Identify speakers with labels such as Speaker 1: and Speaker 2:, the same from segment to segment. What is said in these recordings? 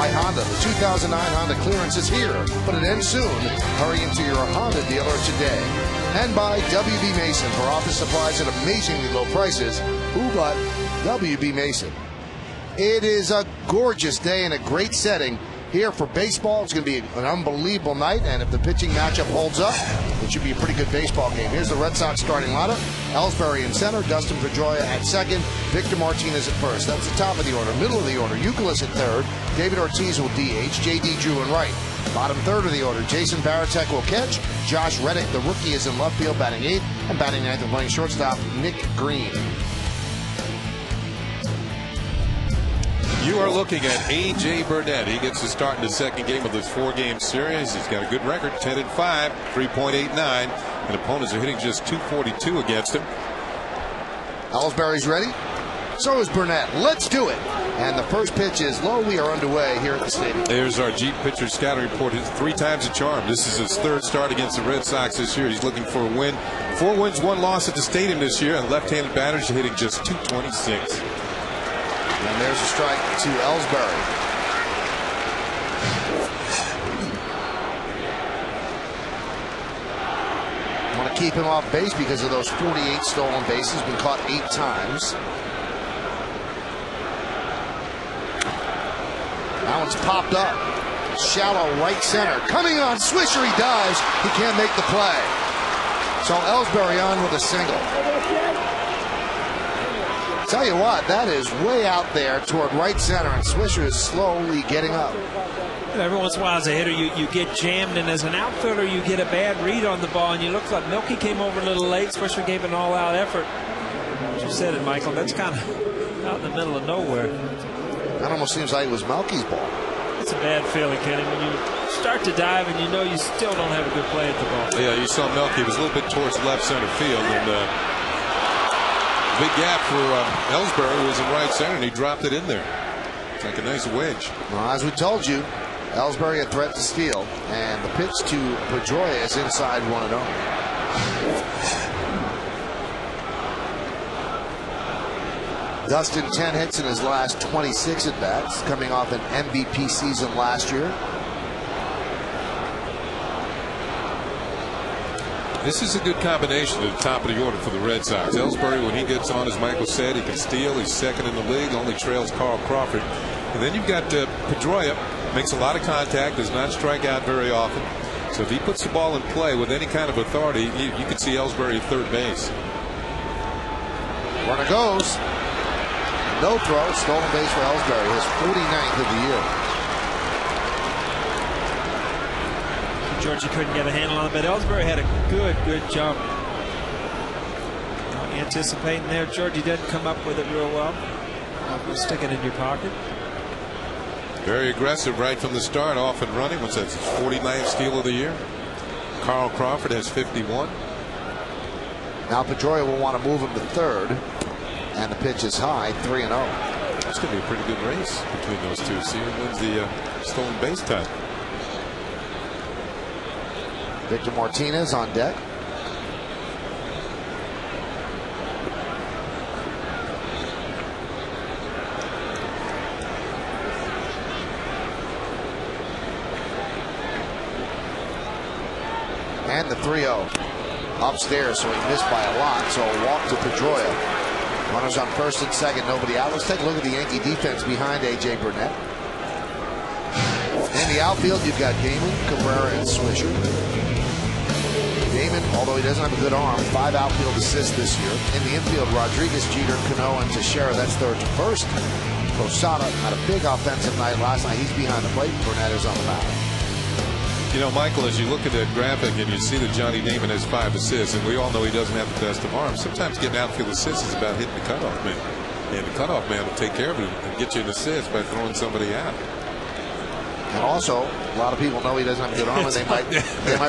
Speaker 1: by Honda. The 2009 Honda clearance is here, but it ends soon. Hurry into your Honda dealer today. And by WB Mason for office supplies at amazingly low prices. Who but WB Mason? It is a gorgeous day and a great setting here for baseball. It's going to be an unbelievable night, and if the pitching matchup holds up, it should be a pretty good baseball game. Here's the Red Sox starting lineup. Ellsbury in center, Dustin Pedroia at second, Victor Martinez at first. That's the top of the order. Middle of the order, Youkilis at third, David Ortiz will DH, J.D. Drew in right. Bottom third of the order, Jason Varitek will catch, Josh Reddick, the rookie, is in left field batting eighth, and batting ninth and playing shortstop, Nick Green.
Speaker 2: You are looking at A.J. Burnett. He gets to start in the second game of this 4-game series. He's got a good record, 10-5, 3.89, and opponents are hitting just .242 against him.
Speaker 1: Ellsbury's ready. So is Burnett. Let's do it. And the first pitch is low. We are underway here at the stadium.
Speaker 2: There's our Jeep pitcher scouting report. He's 3 times a charm. This is his 3rd start against the Red Sox this year. He's looking for a win. 4 wins, 1 loss at the stadium this year, and left-handed batters are hitting just .226.
Speaker 1: And there's a strike to Ellsbury. Want to keep him off base because of those 48 stolen bases. Been caught 8 times. That one's popped up. Shallow right center. Coming on, Swisher, he dives. He can't make the play. So Ellsbury on with a single. Tell you what, that is way out there toward right center, and Swisher is slowly getting up.
Speaker 3: Every once in a while as a hitter you get jammed, and as an outfielder you get a bad read on the ball, and you look like Milky came over a little late. Swisher gave an all-out effort. You said it, Michael. That's kind of out in the middle of nowhere.
Speaker 1: That almost seems like it was Melky's ball.
Speaker 3: It's a bad feeling, Kenny, when you start to dive and you know you still don't have a good play at the ball.
Speaker 2: Yeah, you saw Melky was a little bit towards left center field, and big gap for Ellsbury, who was in right center, and he dropped it in there. It's like a nice wedge. Well,
Speaker 1: as we told you, Ellsbury a threat to steal, and the pitch to Pedroia is inside 1-0. Dustin 10 hits in his last 26 at bats, coming off an MVP season last year.
Speaker 2: This is a good combination at the top of the order for the Red Sox. Ellsbury, when he gets on, as Michael said, he can steal. He's second in the league, only trails Carl Crawford. And then you've got Pedroia, makes a lot of contact, does not strike out very often. So if he puts the ball in play with any kind of authority, you can see Ellsbury at third base.
Speaker 1: Runner goes. No throw, stolen base for Ellsbury, his 49th of the year.
Speaker 3: Georgie couldn't get a handle on it, but Ellsbury had a good jump. Anticipating there. Georgie didn't come up with it real well. Stick it in your pocket.
Speaker 2: Very aggressive right from the start, off and running. What's that, 49th steal of the year? Carl Crawford has 51.
Speaker 1: Now Pedroia will want to move him to third, and the pitch is high, 3-0.
Speaker 2: It's going to be a pretty good race between those two. See who wins the stolen base title.
Speaker 1: Victor Martinez on deck. And the 3-0 upstairs, so he missed by a lot. So a walk to Pedroia. Runners on first and second, nobody out. Let's take a look at the Yankee defense behind A.J. Burnett. In the outfield, you've got Gaiman, Cabrera, and Swisher. Damon, although he doesn't have a good arm, 5 outfield assists this year. In the infield, Rodriguez, Jeter, Cano, and Teixeira. That's third to first. Posada had a big offensive night last night. He's behind the plate. Burnett is on the mound.
Speaker 2: You know, Michael, as you look at that graphic and you see that Johnny Damon has 5 assists, and we all know he doesn't have the best of arms, sometimes getting outfield assists is about hitting the cutoff man. And the cutoff man will take care of it and get you an assist by throwing somebody out.
Speaker 1: And also, a lot of people know he doesn't have a good arm, and they might run on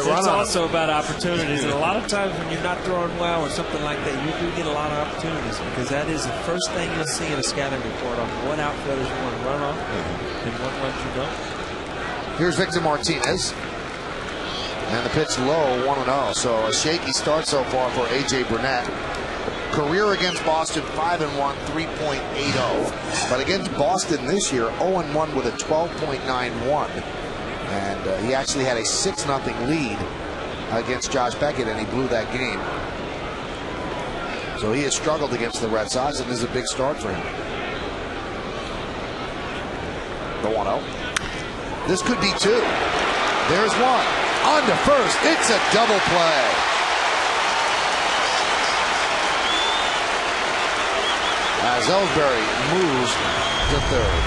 Speaker 1: him.
Speaker 3: It's also about opportunities, and a lot of times when you're not throwing well or something like that, you do get a lot of opportunities, because that is the first thing you'll see in a scouting report on what outfielders you want to run on and what ones you don't.
Speaker 1: Here's Victor Martinez. And the pitch low, 1-0. So a shaky start so far for A.J. Burnett. Career against Boston, 5-1, 3.80. But against Boston this year, 0-1 with a 12.91. And he actually had a 6-0 lead against Josh Beckett, and he blew that game. So he has struggled against the Red Sox, and this is a big start for him. The 1-0. This could be two. There's one. On to first. It's a double play. As Ellsbury moves to third.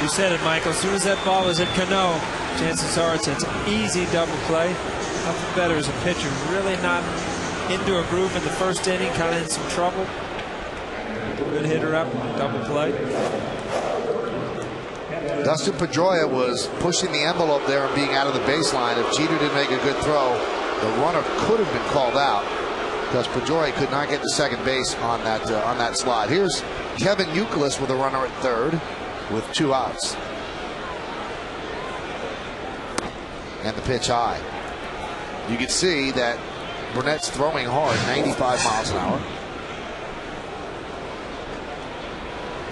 Speaker 3: You said it, Michael. As soon as that ball is at Cano, chances are it's an easy double play. Nothing better as a pitcher. Really not into a groove in the first inning, kind of in some trouble. Good hitter up, double play.
Speaker 1: Dustin Pedroia was pushing the envelope there and being out of the baseline. If Jeter didn't make a good throw, the runner could have been called out because Pedroia could not get to second base on that slide. Here's Kevin Youkilis with a runner at third with 2 outs. And the pitch high. You can see that Burnett's throwing hard, 95 miles an hour.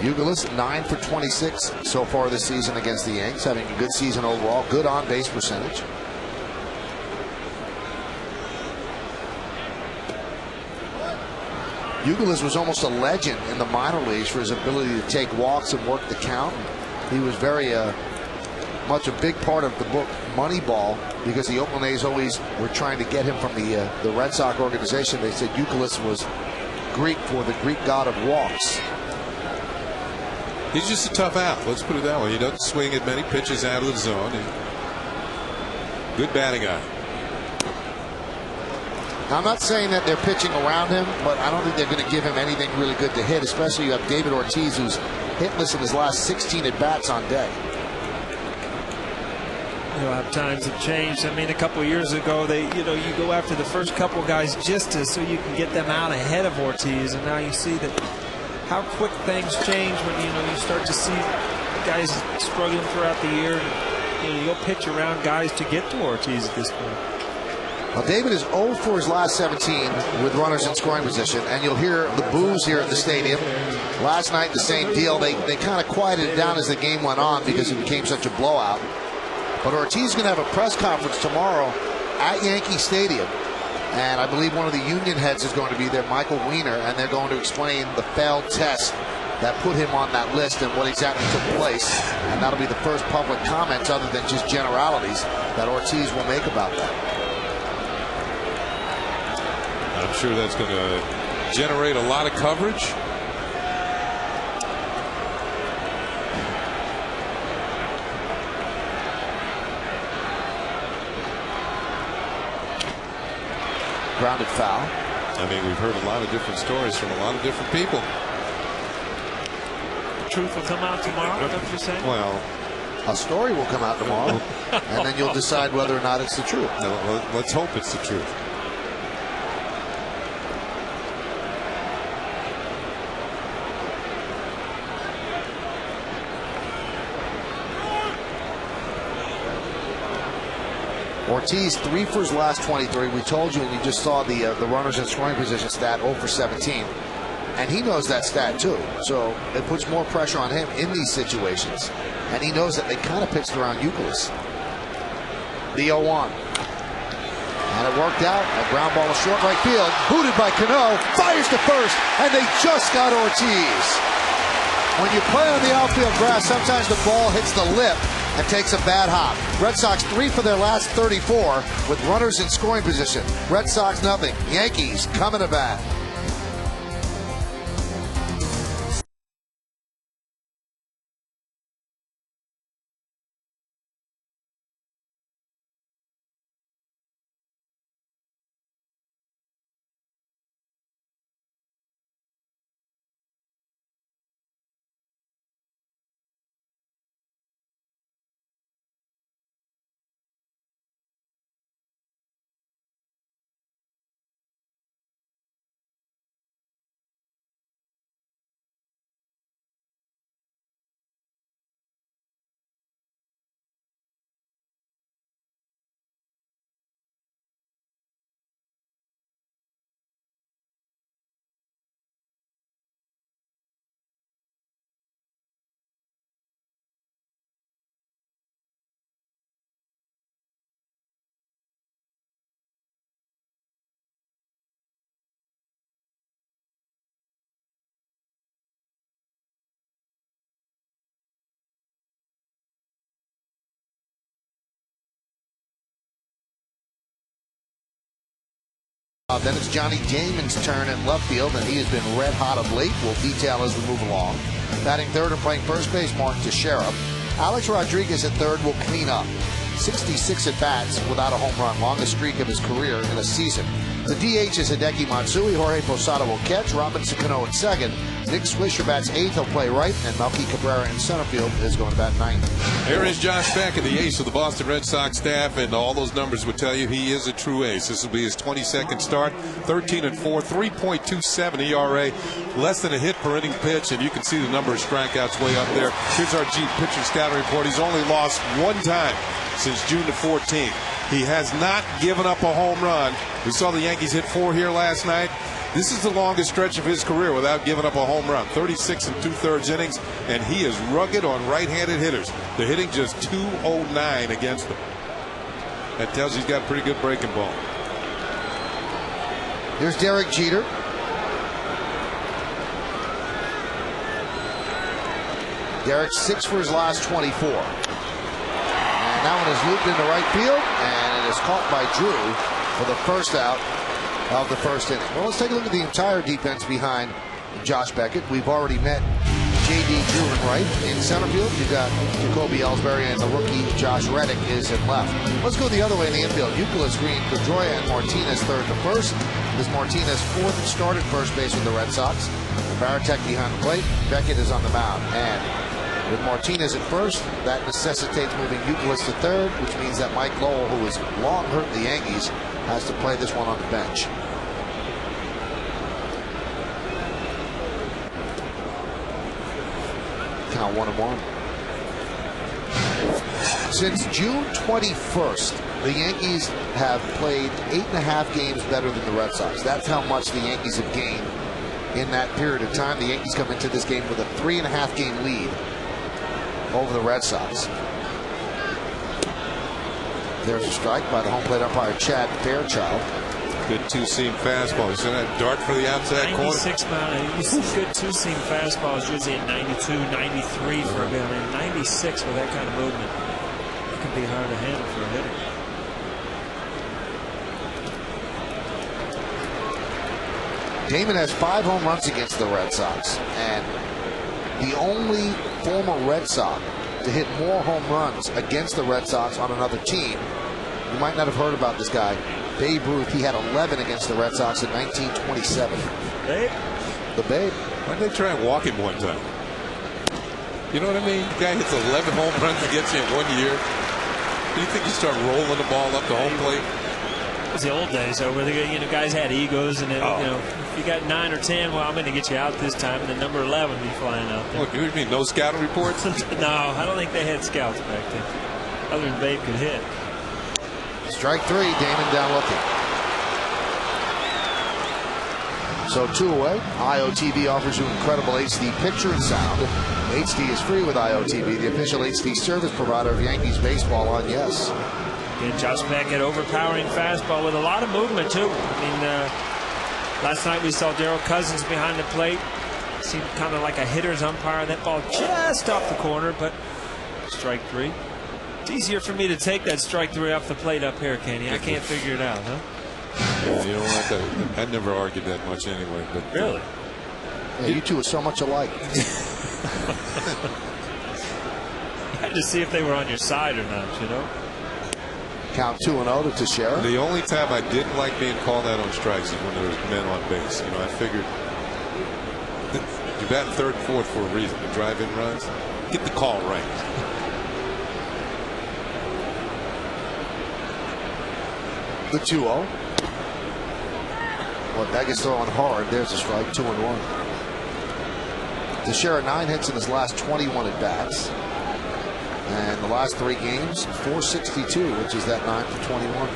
Speaker 1: Youkilis 9 for 26 so far this season against the Yanks, having a good season overall, good on-base percentage. Youkilis was almost a legend in the minor leagues for his ability to take walks and work the count. He was very much a big part of the book Moneyball, because the Oakland A's always were trying to get him from the Red Sox organization. They said Youkilis was Greek for the Greek god of walks.
Speaker 2: He's just a tough out. Let's put it that way. He doesn't swing at many pitches out of the zone. Good batting eye.
Speaker 1: Now, I'm not saying that they're pitching around him, but I don't think they're going to give him anything really good to hit, especially you have David Ortiz, who's hitless in his last 16 at-bats on day.
Speaker 3: You know, times have changed. I mean, a couple of years ago, you go after the first couple guys just so you can get them out ahead of Ortiz, and now you see that how quick things change when you start to see guys struggling throughout the year. You'll pitch around guys to get to Ortiz at this point.
Speaker 1: Well, David is 0 for his last 17 with runners in scoring position, and you'll hear the boos here at the stadium. Last night, the same deal. They kind of quieted it down as the game went on because it became such a blowout. But Ortiz is going to have a press conference tomorrow at Yankee Stadium. And I believe one of the union heads is going to be there, Michael Weiner, and they're going to explain the failed test that put him on that list and what exactly took place. And that'll be the first public comments, other than just generalities, that Ortiz will make about that.
Speaker 2: I'm sure that's going to generate a lot of coverage.
Speaker 1: Grounded foul.
Speaker 2: I mean, we've heard a lot of different stories from a lot of different people.
Speaker 3: The truth will come out tomorrow, is that what you're saying?
Speaker 2: Well,
Speaker 1: a story will come out tomorrow, and then you'll decide whether or not it's the truth.
Speaker 2: No, let's hope it's the truth.
Speaker 1: Ortiz 3 for his last 23. We told you, and you just saw the runners in scoring position stat, 0 for 17. And he knows that stat too. So it puts more pressure on him in these situations. And he knows that they kind of pitched around Youkilis. The 0-1. And it worked out. A ground ball to short right field. Booted by Cano. Fires to first. And they just got Ortiz. When you play on the outfield grass, sometimes the ball hits the lip and takes a bad hop. Red Sox 3 for their last 34 with runners in scoring position. Red Sox nothing. Yankees coming to bat. Then it's Johnny Damon's turn at left field, and he has been red hot of late. We'll detail as we move along. Batting third and playing first base, Martin Teixeira. Alex Rodriguez at third will clean up. 66 at-bats without a home run, longest streak of his career in a season. The DH is Hideki Matsui. Jorge Posada will catch. Robinson Cano at second. Nick Swisher bats eighth. He'll play right. And Melky Cabrera in center field is going to bat ninth.
Speaker 2: Here is Josh Beckett, the ace of the Boston Red Sox staff, and all those numbers would tell you he is a true ace. This will be his 22nd start, 13-4, 3.27 ERA, less than a hit per inning pitch, and you can see the number of strikeouts way up there. Here's our pitcher scouting report. He's only lost one time since June the 14th. He has not given up a home run. We saw the Yankees hit 4 here last night. This is the longest stretch of his career without giving up a home run. 36 2/3 innings, and he is rugged on right-handed hitters. They're hitting just 209 against them. That tells you he's got a pretty good breaking ball.
Speaker 1: Here's Derek Jeter. Derek's 6 for his last 24. And that one is looped into right field, and it is caught by Drew for the first out of the first inning. Well, let's take a look at the entire defense behind Josh Beckett. We've already met J.D. Drew in right. In center field, you've got Jacoby Ellsbury, and the rookie Josh Reddick is in left. Let's go the other way in the infield. Euclid, Green, Pedroia, and Martinez third to first. This Martinez fourth and started first base with the Red Sox. Baratek behind the plate. Beckett is on the mound. And with Martinez at first, that necessitates moving Euclid to third, which means that Mike Lowell, who has long hurt the Yankees, has to play this one on the bench. Count 1-1. Since June 21st, the Yankees have played 8.5 games better than the Red Sox. That's how much the Yankees have gained in that period of time. The Yankees come into this game with a 3.5 game lead over the Red Sox. There's a strike by the home plate umpire Chad Fairchild.
Speaker 2: Good two-seam fastball. You see that dart for the outside
Speaker 3: 96
Speaker 2: corner?
Speaker 3: mile. You see good two-seam fastballs usually at 92, 93 for a guy. I mean, 96 with that kind of movement. It can be hard to handle for a hitter.
Speaker 1: Damon has 5 home runs against the Red Sox, and the only former Red Sox to hit more home runs against the Red Sox on another team. You might not have heard about this guy, Babe Ruth. He had 11 against the Red Sox in 1927.
Speaker 3: Babe?
Speaker 1: The Babe.
Speaker 2: Why did they try and walk him one time? You know what I mean? The guy hits 11 home runs against you in 1 year. Do you think you start rolling the ball up the home plate?
Speaker 3: It was the old days, though, where guys had egos, and if you got 9 or 10, well, I'm going to get you out this time, and then number 11 be flying out there.
Speaker 2: What, you mean no scouting reports?
Speaker 3: No, I don't think they had scouts back then, other than Babe could hit.
Speaker 1: Strike 3, Damon down looking. So 2 away. IOTV offers you incredible HD picture and sound. HD is free with IOTV, the official HD service provider of Yankees baseball on Yes.
Speaker 3: And Josh Beckett, overpowering fastball with a lot of movement, too. I mean, last night we saw Darryl Cousins behind the plate. Seemed kind of like a hitter's umpire. That ball just off the corner, but strike 3. It's easier for me to take that strike 3 off the plate up here, Kenny. I can't figure it out, huh?
Speaker 2: Yeah, you know what? I never argued that much anyway. But
Speaker 3: really?
Speaker 1: Yeah, you two are so much alike.
Speaker 3: I had to see if they were on your side or not, you know?
Speaker 1: Count 2-0 to Teixeira.
Speaker 2: The only time I didn't like being called out on strikes is when there was men on base. You know, I figured you're batting third and fourth for a reason, to drive in runs. Get the call right.
Speaker 1: The 2-0. Well, Becket's throwing hard. There's a strike, 2-1. Teixeira 9 hits in his last 21 at bats. And the last 3 games, 462, which is that 9 for 21.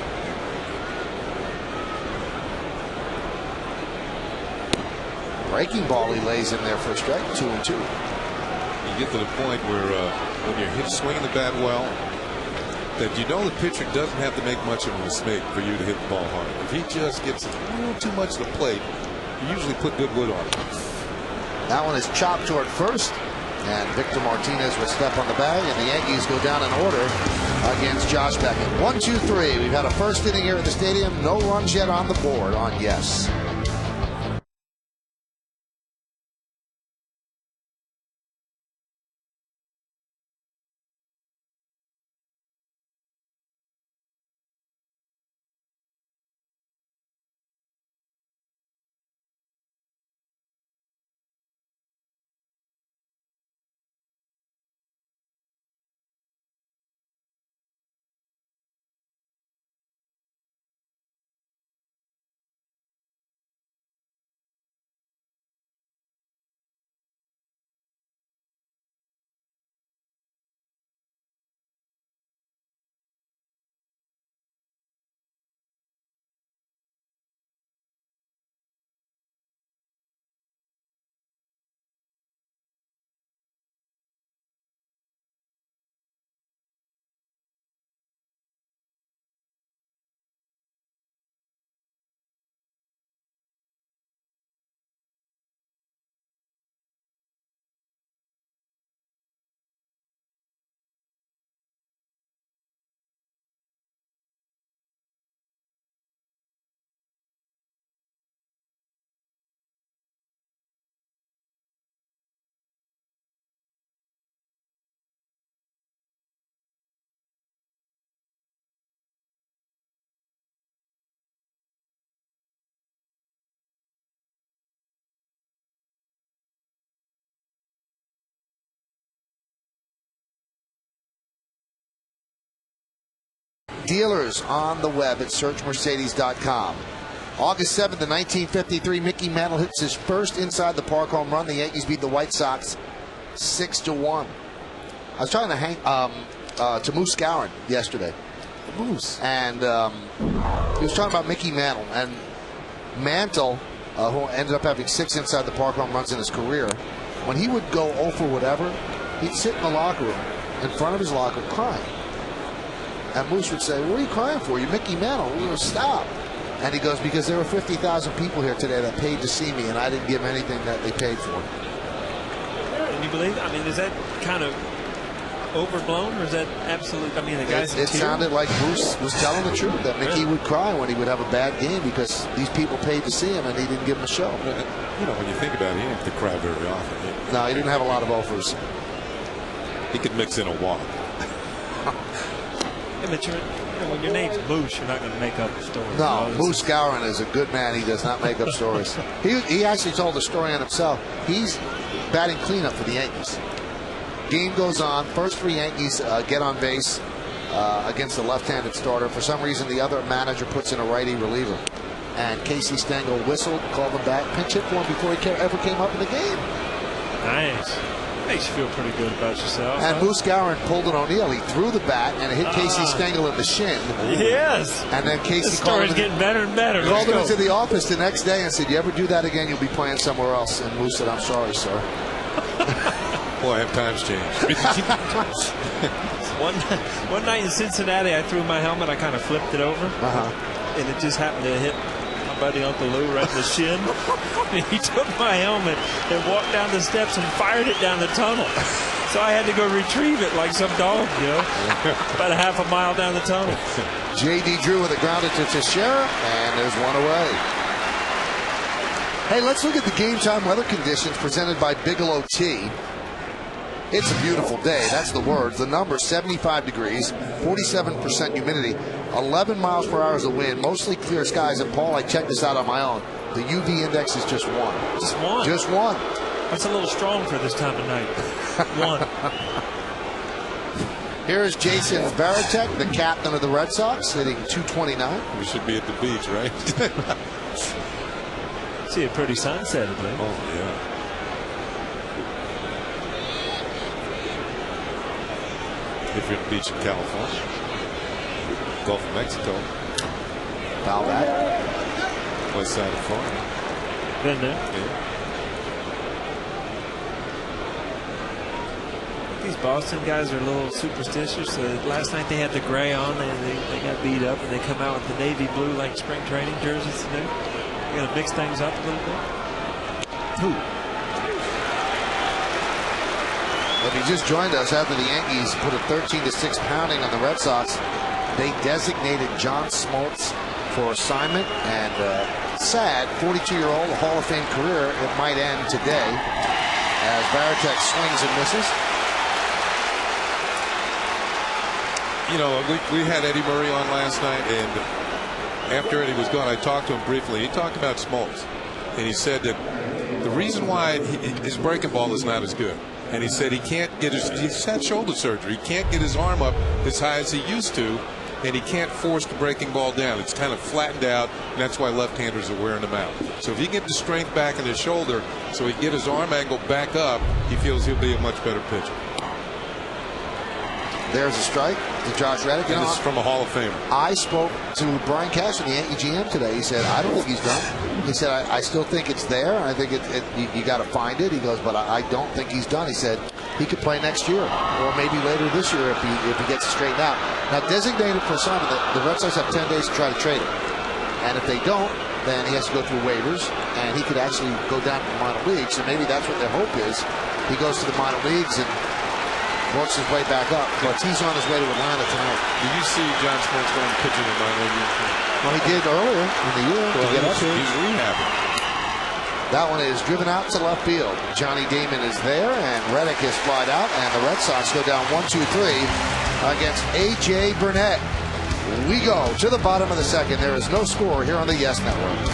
Speaker 1: Breaking ball he lays in there for a strike, 2-2.
Speaker 2: You get to the point where when you're swinging the bat well, that you know the pitcher doesn't have to make much of a mistake for you to hit the ball hard. If he just gets a little too much to the plate, you usually put good wood on it.
Speaker 1: That one is chopped toward first. And Victor Martinez will step on the bag, and the Yankees go down in order. against Josh Beckett. 1, 2, 3. We've had a first inning here at the stadium. No runs yet on the board on Yes. Dealers on the web at searchmercedes.com. August 7th, 1953, Mickey Mantle hits his first inside the park home run. The Yankees beat the White Sox 6-1. I was talking to Moose Gowan yesterday. Moose. And he was talking about Mickey Mantle. And Mantle, who ended up having 6 inside the park home runs in his career, when he would go 0 for whatever, he'd sit in the locker room, in front of his locker, crying. And Moose would say, "What are you crying for? You're Mickey Mantle. Stop." And he goes, "Because there were 50,000 people here today that paid to see me, and I didn't give them anything that they paid for."
Speaker 3: And you believe? I mean, is that kind of overblown, or is that absolute? I mean, the guys.
Speaker 1: It sounded like Moose was telling the truth, that Mickey would cry when he would have a bad game because these people paid to see him, and he didn't give them a show.
Speaker 2: You know, when you think about it, he didn't have to cry very often.
Speaker 1: No, he didn't have a lot of offers.
Speaker 2: He could mix in a walk.
Speaker 3: But when your name's Moose, you're not going to make up a story.
Speaker 1: No, Moose Gowan is a good man. He does not make up stories. He actually told a story on himself. He's batting cleanup for the Yankees. Game goes on. First 3 Yankees get on base against the left-handed starter. For some reason, the other manager puts in a righty reliever. And Casey Stengel whistled, called him back, pinch hit for him before he ever came up in the game.
Speaker 3: Nice. Makes you feel pretty good about yourself.
Speaker 1: And Moose Gowan pulled an O'Neill. He threw the bat and it hit Casey Stengel in the shin.
Speaker 3: Yes.
Speaker 1: And then Casey
Speaker 3: the story's getting better and better.
Speaker 1: Called him into the office the next day and said, "You ever do that again, you'll be playing somewhere else." And Moose said, "I'm sorry, sir."
Speaker 2: Boy, have times changed.
Speaker 3: One night in Cincinnati, I threw my helmet. I kind of flipped it over. And it just happened to hit my buddy Uncle Lou right in the shin. And he took my helmet and walked down the steps and fired it down the tunnel. So I had to go retrieve it like some dog, you know, about a half a mile down the tunnel.
Speaker 1: J.D. Drew with a grounded to Teixeira, and there's one away. Hey, let's look at the game time weather conditions presented by Bigelow Tea. It's a beautiful day. That's the words. The number, 75 degrees, 47% humidity, 11 miles per hour is the wind, mostly clear skies. And, Paul, I checked this out on my own. The UV index is just 1.
Speaker 3: Just 1?
Speaker 1: Just 1.
Speaker 3: That's a little strong for this time of night. 1.
Speaker 1: Here's Jason Varitek, the captain of the Red Sox, hitting .229.
Speaker 2: We should be at the beach, right?
Speaker 3: See a pretty sunset today.
Speaker 2: Oh, yeah. If you're at the beach in California, Gulf of Mexico,
Speaker 1: foul back,
Speaker 2: west side of Florida.
Speaker 3: Been there.
Speaker 2: Yeah.
Speaker 3: These Boston guys are a little superstitious. Last night they had the gray on, and they got beat up, and they come out with the navy blue like spring training jerseys today. They're going to mix things up a little bit. Who?
Speaker 1: If you just joined us after the Yankees put a 13-6 pounding on the Red Sox, they designated John Smoltz for assignment, and sad 42-year-old Hall of Fame career, it might end today as Varitek swings and misses.
Speaker 2: You know, we had Eddie Murray on last night, and after Eddie was gone, I talked to him briefly. He talked about Smoltz, and he said that the reason why his breaking ball is not as good, and he said he can't get he's had shoulder surgery. He can't get his arm up as high as he used to, and he can't force the breaking ball down. It's kind of flattened out, and that's why left-handers are wearing him out. So if he can get the strength back in his shoulder so he can get his arm angle back up, he feels he'll be a much better pitcher.
Speaker 1: There's a strike to Josh Reddick.
Speaker 2: And this is from a Hall of Famer.
Speaker 1: I spoke to Brian Cashman, the Yankee GM, today. He said, I don't think he's done. He said, I still think it's there. I think you got to find it. He goes, but I don't think he's done. He said he could play next year or maybe later this year if he gets it straightened out. Now, designated for assignment, the Red Sox have 10 days to try to trade him. And if they don't, then he has to go through waivers, and he could actually go down to the minor leagues. So maybe that's what their hope is. He goes to the minor leagues and works his way back up, but he's on his way to Atlanta tonight.
Speaker 2: Did you see John Smoltz going pitching in minor league?
Speaker 1: Well, he did earlier in the year to get up here.
Speaker 2: He's rehabbing.
Speaker 1: That one is driven out to left field. Johnny Damon is there, and Reddick is flied out, and the Red Sox go down 1-2-3 against A.J. Burnett. We go to the bottom of the second. There is no score here on the Yes Network.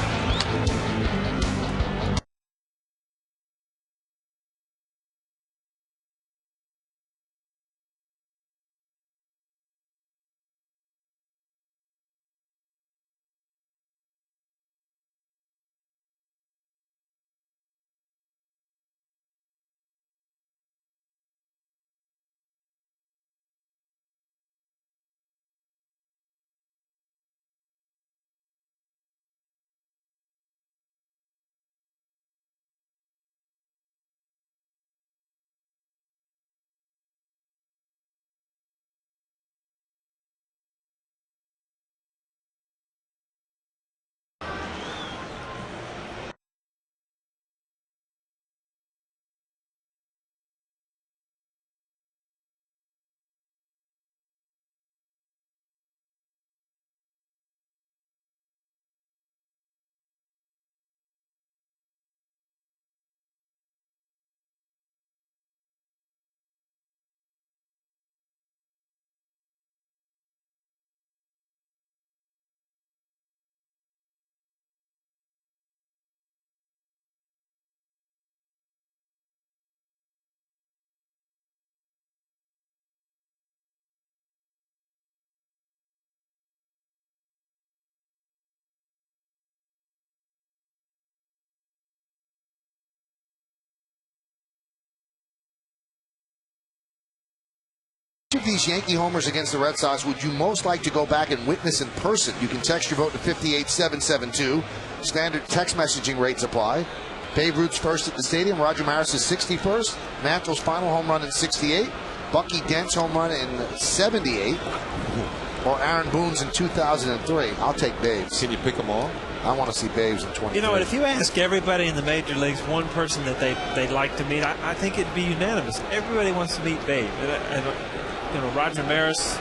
Speaker 1: Which of these Yankee homers against the Red Sox would you most like to go back and witness in person? You can text your vote to 58772. Standard text messaging rates apply. Babe Ruth's first at the stadium. Roger Maris' 61st. Mantle's final home run in 68. Bucky Dent's home run in 78. Or Aaron Boone's in 2003. I'll take Babe's.
Speaker 2: Can you pick them all?
Speaker 1: I want to see Babe's in 2023.
Speaker 3: You know what? If you ask everybody in the major leagues one person that they'd like to meet, I think it'd be unanimous. Everybody wants to meet Babe. You know, Roger Maris,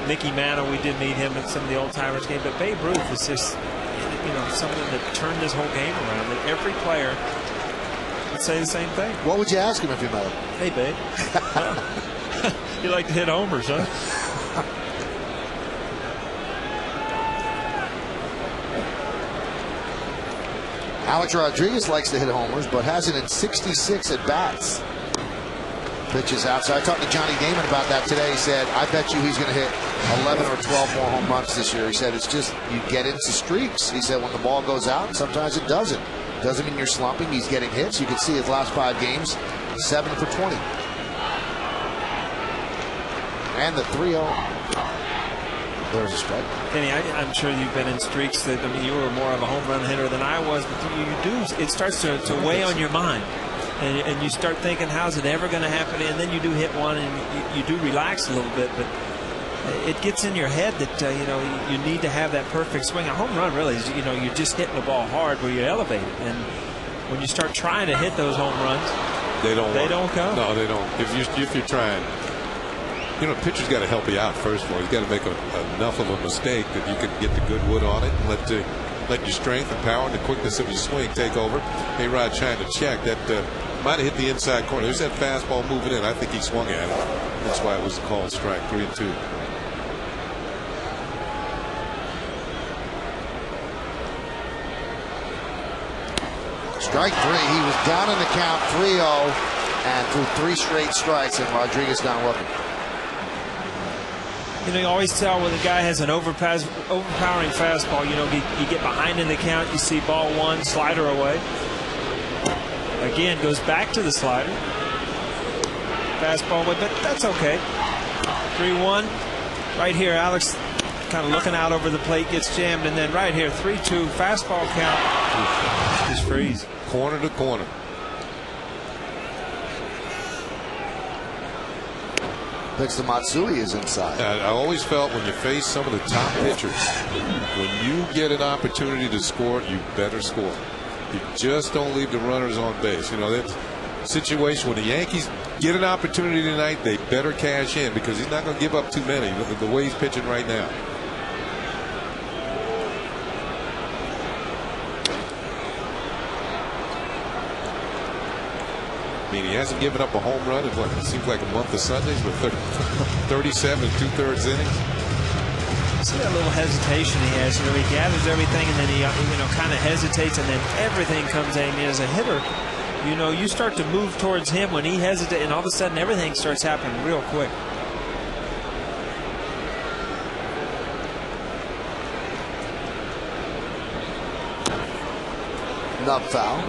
Speaker 3: Mickey Mantle, we did meet him at some of the old-timers games, but Babe Ruth is just, you know, something that turned this whole game around, that every player would say the same thing.
Speaker 1: What would you ask him if you met him?
Speaker 3: Hey, Babe. You like to hit homers, huh?
Speaker 1: Alex Rodriguez likes to hit homers, but has it in 66 at-bats. Pitches outside. I talked to Johnny Damon about that today. He said, I bet you he's going to hit 11 or 12 more home runs this year. He said, it's just, you get into streaks. He said, when the ball goes out, sometimes it doesn't. Doesn't mean you're slumping. He's getting hits. You can see his last 5 games, 7 for 20. And the 3-0. There's a strike.
Speaker 3: Kenny, I'm sure you've been in streaks that, I mean, you were more of a home run hitter than I was, but you do, it starts to weigh on your mind. And you start thinking, how's it ever going to happen? And then you do hit one, and you do relax a little bit. But it gets in your head that you know, you need to have that perfect swing. A home run really is, you know, you're just hitting the ball hard where you elevate it. And when you start trying to hit those home runs,
Speaker 2: They don't
Speaker 3: come.
Speaker 2: No, they don't. If you're trying, pitcher's got to help you out first of all. He's got to make enough of a mistake that you can get the good wood on it and let your strength and power and the quickness of your swing take over. A-Rod trying to check that might have hit the inside corner. There's that fastball moving in. I think he swung at it. That's why it was a called strike. 3-2.
Speaker 1: Strike 3. He was down in the count 3-0 and threw 3 straight strikes, and Rodriguez down looking.
Speaker 3: You always tell when the guy has an overpowering fastball. You get behind in the count, you see ball 1, slider away. Again, goes back to the slider. Fastball away, but that's okay. 3-1. Right here, Alex kind of looking out over the plate, gets jammed, and then right here, 3-2, fastball count. Just freeze.
Speaker 2: Corner to corner.
Speaker 1: Pitch to Matsui is inside.
Speaker 2: I always felt when you face some of the top pitchers, when you get an opportunity to score, you better score. You just don't leave the runners on base. That situation when the Yankees get an opportunity tonight, they better cash in because he's not going to give up too many the way he's pitching right now. I mean, he hasn't given up a home run in what it seems like a month of Sundays with 37 2/3 innings.
Speaker 3: See that little hesitation he has. He gathers everything and then he kind of hesitates and then everything comes in. As a hitter, you start to move towards him when he hesitates, and all of a sudden everything starts happening real quick.
Speaker 1: Nub foul.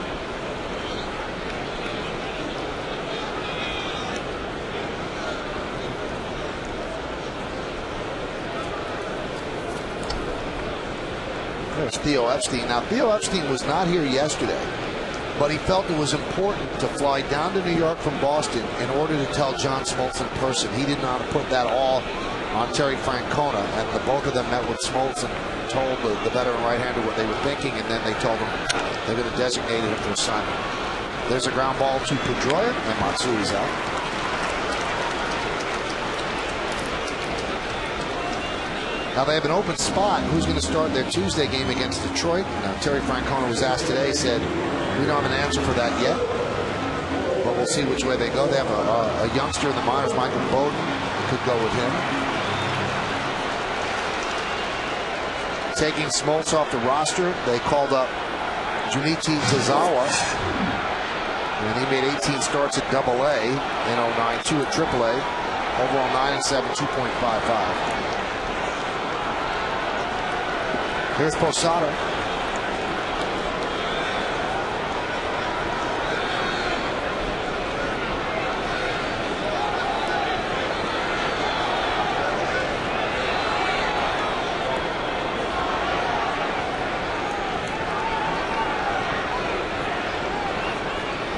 Speaker 1: There's Theo Epstein. Now, Theo Epstein was not here yesterday, but he felt it was important to fly down to New York from Boston in order to tell John Smoltz in person. He did not put that all on Terry Francona, and the both of them met with Smoltz and told the veteran right-hander what they were thinking, and then they told him they're going to designate him for assignment. There's a ground ball to Pedroia, and Matsui's out. Now they have an open spot. Who's going to start their Tuesday game against Detroit? Now Terry Francona was asked today, said, we don't have an answer for that yet, but we'll see which way they go. They have a youngster in the minors, Michael Bowden, could go with him. Taking Smoltz off the roster, they called up Junichi Tazawa, and he made 18 starts at AA in 09, 2 at AAA, overall 9-7, 2.55. Here's Posada.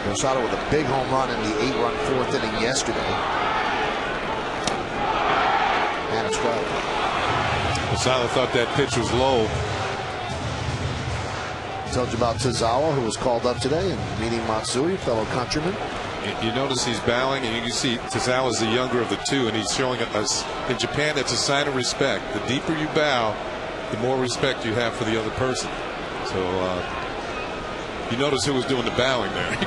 Speaker 1: Posada with a big home run in the 8-run 4th inning yesterday. And a strike.
Speaker 2: Posada thought that pitch was low.
Speaker 1: Told you about Tazawa, who was called up today and meeting Matsui, fellow countryman.
Speaker 2: You notice he's bowing, and you can see Tazawa's the younger of the two, and he's showing us in Japan it's a sign of respect. The deeper you bow, the more respect you have for the other person. So you notice who was doing the bowing there.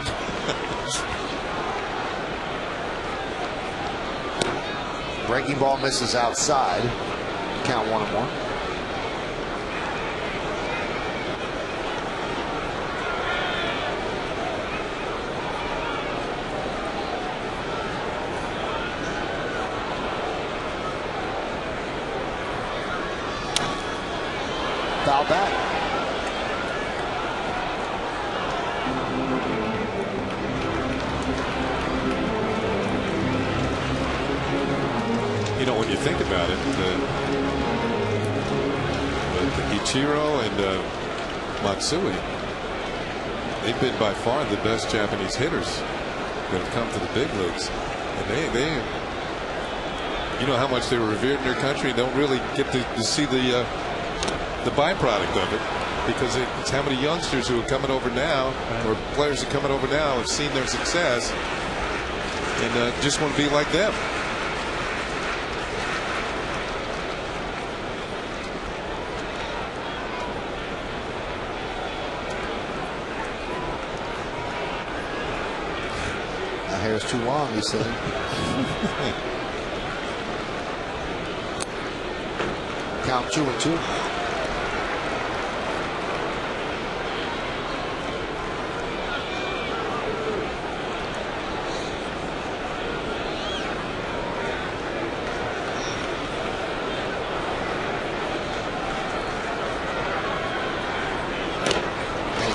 Speaker 1: Breaking ball misses outside. Count 1-1. Foul back.
Speaker 2: When you think about it, Ichiro and Matsui, they've been by far the best Japanese hitters that have come to the big leagues, and they how much they were revered in their country. Don't really get to see the byproduct of it. because it's how many youngsters who are coming over now, or players who are coming over now, have seen their success and just want to be like them.
Speaker 1: That hair's too long, he said. Count 2-2.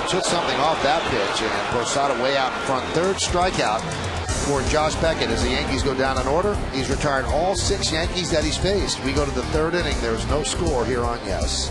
Speaker 1: Took something off that pitch, and Posada way out in front. Third strikeout for Josh Beckett as the Yankees go down in order. He's retired all 6 Yankees that he's faced. We go to the third inning. There's no score here on Yes.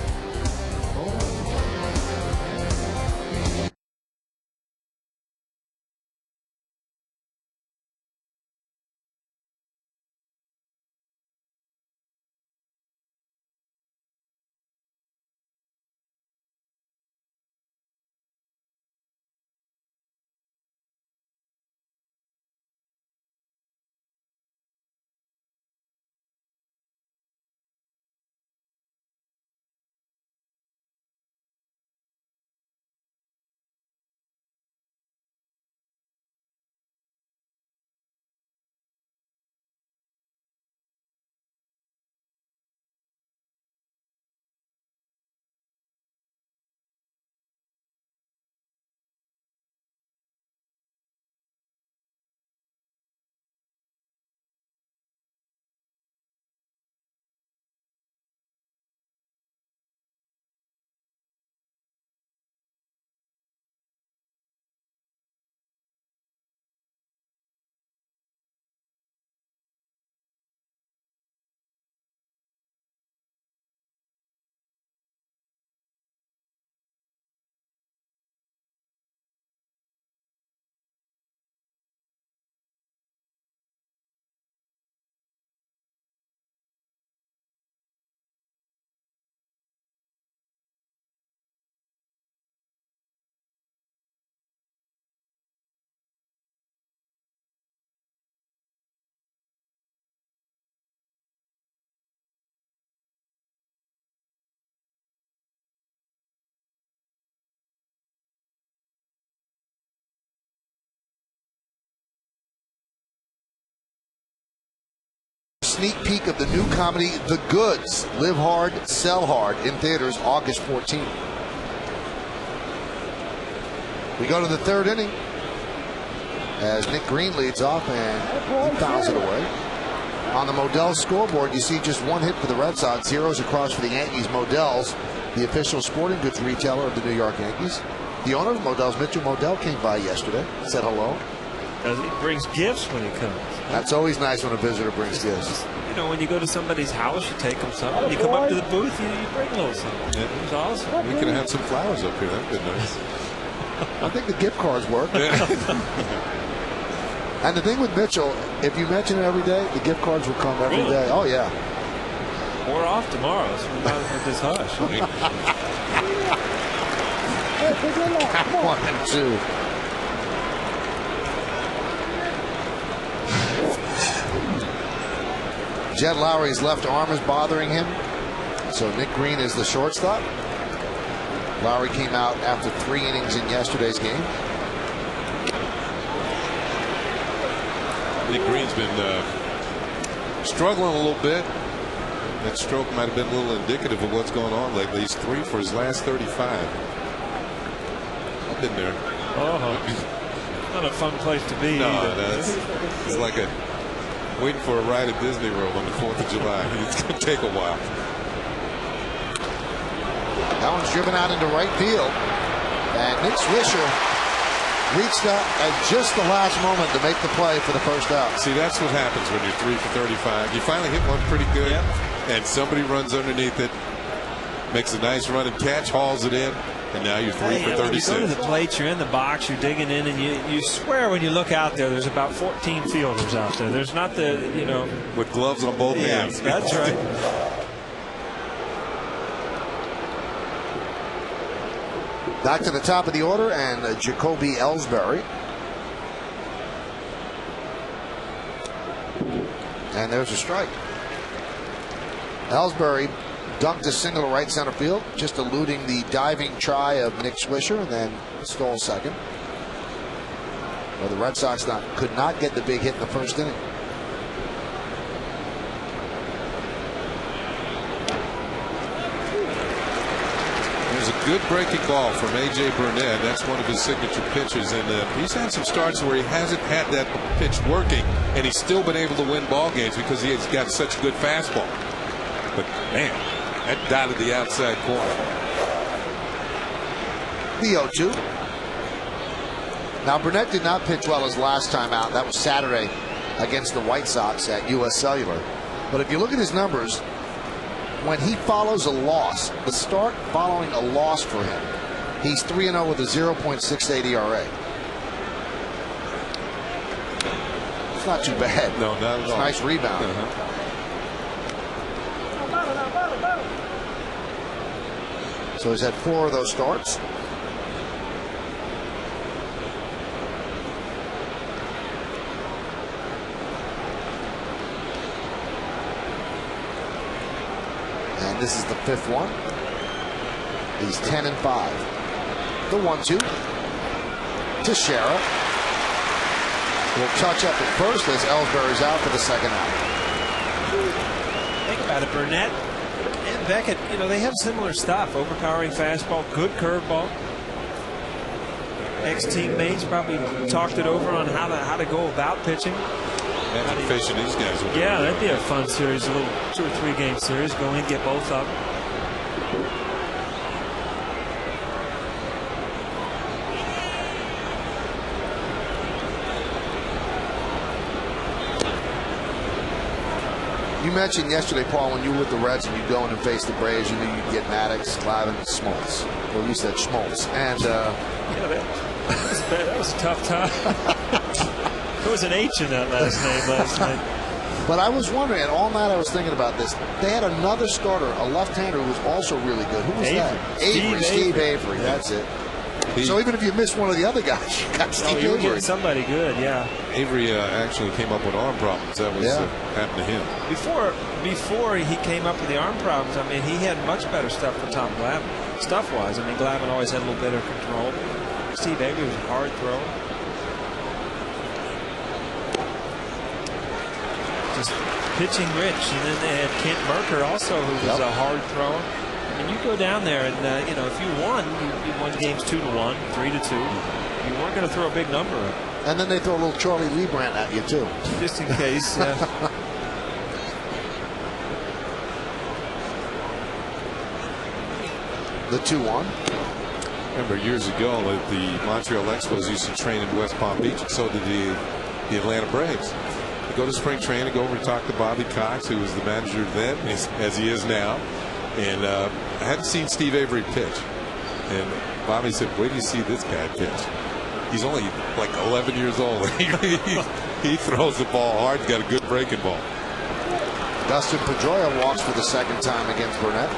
Speaker 1: Sneak peek of the new comedy, The Goods. Live Hard, Sell Hard, in theaters August 14th. We go to the third inning as Nick Green leads off and he fouls it away. On the Modell scoreboard, you see just one hit for the Red Sox, zeros across for the Yankees. Modell's the official sporting goods retailer of the New York Yankees. The owner of Modell's, Mitchell Modell, came by yesterday, said hello.
Speaker 3: He brings gifts when he comes.
Speaker 1: That's always nice when a visitor brings gifts.
Speaker 3: You know, when you go to somebody's house, you take them something. When you come up to the booth, you bring a little something.
Speaker 2: Yeah.
Speaker 3: It was awesome.
Speaker 2: We could have had some flowers up here. That would be nice.
Speaker 1: I think the gift cards work. And the thing with Mitchell, if you mention it every day, the gift cards will come every day. Oh, yeah.
Speaker 3: We're off tomorrow, so we might as well just hush.
Speaker 1: 1-2. Jed Lowry's left arm is bothering him, so Nick Green is the shortstop. Lowry came out after 3 innings in yesterday's game.
Speaker 2: Nick Green's been struggling a little bit. That stroke might have been a little indicative of what's going on lately. He's 3 for his last 35. I've been there.
Speaker 3: Not a fun place to be.
Speaker 2: No, it's like waiting for a ride at Disney World on the 4th of July. It's going to take a while.
Speaker 1: That one's driven out into right field. And Nick Swisher reached out at just the last moment to make the play for the first out.
Speaker 2: See, that's what happens when you're 3 for 35. You finally hit one pretty good, and somebody runs underneath it, makes a nice run and catch, hauls it in, and now you're 3 for 36.
Speaker 3: When you go to the plate, you're in the box, you're digging in, and you swear when you look out there's about 14 fielders out there. There's not the,
Speaker 2: with gloves on both hands.
Speaker 3: That's right.
Speaker 1: Back to the top of the order, and Jacoby Ellsbury. And there's a strike. Ellsbury dunked a single to right center field, just eluding the diving try of Nick Swisher, and then stole second. Well, the Red Sox could not get the big hit in the first inning.
Speaker 2: There's a good breaking ball from A.J. Burnett. That's one of his signature pitches, and he's had some starts where he hasn't had that pitch working, and he's still been able to win ball games because he's got such a good fastball. But man, that dotted the outside corner.
Speaker 1: The 0-2. Now Burnett did not pitch well his last time out. That was Saturday against the White Sox at U.S. Cellular. But if you look at his numbers, when he follows a loss, the start following a loss for him, he's 3-0 with a 0.68 ERA. It's not too bad.
Speaker 2: No, not at all.
Speaker 1: Nice rebound. So he's had 4 of those starts. And this is the 5th one. He's 10-5. The 1-2 to Shara. Will touch up at first as Ellsbury's out for the second out.
Speaker 3: Think about it, Burnett and Beckett, they have similar stuff. Overpowering fastball, good curveball. Ex-teammates probably talked it over on how to go about pitching.
Speaker 2: Imagine facing these guys.
Speaker 3: Yeah, that'd be a fun series, a little 2 or 3 game series. Go in, get both up.
Speaker 1: You mentioned yesterday, Paul, when you were with the Reds and you go in and face the Braves, you knew you'd get Maddox, Glavine, and Smoltz. Well, you said Schmaltz. And
Speaker 3: that was a tough time. There was an H in that last name last night.
Speaker 1: But I was wondering, and all night I was thinking about this. They had another starter, a left-hander, who was also really good. Who was that? Steve Avery. That's it. So even if you missed one of the other guys, you got Steve Avery.
Speaker 3: You were getting somebody good, yeah.
Speaker 2: Avery actually came up with arm problems. That was happened to him.
Speaker 3: Before he came up with the arm problems, I mean, he had much better stuff for Tom Glavine. Stuff-wise, I mean, Glavine always had a little better control. Steve Avery was a hard thrower. Just pitching rich. And then they had Kent Merker also, who was a hard thrower. And you go down there and, if you won, you won games 2-1, 3-2. You weren't going to throw a big number up.
Speaker 1: And then they throw a little Charlie Leibrandt at you, too.
Speaker 3: Just in case.
Speaker 1: The 2-1.
Speaker 2: Remember years ago, the Montreal Expos used to train in West Palm Beach, and so did the Atlanta Braves. They go to spring training, go over and talk to Bobby Cox, who was the manager then, as he is now. And I hadn't seen Steve Avery pitch. And Bobby said, wait till you see this guy pitch. He's only like 11 years old. He throws the ball hard. He's got a good breaking ball.
Speaker 1: Dustin Pedroia walks for the second time against Burnett.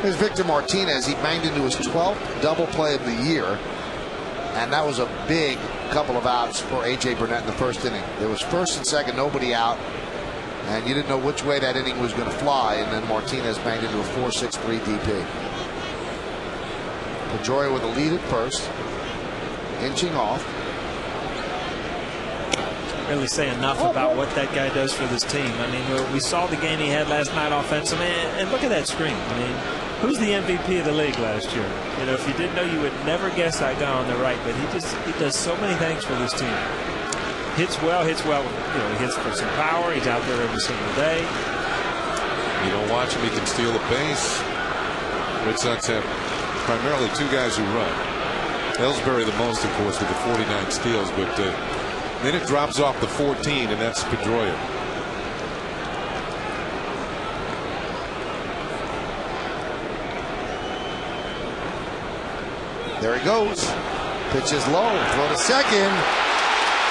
Speaker 1: Here's Victor Martinez. He banged into his 12th double play of the year, and that was a big couple of outs for A.J. Burnett in the first inning. There was first and second, nobody out, and you didn't know which way that inning was going to fly, and then Martinez banged into a 4.63 DP. Pedroia with a lead at first, inching off.
Speaker 3: Really say enough about what that guy does for this team. I mean, we saw the game he had last night offensively, and look at that screen. I mean, who's the MVP of the league last year? If you didn't know, you would never guess that guy on the right, but he does so many things for this team. Hits well. He hits for some power. He's out there every single day.
Speaker 2: You don't watch him, he can steal a base. Red Sox have primarily 2 guys who run. Ellsbury the most, of course, with the 49 steals, but then it drops off the 14, and that's Pedroia.
Speaker 1: There he goes. Pitch is low. Throw to second.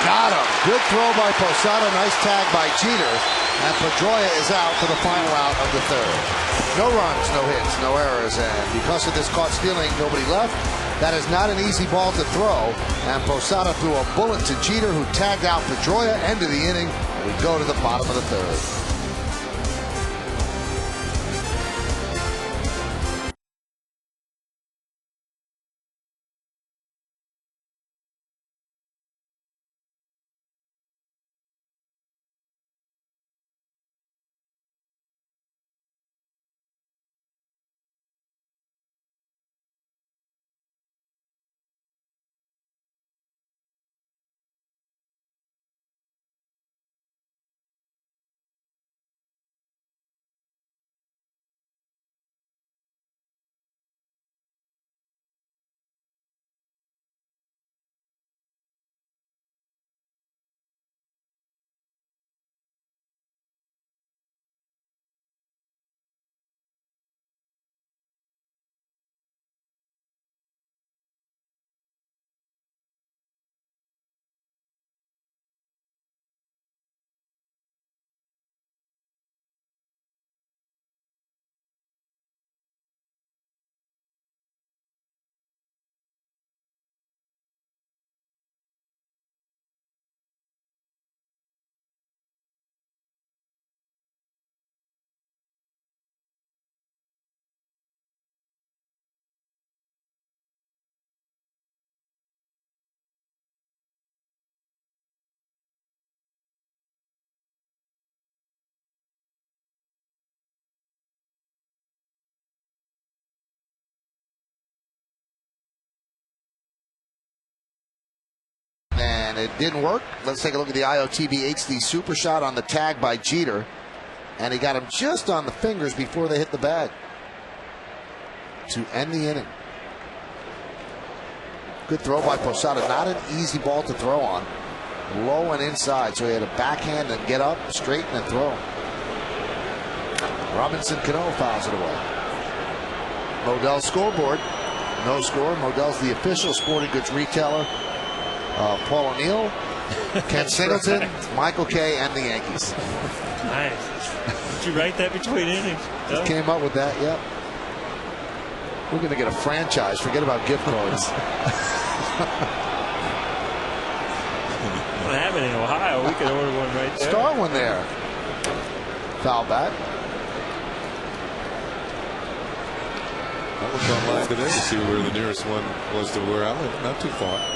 Speaker 1: Got him. Good throw by Posada. Nice tag by Jeter. And Pedroia is out for the final out of the third. No runs, no hits, no errors. And because of this caught stealing, nobody left. That is not an easy ball to throw. And Posada threw a bullet to Jeter, who tagged out Pedroia. End of the inning. We go to the bottom of the third. And it didn't work. Let's take a look at the IOTB HD super shot on the tag by Jeter. And he got him just on the fingers before they hit the bag to end the inning. Good throw by Posada. Not an easy ball to throw on. Low and inside, so he had to backhand and get up, straighten and throw. Robinson Cano fouls it away. Modell's scoreboard. No score. Modell's the official sporting goods retailer. Paul O'Neill, Ken Singleton, right. Michael Kay, and the Yankees.
Speaker 3: Nice. Did you write that between innings?
Speaker 1: Just came up with that, yep. We're going to get a franchise. Forget about gift cards.
Speaker 3: What happened in Ohio? We could order one right there.
Speaker 1: Start one there. Foul back.
Speaker 2: I looked online today to see where the nearest one was to where I live. Not too far.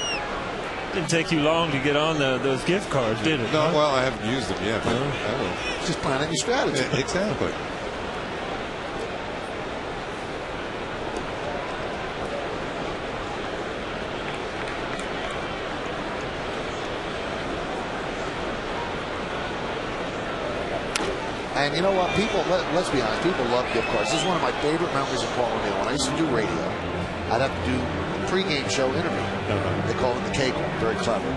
Speaker 3: Didn't take you long to get on those gift cards, did it?
Speaker 2: No, well, I haven't used them yet, but I will.
Speaker 1: Just planning your strategy.
Speaker 2: Yeah, exactly.
Speaker 1: And you know what? People, let's be honest, people love gift cards. This is one of my favorite memories of Paul O'Neill. When I used to do radio, I'd have to do pregame show interview. They call it the cake horn. Very clever.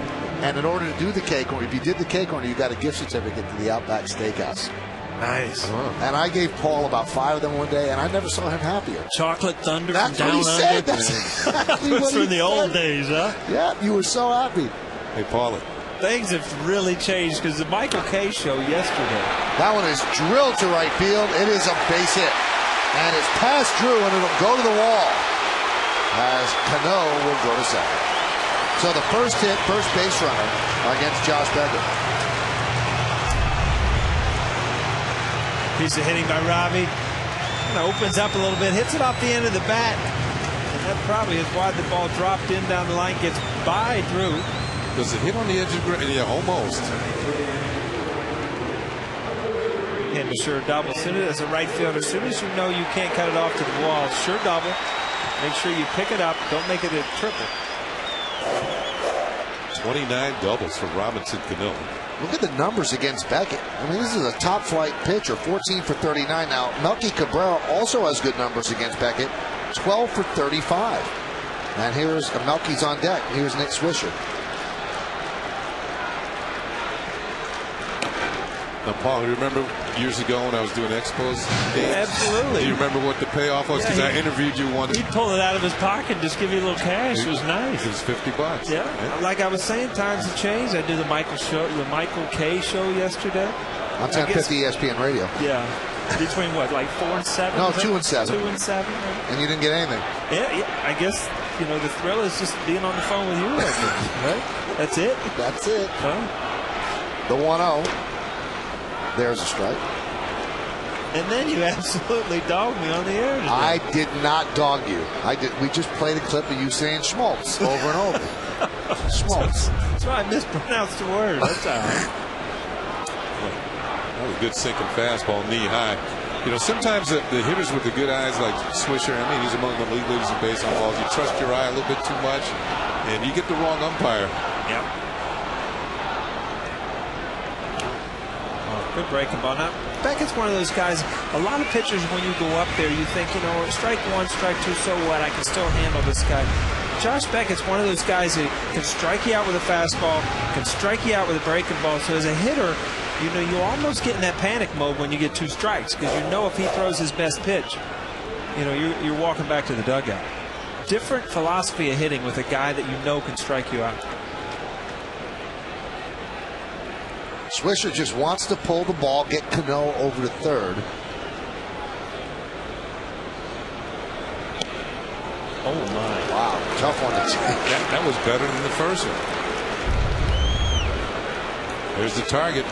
Speaker 1: And in order to do the cake horn, if you did the cake horn, you got a gift certificate to the Outback Steakhouse.
Speaker 3: Nice.
Speaker 1: And I gave Paul about 5 of them one day, and I never saw him happier.
Speaker 3: Chocolate Thunder
Speaker 1: That's
Speaker 3: from
Speaker 1: what
Speaker 3: down
Speaker 1: he said.
Speaker 3: under.
Speaker 1: That's exactly what
Speaker 3: from
Speaker 1: he
Speaker 3: the
Speaker 1: said.
Speaker 3: old days, huh?
Speaker 1: Yeah, you were so happy.
Speaker 2: Hey, Paulie.
Speaker 3: Things have really changed because the Michael Kay show yesterday.
Speaker 1: That one is drilled to right field. It is a base hit. And it's past Drew, and it'll go to the wall as Cano will go to second. So the first hit, first base runner against Josh Beckett.
Speaker 3: Piece of hitting by Robbie. Kind of opens up a little bit, hits it off the end of the bat. And that probably is why the ball dropped in down the line, gets by Drew.
Speaker 2: Does it hit on the edge of the ground? Yeah, almost.
Speaker 3: And a sure double. Soon as a right fielder, as soon as you know you can't cut it off to the wall, sure double. Make sure you pick it up. Don't make it a triple.
Speaker 2: 29 doubles for Robinson Cano.
Speaker 1: Look at the numbers against Beckett. I mean, this is a top flight pitcher, 14 for 39. Now, Melky Cabrera also has good numbers against Beckett, 12 for 35. And here's Melky's on deck. Here's Nick Swisher.
Speaker 2: Now, Paul, you remember years ago when I was doing Expos games?
Speaker 3: Absolutely.
Speaker 2: Do you remember what the payoff was? Because I interviewed you once.
Speaker 3: He'd pull it out of his pocket and just give you a little cash. It was nice.
Speaker 2: It was $50.
Speaker 3: Yeah. Like I was saying, times have changed. I did the Michael K show yesterday.
Speaker 1: On 1050 ESPN Radio.
Speaker 3: Yeah. Between what, like 4 and 7?
Speaker 1: No, 2 and 7.
Speaker 3: 2 and 7.
Speaker 1: And you didn't get anything.
Speaker 3: Yeah. I guess, the thrill is just being on the phone with you right now, right? That's it?
Speaker 1: That's it.
Speaker 3: Huh?
Speaker 1: The 1-0. There's a strike.
Speaker 3: And then you absolutely dogged me on the air today.
Speaker 1: I did not dog you. We just played a clip of you saying Schmaltz over and over. Schmaltz.
Speaker 3: That's why I mispronounced the word. That's all right.
Speaker 2: That was a good sinking fastball, knee high. Sometimes the hitters with the good eyes like Swisher, he's among the league leaders in base on balls. You trust your eye a little bit too much, and you get the wrong umpire.
Speaker 3: Yep. Good breaking ball. Now, Beckett's one of those guys, a lot of pitchers, when you go up there, you think, strike 1, strike 2, so what? I can still handle this guy. Josh Beckett's one of those guys that can strike you out with a fastball, can strike you out with a breaking ball. So as a hitter, you almost get in that panic mode when you get 2 strikes, because if he throws his best pitch, you're walking back to the dugout. Different philosophy of hitting with a guy that can strike you out.
Speaker 1: Swisher just wants to pull the ball, get Cano over to third.
Speaker 3: Oh, my.
Speaker 1: Wow, tough one to take.
Speaker 2: That was better than the first one. There's the target.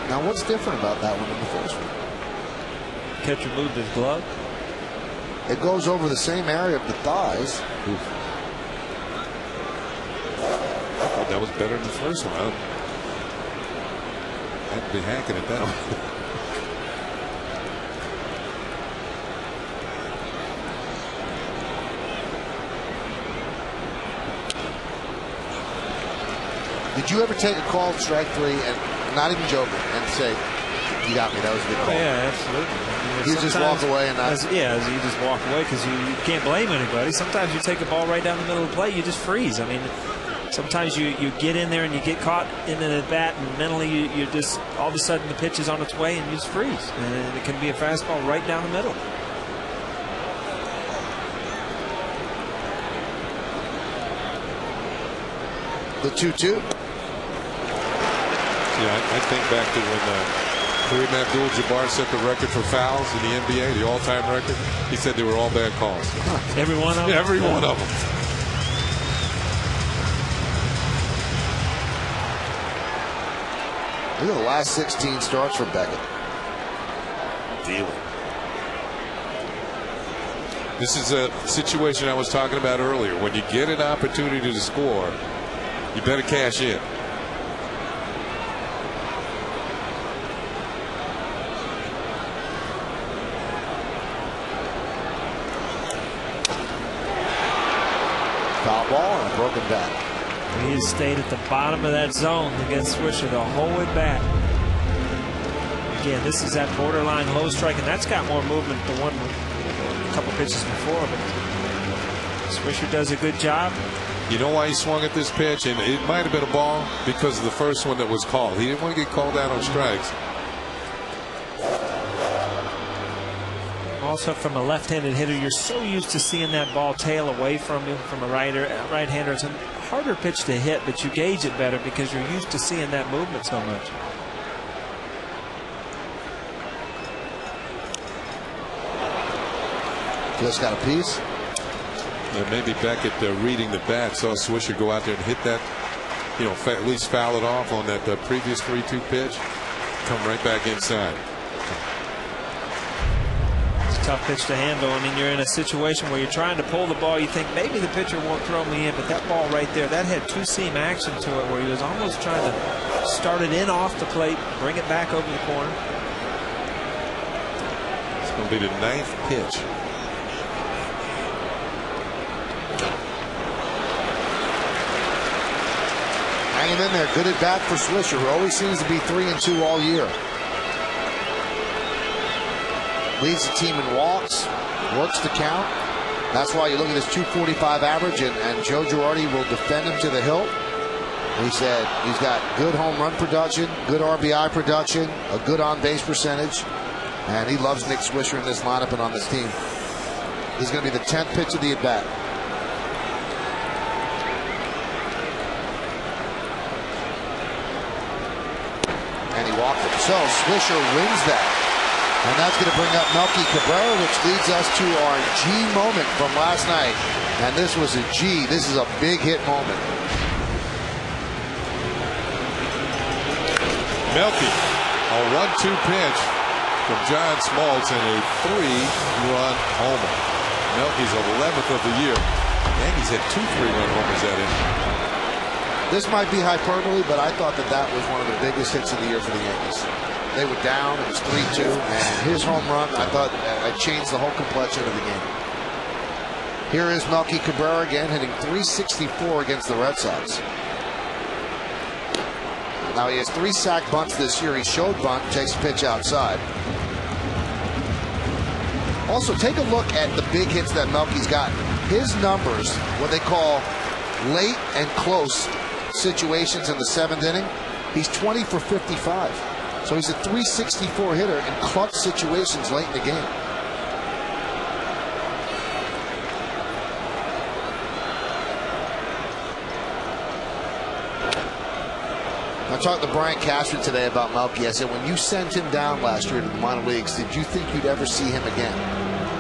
Speaker 1: Now, what's different about that one than the first one?
Speaker 3: Catcher moved his glove.
Speaker 1: It goes over the same area of the thighs.
Speaker 2: Oof. I thought that was better than the first one. I'd be hacking at that one.
Speaker 1: Did you ever take a call at strike 3 and not even joking and say, "You got me. That was a good call"?
Speaker 3: Yeah, absolutely.
Speaker 1: You just walk away and not.
Speaker 3: You just walk away because you can't blame anybody. Sometimes you take a ball right down the middle of the plate, you just freeze. Sometimes you get in there and you get caught in the bat, and mentally you just all of a sudden the pitch is on its way and you just freeze. And it can be a fastball right down the middle.
Speaker 1: The 2-2.
Speaker 2: Yeah, I think back to when Kareem Abdul-Jabbar set the record for fouls in the NBA, the all-time record. He said they were all bad calls.
Speaker 3: Every one of them?
Speaker 2: Every one of them.
Speaker 1: Look at the last 16 starts for Beckett.
Speaker 2: Dealing. This is a situation I was talking about earlier. When you get an opportunity to score, you better cash in.
Speaker 1: Foul ball and a broken bat.
Speaker 3: He has stayed at the bottom of that zone against Swisher the whole way back. Again, this is that borderline low strike, and that's got more movement than a couple pitches before. But Swisher does a good job.
Speaker 2: You know why he swung at this pitch? And it might have been a ball because of the first one that was called. He didn't want to get called out on strikes.
Speaker 3: Also, from a left-handed hitter, you're so used to seeing that ball tail away from you. From a right-hander, it's a harder pitch to hit, but you gauge it better because you're used to seeing that movement so much.
Speaker 1: Just got a piece.
Speaker 2: Maybe Beckett reading the bat saw Swisher go out there and hit that, at least foul it off on that previous 3-2 pitch. Come right back inside.
Speaker 3: It's a tough pitch to handle. You're in a situation where you're trying to pull the ball. You think maybe the pitcher won't throw me in, but that ball right there, that had two-seam action to it where he was almost trying to start it in off the plate, bring it back over the corner.
Speaker 2: It's going to be the 9th pitch.
Speaker 1: Hanging in there. Good at bat for Swisher, who always seems to be 3-2 all year. Leads the team in walks, works the count. That's why you look at his .245 average, and Joe Girardi will defend him to the hilt. He said he's got good home run production, good RBI production, a good on-base percentage, and he loves Nick Swisher in this lineup and on this team. He's going to be the 10th pitch of the at-bat. And he walked him. So Swisher wins that. And that's going to bring up Melky Cabrera, which leads us to our G moment from last night. And this was a G. This is a big hit moment.
Speaker 2: Melky, a 1-2 pitch from John Smoltz and a 3-run homer. Melky's 11th of the year. Yankees had 2 3-run homers that inning.
Speaker 1: This might be hyperbole, but I thought that was one of the biggest hits of the year for the Yankees. They were down. It was 3-2. And his home run, I thought, changed the whole complexion of the game. Here is Melky Cabrera again, hitting .364 against the Red Sox. Now he has 3 sack bunts this year. He showed bunt, takes a pitch outside. Also, take a look at the big hits that Melky's gotten. His numbers, what they call late and close situations in the 7th inning, he's 20 for 55. So he's a .364 hitter in clutch situations late in the game. I talked to Brian Cashman today about Melky. I said, when you sent him down last year to the minor leagues, did you think you'd ever see him again?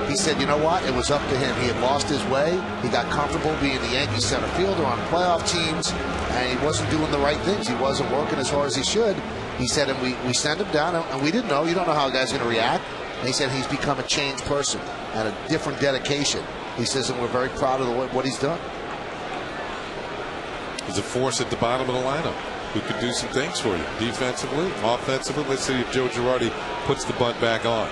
Speaker 1: He said, you know what? It was up to him. He had lost his way. He got comfortable being the Yankees center fielder on playoff teams, and he wasn't doing the right things. He wasn't working as hard as he should. He said, and we sent him down, and we didn't know. You don't know how a guy's going to react. And he said he's become a changed person and a different dedication. He says, and we're very proud of what he's done.
Speaker 2: He's a force at the bottom of the lineup who could do some things for you defensively, offensively. Let's see if Joe Girardi puts the bunt back on.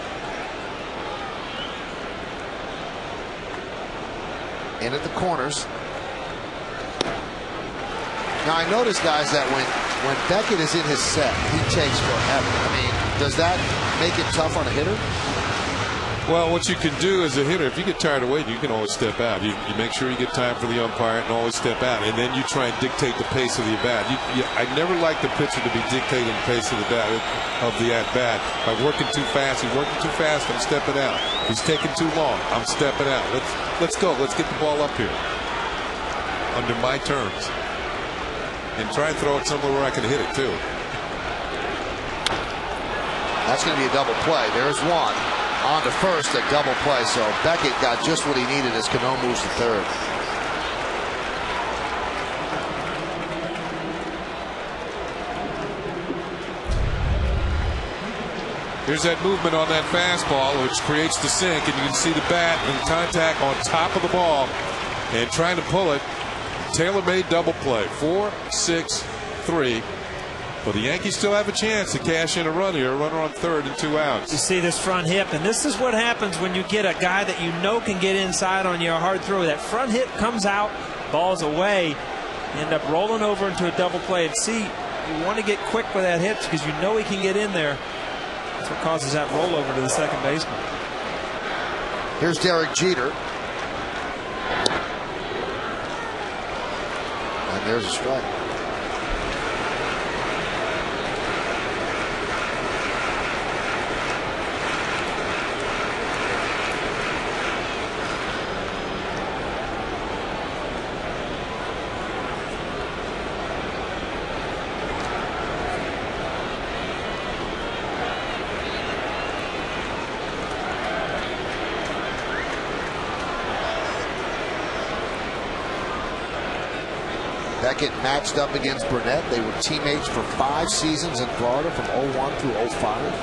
Speaker 1: In at the corners. Now I notice, guys, that when Beckett is in his set, he takes forever. I mean, does that make it tough on a hitter?
Speaker 2: Well, what you can do as a hitter, if you get tired of waiting, you can always step out. You make sure you get time for the umpire and always step out. And then you try and dictate the pace of the at-bat. I never like the pitcher to be dictating the pace of the at-bat by working too fast. He's working too fast, I'm stepping out. He's taking too long, I'm stepping out. Let's go. Let's get the ball up here under my terms. And try and throw it somewhere where I can hit it, too.
Speaker 1: That's going to be a double play. There's one. On to first, a double play. So Beckett got just what he needed as Cano moves to third.
Speaker 2: Here's that movement on that fastball, which creates the sink, and you can see the bat and contact on top of the ball and trying to pull it. Tailor-made double play. 4-6-3. But the Yankees still have a chance to cash in a run here. A runner on third and 2 outs.
Speaker 3: You see this front hip, and this is what happens when you get a guy that you know can get inside on your hard throw. That front hip comes out, ball's away, you end up rolling over into a double play. And see, you want to get quick with that hit because you know he can get in there. That's what causes that rollover to the second baseman.
Speaker 1: Here's Derek Jeter. And there's a strike. Beckett matched up against Burnett. They were teammates for 5 seasons in Florida from 01 through 05.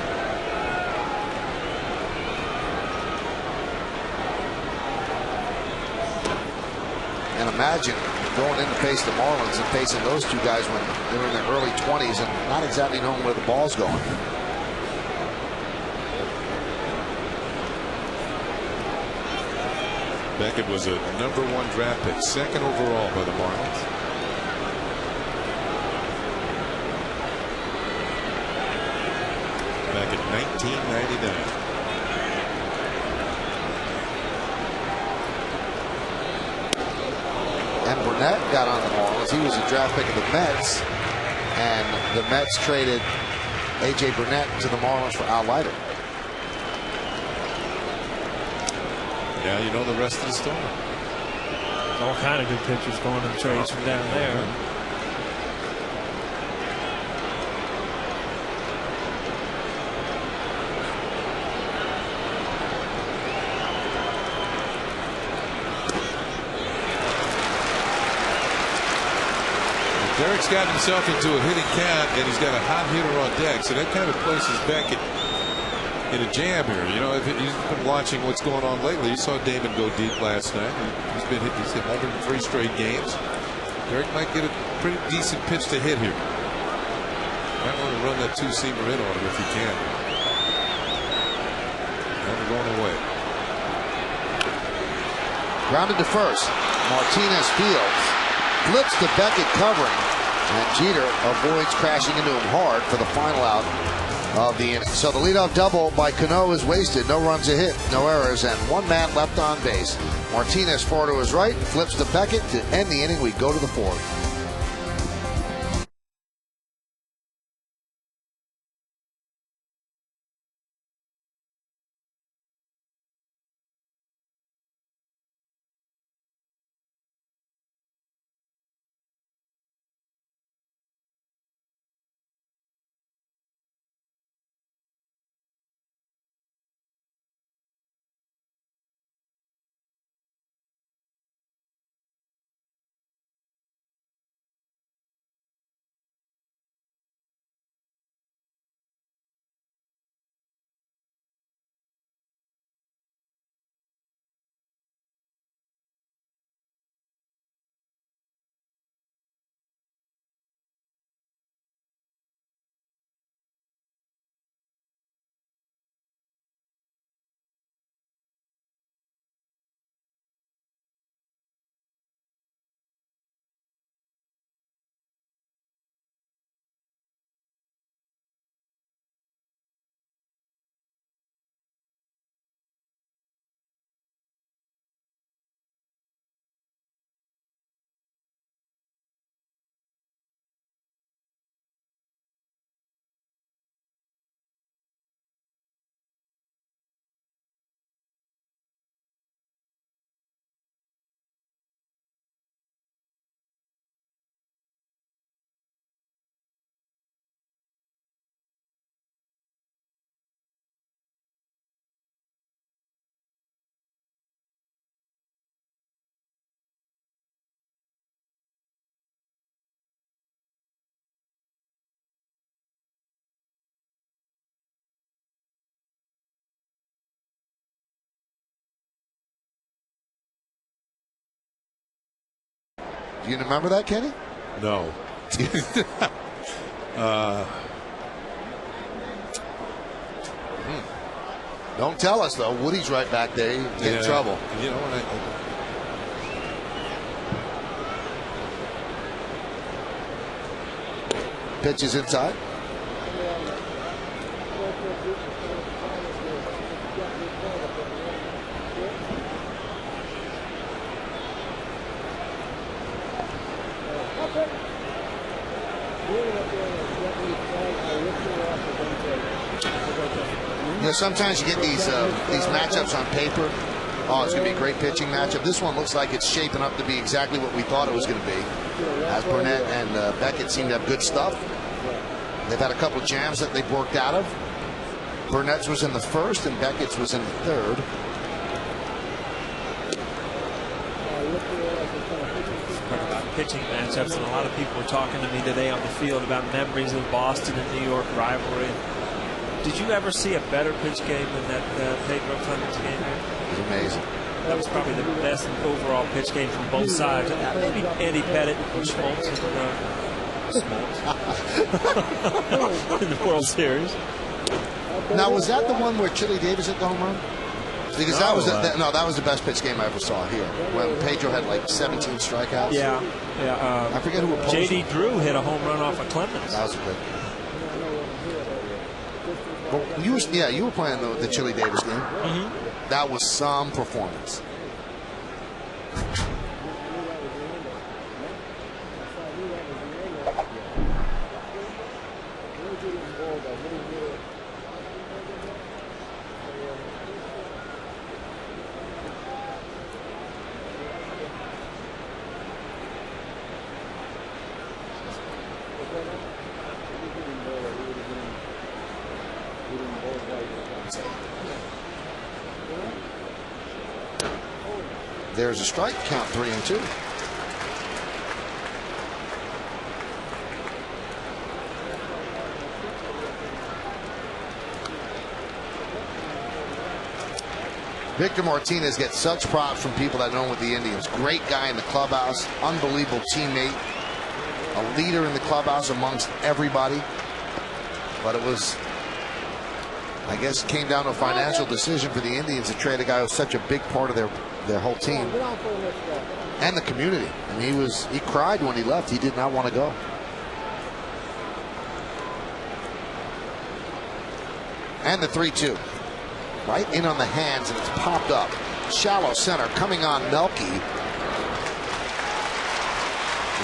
Speaker 1: And imagine going in to face the Marlins and facing those two guys when they were in their early 20s and not exactly knowing where the ball's going.
Speaker 2: Beckett was a #1 draft pick, 2nd overall by the Marlins. Back in 1999.
Speaker 1: And Burnett got on the Marlins. He was a draft pick of the Mets, and the Mets traded A.J. Burnett to the Marlins for Al Leiter.
Speaker 2: Yeah, you know the rest of the story.
Speaker 3: All kind of good pitchers going in trades from down there.
Speaker 2: Derek's got himself into a hitting count, and he's got a hot hitter on deck, so that kind of places Beckett in a jam here. You know, if you've been watching what's going on lately, you saw Damon go deep last night. He's hit home in 3 straight games. Derek might get a pretty decent pitch to hit here. Might want to run that 2-seamer in on him if you can. Never going away.
Speaker 1: Grounded to first. Martinez fields. Flips to Beckett covering. And Jeter avoids crashing into him hard for the final out of the inning. So the leadoff double by Cano is wasted. No runs a hit, no errors, and 1 man left on base. Martinez far to his right, flips to Beckett to end the inning. We go to the 4th. Do you remember that, Kenny?
Speaker 2: No.
Speaker 1: Don't tell us, though. Woody's right back there. You get in trouble.
Speaker 2: You know,
Speaker 1: Pitch is inside. You know, sometimes you get these matchups on paper. Oh, it's going to be a great pitching matchup. This one looks like it's shaping up to be exactly what we thought it was going to be. As Burnett and Beckett seem to have good stuff. They've had a couple of jams that they've worked out of. Burnett's was in the 1st and Beckett's was in the 3rd.
Speaker 3: Pitching matchups, and a lot of people were talking to me today on the field about memories of Boston and New York rivalry. Did you ever see a better pitch game than that Pedro Clemens game here?
Speaker 1: It was amazing.
Speaker 3: That was probably the best overall pitch game from both sides. Maybe Andy Pettit and Schmaltz in the World Series.
Speaker 1: Now, was that the one where Chili Davis hit the home run? Because that was that was the best pitch game I ever saw here. When Pedro had like 17 strikeouts.
Speaker 3: Yeah.
Speaker 1: I forget who opposed
Speaker 3: J.D.
Speaker 1: him.
Speaker 3: Drew hit a home run off of Clemens.
Speaker 1: That was a good. Well, you were playing the Chili Davis game.
Speaker 3: Mm-hmm.
Speaker 1: That was some performance. There's a strike. Count 3-2. Victor Martinez gets such props from people that know him with the Indians. Great guy in the clubhouse, unbelievable teammate, a leader in the clubhouse amongst everybody. But it was, I guess, came down to a financial decision for the Indians to trade a guy who's such a big part of their whole team and the community. And he cried when he left. He did not want to go. And the 3-2. Right in on the hands, and it's popped up. Shallow center coming on Melky.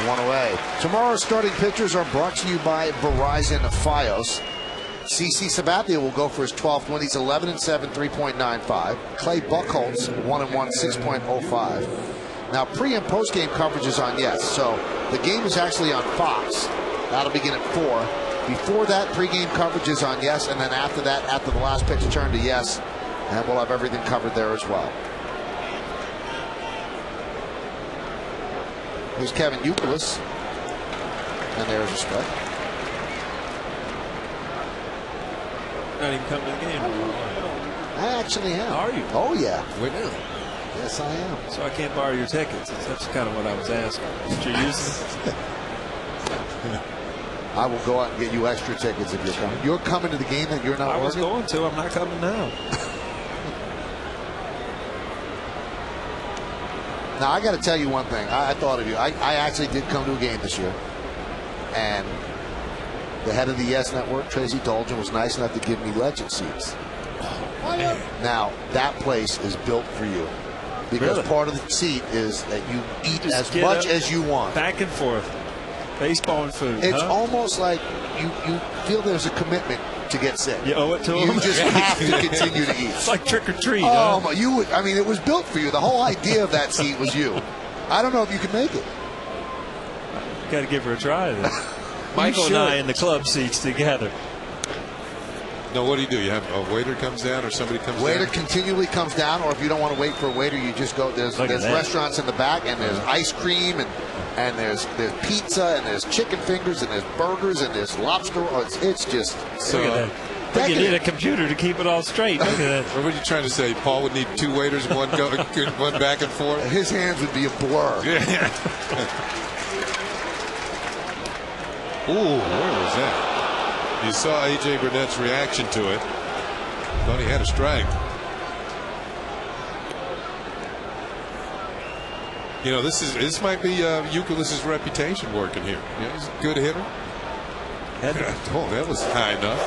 Speaker 1: One away. Tomorrow's starting pitchers are brought to you by Verizon Fios. CC Sabathia will go for his 12th win. He's 11-7, 3.95. Clay Buchholz 1-1, 6.05. Now pre and post game coverage is on Yes. So the game is actually on Fox. That'll begin at 4. Before that, pregame coverage is on Yes, and then after that, after the last pitch, turn to Yes, and we'll have everything covered there as well. Here's Kevin Youkilis, and there's a strike.
Speaker 3: Not even coming to the game.
Speaker 1: I actually am.
Speaker 3: Are you?
Speaker 1: Oh, yeah.
Speaker 3: Wait now.
Speaker 1: Yes, I am.
Speaker 3: So I can't borrow your tickets. That's kind of what I was asking. What you're using?
Speaker 1: I will go out and get you extra tickets if you're coming. You're coming to the game that you're not
Speaker 3: I was
Speaker 1: working?
Speaker 3: going to. I'm not coming now.
Speaker 1: Now, I got to tell you one thing. I thought of you. I actually did come to a game this year. And the head of the Yes Network, Tracy Dolgen, was nice enough to give me legend seats. Now, that place is built for you. Because part of the seat is that you eat as much as you want.
Speaker 3: Back and forth. Baseball and food.
Speaker 1: It's almost like you feel there's a commitment to get sick.
Speaker 3: You owe it to them.
Speaker 1: You just have to continue to eat.
Speaker 3: It's like trick or treat.
Speaker 1: Oh, huh? You would. I mean, it was built for you. The whole idea of that seat was you. I don't know if you can make it.
Speaker 3: Got to give her a try then. Michael and I in the club seats together.
Speaker 2: No, what do? You have a waiter comes down or somebody comes down?
Speaker 1: Waiter continually comes down, or if you don't want to wait for a waiter, you just go. There's restaurants in the back, and there's ice cream, and there's pizza, and there's chicken fingers, and there's burgers, and there's lobster. It's just
Speaker 3: so. Look at that. You need a computer to keep it all straight. Look at that.
Speaker 2: What were you trying to say? Paul would need 2 waiters, one back and forth.
Speaker 1: His hands would be a blur.
Speaker 2: Yeah. Ooh, where was that? You saw A.J. Burnett's reaction to it. Thought he had a strike. You know, this might be Youkilis' reputation working here. Yeah, he's a good hitter. Oh, that was high enough.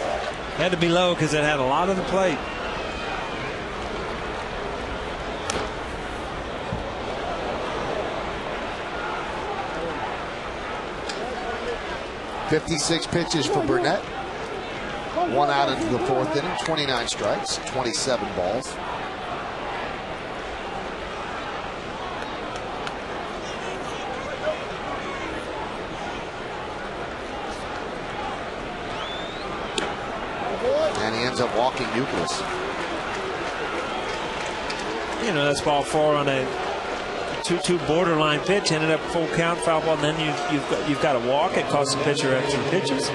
Speaker 3: Had to be low because it had a lot of the plate.
Speaker 1: .56 pitches for Burnett. 1 out into the 4th inning. 29 strikes, 27 balls. And he ends up walking Youkilis.
Speaker 3: You know, that's ball 4 on a 2-2 borderline pitch. Ended up full count, foul ball, and then you've got to walk. It costs the pitcher extra pitches.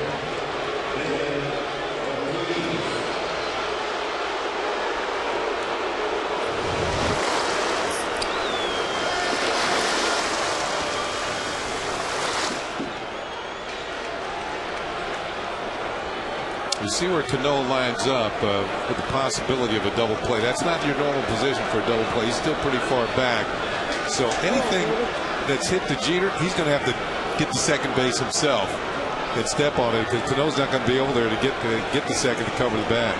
Speaker 2: You see where Cano lines up with the possibility of a double play. That's not your normal position for a double play. He's still pretty far back. So anything that's hit to Jeter, he's going to have to get to second base himself and step on it because Cano's not going to be over there to get the second to cover the bat.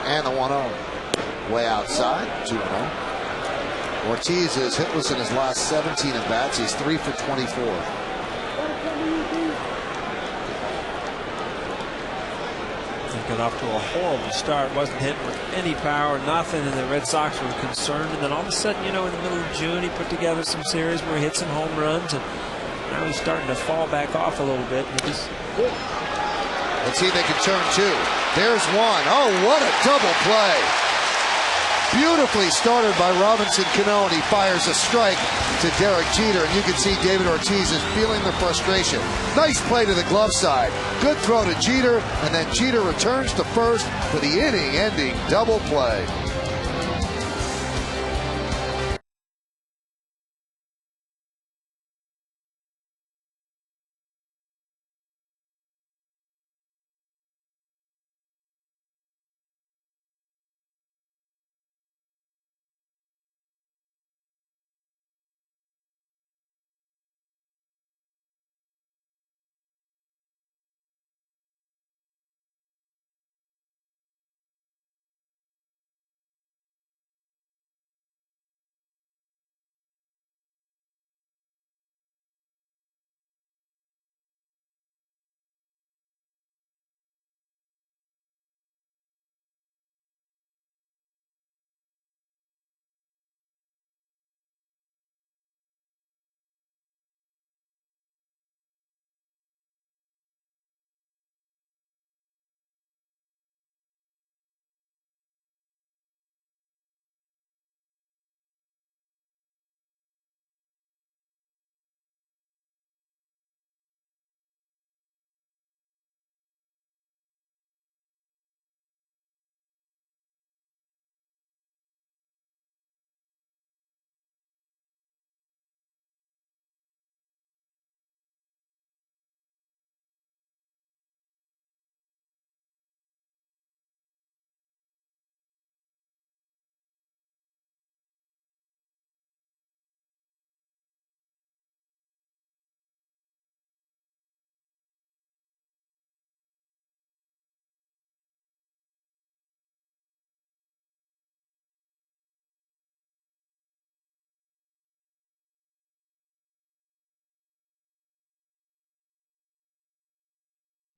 Speaker 1: And the 1-0 way outside, 2-0. Ortiz is hitless in his last 17 at bats. He's 3 for 24.
Speaker 3: got off to a horrible start. Wasn't hitting with any power, nothing, and the Red Sox were concerned. And then all of a sudden, you know, in the middle of June, he put together some series where he hit some home runs, and now he's starting to fall back off a little bit. And just
Speaker 1: let's see if they can turn two. There's one. Oh, what a double play. Beautifully started by Robinson Cano, and he fires a strike to Derek Jeter, and you can see David Ortiz is feeling the frustration. Nice play to the glove side. Good throw to Jeter, and then Jeter returns to first for the inning-ending double play.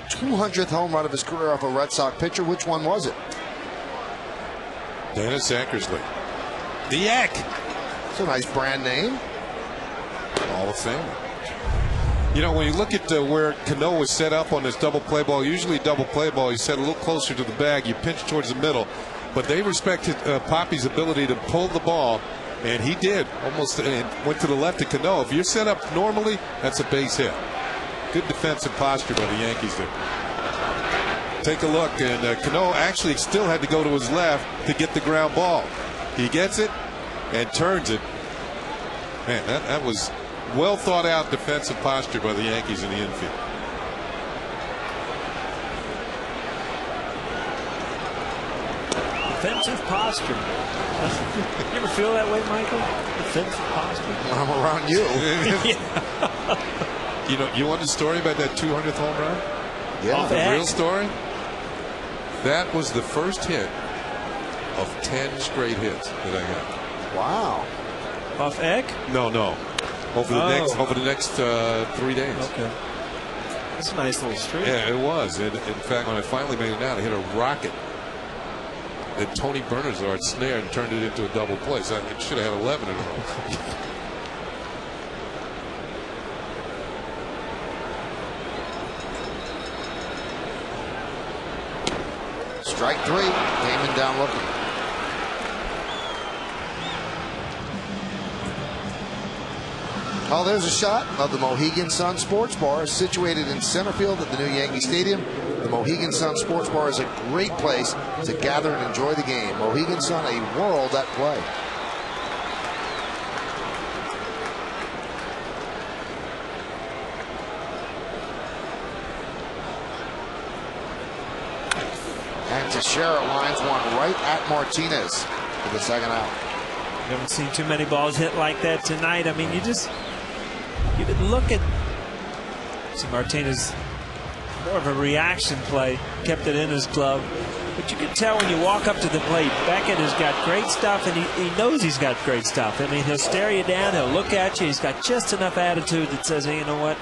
Speaker 1: #200th home run of his career off a Red Sox pitcher. Which one was it?
Speaker 2: Dennis Eckersley. The Yak.
Speaker 1: It's a nice brand name.
Speaker 2: Hall of Fame. You know, when you look at where Cano was set up on this double play ball, usually double play ball, he's set a little closer to the bag. You pinch towards the middle. But they respected Poppy's ability to pull the ball, and he did. Almost went to the left of Cano. If you're set up normally, that's a base hit. Good defensive posture by the Yankees there. Take a look, and Cano actually still had to go to his left to get the ground ball. He gets it and turns it. Man, that was well thought out defensive posture by the Yankees in the infield.
Speaker 3: defensive posture. You ever feel that way, Michael? Defensive posture?
Speaker 1: When I'm around you.
Speaker 2: You know, you want the story about that 200th home run?
Speaker 1: Yeah.
Speaker 2: The real story? That was the first hit of 10 straight hits that I got.
Speaker 1: Wow.
Speaker 3: Off Eck?
Speaker 2: No. Over the next 3 days.
Speaker 3: Okay. That's a nice little streak.
Speaker 2: Yeah, it was. In fact, when I finally made it out, I hit a rocket that Tony Bernazard snared and turned it into a double play. So it should have had 11 in a row.
Speaker 1: Strike three. Damon down looking. Oh, there's a shot of the Mohegan Sun Sports Bar, situated in center field at the new Yankee Stadium. The Mohegan Sun Sports Bar is a great place to gather and enjoy the game. Mohegan Sun, a world at play. And Teixeira lines one right at Martinez for the second out.
Speaker 3: You haven't seen too many balls hit like that tonight. I mean, you could look at, see, Martinez, more of a reaction play, kept it in his glove. But you can tell when you walk up to the plate, Beckett has got great stuff, and he knows he's got great stuff. I mean, he'll stare you down, he'll look at you, he's got just enough attitude that says, hey, you know what,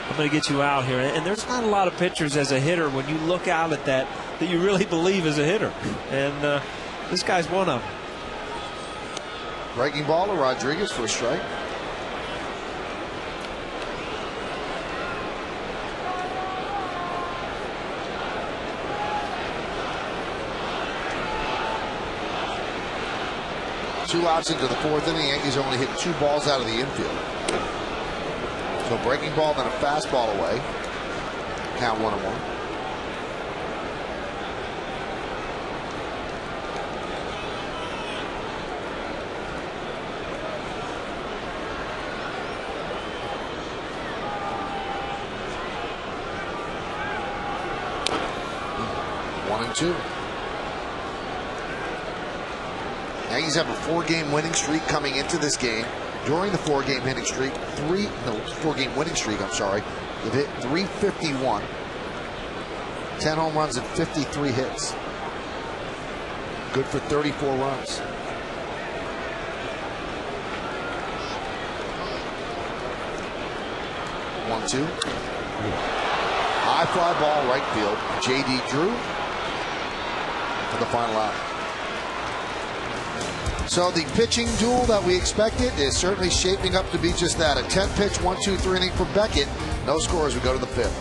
Speaker 3: I'm going to get you out here. And there's not a lot of pitchers as a hitter when you look out at that you really believe is a hitter. And this guy's one of them.
Speaker 1: Breaking ball to Rodriguez for a strike. Two outs into the fourth inning. Yankees only hit 2 balls out of the infield. So breaking ball, then a fastball away. Count 1-1. One and two. Yankees have a 4-game winning streak coming into this game. During the 4-game winning streak, 4-game winning streak, I'm sorry, they've hit 351, 10 home runs and 53 hits. Good for 34 runs. One, two. High fly ball, right field. J.D. Drew for the final out. So the pitching duel that we expected is certainly shaping up to be just that. A 10-pitch, 1-2-3 inning for Beckett. No score as we go to the 5th.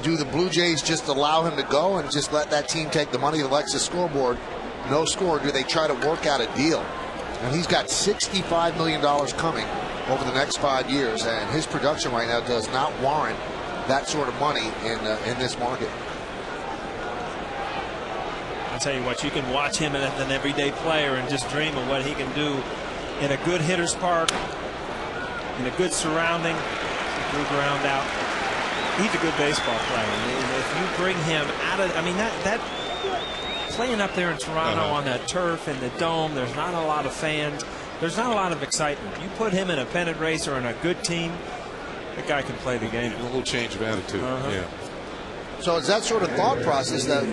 Speaker 1: Do the Blue Jays just allow him to go and just let that team take the money that likes the scoreboard? No score. Do they try to work out a deal? And he's got $65 million coming over the next 5 years, and his production right now does not warrant that sort of money in this market.
Speaker 3: I'll tell you what, you can watch him as an everyday player and just dream of what he can do in a good hitter's park, in a good surrounding, good ground out. He's a good baseball player. If you bring him out of, I mean, that playing up there in Toronto on that turf in the dome, there's not a lot of fans. There's not a lot of excitement. You put him in a pennant race or in a good team, the guy can play the game.
Speaker 2: A little change of attitude. Yeah.
Speaker 1: So it's that sort of thought process that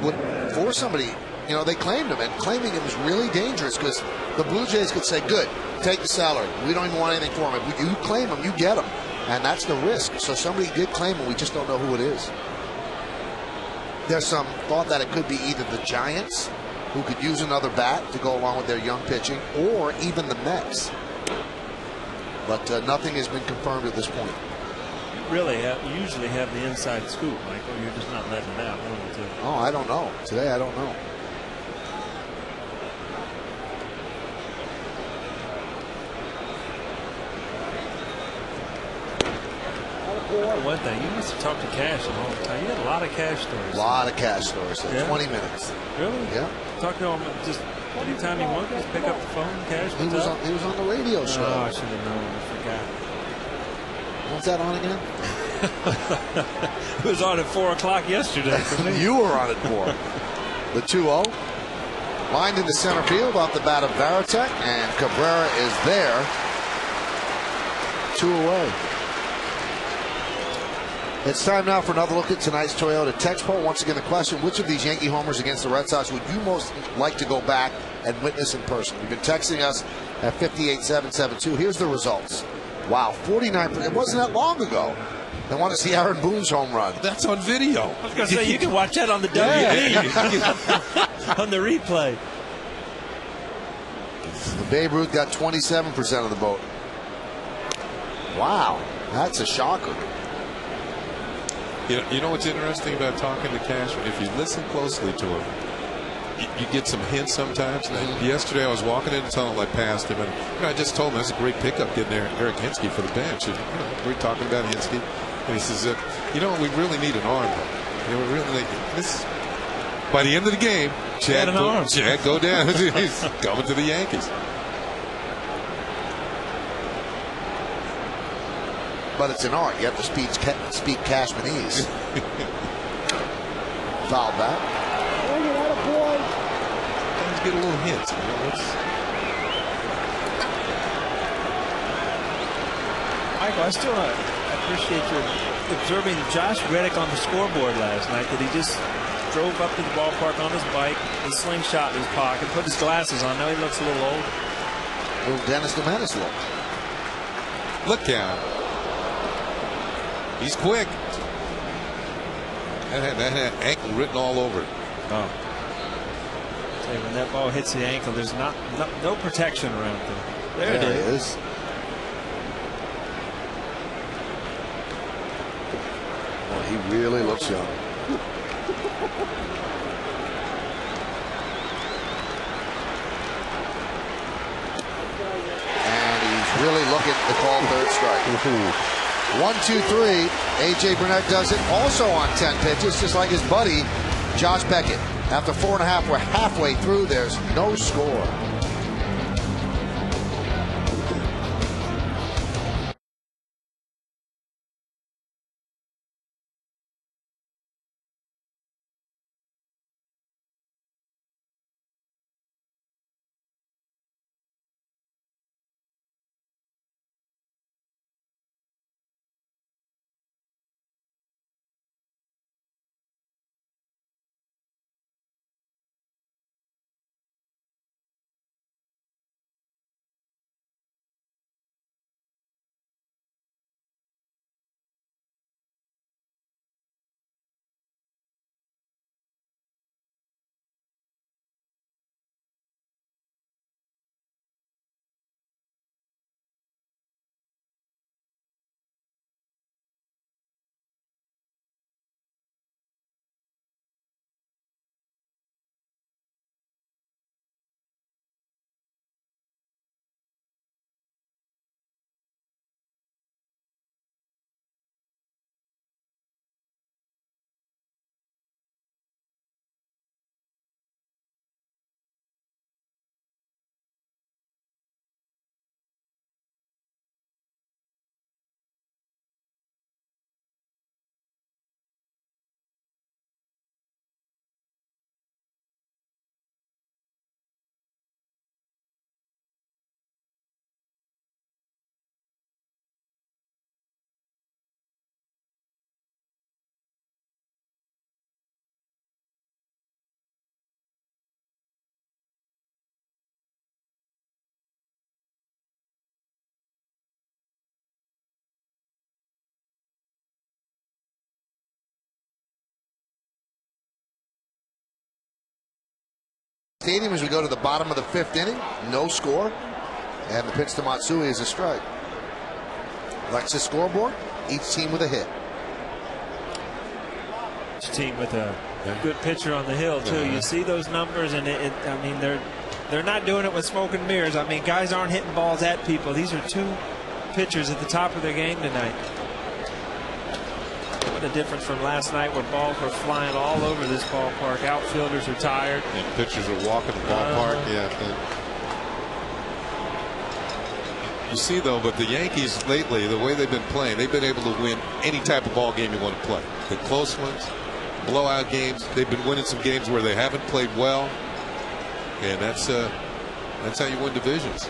Speaker 1: would force somebody. You know, they claimed him, and claiming him was really dangerous because the Blue Jays could say, "Good, take the salary. We don't even want anything for him. If you claim him, you get him." And that's the risk. So somebody did claim him. We just don't know who it is. There's some thought that it could be either the Giants, who could use another bat to go along with their young pitching, or even the Mets. But nothing has been confirmed at this point.
Speaker 3: You usually have the inside scoop, Michael. You're just not letting it out, one or two.
Speaker 1: Oh, I don't know. Today, I don't know.
Speaker 3: One thing, you must have talked to Cash a long time. You had a lot of Cash stories.
Speaker 1: A lot of Cash stories.
Speaker 3: Yeah.
Speaker 1: 20 minutes.
Speaker 3: Really?
Speaker 1: Yeah.
Speaker 3: Talk to him just anytime you want. Just pick up the phone. Cash.
Speaker 1: He was on the radio show.
Speaker 3: Oh, I should have known. I forgot.
Speaker 1: What's that on again?
Speaker 3: It was on at 4 o'clock yesterday for me.
Speaker 1: You were on at 4. The 2-0. Lined into center field off the bat of Varitek, and Cabrera is there. 2 away. It's time now for another look at tonight's Toyota Text Poll. Once again, the question: which of these Yankee homers against the Red Sox would you most like to go back and witness in person? You've been texting us at 58772. Here's the results. Wow, 49%. It wasn't that long ago. They want to see Aaron Boone's home run.
Speaker 2: That's on video.
Speaker 3: I was going to say, you can watch that on the WB. On the replay.
Speaker 1: The Babe Ruth got 27% of the vote. Wow, that's a shocker.
Speaker 2: You know what's interesting about talking to Cash? If you listen closely to him, you get some hints sometimes. And yesterday I was walking in the tunnel, I passed him, and I just told him that's a great pickup getting Eric Hinske for the bench. And we're talking about Hinske, and he says, we really need an arm. We really need this. By the end of the game, Chad go down. He's coming to the Yankees.
Speaker 1: But it's an art. You have to speak Cashmanese. Foul back.
Speaker 2: Let's get a little hint.
Speaker 3: Michael, I still appreciate your observing Josh Reddick on the scoreboard last night, that he just drove up to the ballpark on his bike, his slingshot in his pocket, put his glasses on. Now he looks a little old.
Speaker 1: A little Dennis the Menace look.
Speaker 2: Look out. He's quick. That had ankle written all over it.
Speaker 3: Oh. Say, when that ball hits the ankle, there's no protection around there. There it is.
Speaker 1: Well, he really looks young. And he's really looking to call third strike. 1-2-3. A.J. Burnett does it also on 10 pitches, just like his buddy Josh Beckett. After 4.5, we're halfway through. There's no score. Stadium as we go to the bottom of the 5th inning. No score. And the pitch to Matsui is a strike. Alexis scoreboard. Each team with a hit.
Speaker 3: Each team with a good pitcher on the hill, too. You see those numbers, and I mean, they're not doing it with smoke and mirrors. I mean, guys aren't hitting balls at people. These are two pitchers at the top of their game tonight. What a difference from last night when balls were flying all over this ballpark. Outfielders are tired.
Speaker 2: And pitchers are walking the ballpark. You see, though, but the Yankees lately, the way they've been playing, they've been able to win any type of ball game you want to play. The close ones, blowout games. They've been winning some games where they haven't played well, and that's how you win divisions,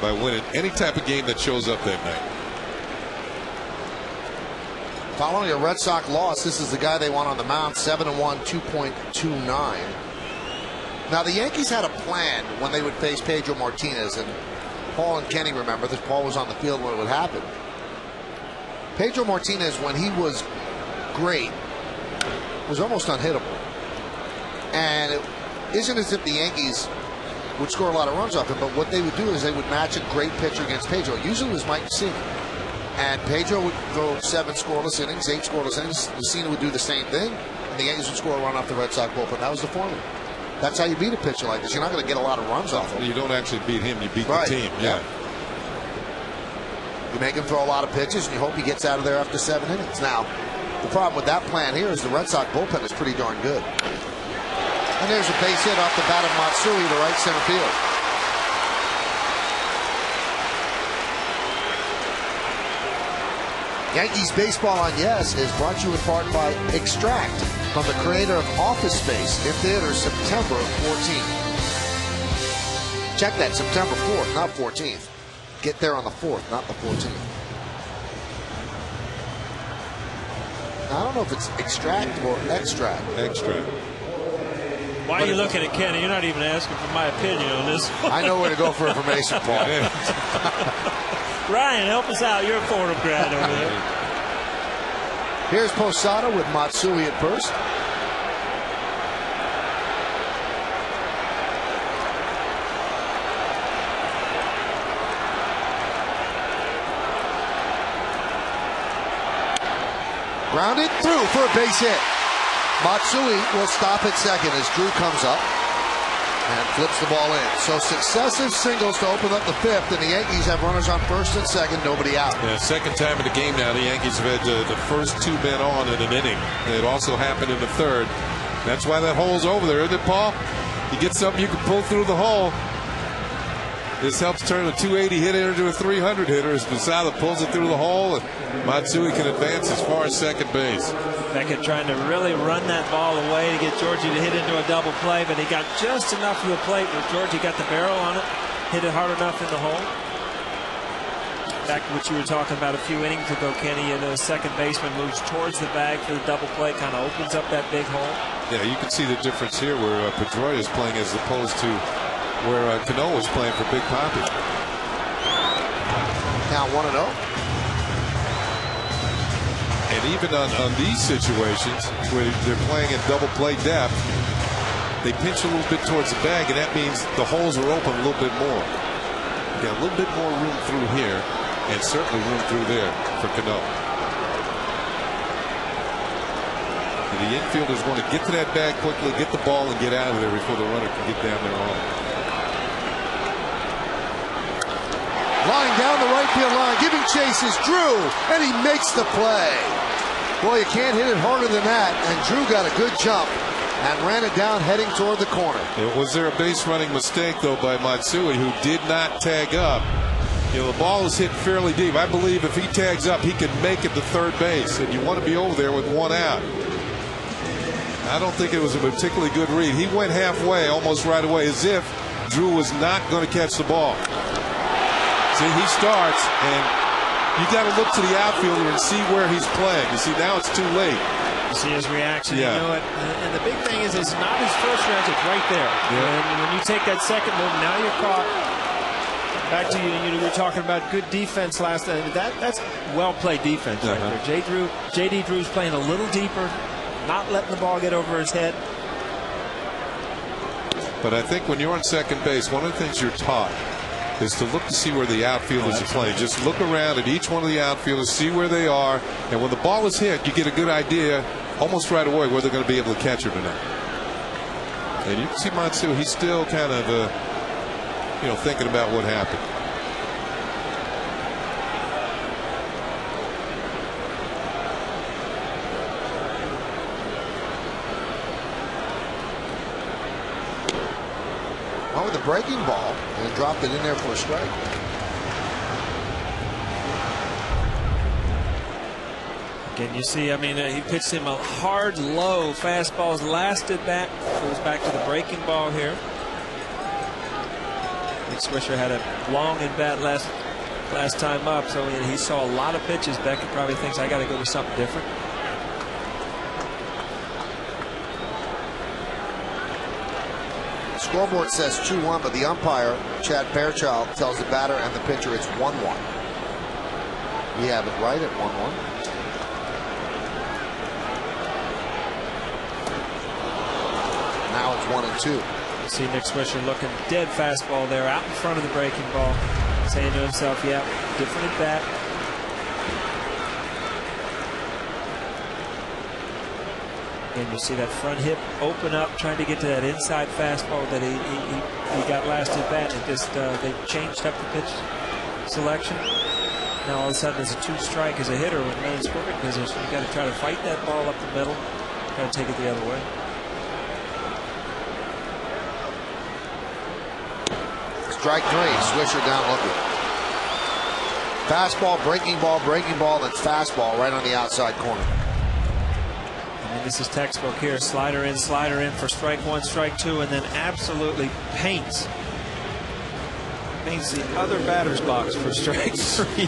Speaker 2: by winning any type of game that shows up that night.
Speaker 1: Following a Red Sox loss, this is the guy they want on the mound, 7-1, 2.29. Now, the Yankees had a plan when they would face Pedro Martinez, and Paul and Kenny remember this. Paul was on the field when it would happen. Pedro Martinez, when he was great, was almost unhittable. And it isn't as if the Yankees would score a lot of runs off him, but what they would do is they would match a great pitcher against Pedro. Usually it was Mike Mussina. And Pedro would throw 7 scoreless innings, 8 scoreless innings. Mussina would do the same thing, and the Yankees would score a run off the Red Sox bullpen. That was the formula. That's how you beat a pitcher like this. You're not going to get a lot of runs off him.
Speaker 2: You don't actually beat him, you beat the team.
Speaker 1: Yeah. You make him throw a lot of pitches, and you hope he gets out of there after 7 innings. Now, the problem with that plan here is the Red Sox bullpen is pretty darn good. And there's a base hit off the bat of Matsui to right center field. Yankees Baseball on Yes is brought to you in part by Extract, from the creator of Office Space, in theaters September 14th. Check that, September 4th, not 14th. Get there on the 4th, not the 14th. Now, I don't know if it's Extract or Extract.
Speaker 2: Extract.
Speaker 3: Why are you looking at Kenny? You're not even asking for my opinion on this.
Speaker 1: I know where to go for information, Paul.
Speaker 3: Ryan, help us out. You're a Fordham grad over there.
Speaker 1: Here's Posada with Matsui at first. Grounded through for a base hit. Matsui will stop at second as Drew comes up and flips the ball in. So successive singles to open up the 5th, and the Yankees have runners on first and second, nobody out.
Speaker 2: Yeah, second time in the game now, the Yankees have had the first 2 men on in an inning. It also happened in the 3rd. That's why that hole's over there, isn't it, Paul? You get something you can pull through the hole. This helps turn a 280 hitter into a 300 hitter as Posada pulls it through the hole, and Matsui can advance as far as second base.
Speaker 3: Beckett trying to really run that ball away to get Georgie to hit into a double play, but he got just enough of the plate where Georgie got the barrel on it, hit it hard enough in the hole. Back to what you were talking about a few innings ago, Kenny, the second baseman moves towards the bag for the double play, kind of opens up that big hole.
Speaker 2: Yeah, you can see the difference here where Pedroia is playing as opposed to where Cano was playing for Big Papi.
Speaker 1: Now 1-0.
Speaker 2: And even on these situations where they're playing in double play depth, they pinch a little bit towards the bag, and that means the holes are open a little bit more. You got a little bit more room through here, and certainly room through there for Cano. And the infielders want to get to that bag quickly, get the ball, and get out of there before the runner can get down there on.
Speaker 1: Line down the right field line, giving chase is Drew, and he makes the play. Boy, you can't hit it harder than that, and Drew got a good jump and ran it down heading toward the corner.
Speaker 2: Was there a base running mistake, though, by Matsui, who did not tag up? The ball was hit fairly deep. I believe if he tags up, he can make it to third base, and you want to be over there with 1 out. I don't think it was a particularly good read. He went halfway almost right away, as if Drew was not going to catch the ball. See, he starts, and you got to look to the outfielder and see where he's playing. You see, now it's too late.
Speaker 3: You see his reaction.
Speaker 2: Yeah.
Speaker 3: You know it. And the big thing is, it's not his first reaction. It's right there.
Speaker 2: Yeah.
Speaker 3: And when you take that second move, now you're caught. Back to you were talking about good defense last time. That's well-played defense right there. J.D. Drew's playing a little deeper, not letting the ball get over his head.
Speaker 2: But I think when you're on second base, one of the things you're taught is to look to see where the outfielders are playing. Just look around at each one of the outfielders, see where they are, and when the ball is hit, you get a good idea almost right away where they're going to be able to catch it or not. And you can see Matsui, he's still kind of, thinking about what happened.
Speaker 1: with a breaking ball and dropped it in there for a strike.
Speaker 3: Again, you see, I mean, he pitched him a hard, low fastballs last at bat. Goes back to the breaking ball here. Nick Swisher had a long at bat last time up, so he saw a lot of pitches. Beckett probably thinks I got to go with something different.
Speaker 1: Scoreboard says 2-1, but the umpire, Chad Fairchild, tells the batter and the pitcher it's 1-1. We have it right at 1-1. Now it's 1-2.
Speaker 3: See Nick Swisher looking dead fastball there out in front of the breaking ball, saying to himself, yeah, different at bat. And you see that front hip open up, trying to get to that inside fastball that he got last at bat. It just they changed up the pitch selection. Now all of a sudden there's a 2-strike as a hitter with men in scoring position. You got to try to fight that ball up the middle, try to take it the other way.
Speaker 1: Strike 3, Swisher down looking. Fastball, breaking ball, then fastball right on the outside corner.
Speaker 3: I mean, this is textbook here. Slider in for strike 1, strike 2, and then absolutely paints the other batter's box for strike 3.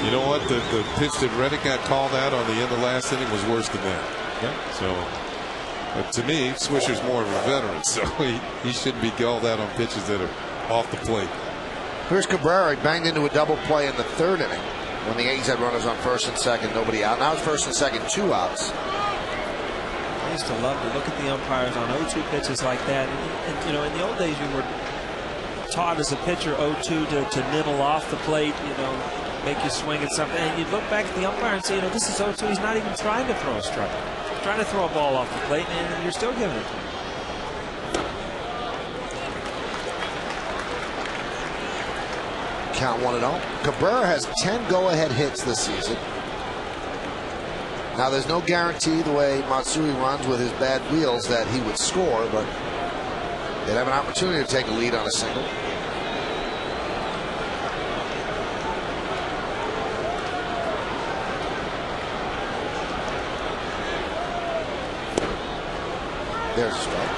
Speaker 2: You know what? The pitch that Reddick got called out on the end of last inning was worse than that. Yeah. So. But to me, Swisher's more of a veteran, so he shouldn't be called out on pitches that are off the plate.
Speaker 1: Here's Cabrera. He banged into a double play in the 3rd inning when the Yankees had runners on 1st and 2nd, nobody out. Now it's 1st and 2nd, 2 outs.
Speaker 3: I used to love to look at the umpires on 0-2 pitches like that. And you know, in the old days, we were taught as a pitcher 0-2 to nibble off the plate, you know, make you swing at something. And you'd look back at the umpire and say, you know, this is 0-2. He's not even trying to throw a strike. Trying to throw a ball off the plate, and you're still giving it to him.
Speaker 1: Count 1-0. Cabrera has 10 go-ahead hits this season. Now there's no guarantee the way Matsui runs with his bad wheels that he would score, but they'd have an opportunity to take a lead on a single. There's a strike.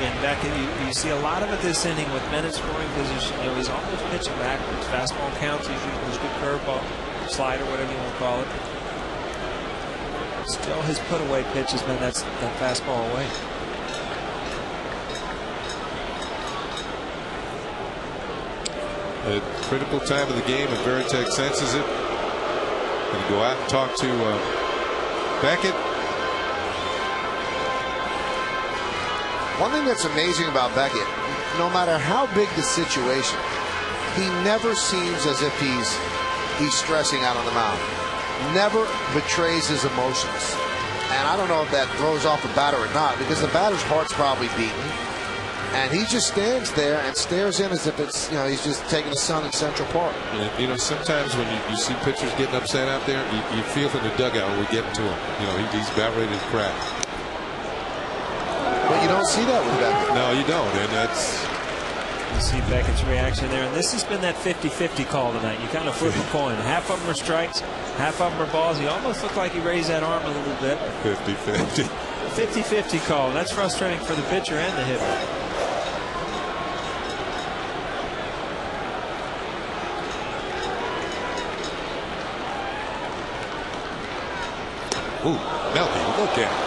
Speaker 3: And back you see a lot of it this inning with men in scoring position. You know, he's almost pitching backwards. Fastball counts. He's using his good curveball, slider, whatever you want to call it. Still, his put away pitch has been that fastball away.
Speaker 2: At critical time of the game, and Veritek senses it. Going to go out and talk to Beckett.
Speaker 1: One thing that's amazing about Beckett, no matter how big the situation, he never seems as if he's stressing out on the mound. Never betrays his emotions. And I don't know if that throws off the batter or not, because the batter's heart's probably beaten. And he just stands there and stares in as if it's, you know, he's just taking a sun in Central Park.
Speaker 2: And, you know, sometimes when you see pitchers getting upset out there, you feel in the dugout when we get to him. You know, he's about ready to crack.
Speaker 1: But you don't see that with Beckett.
Speaker 2: No, you don't. And that's.
Speaker 3: You see Beckett's reaction there. And this has been that 50-50 call tonight. You kind of flip a coin. Half of them are strikes, half of them are balls. He almost looked like he raised that arm a little bit.
Speaker 2: 50-50.
Speaker 3: 50-50 call. That's frustrating for the pitcher and the hitter.
Speaker 2: Ooh, Melky, look at
Speaker 3: it.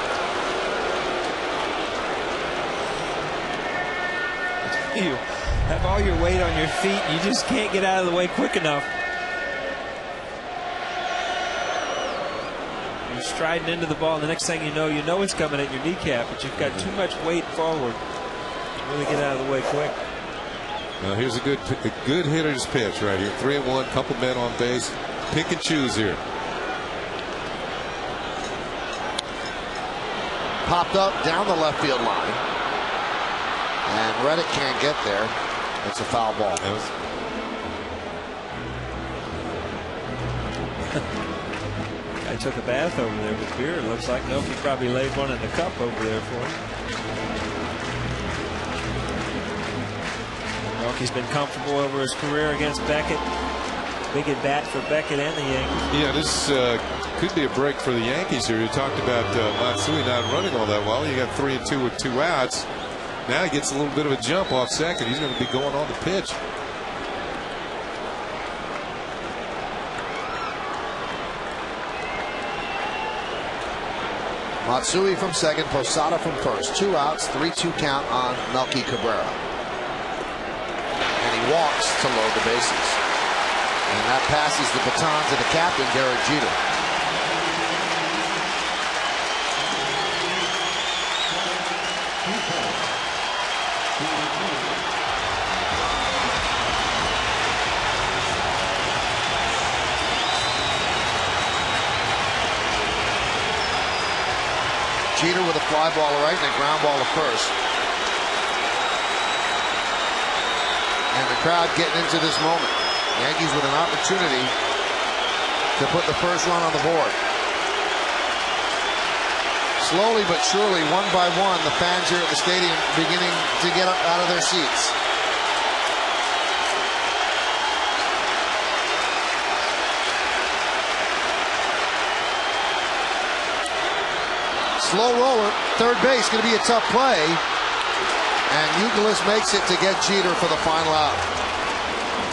Speaker 3: You have all your weight on your feet. You just can't get out of the way quick enough. You're striding into the ball, and the next thing you know it's coming at your kneecap, but you've got too much weight forward to really get out of the way quick.
Speaker 2: Now here's a good hitter's pitch right here. 3-1, couple men on base. Pick and choose here.
Speaker 1: Popped up down the left field line. And Reddick can't get there. It's a foul ball.
Speaker 3: took a bath over there with beer. It looks like Melky probably laid one in the cup over there for him. Melky's been comfortable over his career against Beckett. Big at bat for Beckett and the Yankees.
Speaker 2: Yeah, this could be a break for the Yankees here. You talked about Matsui not running all that well. You got 3-2 with 2 outs. Now he gets a little bit of a jump off second. He's going to be going on the pitch.
Speaker 1: Matsui from second, Posada from first. 2 outs, 3-2 count on Melky Cabrera. And he walks to load the bases. And that passes the baton to the captain, Derek Jeter. Jeter with a fly ball to right and a ground ball to first. And the crowd getting into this moment. Yankees with an opportunity to put the first run on the board. Slowly but surely, one by one, the fans here at the stadium beginning to get up out of their seats. Slow roller, third base, going to be a tough play. And Youkilis makes it to get Jeter for the final out.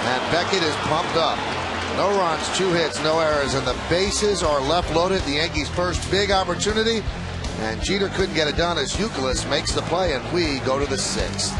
Speaker 1: And Beckett is pumped up. No runs, 2 hits, no errors, and the bases are left loaded. The Yankees' first big opportunity. And Jeter couldn't get it done as Youkilis makes the play, and we go to the 6th.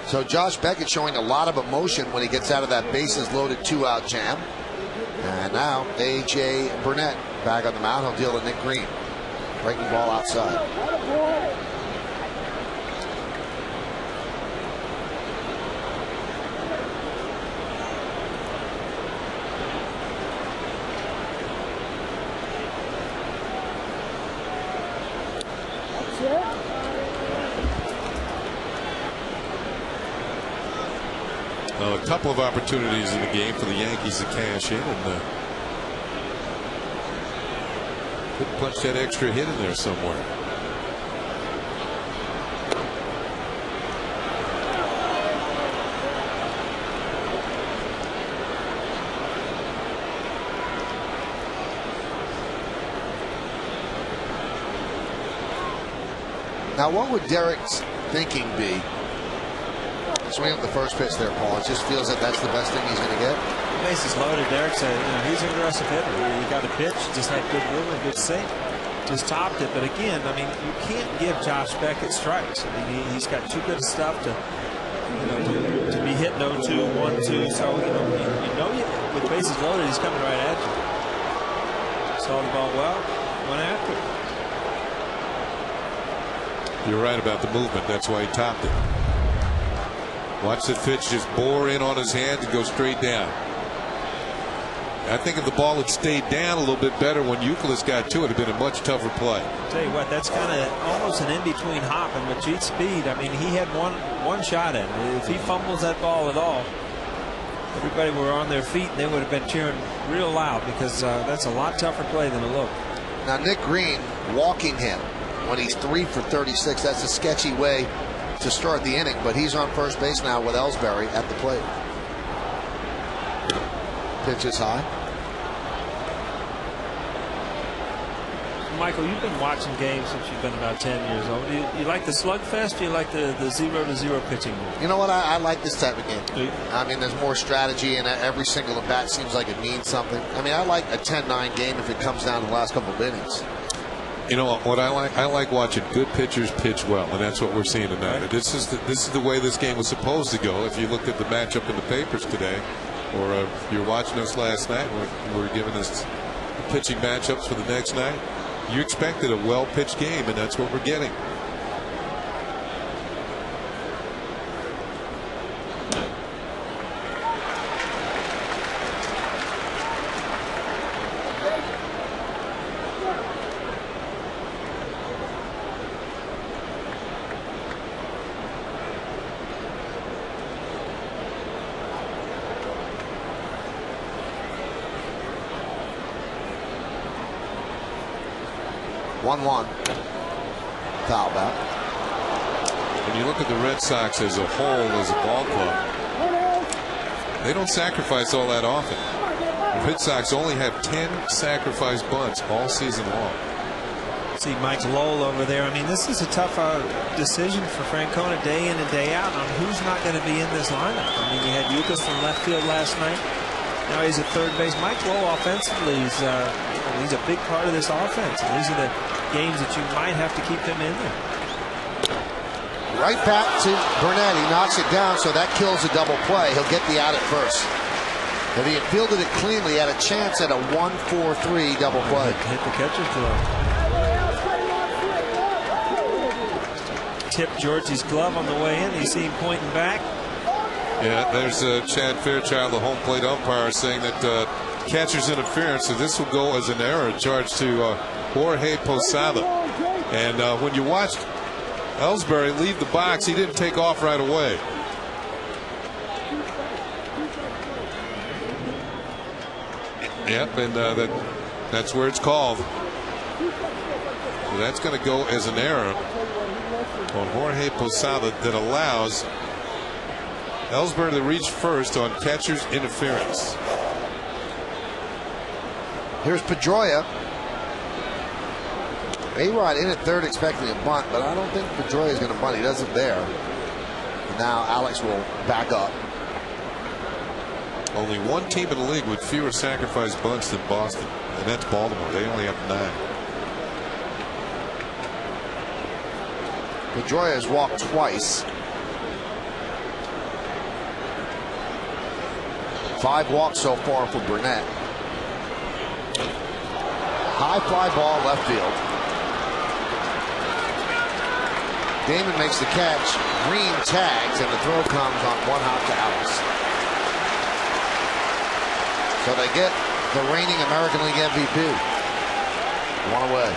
Speaker 1: So Josh Beckett showing a lot of emotion when he gets out of that bases loaded 2-out jam. And now A.J. Burnett back on the mound. He'll deal to Nick Green. Breaking ball outside.
Speaker 2: A couple of opportunities in the game for the Yankees to cash in, and could punch that extra hit in there somewhere.
Speaker 1: Now, what would Derek's thinking be? Swing at the first pitch there, Paul. It just feels that that's the best thing he's going to get.
Speaker 3: Bases loaded. Derek said, he's an aggressive hitter. He got a pitch, just had good movement, good sink. Just topped it. But again, I mean, you can't give Josh Beckett strikes. I mean, he's got too good stuff to be hitting 0-2, 1-2. So, with bases loaded, he's coming right at you. Saw the ball well, went after it.
Speaker 2: You're right about the movement. That's why he topped it. Watch the pitch just bore in on his hand and go straight down. I think if the ball had stayed down a little bit better when Youkilis got to it, it'd have been a much tougher play.
Speaker 3: I'll tell you what, that's kind of almost an in-between hop and Majid's speed. I mean, he had one shot at it. If he fumbles that ball at all, everybody were on their feet and they would have been cheering real loud, because that's a lot tougher play than it looked.
Speaker 1: Now, Nick Green walking him when he's 3 for 36. That's a sketchy way to start the inning, but he's on first base now with Ellsbury at the plate. Pitch is high.
Speaker 3: Michael, you've been watching games since you've been about 10 years old. Do you like the slugfest, or do you like the 0-0 pitching?
Speaker 1: You know what? I like this type of game. I mean, there's more strategy, and every single at bat seems like it means something. I mean, I like a 10-9 game if it comes down to the last couple of innings.
Speaker 2: You know what I like? I like watching good pitchers pitch well, and that's what we're seeing tonight. Right. This is the way this game was supposed to go. If you looked at the matchup in the papers today, or if you're watching us last night, we're giving us pitching matchups for the next night. You expected a well-pitched game, and that's what we're getting.
Speaker 1: Foul back.
Speaker 2: When you look at the Red Sox as a whole, as a ball club, they don't sacrifice all that often. The Red Sox only have 10 sacrifice bunts all season long.
Speaker 3: See Mike Lowell over there. I mean, this is a tough decision for Francona day in and day out on who's not going to be in this lineup. I mean, you had Youkilis from left field last night. Now he's at third base. Mike Lowell offensively, he's a big part of this offense. And these are the games that you might have to keep him in there.
Speaker 1: Right back to Burnett. He knocks it down, so that kills a double play. He'll get the out at first. If he had fielded it cleanly, he had a chance at a 1-4-3 double play.
Speaker 3: Hit the catcher's glove. Tipped Georgie's glove on the way in. You see him pointing back.
Speaker 2: Yeah, there's Chad Fairchild, the home plate umpire, saying that catcher's interference, so this will go as an error charged to Jorge Posada. And when you watched Ellsbury leave the box, he didn't take off right away. Yep, and that's where it's called. So that's going to go as an error on Jorge Posada that allows Ellsbury to reach first on catcher's interference.
Speaker 1: Here's Pedroia. A-Rod in at third expecting a bunt, but I don't think Pedroia is going to bunt. He doesn't there. And now Alex will back up.
Speaker 2: Only one team in the league with fewer sacrifice bunts than Boston, and that's Baltimore. They only have 9.
Speaker 1: Pedroia has walked twice. 5 walks so far for Burnett. High fly ball left field. Damon makes the catch. Green tags, and the throw comes on 1 hop to Alex. So they get the reigning American League MVP. 1 away.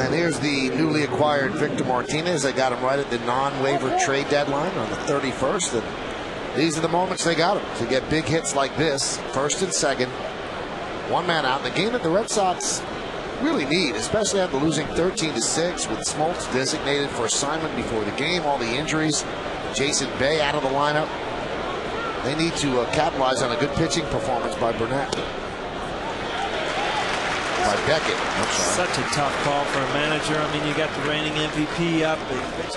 Speaker 1: And here's the newly acquired Victor Martinez. They got him right at the non-waiver trade deadline on the 31st. And these are the moments they got him to get big hits like this. First and second. 1 man out. In the game that the Red Sox really need, especially after losing 13-6 with Smoltz designated for assignment before the game, all the injuries, Jason Bay out of the lineup. They need to capitalize on a good pitching performance by Burnett. By Beckett. I'm sorry.
Speaker 3: Such a tough call for a manager. I mean, you got the reigning MVP up.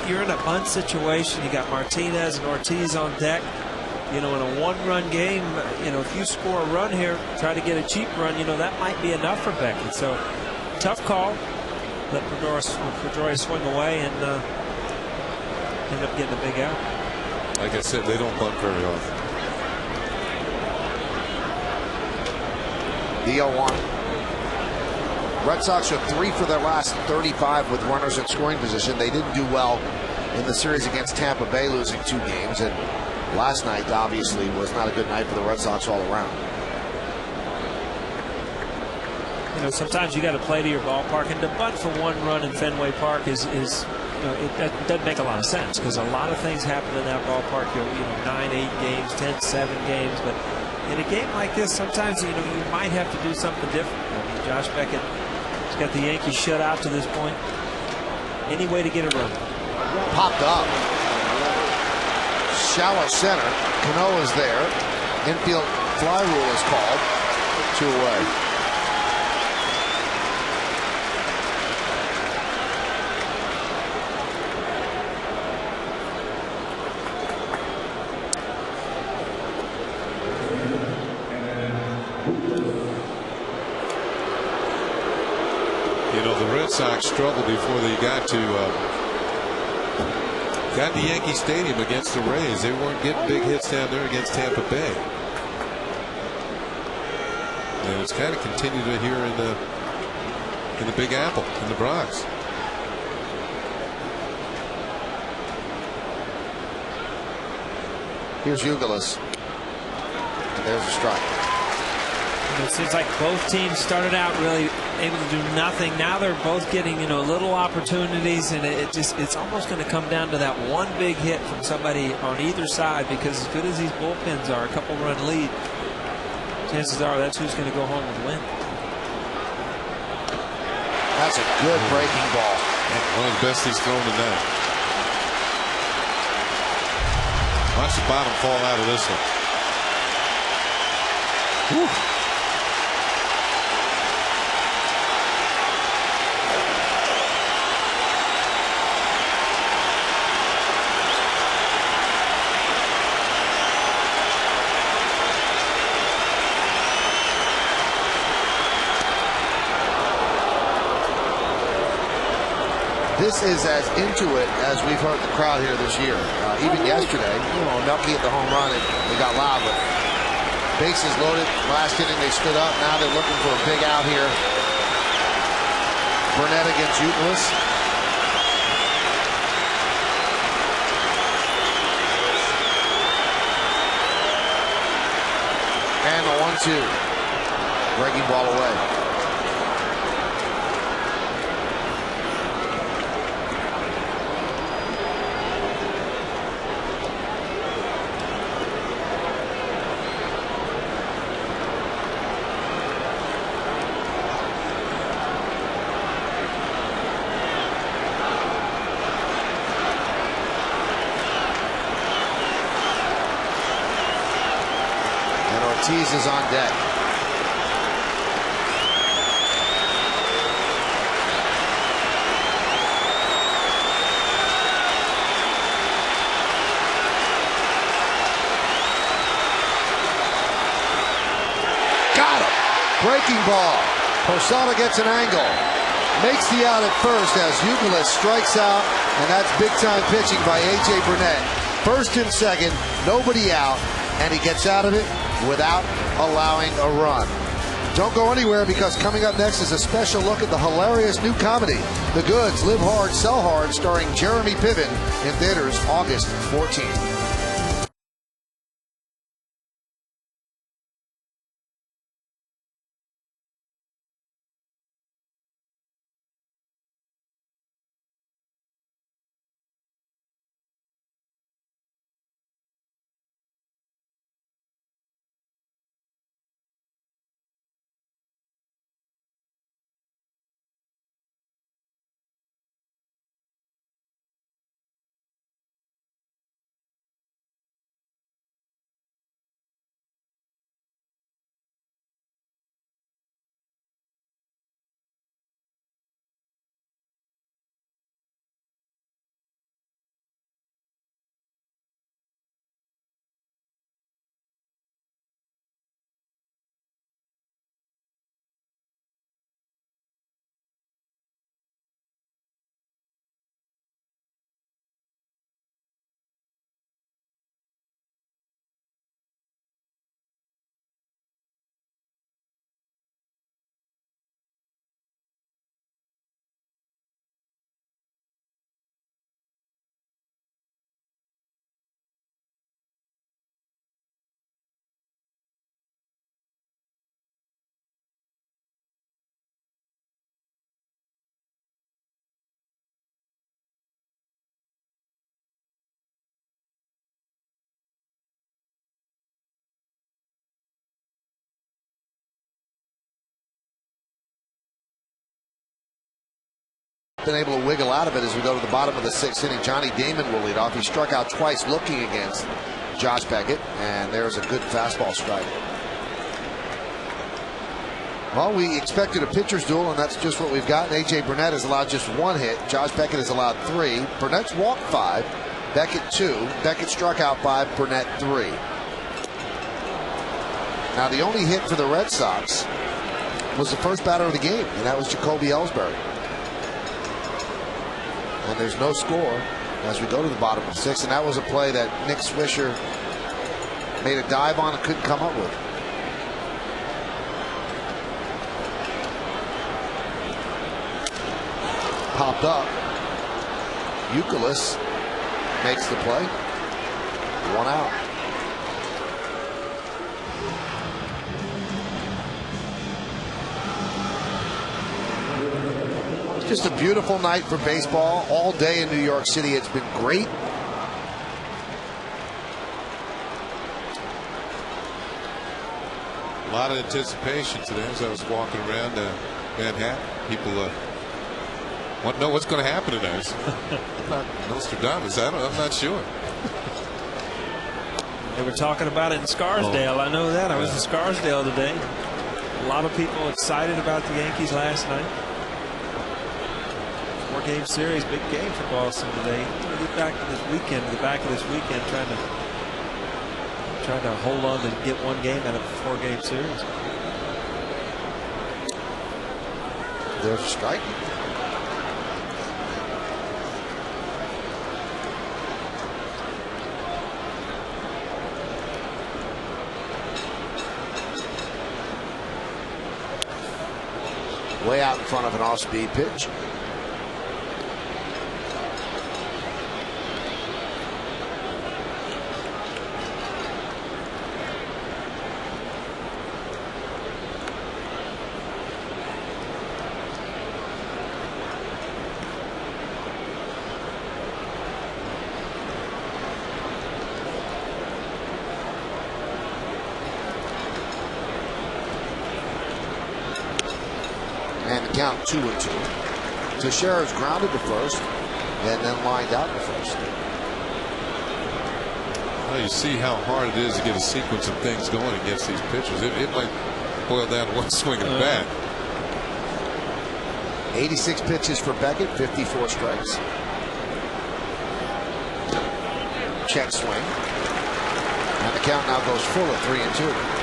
Speaker 3: You're in a bunt situation. You got Martinez and Ortiz on deck. You know, in a one-run game, you know, if you score a run here, try to get a cheap run, you know, that might be enough for Beckett. So, tough call. Let Pedroia swing away and end up getting a big out.
Speaker 2: Like I said, they don't bunt very often.
Speaker 1: The 0-1. Red Sox are 3 for their last 35 with runners in scoring position. They didn't do well in the series against Tampa Bay, losing 2 games. And last night, obviously, was not a good night for the Red Sox all around.
Speaker 3: You know, sometimes you got to play to your ballpark, and to bunt for 1 run in Fenway Park is you know, it doesn't make a lot of sense because a lot of things happen in that ballpark. You know, 9-8 games, 10-7 games, but in a game like this, sometimes you know you might have to do something different. I mean, Josh Beckett has got the Yankees shut out to this point. Any way to get a run?
Speaker 1: Popped up. Shallow center. Cano is there. Infield fly rule is called. 2 away.
Speaker 2: You know, the Red Sox struggled before they got to Yankee Stadium against the Rays. They weren't getting big hits down there against Tampa Bay. And it's kind of continued here in the Big Apple, in the Bronx.
Speaker 1: Here's Ugalis. And there's a strike.
Speaker 3: It seems like both teams started out really able to do nothing. Now they're both getting, you know, little opportunities, and it's almost going to come down to that one big hit from somebody on either side, because as good as these bullpens are, a couple-run lead, chances are that's who's going to go home with the win.
Speaker 1: That's a good breaking ball.
Speaker 2: One of the best he's thrown tonight. Watch the bottom fall out of this one. Whew.
Speaker 1: This is as into it as we've heard the crowd here this year. Even yesterday, you know, Melky at the home run, they got loud, but bases loaded. Last inning they stood up. Now they're looking for a big out here. Burnett against Ugalis. And the 1-2. Breaking ball away. Ortiz is on deck. Got him. Breaking ball. Posada gets an angle. Makes the out at first as Ugalis strikes out, and that's big-time pitching by A.J. Burnett. First and second, nobody out, and he gets out of it without allowing a run. Don't go anywhere, because coming up next is a special look at the hilarious new comedy, The Goods, Live Hard, Sell Hard, starring Jeremy Piven, in theaters August 14th. been able to wiggle out of it as we go to the bottom of the 6th inning. Johnny Damon will lead off. He struck out twice looking against Josh Beckett, and there's a good fastball strike. Well, we expected a pitcher's duel, and that's just what we've got. A.J. Burnett has allowed just 1 hit. Josh Beckett has allowed 3. Burnett's walked 5. Beckett 2. Beckett struck out 5. Burnett 3. Now, the only hit for the Red Sox was the first batter of the game, and that was Jacoby Ellsbury. And there's no score as we go to the bottom of 6th, and that was a play that Nick Swisher made a dive on and couldn't come up with. Popped up. Youkilis makes the play. 1 out. Just a beautiful night for baseball all day in New York City. It's been great.
Speaker 2: A lot of anticipation today as I was walking around Manhattan. People want to know what's going to happen tonight. I'm not Nostradamus. I'm not sure.
Speaker 3: They were talking about it in Scarsdale. I know that. I was in Scarsdale today. A lot of people excited about the Yankees last night. 4-game series, big game for Boston today. Get back to this weekend, the back of this weekend, trying to hold on to get 1 game out of a 4-game series.
Speaker 1: They're striking. Way out in front of an off-speed pitch. And the count 2-2. Teixeira's grounded to first and then lined out to first.
Speaker 2: Well, you see how hard it is to get a sequence of things going against these pitchers. It might boil down to 1 swing of the bat.
Speaker 1: 86 pitches for Beckett, 54 strikes. Check swing. And the count now goes full at 3-2.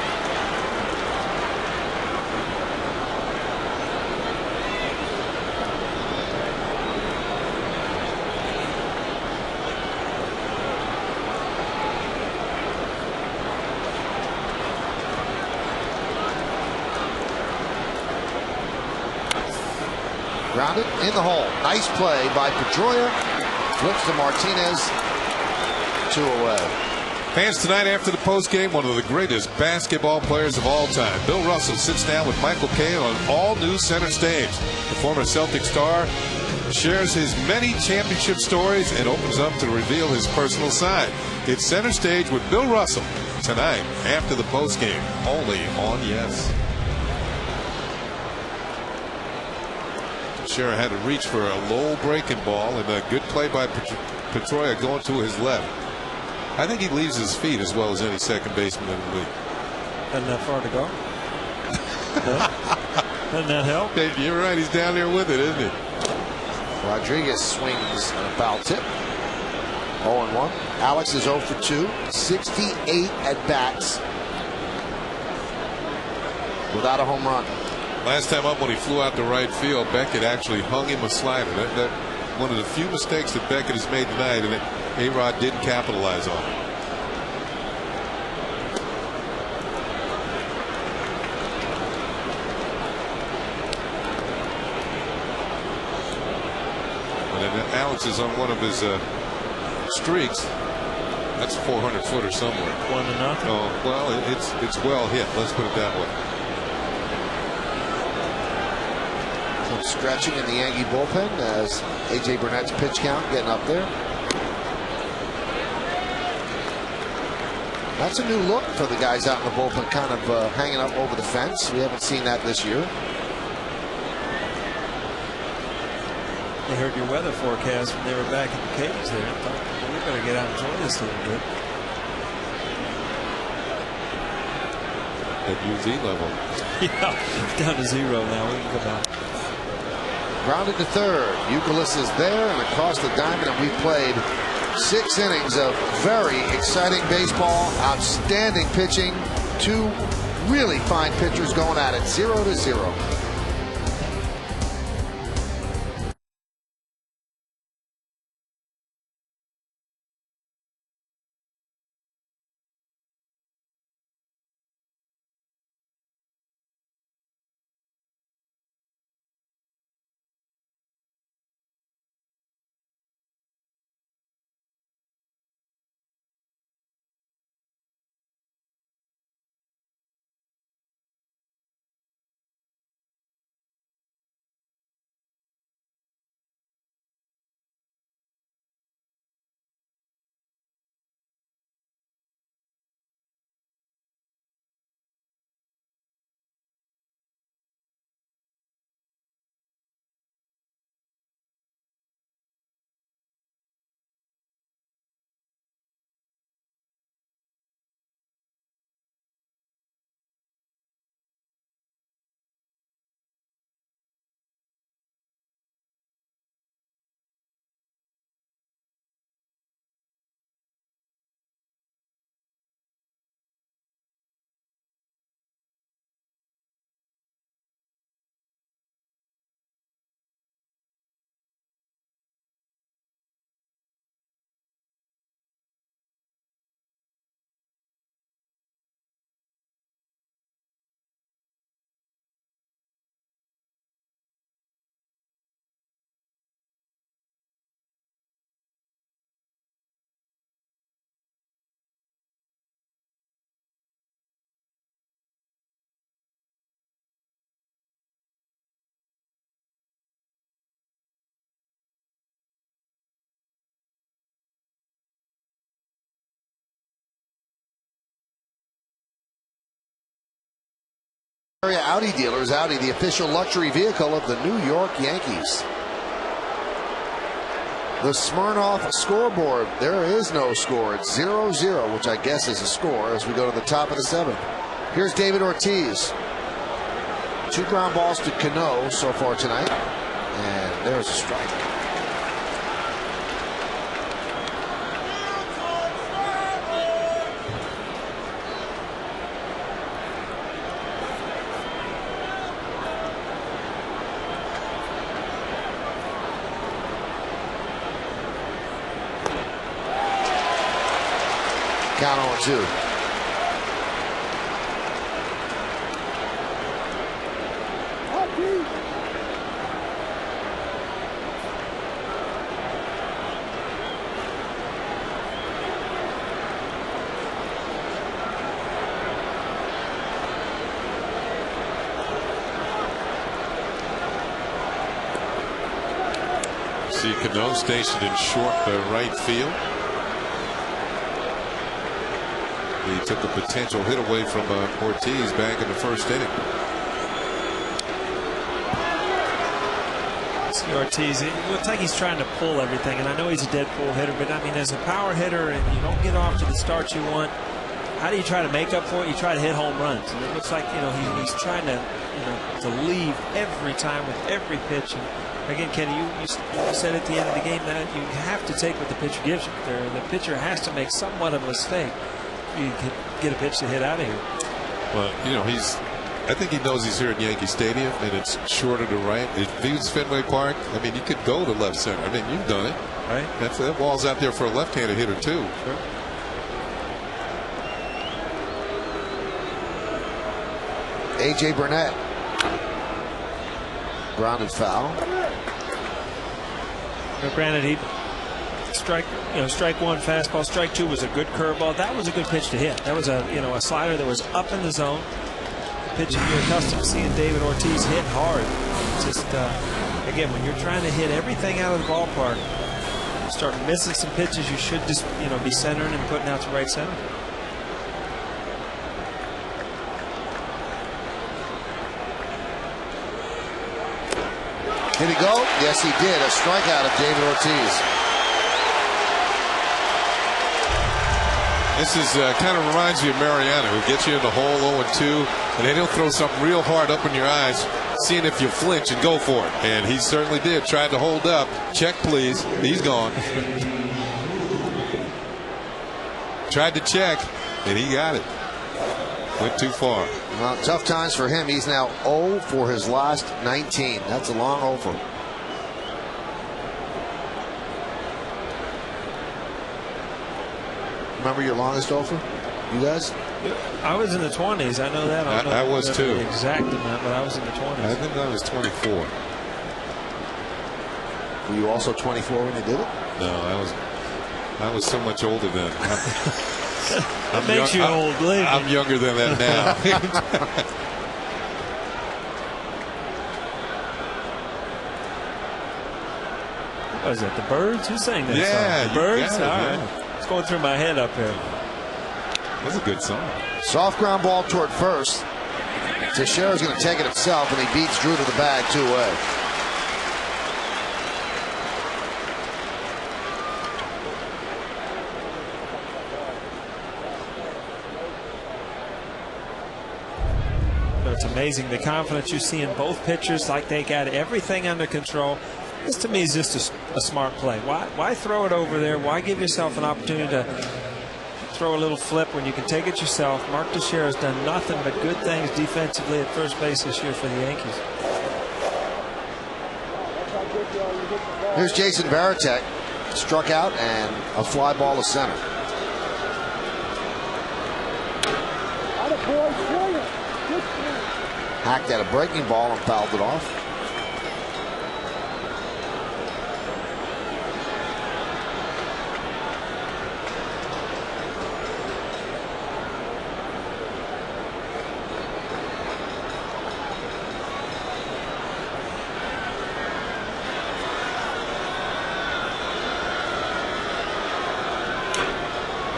Speaker 1: Grounded in the hole. Nice play by Pedroia. Flips to Martinez. 2 away.
Speaker 2: Fans tonight after the postgame, one of the greatest basketball players of all time. Bill Russell sits down with Michael Caine on an all-new center stage. The former Celtic star shares his many championship stories and opens up to reveal his personal side. It's Center Stage with Bill Russell tonight after the postgame, only on Yes. Teixeira had to reach for a low breaking ball, and a good play by Pedroia going to his left. I think he leaves his feet as well as any second baseman in the league.
Speaker 3: Isn't that far to go? Doesn't that help?
Speaker 2: You're right. He's down there with it, isn't he?
Speaker 1: Rodriguez swings a foul tip. 0-1. Alex is 0 for 2. 68 at bats without a home run.
Speaker 2: Last time up when he flew out to right field, Beckett actually hung him a slider. That one of the few mistakes that Beckett has made tonight, and A-Rod didn't capitalize on. And then Alex is on one of his streaks. That's a 400-footer somewhere.
Speaker 3: 1-0.
Speaker 2: Oh, well, it's well hit. Let's put it that way.
Speaker 1: Some stretching in the Yankee bullpen as A.J. Burnett's pitch count getting up there. That's a new look for the guys out in the bullpen, kind of hanging up over the fence. We haven't seen that this year.
Speaker 3: they heard your weather forecast when they were back in the cage there. I thought, well, we better get out and enjoy this a little bit.
Speaker 2: At UZ level.
Speaker 3: Yeah, down to 0 now. We can go back.
Speaker 1: Grounded to third. Youkilis is there and across the diamond, and we played 6 innings of very exciting baseball, outstanding pitching, 2 really fine pitchers going at it, 0-0. Audi dealers. Audi, the official luxury vehicle of the New York Yankees. The Smirnoff scoreboard. There is no score. It's 0-0, which I guess is a score as we go to the top of the 7th. Here's David Ortiz. 2 ground balls to Cano so far tonight. And there's a strike. Count on 2.
Speaker 2: See Cano stationed in short right field. He took a potential hit away from Ortiz back in the 1st inning.
Speaker 3: See Ortiz, it looks like he's trying to pull everything, and I know he's a dead pull hitter, but I mean, as a power hitter and you don't get off to the start you want, how do you try to make up for it? You try to hit home runs, and it looks like, you know, he's trying to, you know, to leave every time with every pitch. And again, Kenny, you said at the end of the game that you have to take what the pitcher gives you. The pitcher has to make somewhat of a mistake. You can get a pitch to hit out of here.
Speaker 2: Well, you know, I think he knows he's here at Yankee Stadium, and it's shorter to right. If he was Fenway Park, I mean, you could go to left center. I mean, you've done it.
Speaker 3: Right.
Speaker 2: That ball's out there for a left-handed hitter, too.
Speaker 3: Sure.
Speaker 1: A.J. Burnett. Grounded foul.
Speaker 3: Now, granted, he strike 1 fastball. Strike 2 was a good curveball. That was a good pitch to hit. That was a slider that was up in the zone. The pitch you're accustomed to seeing David Ortiz hit hard. Just again, when you're trying to hit everything out of the ballpark, you start missing some pitches. You should just be centering and putting out to right center.
Speaker 1: Did he go? Yes, he did. A strikeout of David Ortiz.
Speaker 2: This is kind of reminds you of Mariano, who gets you in the hole 0-2, and then he'll throw something real hard up in your eyes, seeing if you flinch and go for it. And he certainly did. Tried to hold up. Check, please. He's gone. Tried to check, and he got it. Went too far.
Speaker 1: Well, tough times for him. He's now 0 for his last 19. That's a long over. Remember your longest over? You guys?
Speaker 3: I was in the 20s. I know that.
Speaker 2: I was too.
Speaker 3: The exact amount, but I was in the 20s.
Speaker 2: I think I was 24.
Speaker 1: Were you also 24 when you did it?
Speaker 2: No, I was so much older then.
Speaker 3: That makes you old, believe me.
Speaker 2: I'm younger than that now.
Speaker 3: What is it, the Birds? Who sang that
Speaker 2: Yeah,
Speaker 3: song? The Birds?
Speaker 2: All
Speaker 3: right. It's going through my head up here.
Speaker 2: That's a good song.
Speaker 1: Soft ground ball toward first. Teixeira's going to take it himself, and he beats Drew to the bag 2-away.
Speaker 3: It's amazing the confidence you see in both pitchers, like they got everything under control. This to me is just a smart play. Why throw it over there? Why give yourself an opportunity to throw a little flip when you can take it yourself? Mark Teixeira has done nothing but good things defensively at first base this year for the Yankees.
Speaker 1: Here's Jason Varitek, struck out and a fly ball to center. Hacked at a breaking ball and fouled it off.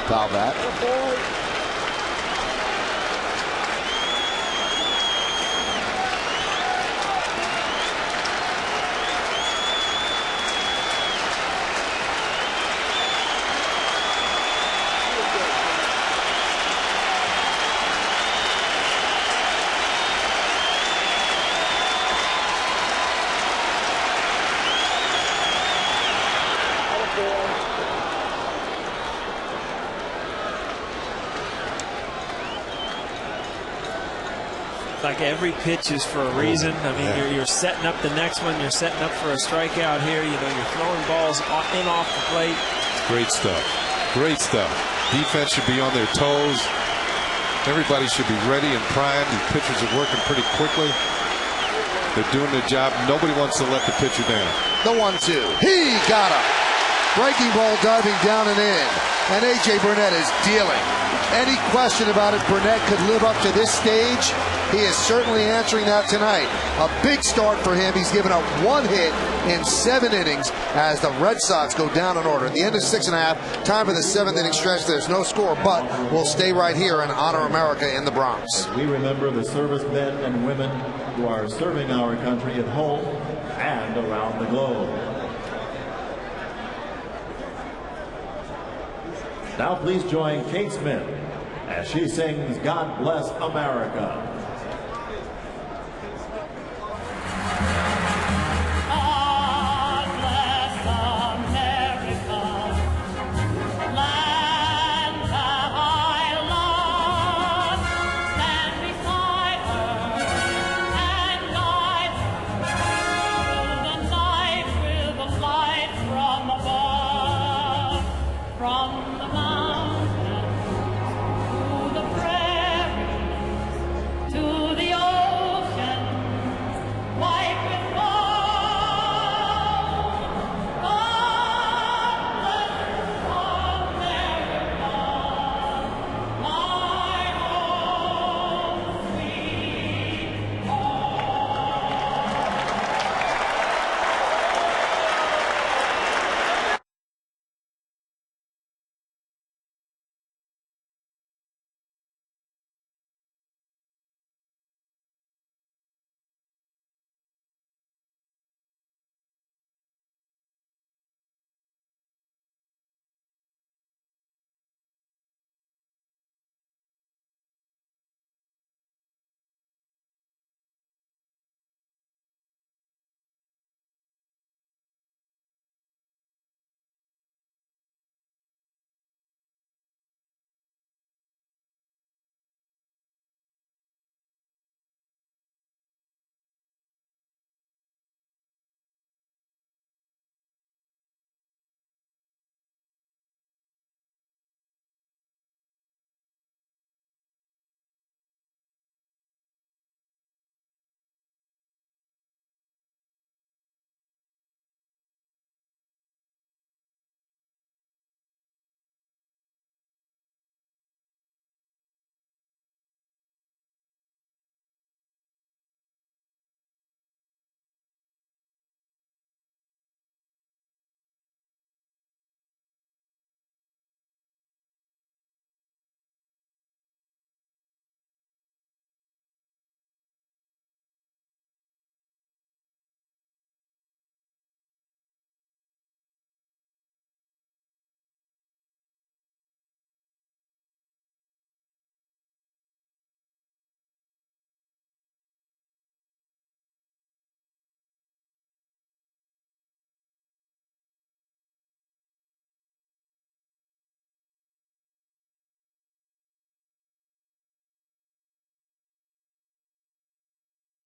Speaker 1: Foul that.
Speaker 3: Like every pitch is for a reason. I mean, you're setting up the next one. You're setting up for a strikeout here. You know, you're throwing balls in off the plate.
Speaker 2: Great stuff. Great stuff. Defense should be on their toes. Everybody should be ready and primed. These pitchers are working pretty quickly. They're doing their job. Nobody wants to let the pitcher down.
Speaker 1: The 1-2. He got him. Breaking ball diving down and in. And A.J. Burnett is dealing. Any question about if Burnett could live up to this stage? He is certainly answering that tonight. A big start for him. He's given up 1 hit in 7 innings as the Red Sox go down in order. At the end of 6.5, time for the 7th inning stretch. There's no score, but we'll stay right here and honor America in the Bronx.
Speaker 4: We remember the servicemen and women who are serving our country at home and around the globe. Now please join Kate Smith as she sings God Bless America.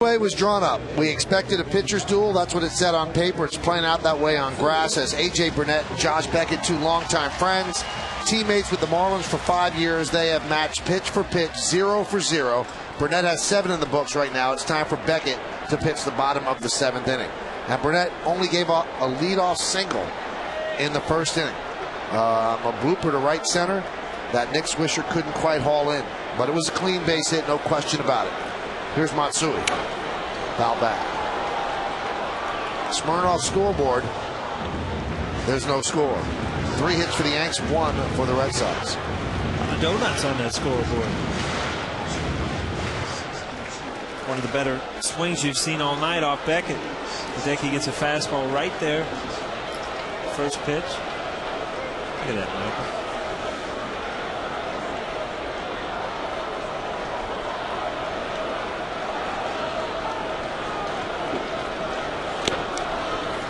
Speaker 1: Way was drawn up. We expected a pitcher's duel. That's what it said on paper. It's playing out that way on grass as A.J. Burnett and Josh Beckett, two longtime friends, teammates with the Marlins for 5 years. They have matched pitch for pitch, 0 for 0. Burnett has 7 in the books right now. It's time for Beckett to pitch the bottom of the 7th inning. And Burnett only gave up a leadoff single in the 1st inning. A blooper to right center that Nick Swisher couldn't quite haul in. But it was a clean base hit, no question about it. Here's Matsui. Foul back. Smirnoff scoreboard. There's no score. 3 hits for the Yanks, 1 for the Red Sox.
Speaker 3: The donuts on that scoreboard. One of the better swings you've seen all night off Beckett. Hideki gets a fastball right there. First pitch. Look at that, Michael.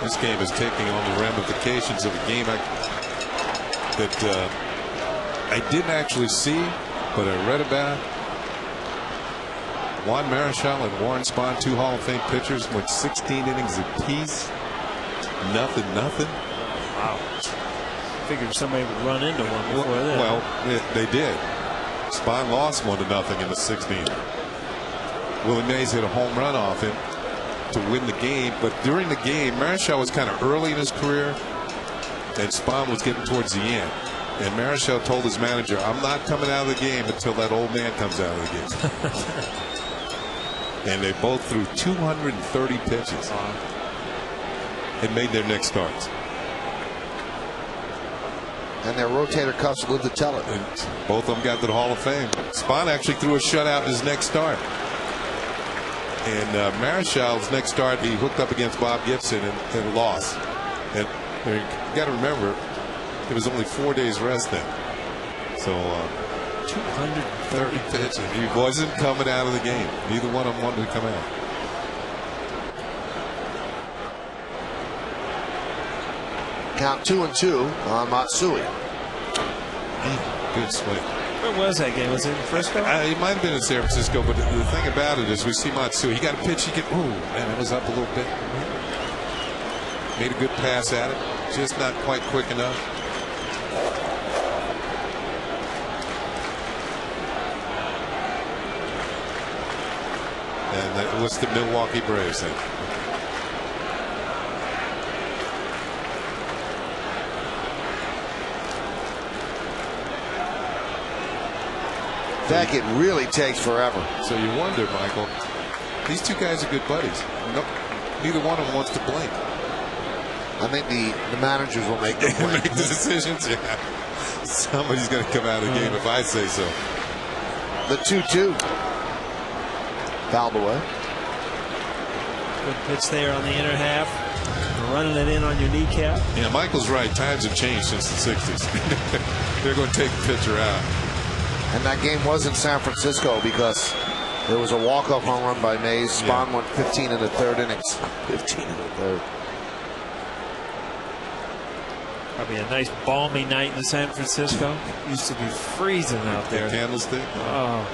Speaker 2: This game is taking on the ramifications of a game that I didn't actually see, but I read about. Juan Marichal and Warren Spahn, 2 Hall of Fame pitchers, went 16 innings apiece. Nothing.
Speaker 3: Wow. Figured somebody would run into one before that.
Speaker 2: Well, they did. Spahn lost 1-0 in the 16th. Willie Mays hit a home run off him to win the game, but during the game, Marichal was kind of early in his career, and Spahn was getting towards the end. And Marichal told his manager, "I'm not coming out of the game until that old man comes out of the game." And they both threw 230 pitches and made their next starts.
Speaker 1: And their rotator cuffs lived to tell it.
Speaker 2: And both of them got to the Hall of Fame. Spahn actually threw a shutout in his next start. And Marichal's next start, he hooked up against Bob Gibson and lost. And you got to remember, it was only 4 days rest then. So 230 pitches. He wasn't coming out of the game. Neither one of them wanted to come out.
Speaker 1: Count 2-2 on Matsui.
Speaker 2: Good swing.
Speaker 3: Where was that game? Was it in Frisco?
Speaker 2: It might have been in San Francisco, but the thing about it is we see Matsui. He got a pitch. He can. Ooh, man, it was up a little bit. Made a good pass at it. Just not quite quick enough. And what's the Milwaukee Braves thing?
Speaker 1: Beckett really takes forever.
Speaker 2: So you wonder, Michael, these two guys are good buddies. Nope, neither one of them wants to blink.
Speaker 1: I think the managers will make the
Speaker 2: make the decisions. Yeah, somebody's going to come out of the game if I say so.
Speaker 1: The 2-2. Fouled away.
Speaker 3: Good pitch there on the inner half. Running it in on your kneecap.
Speaker 2: Yeah, Michael's right. Times have changed since the 60s. They're going to take the pitcher out.
Speaker 1: And that game was in San Francisco because there was a walk-off home run by Mays. Spahn went 15 in the 3rd innings. 15 in the 3rd.
Speaker 3: Probably a nice balmy night in San Francisco. Used to be freezing out there.
Speaker 2: The candlestick.
Speaker 3: Oh.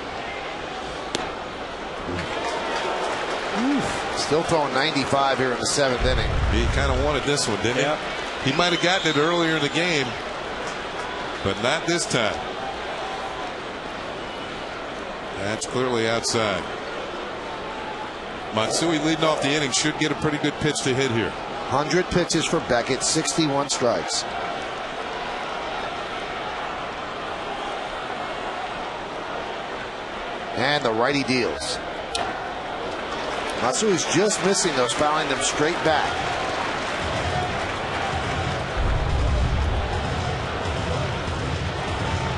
Speaker 1: Still throwing 95 here in the 7th inning.
Speaker 2: He kind of wanted this one, didn't he? He might have gotten it earlier in the game, but not this time. That's clearly outside. Matsui leading off the inning should get a pretty good pitch to hit here.
Speaker 1: 100 pitches for Beckett, 61 strikes. And the righty deals. Matsui's just missing those, fouling them straight back.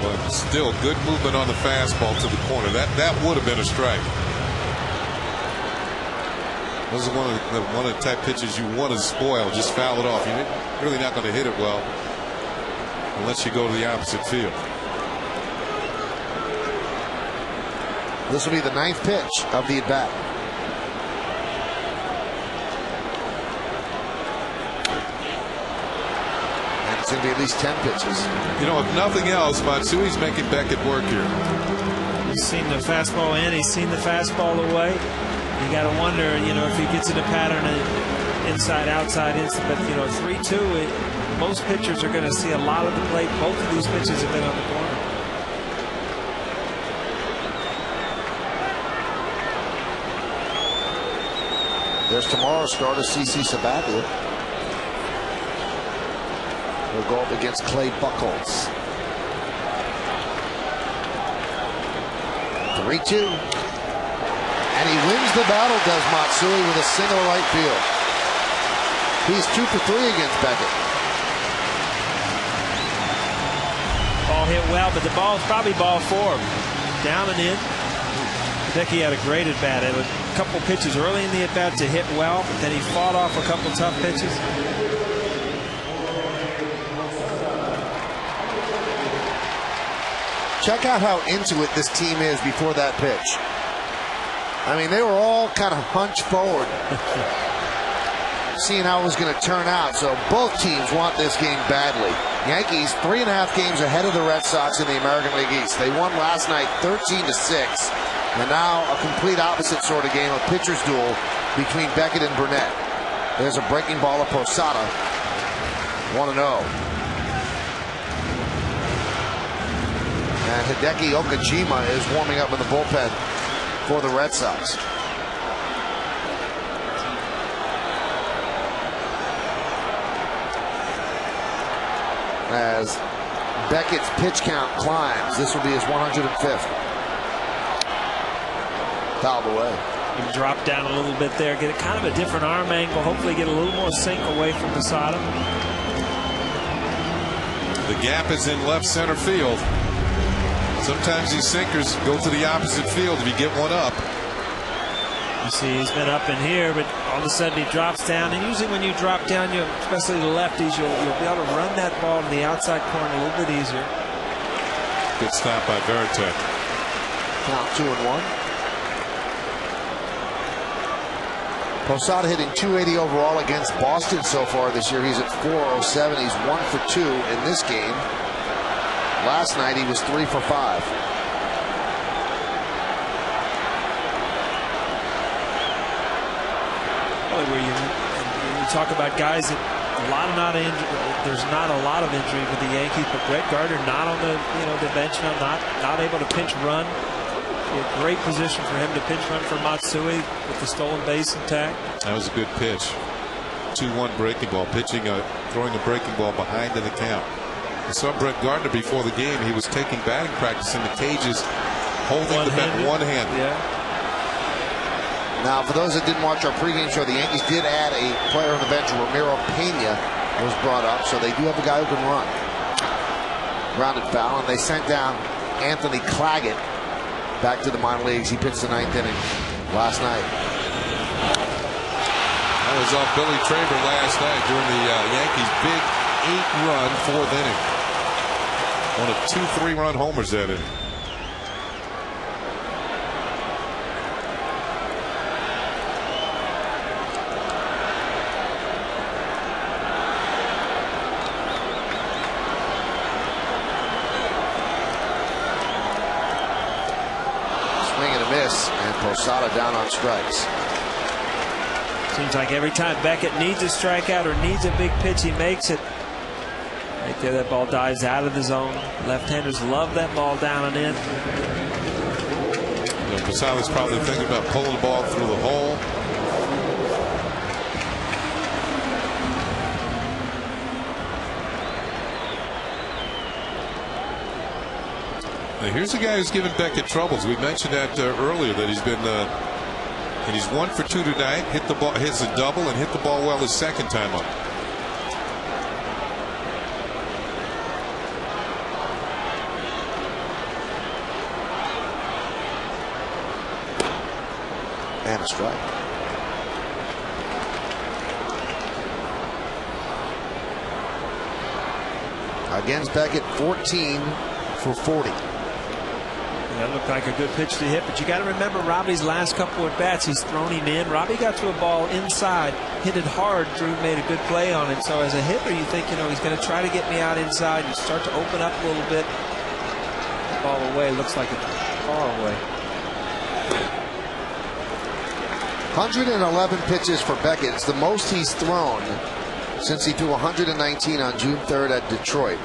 Speaker 2: But still good movement on the fastball to the corner. That would have been a strike. This is one of the type pitches you want to spoil. Just foul it off. You're really not going to hit it well unless you go to the opposite field.
Speaker 1: This will be the 9th pitch of the at-bat. And it's going to be at least 10 pitches.
Speaker 2: You know, if nothing else, Matsui's making Beckett work here.
Speaker 3: He's seen the fastball in. He's seen the fastball away. He got to wonder, you know, if he gets in a pattern of inside, outside, inside. But, you know, 3-2, most pitchers are going to see a lot of the plate. Both of these pitches have been on the corner.
Speaker 1: There's tomorrow's starter, CC Sabathia. He'll go up against Clay Buchholz. 3-2. And he wins the battle, does Matsui, with a single to right field. He's 2 for 3 against Beckett.
Speaker 3: Ball hit well, but the ball is probably ball 4. Down and in. Hideki had a great at bat. It was a couple pitches early in the at bat to hit well, but then he fought off a couple tough pitches.
Speaker 1: Check out how into it this team is before that pitch. I mean, they were all kind of hunched forward, seeing how it was going to turn out. So both teams want this game badly. Yankees 3.5 games ahead of the Red Sox in the American League East. They won last night 13-6. And now a complete opposite sort of game, a pitcher's duel between Beckett and Burnett. There's a breaking ball of Posada. 1-0. And Hideki Okajima is warming up in the bullpen for the Red Sox. As Beckett's pitch count climbs, this will be his 105th. Fouled away.
Speaker 3: He dropped down a little bit there, get kind of a different arm angle, hopefully get a little more sink away from Posada.
Speaker 2: The gap is in left center field. Sometimes these sinkers go to the opposite field if you get one up.
Speaker 3: You see he's been up in here, but all of a sudden he drops down. And usually when you drop down, you, especially the lefties, you'll be able to run that ball to the outside corner a little bit easier.
Speaker 2: Good stop by Veritek.
Speaker 1: Count 2-1. Posada hitting .280 overall against Boston so far this year. He's at .407. He's 1 for 2 in this game. Last night he was 3 for 5.
Speaker 3: Well, where you talk about guys that there's not a lot of injury with the Yankees, but Brett Gardner not on the the bench now, not able to pinch run. A great position for him to pinch run for Matsui with the stolen base intact.
Speaker 2: That was a good pitch. 2-1 breaking ball, throwing a breaking ball behind in the count. I saw Brett Gardner before the game. He was taking batting practice in the cages, holding the bat one-handed.
Speaker 3: Yeah.
Speaker 1: Now, for those that didn't watch our pregame show, the Yankees did add a player on the bench. Ramiro Pena was brought up, so they do have a guy who can run. Grounded foul, and they sent down Anthony Claggett back to the minor leagues. He pitched the 9th inning last night.
Speaker 2: That was off Billy Traber last night during the Yankees' big 8-run 4th inning. One of 2 3-run homers that inning.
Speaker 1: Swing and a miss, and Posada down on strikes.
Speaker 3: Seems like every time Beckett needs a strikeout or needs a big pitch, he makes it. Right there, that ball dives out of the zone. Left-handers love that ball down and in.
Speaker 2: Posada's probably thinking about pulling the ball through the hole. Now here's a guy who's given Beckett troubles. We mentioned that earlier, that he's been and he's 1 for 2 tonight. Hit the ball, hits a double, and hit the ball well his second time up.
Speaker 1: And a strike. Against Beckett, 14 for 40.
Speaker 3: That looked like a good pitch to hit, but you got to remember Robbie's last couple of bats, he's thrown him in. Robbie got to a ball inside, hit it hard. Drew made a good play on it. So as a hitter, you think, he's going to try to get me out inside. You start to open up a little bit. The ball away, looks like it's far away.
Speaker 1: 111 pitches for Beckett. It's the most he's thrown since he threw 119 on June 3rd at Detroit.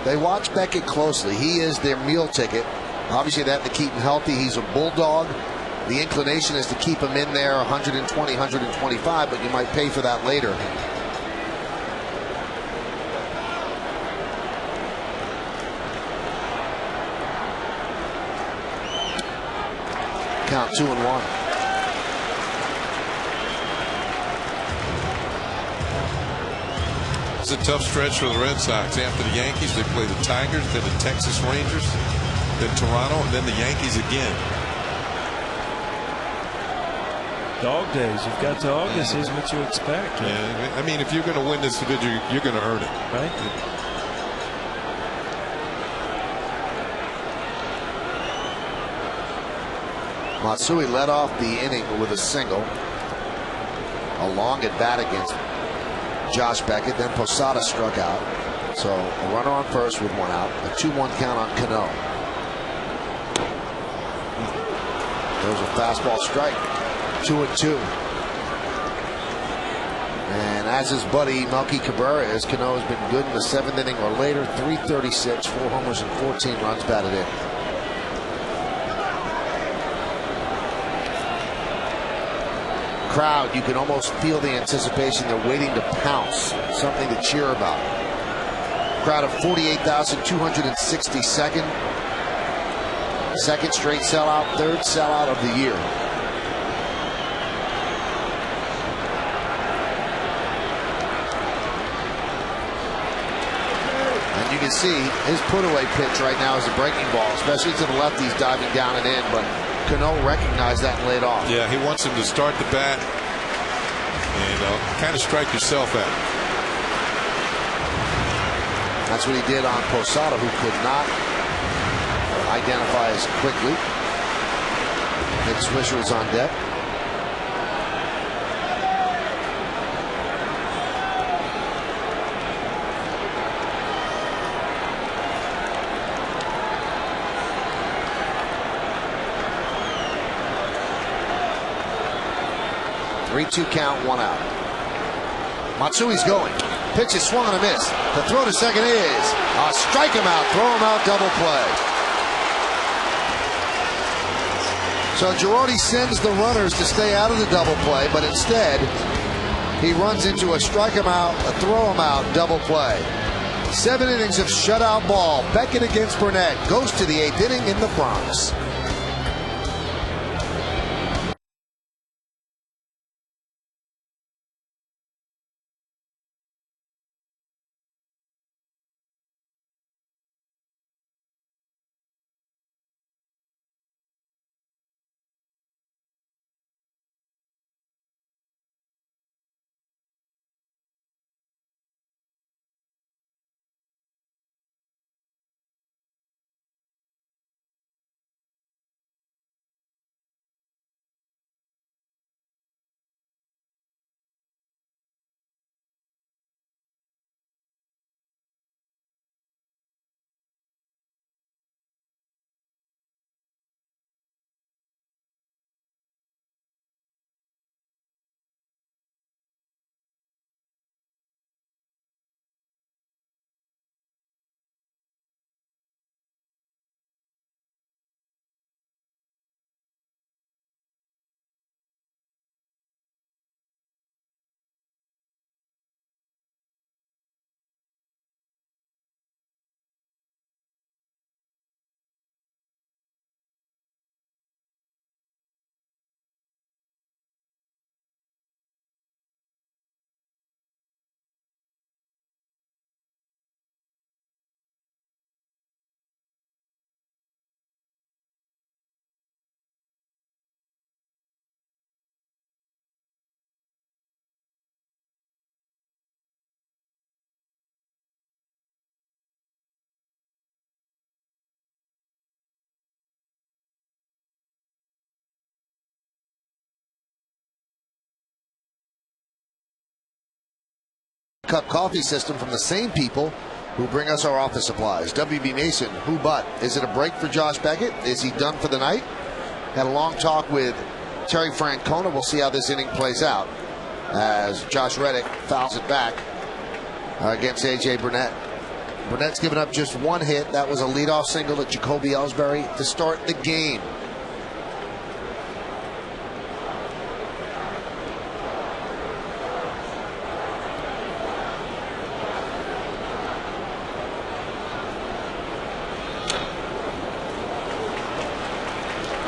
Speaker 1: They watch Beckett closely. He is their meal ticket. Obviously, they have to keep him healthy. He's a bulldog. The inclination is to keep him in there 120, 125, but you might pay for that later. Count 2-1.
Speaker 2: It's a tough stretch for the Red Sox. After the Yankees, they play the Tigers, then the Texas Rangers, then Toronto, and then the Yankees again.
Speaker 3: Dog days. You've got to August. Is what you expect. Right?
Speaker 2: Yeah, I mean, if you're going to win this division, you're going to earn it.
Speaker 3: Right.
Speaker 1: Matsui led off the inning with a single. A long at bat against Josh Beckett. Then Posada struck out. So a runner on first with one out. A 2-1 count on Cano. There's a fastball strike. 2-2. And as his buddy Melky Cabrera is, Cano has been good in the 7th inning or later. 336, 4 homers and 14 runs batted in. Crowd, you can almost feel the anticipation. They're waiting to pounce, something to cheer about. Crowd of 48,262nd. Second straight sellout, third sellout of the year. And you can see his put-away pitch right now is a breaking ball, especially to the left. He's diving down and in, but Cano recognized that and laid off.
Speaker 2: Yeah, he wants him to start the bat and kind of strike yourself at him.
Speaker 1: That's what he did on Posada, who could not identify as quickly. Nick Swisher was on deck. Three-two count, one out. Matsui's going. Pitch is swung and a miss. The throw to second is a strike him out, throw him out, double play. So Girardi sends the runners to stay out of the double play, but instead he runs into a strike him out, a throw him out, double play. 7 innings of shutout ball. Beckett against Burnett goes to the 8th inning in the Bronx. Cup coffee system from the same people who bring us our office supplies. WB Mason, who but? Is it a break for Josh Beckett? Is he done for the night? Had a long talk with Terry Francona. We'll see how this inning plays out as Josh Reddick fouls it back against A.J. Burnett. Burnett's given up just one hit. That was a leadoff single to Jacoby Ellsbury to start the game.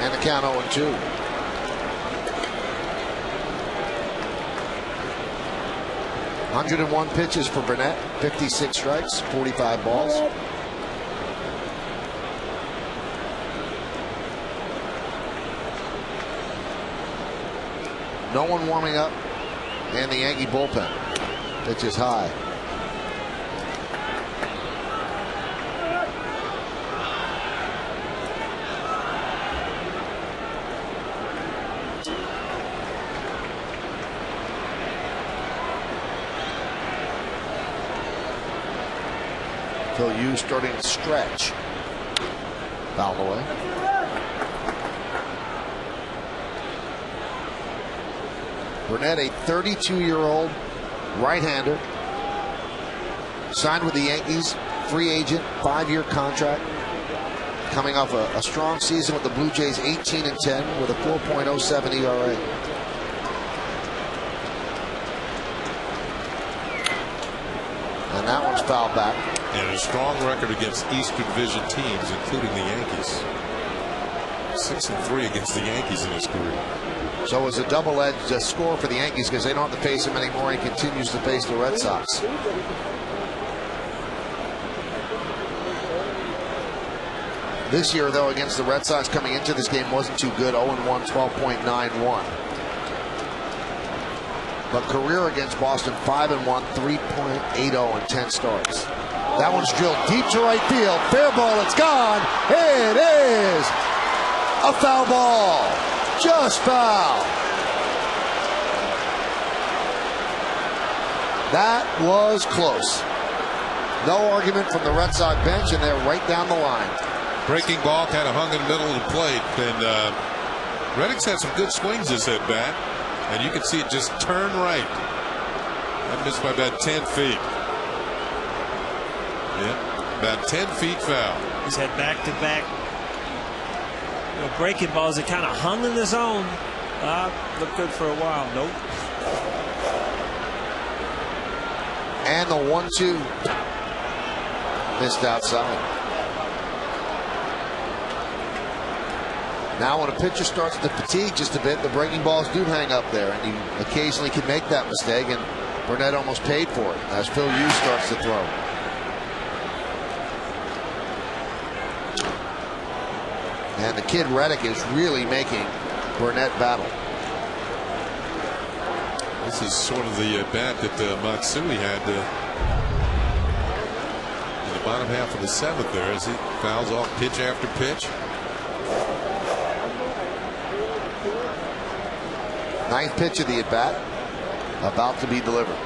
Speaker 1: And the count 0-2. ...101 pitches for Burnett, 56 strikes, 45 balls. No one warming up, and the Yankee bullpen pitches high. Phil Yu starting to stretch. Foul away. Burnett, a 32-year-old right-hander, signed with the Yankees, free agent, 5-year contract. Coming off a strong season with the Blue Jays, 18-10 with a 4.07 ERA. And that one's fouled back.
Speaker 2: And a strong record against East Division teams, including the Yankees. 6-3 against the Yankees in his career.
Speaker 1: So it's a double-edged score for the Yankees because they don't have to face him anymore. He continues to face the Red Sox. This year, though, against the Red Sox coming into this game wasn't too good. 0-1, 12.91. But career against Boston, 5-1, 3.80 in 10 starts. That one's drilled deep to right field. Fair ball, it's gone. It is a foul ball. Just foul. That was close. No argument from the Red Sox bench, and they're right down the line.
Speaker 2: Breaking ball kind of hung in the middle of the plate, and Reddick's had some good swings this at bat, and you can see it just turn right. That missed by about 10 feet. Yeah, about 10 feet foul.
Speaker 3: He's had back-to-back breaking balls that kind of hung in the zone. Looked good for a while. Nope.
Speaker 1: And the 1-2 missed outside. Now when a pitcher starts to fatigue just a bit, the breaking balls do hang up there, and you occasionally can make that mistake, and Burnett almost paid for it as Phil Yu starts to throw. And the kid Reddick is really making Burnett battle.
Speaker 2: This is sort of the bat that Matsui had in the bottom half of the 7th there as he fouls off pitch after pitch.
Speaker 1: 9th pitch of the at-bat about to be delivered.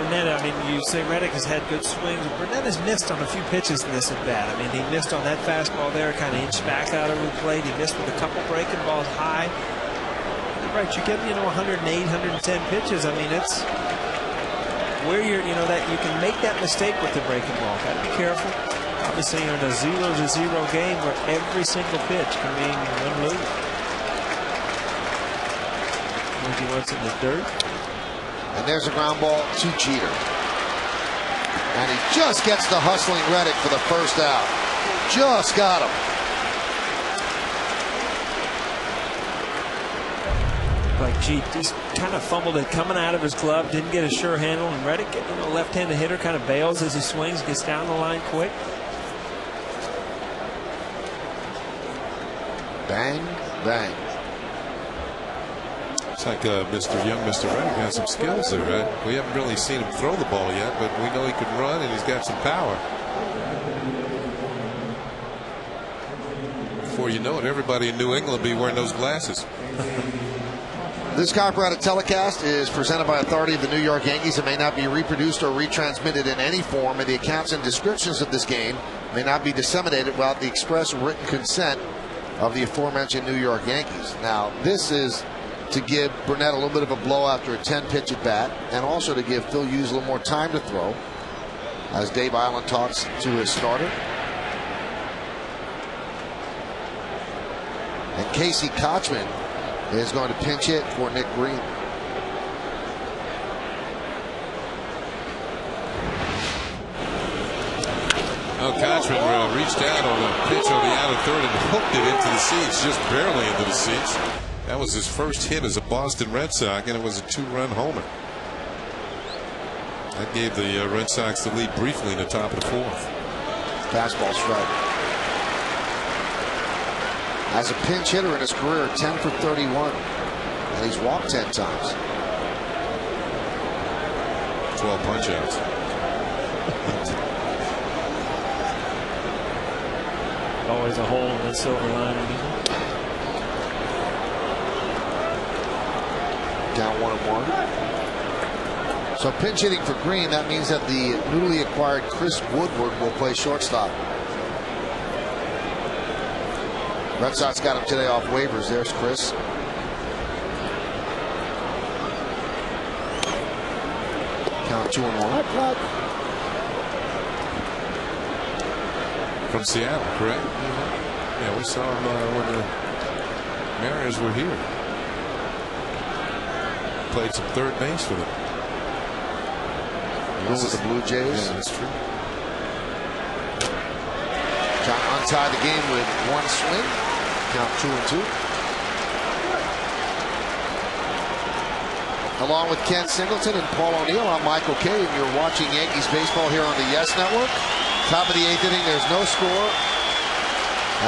Speaker 3: Burnett, I mean, you say Reddick has had good swings. Burnett has missed on a few pitches in this at bat. I mean, he missed on that fastball there, kind of inched back out over the plate. He missed with a couple breaking balls high. You're right, you get 108, 110 pitches. I mean, it's where you're, that you can make that mistake with the breaking ball. Got to be careful. Obviously, you're in a 0-0 game where every single pitch can mean win or lose. He wants in the dirt.
Speaker 1: And there's a ground ball to Jeter. And he just gets the hustling Reddick for the first out. Just got him.
Speaker 3: Like, gee, just kind of fumbled it coming out of his glove, didn't get a sure handle, and Reddick, a left-handed hitter, kind of bails as he swings, gets down the line quick.
Speaker 1: Bang, bang.
Speaker 2: It's like young Mr. Reddick has some skills there. Right? We haven't really seen him throw the ball yet, but we know he can run and he's got some power. Before you know it, everybody in New England will be wearing those glasses.
Speaker 1: This copyrighted telecast is presented by authority of the New York Yankees and may not be reproduced or retransmitted in any form, and the accounts and descriptions of this game may not be disseminated without the express written consent of the aforementioned New York Yankees. Now, this is to give Burnett a little bit of a blow after a 10-pitch at bat, and also to give Phil Hughes a little more time to throw, as Dave Island talks to his starter. And Casey Kochman is going to pinch hit for Nick Green.
Speaker 2: Well, Kochman reached out on a pitch on the outer third and hooked it into the seats, just barely into the seats. That was his first hit as a Boston Red Sox, and it was a 2-run homer. That gave the Red Sox the lead briefly in the top of the fourth.
Speaker 1: Fastball strike. As a pinch hitter in his career, 10 for 31. And he's walked 10 times.
Speaker 2: 12 punch-outs.
Speaker 3: Always a hole in the silver lining.
Speaker 1: Down 1-1. So pinch hitting for Green, that means that the newly acquired Chris Woodward will play shortstop. Red Sox got him today off waivers. There's Chris. Count 2-1.
Speaker 2: From Seattle, correct? Yeah, we saw him when the Mariners were here. Played some third base for them.
Speaker 1: With the Blue Jays.
Speaker 2: Yeah, that's true.
Speaker 1: Trying to untie the game with one swing. Count 2-2. Along with Ken Singleton and Paul O'Neill, I'm Michael Kay, and you're watching Yankees baseball here on the Yes Network. Top of the 8th inning, there's no score,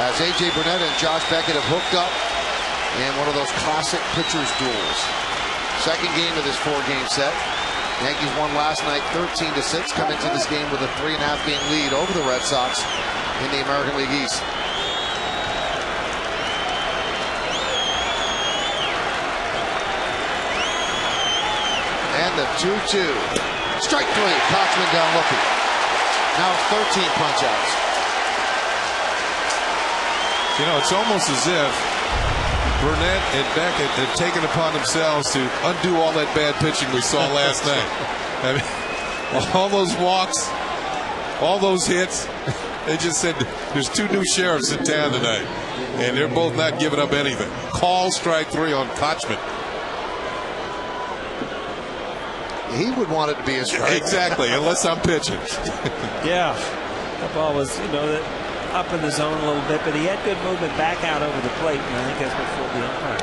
Speaker 1: as A.J. Burnett and Josh Beckett have hooked up in one of those classic pitchers duels. Second game of this 4-game set. Yankees won last night 13-6, come into this game with a 3.5-game lead over the Red Sox in the American League East. And the 2-2. Strike 3. Kochman down looking. Now 13 punch-outs.
Speaker 2: You know, it's almost as if Burnett and Beckett had taken upon themselves to undo all that bad pitching we saw last night. I mean, all those walks, all those hits. They just said there's 2 new sheriffs in town tonight, and they're both not giving up anything. Call strike 3 on Kochman.
Speaker 1: He would want it to be a strike.
Speaker 2: Exactly, unless I'm pitching.
Speaker 3: Yeah, that ball was, up in the zone a little bit, but he had good movement back out over the plate, and I think that's what fooled the umpire.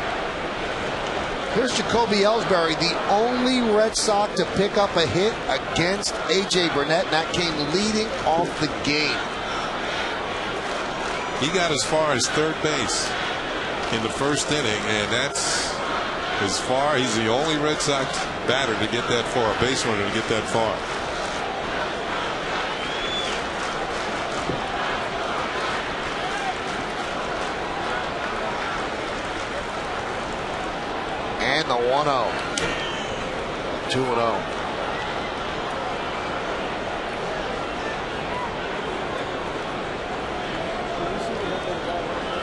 Speaker 1: Here's Jacoby Ellsbury, the only Red Sox to pick up a hit against A.J. Burnett, and that came leading off the game.
Speaker 2: He got as far as third base in the first inning, and that's as far. He's the only Red Sox batter to get that far, a base runner to get that far.
Speaker 1: And the 1-0. 2-0.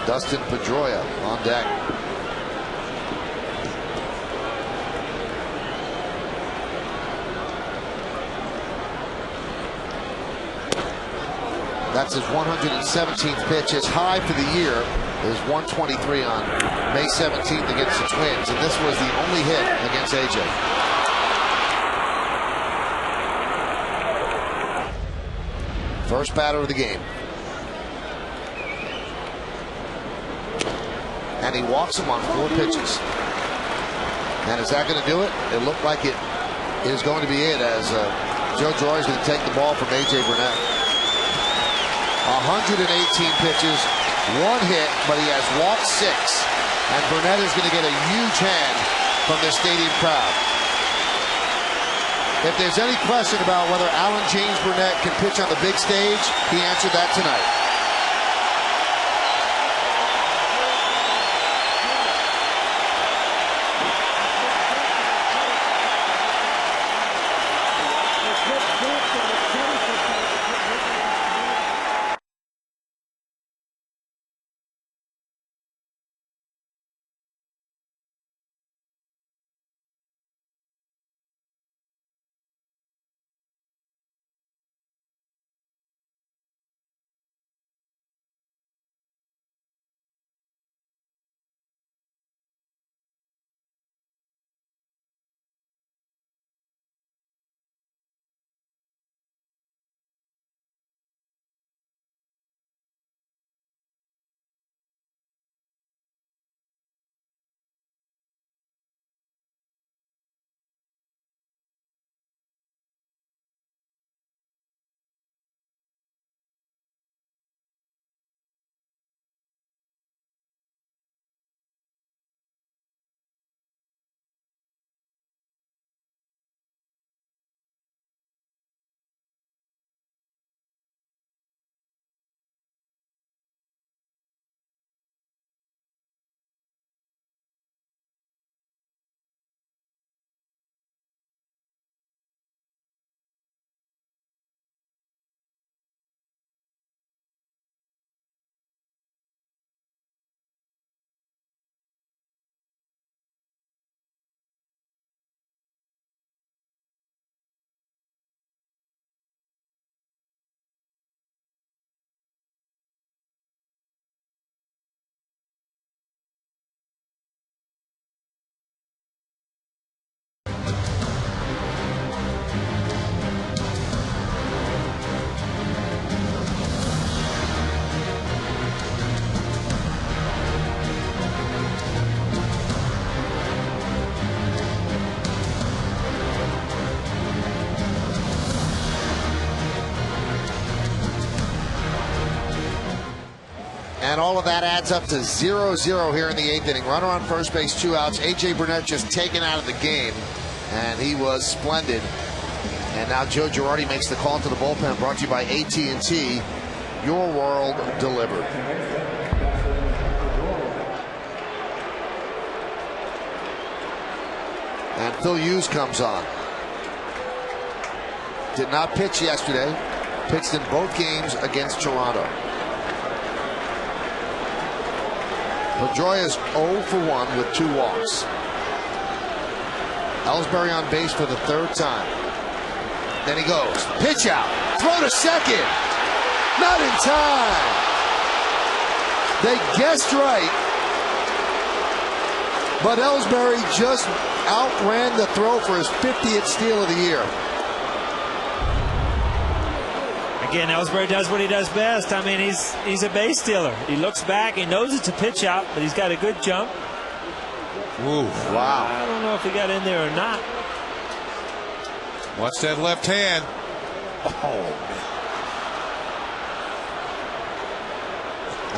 Speaker 1: Dustin Pedroia on deck. That's his 117th pitch. His high for the year is 123 on May 17th against the Twins, and this was the only hit against A.J. First batter of the game. And he walks him on 4 pitches. And is that going to do it? It looked like it is going to be it, as Joe Joy is going to take the ball from A.J. Burnett. 118 pitches, 1 hit, but he has walked 6. And Burnett is going to get a huge hand from the stadium crowd. If there's any question about whether Alan James Burnett can pitch on the big stage, he answered that tonight. And all of that adds up to 0-0 here in the 8th inning. Runner on first base, 2 outs. A.J. Burnett just taken out of the game, and he was splendid. And now Joe Girardi makes the call to the bullpen, brought to you by AT&T. Your world delivered. And Phil Hughes comes on. Did not pitch yesterday. Pitched in both games against Toronto. Pedroia is 0 for 1 with 2 walks. Ellsbury on base for the 3rd time. Then he goes. Pitch out. Throw to second. Not in time. They guessed right. But Ellsbury just outran the throw for his 50th steal of the year.
Speaker 3: Again, Ellsbury does what he does best. I mean, he's a base stealer. He looks back, he knows it's a pitch out, but he's got a good jump.
Speaker 2: Ooh,
Speaker 1: wow.
Speaker 3: I don't know if he got in there or not.
Speaker 2: Watch that left hand. Oh,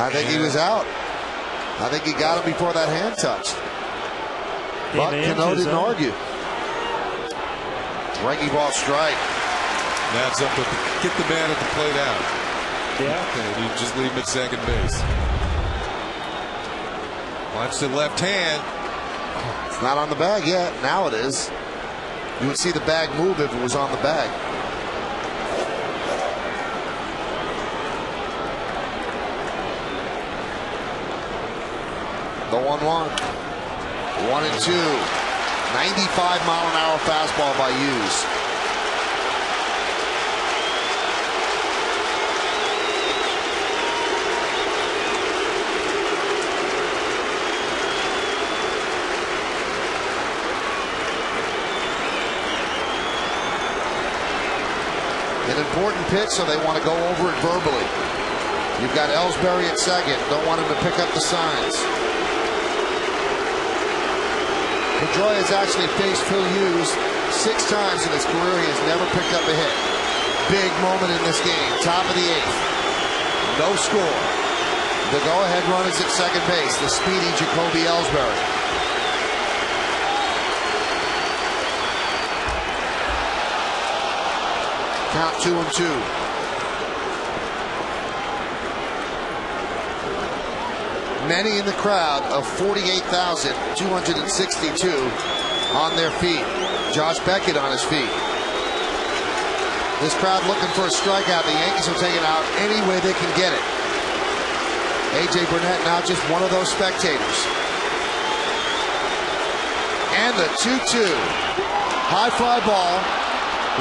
Speaker 1: I think he was out. I think he got him before that hand touched. But Cano didn't argue. Breaking ball strike.
Speaker 2: Now it's up to get the man at the plate out.
Speaker 3: Yeah.
Speaker 2: And you just leave him at second base. Watch the left hand.
Speaker 1: It's not on the bag yet. Now it is. You would see the bag move if it was on the bag. The 1-1. 1-2. 95-mile-an-hour fastball by Hughes. An important pitch, so they want to go over it verbally. You've got Ellsbury at second. Don't want him to pick up the signs. Pedroia has actually faced Phil Hughes 6 times in his career. He has never picked up a hit. Big moment in this game. Top of the 8th. No score. The go-ahead run is at second base. The speedy Jacoby Ellsbury. Count 2-2. Many in the crowd of 48,262 on their feet. Josh Beckett on his feet. This crowd looking for a strikeout. The Yankees will take it out any way they can get it. A.J. Burnett now just one of those spectators. And the 2-2. High fly ball.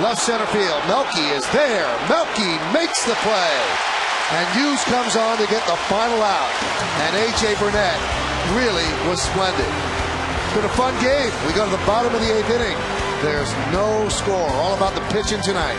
Speaker 1: Left center field. Melky is there. Melky makes the play. And Hughes comes on to get the final out. And A.J. Burnett really was splendid. It's been a fun game. We go to the bottom of the 8th inning. There's no score. All about the pitching tonight.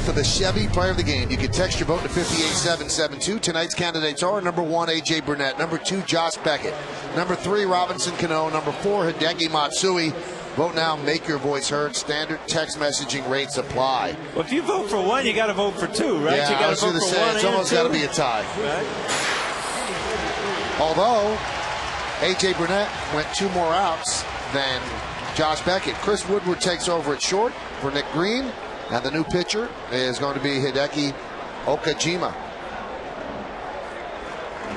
Speaker 1: For the Chevy Player of the Game, you can text your vote to 58772. Tonight's candidates are number 1, A.J. Burnett, number 2, Josh Beckett, number 3, Robinson Cano, number 4, Hideki Matsui. Vote now, make your voice heard. Standard text messaging rates apply.
Speaker 3: Well, if you vote for 1, you got to vote for 2, right?
Speaker 1: Yeah,
Speaker 3: you got to vote for 1.
Speaker 1: It's almost got to be a tie.
Speaker 3: Right?
Speaker 1: Although A.J. Burnett went 2 more outs than Josh Beckett. Chris Woodward takes over at short for Nick Green. And the new pitcher is going to be Hideki Okajima.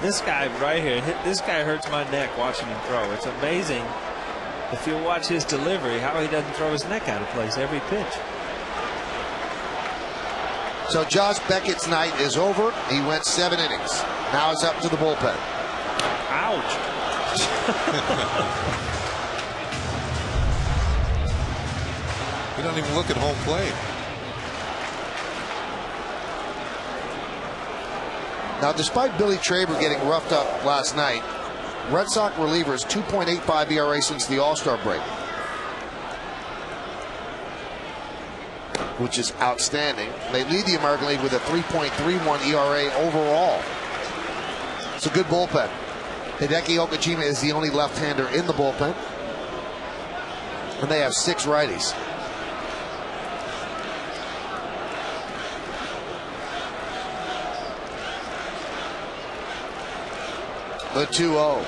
Speaker 3: This guy right here, this guy hurts my neck watching him throw. It's amazing if you watch his delivery, how he doesn't throw his neck out of place every pitch.
Speaker 1: So Josh Beckett's night is over. He went 7 innings. Now it's up to the bullpen.
Speaker 3: Ouch.
Speaker 2: He don't even look at home plate.
Speaker 1: Now, despite Billy Traber getting roughed up last night, Red Sox relievers 2.85 ERA since the All-Star break, which is outstanding. They lead the American League with a 3.31 ERA overall. It's a good bullpen. Hideki Okajima is the only left-hander in the bullpen, and they have 6 righties. The 2-0.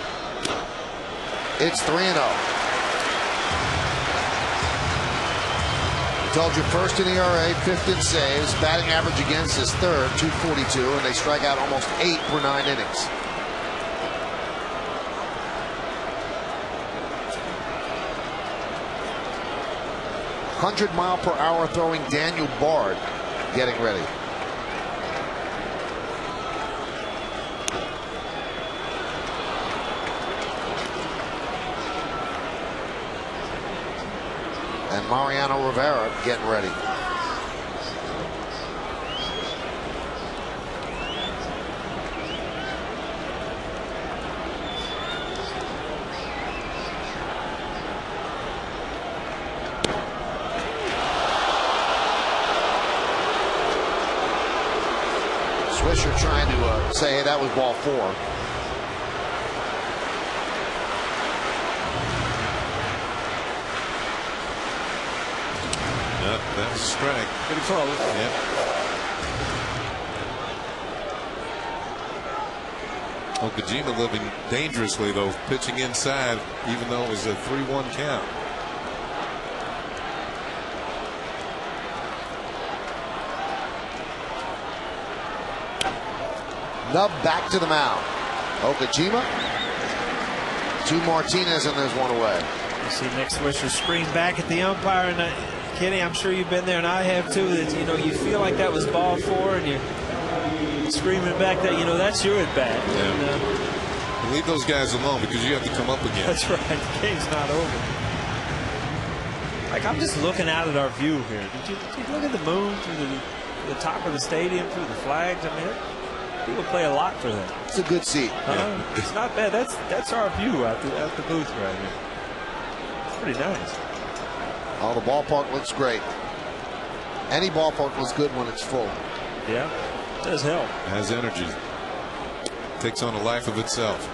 Speaker 1: It's 3-0. Told you, first in ERA, 5th in saves, batting average against is 3rd, 242, and they strike out almost 8 per 9 innings. .100-mile-per-hour throwing Daniel Bard getting ready. And Mariano Rivera getting ready. Swisher trying to say, hey, that was ball 4.
Speaker 2: That's a strike.
Speaker 3: Pretty close.
Speaker 2: Yep. Okajima living dangerously, though, pitching inside, even though it was a 3-1 count.
Speaker 1: Nub back to the mound. Okajima. 2 Martinez, and there's 1 away.
Speaker 3: You see Nick Swisher scream back at the umpire, and Kenny, I'm sure you've been there, and I have too. That you feel like that was ball 4, and you're screaming back that that's your at bat.
Speaker 2: Yeah. And, leave those guys alone because you have to come up again.
Speaker 3: That's right. The game's not over. Like, I'm just looking out at our view here. Did you look at the moon through the top of the stadium, through the flags? I mean, people play a lot for that.
Speaker 1: It's a good seat.
Speaker 3: It's not bad. That's our view out the booth right here. It's pretty nice.
Speaker 1: Oh, the ballpark looks great. Any ballpark looks good when it's full.
Speaker 3: Yeah, it does help.
Speaker 2: Has energy. Takes on a life of itself.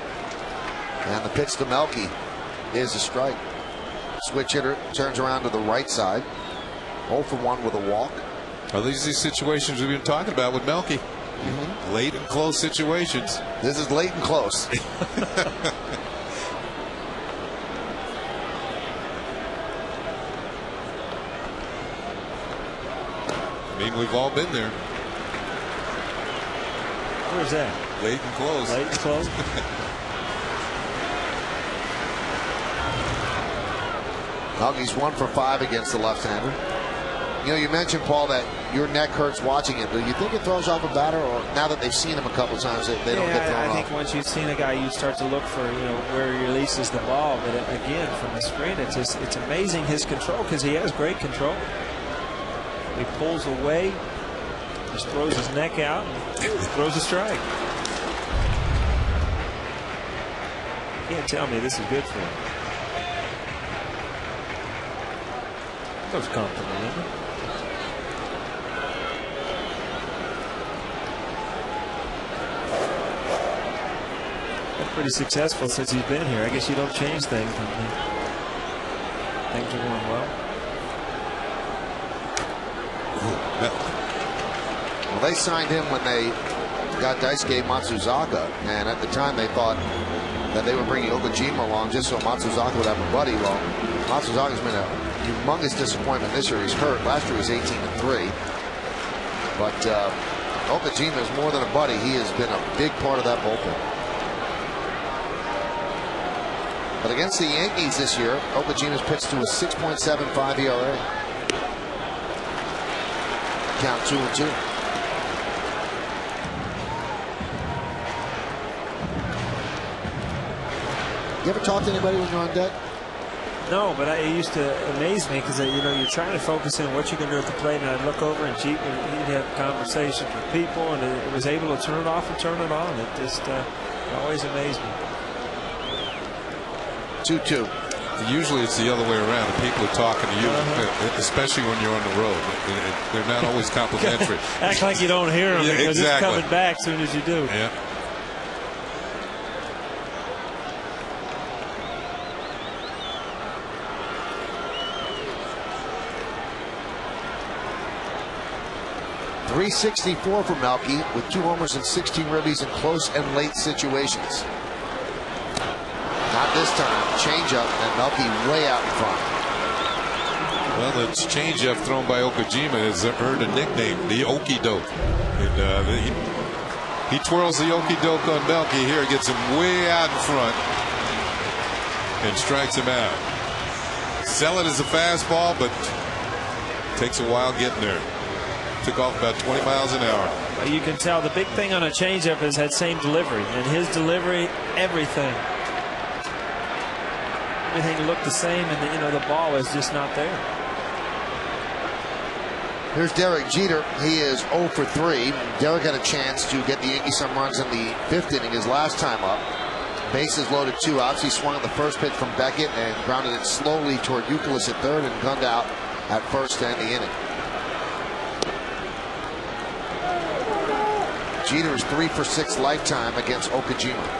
Speaker 1: And the pitch to Melky is a strike. Switch hitter turns around to the right side. 0 for 1 with a walk.
Speaker 2: Are these situations we've been talking about with Melky? Late and close situations.
Speaker 1: This is late and close.
Speaker 2: I mean, we've all been there.
Speaker 3: Where's that?
Speaker 2: Late and close.
Speaker 3: Late and close.
Speaker 1: He's 1 for 5 against the left-hander. You mentioned, Paul, that your neck hurts watching him. Do you think it throws off a batter, or now that they've seen him a couple times, they don't get thrown off?
Speaker 3: I think once you've seen a guy, you start to look for where he releases the ball. But again, from the screen, it's amazing his control, because he has great control. He pulls away, just throws his neck out, and throws a strike. You can't tell me this is good for him. That was comfortable, isn't it? pretty successful since he's been here. I guess you don't change things when things are going well.
Speaker 1: Well, they signed him when they got Daisuke Matsuzaka, and at the time they thought that they were bringing Okajima along just so Matsuzaka would have a buddy. Well, Matsuzaka's been a humongous disappointment this year. He's hurt. Last year he was 18-3. But Okajima is more than a buddy. He has been a big part of that bullpen. But against the Yankees this year, Okajima's pitched to a 6.75 ERA. Count 2-2. You ever talk to anybody when you're on deck?
Speaker 3: No, but it used to amaze me because you're trying to focus in what you're going to do at the plate, and I'd look over and he'd have conversations with people, and it was able to turn it off and turn it on. It just always amazed me.
Speaker 1: 2-2.
Speaker 2: Usually it's the other way around. The people are talking to you, especially when you're on the road. They're not always complimentary.
Speaker 3: Act like you don't hear them because
Speaker 2: exactly.
Speaker 3: It's coming back as soon as you do.
Speaker 2: Yeah.
Speaker 1: .364 for Melky with 2 homers and 16 ribbies in close and late situations. Not this time. Changeup and Melky way out in front.
Speaker 2: Well, the changeup thrown by Okajima has earned a nickname, the Okie Doke. And he twirls the Okie Doke on Melky here, gets him way out in front, and strikes him out. Sell it as a fastball, but takes a while getting there. Took off about 20 miles an hour.
Speaker 3: Well, you can tell the big thing on a changeup is that same delivery, and his delivery, everything looked the same, and the ball is just not there.
Speaker 1: Here's Derek Jeter. He is 0 for 3. Derek had a chance to get the Yankees some runs in the 5th inning his last time up. Bases loaded, 2 outs. He swung on the first pitch from Beckett and grounded it slowly toward Youkilis at third and gunned out at first to end the inning. Jeter is 3 for 6 lifetime against Okajima.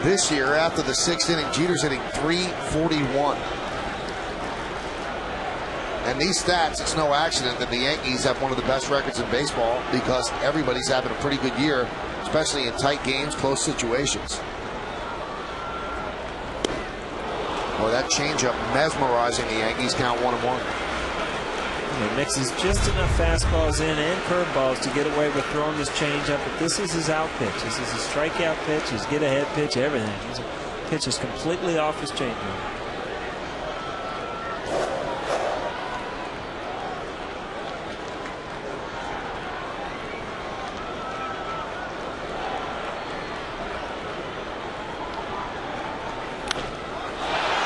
Speaker 1: This year, after the 6th inning, Jeter's hitting .341. And these stats, it's no accident that the Yankees have one of the best records in baseball because everybody's having a pretty good year, especially in tight games, close situations. Boy, that changeup mesmerizing the Yankees. Count 1-1.
Speaker 3: He mixes just enough fastballs in and curveballs to get away with throwing this changeup. But this is his out pitch. This is his strikeout pitch, his get-ahead pitch, everything. His pitch is completely off his changeup.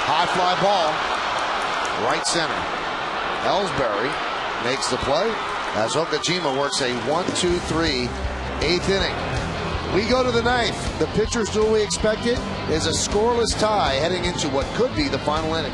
Speaker 1: High fly ball, right center. Ellsbury makes the play as Okajima works a 1-2-3 8th inning. We go to the 9th. The pitcher's duel we expected is a scoreless tie heading into what could be the final inning.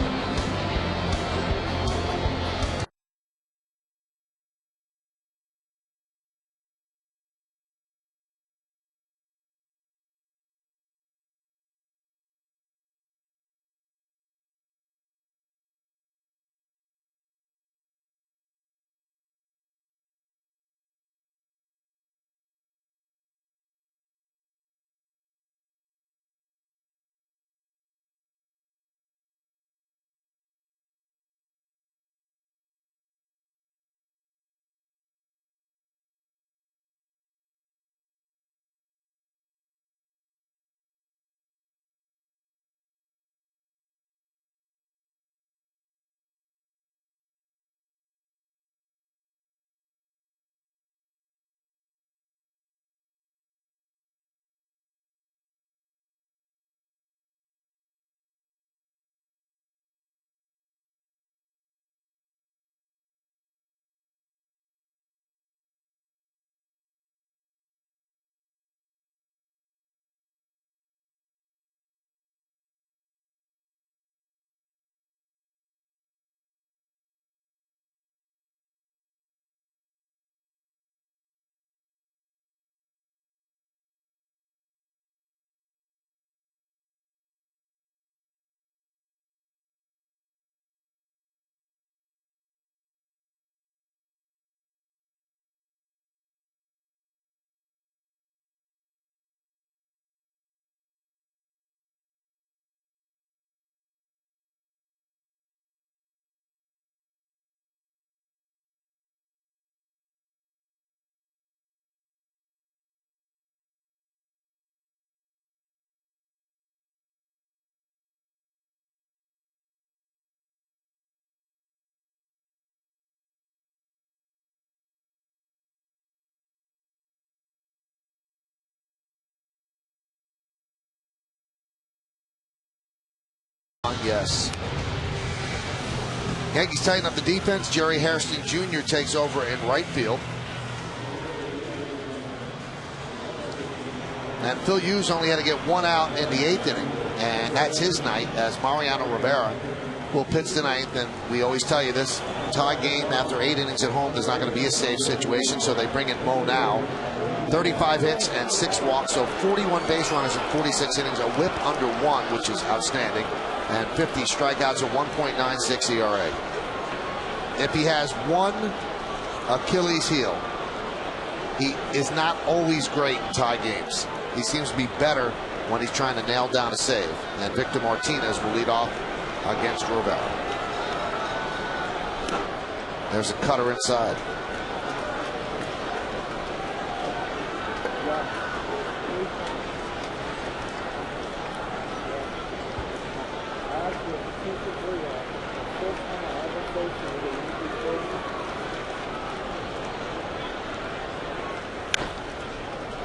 Speaker 1: yes. Yankees tighten up the defense. Jerry Hairston Jr. takes over in right field. And Phil Hughes only had to get one out in the 8th inning, and that's his night, as Mariano Rivera will pitch tonight. And we always tell you this tie game after 8 innings at home is not going to be a safe situation, so they bring in Mo now. 35 hits and 6 walks, so 41 base runners in 46 innings, a whip under 1, which is outstanding, and 50 strikeouts, a 1.96 ERA. If he has one Achilles heel, he is not always great in tie games. He seems to be better when he's trying to nail down a save. And Victor Martinez will lead off against Rivera. There's a cutter inside.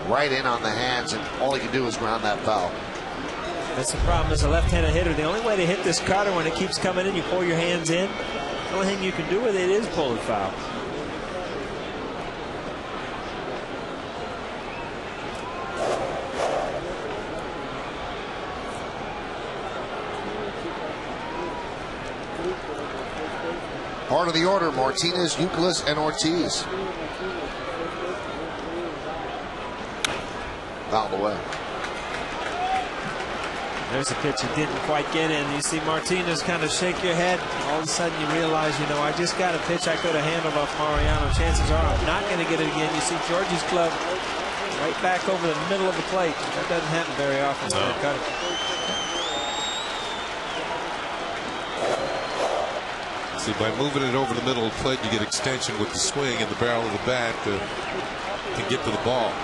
Speaker 1: Right in on the hands, and all he can do is ground that foul.
Speaker 3: That's the problem as a left-handed hitter. The only way to hit this cutter when it keeps coming in, you pull your hands in. The only thing you can do with it is pull the foul.
Speaker 1: Part of the order: Martinez, Youkilis, and Ortiz. Out of the way.
Speaker 3: There's a pitch that didn't quite get in. You see Martinez kind of shake your head. All of a sudden you realize, you know, I just got a pitch I could have handled off Mariano. Chances are I'm not going to get it again. You see Georgie's glove right back over the middle of the plate. That doesn't happen very often. No. Cut it.
Speaker 2: See, by moving it over the middle of the plate, you get extension with the swing in the barrel of the bat to get to the ball.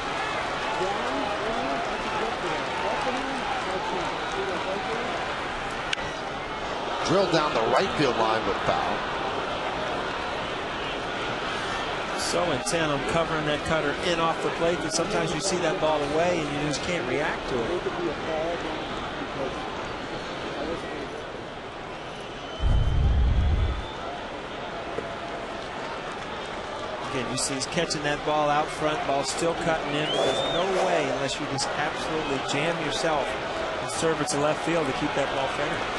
Speaker 1: Drilled down the right field line with foul.
Speaker 3: So intent on covering that cutter in off the plate that sometimes you see that ball away and you just can't react to it. Again, you see he's catching that ball out front, ball still cutting in. There's no way unless you just absolutely jam yourself and serve it to left field to keep that ball fair.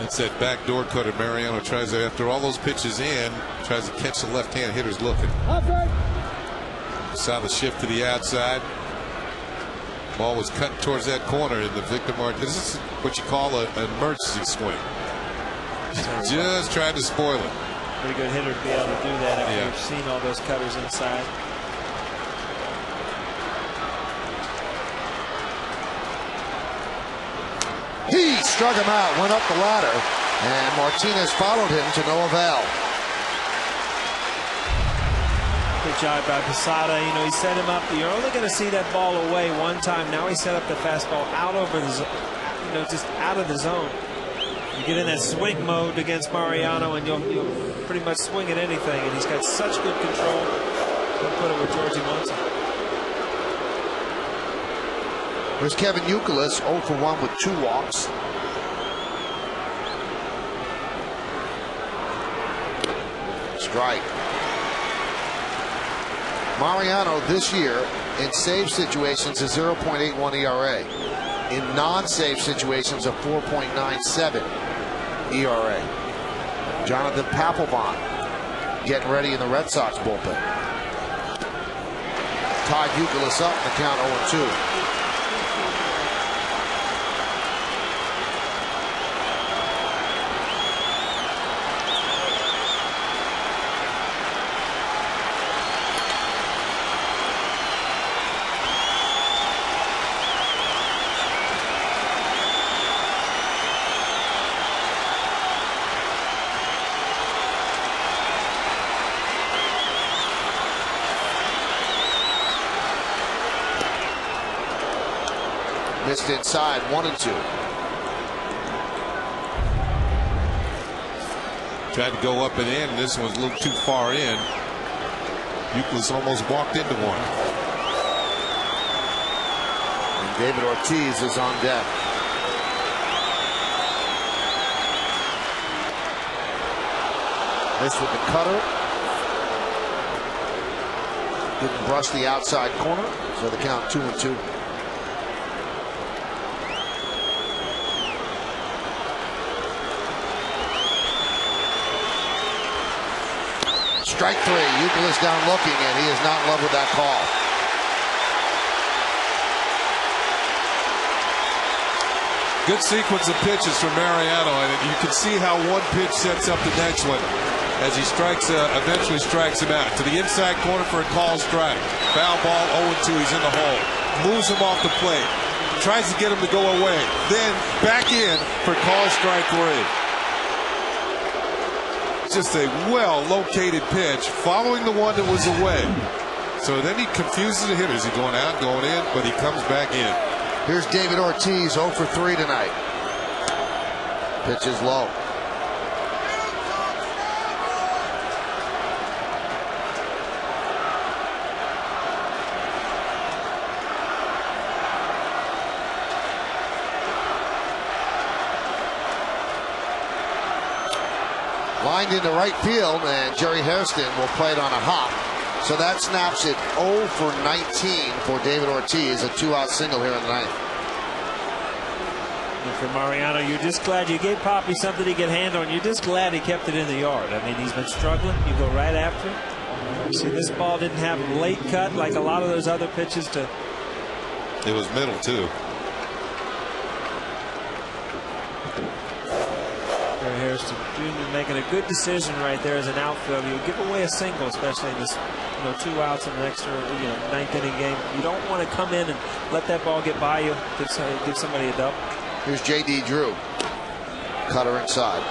Speaker 2: It's that backdoor cutter Mariano tries to, after all those pitches in, tries to catch the left-hand hitters looking. Saw the shift to the outside. Ball was cut towards that corner in the Victor Martinez. This is what you call an emergency swing. Just trying to spoil it.
Speaker 3: Pretty good hitter to be able to do that after you've seen all those cutters inside.
Speaker 1: He struck him out, went up the ladder, and Martinez followed him to no avail.
Speaker 3: Good job by Posada. You know, he set him up. You're only going to see that ball away one time. Now he set up the fastball out over the, you know, just out of the zone. You get in that swing mode against Mariano, and you'll pretty much swing at anything. And he's got such good control. He'll put it where Georgie wants it.
Speaker 1: There's Kevin Youkilis, 0 for 1 with 2 walks. Strike. Mariano this year in save situations is 0.81 ERA. In non-save situations, a 4.97 ERA. Jonathan Papelbon getting ready in the Red Sox bullpen. Tied Youkilis up in the count 0-2. Missed inside, 1-2.
Speaker 2: Tried to go up and in. This one's a little too far in. Euclid almost walked into one.
Speaker 1: And David Ortiz is on deck. This with the cutter. Didn't brush the outside corner, so the count 2-2. Strike three. Euclid is down looking, and he is not in love with that call.
Speaker 2: Good sequence of pitches from Mariano, and you can see how one pitch sets up the next one as he eventually strikes him out. To the inside corner for a call strike. Foul ball, 0-2, he's in the hole. Moves him off the plate. Tries to get him to go away. Then back in for call strike three. Just a well-located pitch following the one that was away. So then he confuses the hitter. Is he going out, going in? But he comes back in.
Speaker 1: Here's David Ortiz, 0 for 3 tonight. Pitch is low. Lined into right field, and Jerry Hairston will play it on a hop. So that snaps it 0 for 19 for David Ortiz, a 2-out single here in the ninth.
Speaker 3: And for Mariano, you're just glad you gave Poppy something to get hand on. You're just glad he kept it in the yard. I mean, he's been struggling. You go right after it. You see, this ball didn't have late cut like a lot of those other pitches to.
Speaker 2: It was middle, too.
Speaker 3: Hairston Jr. making a good decision right there as an outfielder. You give away a single, especially in this, 2 outs in an extra, ninth inning game. You don't want to come in and let that ball get by you. Give somebody a double.
Speaker 1: Here's J.D. Drew. Cutter inside.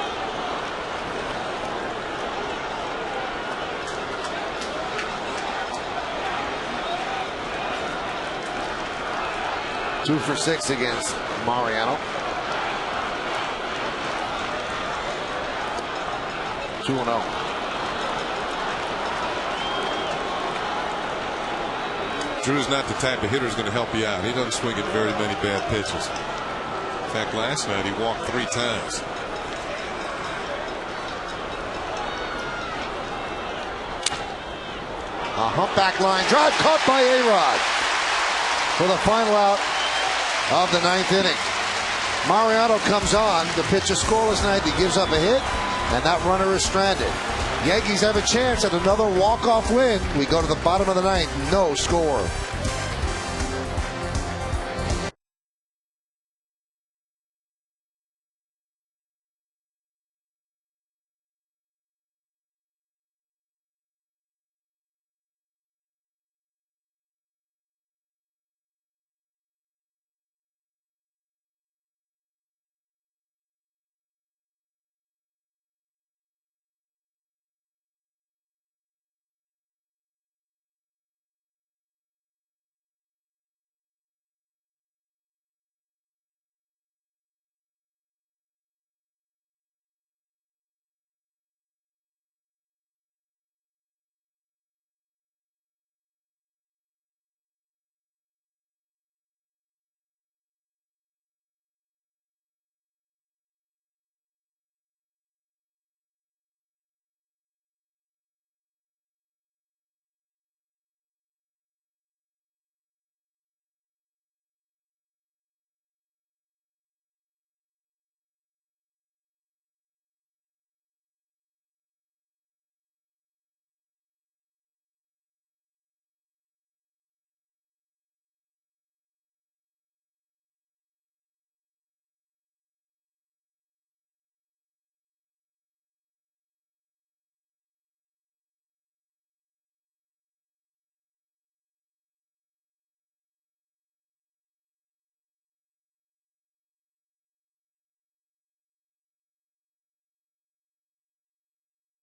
Speaker 1: Two for 6 against Mariano. 2-0.
Speaker 2: Drew's not the type of hitter who's going to help you out. He doesn't swing at very many bad pitches. In fact, last night he walked 3 times.
Speaker 1: A humpback line drive caught by A-Rod for the final out of the ninth inning. Mariano comes on. The pitch is scoreless ninth. He gives up a hit, and that runner is stranded. Yankees have a chance at another walk-off win. We go to the bottom of the ninth. No score.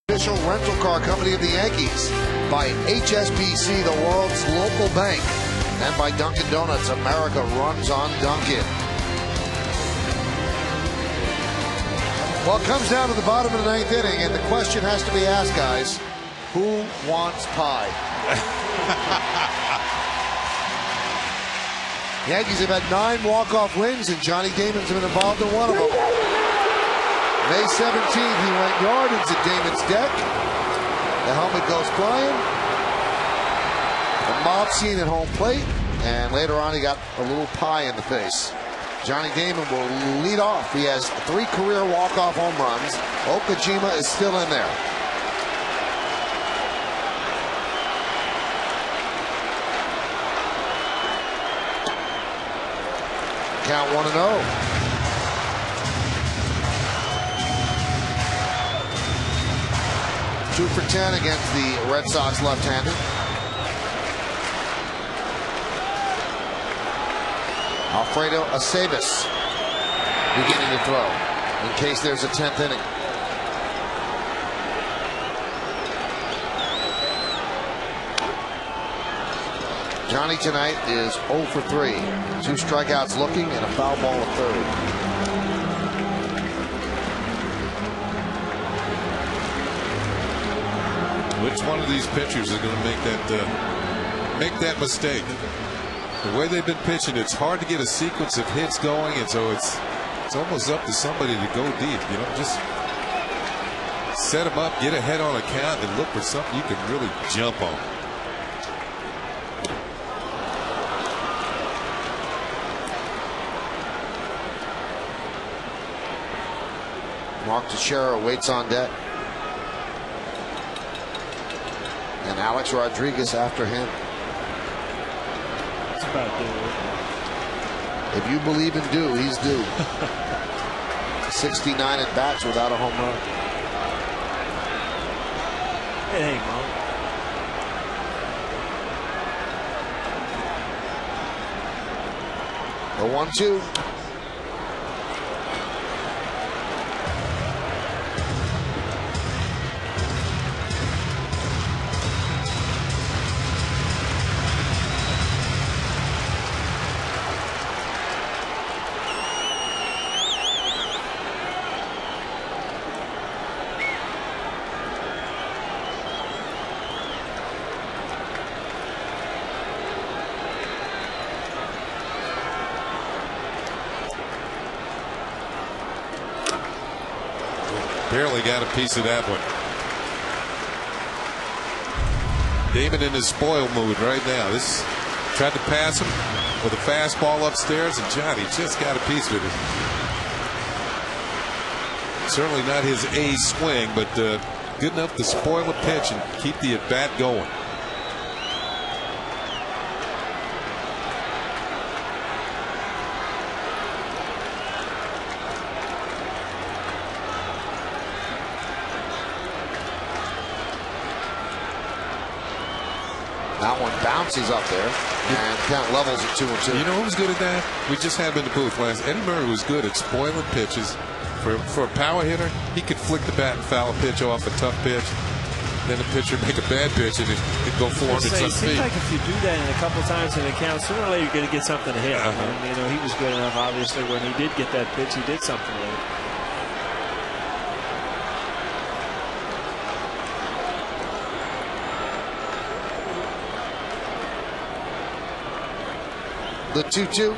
Speaker 1: Official rental car company of the Yankees, by HSBC, the world's local bank, and by Dunkin' Donuts. America runs on Dunkin'. Well, it comes down to the bottom of the ninth inning, and the question has to be asked, guys, who wants pie? Yankees have had 9 walk-off wins, and Johnny Damon's been involved in one of them. May 17th, he went yard into Damon's deck. The helmet goes flying. A mob scene at home plate, and later on he got a little pie in the face. Johnny Damon will lead off. He has 3 career walk-off home runs. Okajima is still in there. Count 1-0. Two for 10 against the Red Sox left-hander. Alfredo Aceves beginning to throw in case there's a 10th inning. Johnny tonight is 0 for 3. 2 strikeouts looking and a foul ball at third.
Speaker 2: Which one of these pitchers is going to make that mistake? The way they've been pitching, it's hard to get a sequence of hits going, and so it's almost up to somebody to go deep. You know, just set them up, get ahead on a count, and look for something you can really jump on.
Speaker 1: Mark Teixeira waits on deck. And Alex Rodriguez after him.
Speaker 3: That's about due.
Speaker 1: If you believe in due, he's due. 69 at bats without a home run.
Speaker 3: It ain't wrong.
Speaker 1: The 1-2.
Speaker 2: Barely got a piece of that one. Damon in his spoil mood right now. This tried to pass him with a fastball upstairs, and Johnny just got a piece of it. Certainly not his A swing, but good enough to spoil a pitch and keep the at bat going.
Speaker 1: That one bounces up there, and count levels at 2-2.
Speaker 2: You know who was good at that? We just had him in the booth last. Eddie Murray was good at spoiling pitches. For a power hitter, he could flick the bat and foul a pitch off a tough pitch. Then the pitcher make a bad pitch and it'd go 400
Speaker 3: It
Speaker 2: some
Speaker 3: seems
Speaker 2: feet.
Speaker 3: like if you do that in a couple times in a count, sooner or later you're going to get something to hit. And, you know, he was good enough. Obviously, when he did get that pitch, he did something with it.
Speaker 1: The 2-2.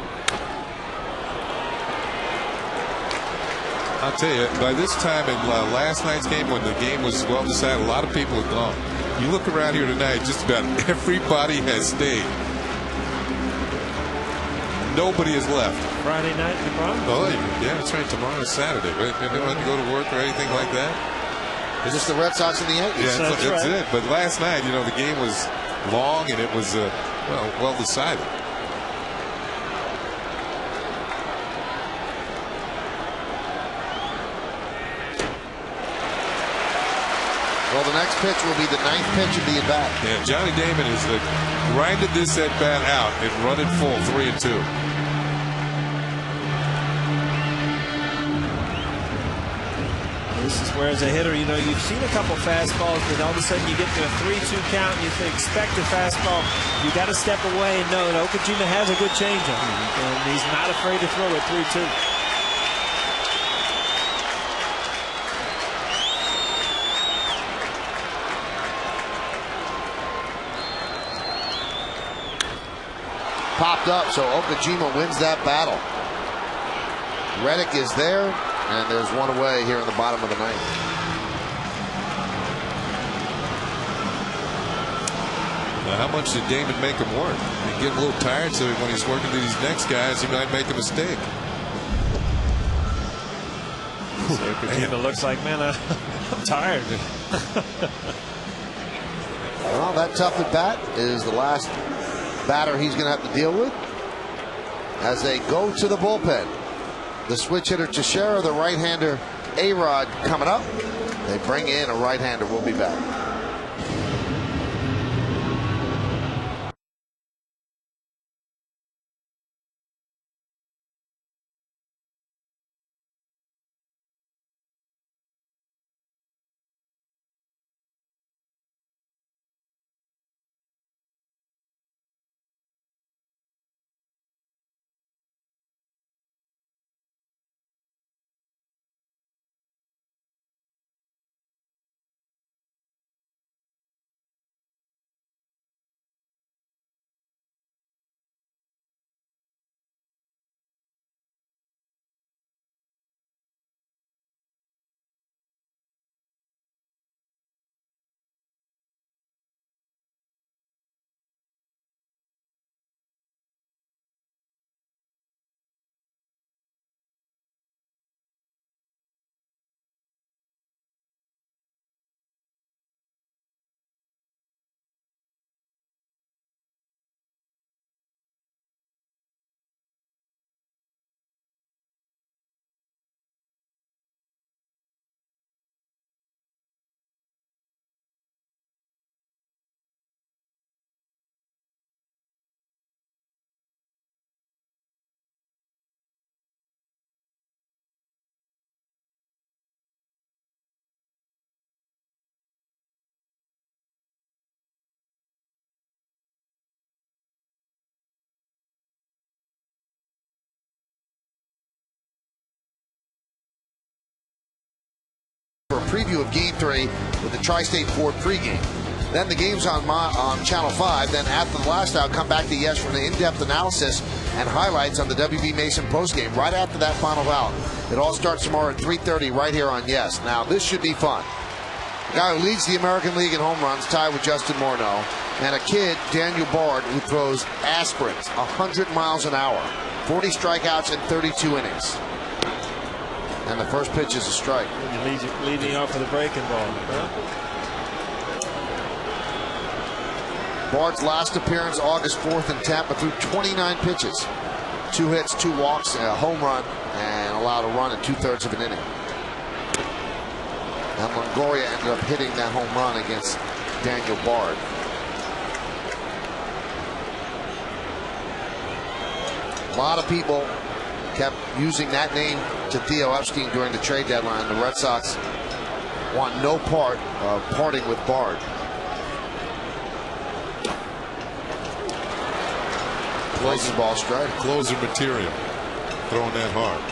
Speaker 2: I'll tell you, by this time in last night's game, when the game was well decided, a lot of people had gone. You look around here tonight, just about everybody has stayed. Nobody is left.
Speaker 3: Friday night in the Bronx?
Speaker 2: Oh, yeah, that's right. Tomorrow's Saturday. Right? They don't have to go to work or anything like that.
Speaker 1: It's just the Red Sox and the Yankees.
Speaker 2: Yeah, that's
Speaker 3: right.
Speaker 2: it. But last night, you know, the game was long and it was well decided.
Speaker 1: Well, the next pitch will be the 9th pitch of the at-bat.
Speaker 2: Yeah, Johnny Damon has grinded this at-bat out and run it full, 3-2.
Speaker 3: This is where, as a hitter, you know, you've seen a couple fastballs, but all of a sudden you get to a 3-2 count and you expect a fastball. You got to step away and know that Okajima has a good changeup, and he's not afraid to throw at 3-2.
Speaker 1: popped up, so Okajima wins that battle. Reddick is there, and there's one away here in the bottom of the ninth.
Speaker 2: Now, how much did Damon make him work? He get a little tired, so when he's working to these next guys, he might make a mistake.
Speaker 3: So Okajima looks like, man, I'm tired.
Speaker 1: Well, that tough at bat is the last batter he's going to have to deal with as they go to the bullpen. The switch hitter Teixeira, the right-hander A-Rod coming up. They bring in a right-hander. We'll be back. For a preview of Game 3 with the Tri-State Ford pregame. Then the game's on Channel 5. Then after the last out, come back to Yes for the in-depth analysis and highlights on the WB Mason postgame. Right after that final out. It all starts tomorrow at 3:30 right here on Yes. Now this should be fun. The guy who leads the American League in home runs, tied with Justin Morneau, and a kid, Daniel Bard, who throws aspirins 100 miles an hour, 40 strikeouts in 32 innings. And the first pitch is a strike.
Speaker 3: Leading off with a breaking ball. Huh?
Speaker 1: Bard's last appearance August 4th in Tampa, threw 29 pitches. 2 hits, 2 walks, a home run, and allowed a run in 2/3 of an inning. And Longoria ended up hitting that home run against Daniel Bard. A lot of people kept using that name to Theo Epstein during the trade deadline. The Red Sox want no part of parting with Bard. Closer ball strike.
Speaker 2: Closer material. Throwing that hard.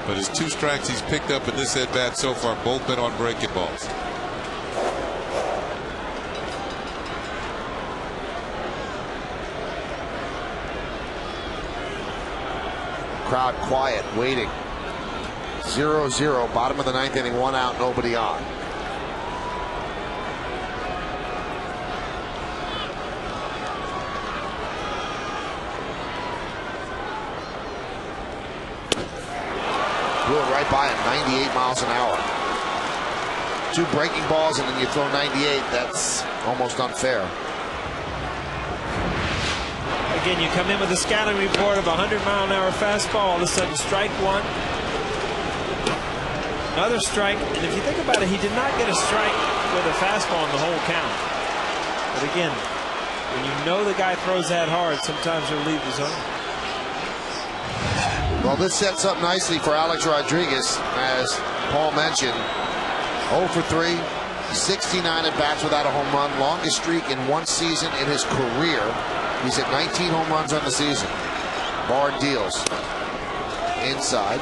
Speaker 2: But his 2 strikes he's picked up in this at bat so far, both been on breaking balls.
Speaker 1: Crowd quiet, waiting. 0-0, bottom of the ninth inning, 1 out, nobody on. Blew it right by him, 98 miles an hour. 2 breaking balls and then you throw 98, that's almost unfair.
Speaker 3: Again, you come in with a scouting report of 100-mile-an-hour fastball. All of a sudden, strike 1. Another strike. And if you think about it, he did not get a strike with a fastball in the whole count. But again, when you know the guy throws that hard, sometimes he'll leave the zone.
Speaker 1: Well, this sets up nicely for Alex Rodriguez, as Paul mentioned. 0 for 3, 69 at bats without a home run, longest streak in one season in his career. He's at 19 home runs on the season. Bard deals inside.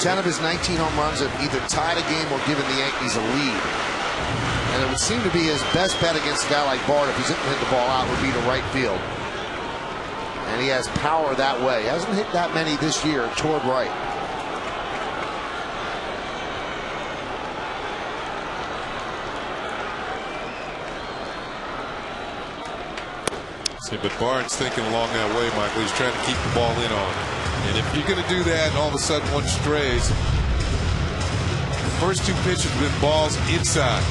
Speaker 1: 10 of his 19 home runs have either tied a game or given the Yankees a lead. And And it would seem to be his best bet against a guy like Bard, if he's hitting the ball out, would be to right field. And he has power that way. He hasn't hit that many this year toward right.
Speaker 2: See, but Bard's thinking along that way, Michael. He's trying to keep the ball in on him. And if you're going to do that and all of a sudden one strays, the first two pitches have been balls inside.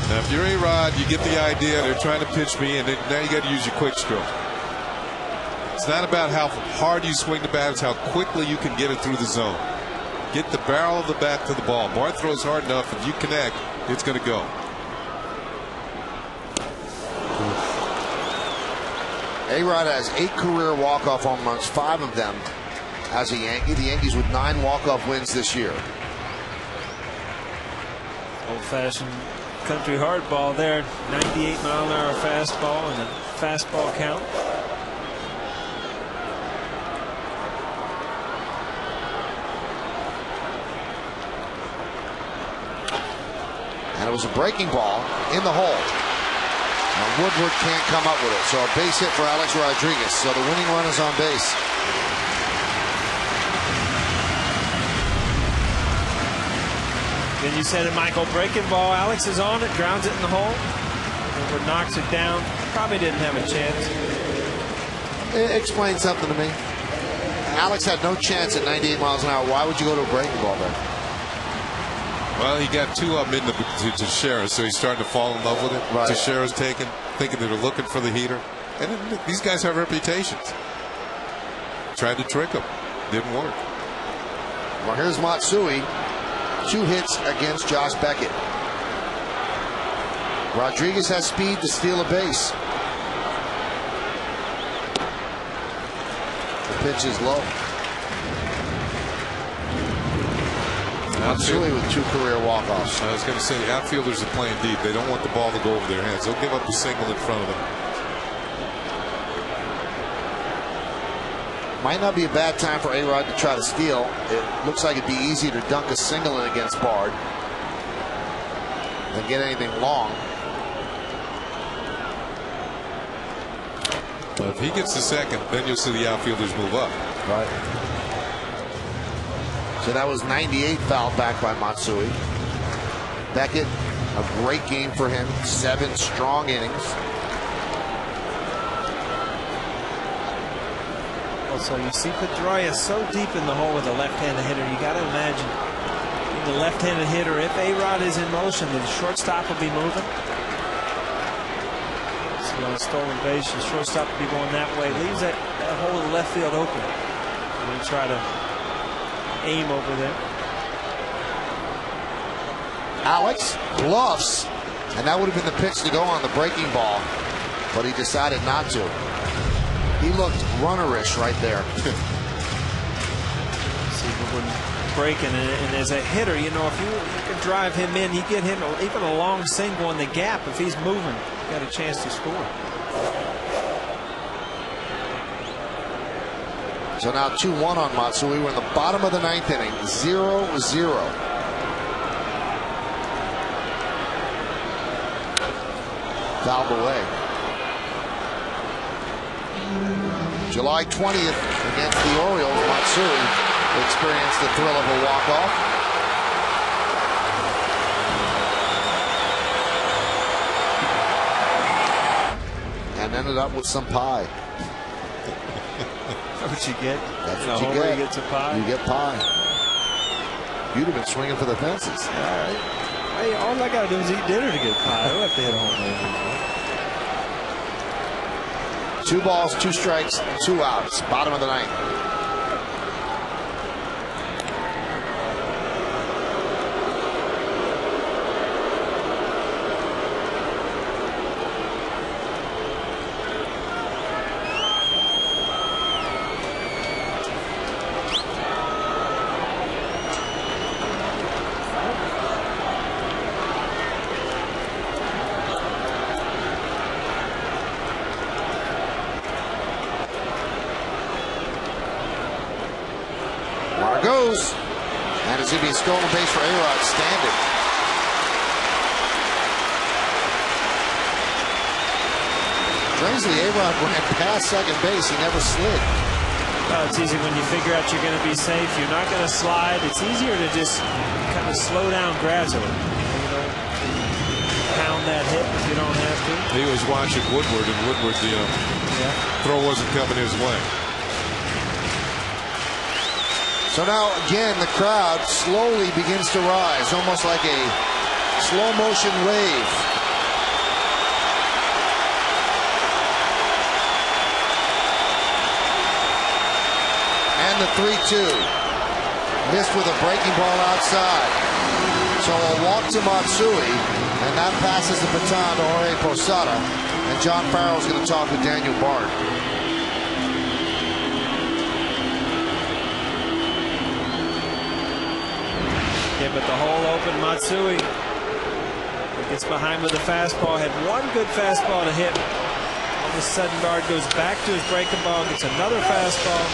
Speaker 2: Now, if you're A-Rod, you get the idea. They're trying to pitch me, and now you got to use your quick stroke. It's not about how hard you swing the bat. It's how quickly you can get it through the zone. Get the barrel of the bat to the ball. Bard throws hard enough. If you connect, it's going to go.
Speaker 1: A-Rod has 8 career walk-off home runs, 5 of them as a Yankee. The Yankees with 9 walk-off wins this year.
Speaker 3: Old-fashioned country hardball there. 98-mile-an-hour fastball and a fastball count.
Speaker 1: And it was a breaking ball in the hole. Now Woodward can't come up with it. So a base hit for Alex Rodriguez. So the winning run is on base.
Speaker 3: Then you said it, Michael. Breaking ball. Alex is on it, grounds it in the hole. Woodward knocks it down. Probably didn't have a chance.
Speaker 1: Explain something to me. Alex had no chance at 98 miles an hour. Why would you go to a breaking ball there?
Speaker 2: Well, he got 2 of them into Teixeira, so he's starting to fall in love with it.
Speaker 1: Right.
Speaker 2: Teixeira's thinking that they're looking for the heater. And these guys have reputations. Tried to trick him. Didn't work.
Speaker 1: Well, here's Matsui. 2 hits against Josh Beckett. Rodriguez has speed to steal a base. The pitch is low. Matsui with 2 career walk-offs.
Speaker 2: I was going to say, the outfielders are playing deep. They don't want the ball to go over their heads. They'll give up a single in front of them.
Speaker 1: Might not be a bad time for A-Rod to try to steal. It looks like it'd be easier to dunk a single in against Bard than get anything long.
Speaker 2: But if he gets the second, then you'll see the outfielders move up.
Speaker 1: Right. So that was 98 fouled back by Matsui. Beckett, a great game for him. 7 strong innings.
Speaker 3: So you see Pedroia so deep in the hole with a left-handed hitter. You got to imagine the left-handed hitter, if A-Rod is in motion, the shortstop will be moving. So on a stolen base, the shortstop will be going that way. Leaves that hole in the left field open. And we try to aim over there.
Speaker 1: Alex bluffs, and that would have been the pitch to go on the breaking ball, but he decided not to. He looked runnerish right there.
Speaker 3: See Woodward breaking, and as a hitter, you know, if you can drive him in, you get him even a long single in the gap. If he's moving, you got a chance to score.
Speaker 1: So now 2-1 on Matsui. We're in the bottom of the 9th inning, 0-0. Fouled away. July 20th against the Orioles, Matsui experienced the thrill of a walk-off. And ended up with some pie.
Speaker 3: That's what you get.
Speaker 1: That's what you get.
Speaker 3: You get some pie.
Speaker 1: You get pie. You'd have been swinging for the fences.
Speaker 3: All right. Hey, all I got to do is eat dinner to get pie. I don't have to hit a home run.
Speaker 1: 2 balls, 2 strikes, 2 outs. Bottom of the 9th. Goes, and it's going to be a stolen base for A-Rod standing. Strangely, A-Rod ran past second base. He never slid.
Speaker 3: Well, it's easy when you figure out you're going to be safe. You're not going to slide. It's easier to just kind of slow down gradually. You know, pound that hit if you don't have to.
Speaker 2: He was watching Woodward, and Woodward, throw wasn't coming his way.
Speaker 1: So now, again, the crowd slowly begins to rise, almost like a slow motion wave. And the 3-2. Missed with a breaking ball outside. So a walk to Matsui, and that passes the baton to Jorge Posada. And John Farrell's going to talk with Daniel Bard.
Speaker 3: But the hole open. Matsui gets behind with a fastball. Had one good fastball to hit. All of a sudden, Bard goes back to his breaking ball, gets another fastball.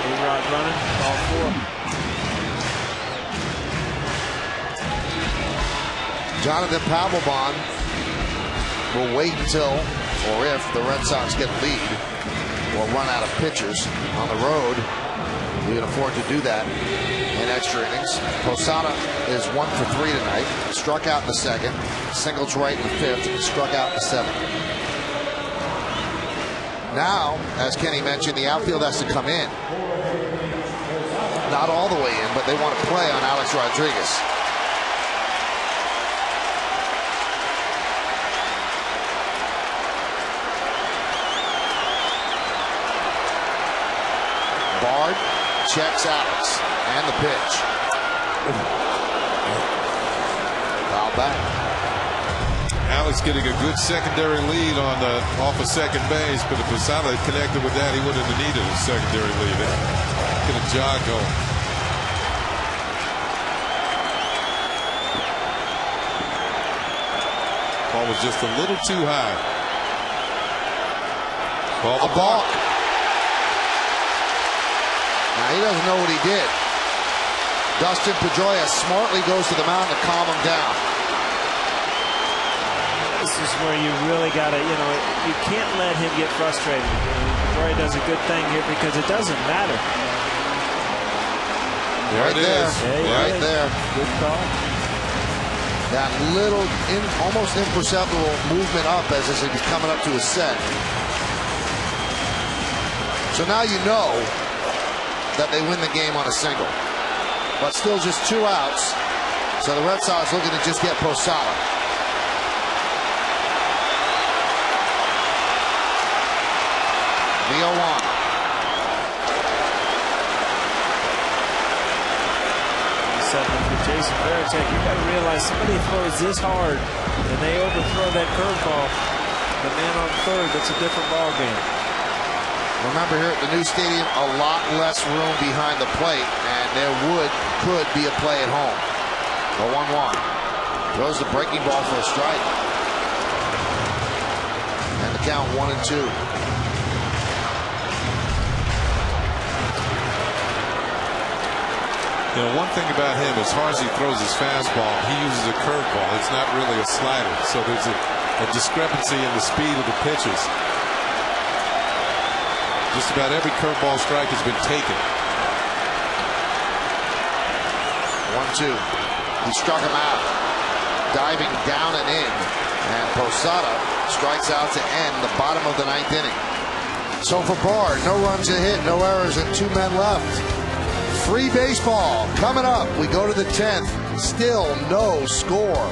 Speaker 3: A-Rod running, ball 4.
Speaker 1: Jonathan Papelbon will wait until, or if, the Red Sox get a lead or run out of pitchers on the road. We can afford to do that in extra innings. Posada is 1 for 3 tonight. Struck out in the second. Singled right in the fifth. Struck out in the seventh. Now, as Kenny mentioned, the outfield has to come in. Not all the way in, but they want to play on Alex Rodriguez. Bard checks Alex, and the pitch. Foul back.
Speaker 2: Alex getting a good secondary lead on off of second base, but if Posada had connected with that, he wouldn't have needed a secondary lead. Get a jog going. Ball was just a little too high. Ball
Speaker 1: a balk. Now he doesn't know what he did. Dustin Pedroia smartly goes to the mound to calm him down.
Speaker 3: This is where you really got to, you can't let him get frustrated. Pedroia does a good thing here because it doesn't matter.
Speaker 1: Right there. Right there.
Speaker 3: Good call.
Speaker 1: That little, almost imperceptible movement up as he's coming up to his set. So now you know that they win the game on a single. But still just 2 outs. So the Red Sox looking to just get Posada. The 0-1.
Speaker 3: For Jason Varitek, you got to realize somebody throws this hard and they overthrow that curveball. The man on third, that's a different ball game.
Speaker 1: Remember, here at the new stadium, a lot less room behind the plate, and there could be a play at home. The 1-1. Throws the breaking ball for a strike. And the count 1-2.
Speaker 2: One thing about him, as far as he throws his fastball, he uses a curveball. It's not really a slider. So there's a discrepancy in the speed of the pitches. Just about every curveball strike has been taken.
Speaker 1: 1-2. He struck him out. Diving down and in. And Posada strikes out to end the bottom of the 9th inning. So for Bard, no runs a hit, no errors, and 2 men left. Free baseball coming up. We go to the 10th. Still no score.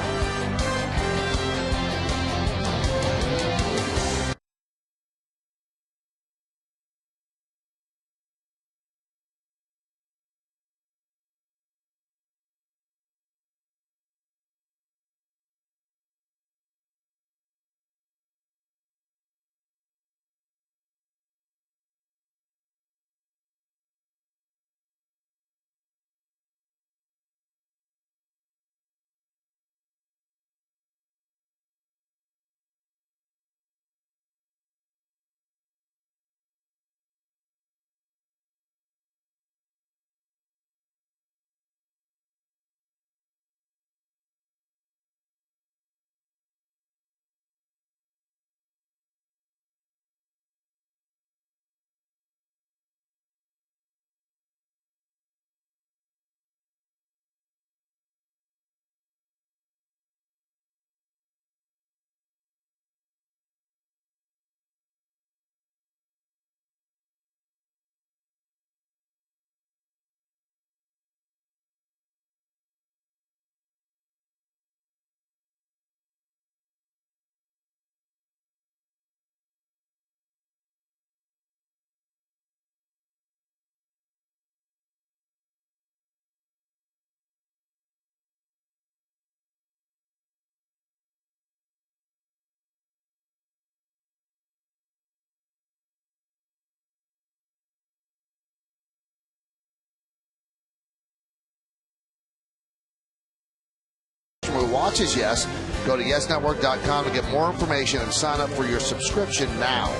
Speaker 1: watch is yes. Go to yesnetwork.com to get more information and sign up for your subscription now.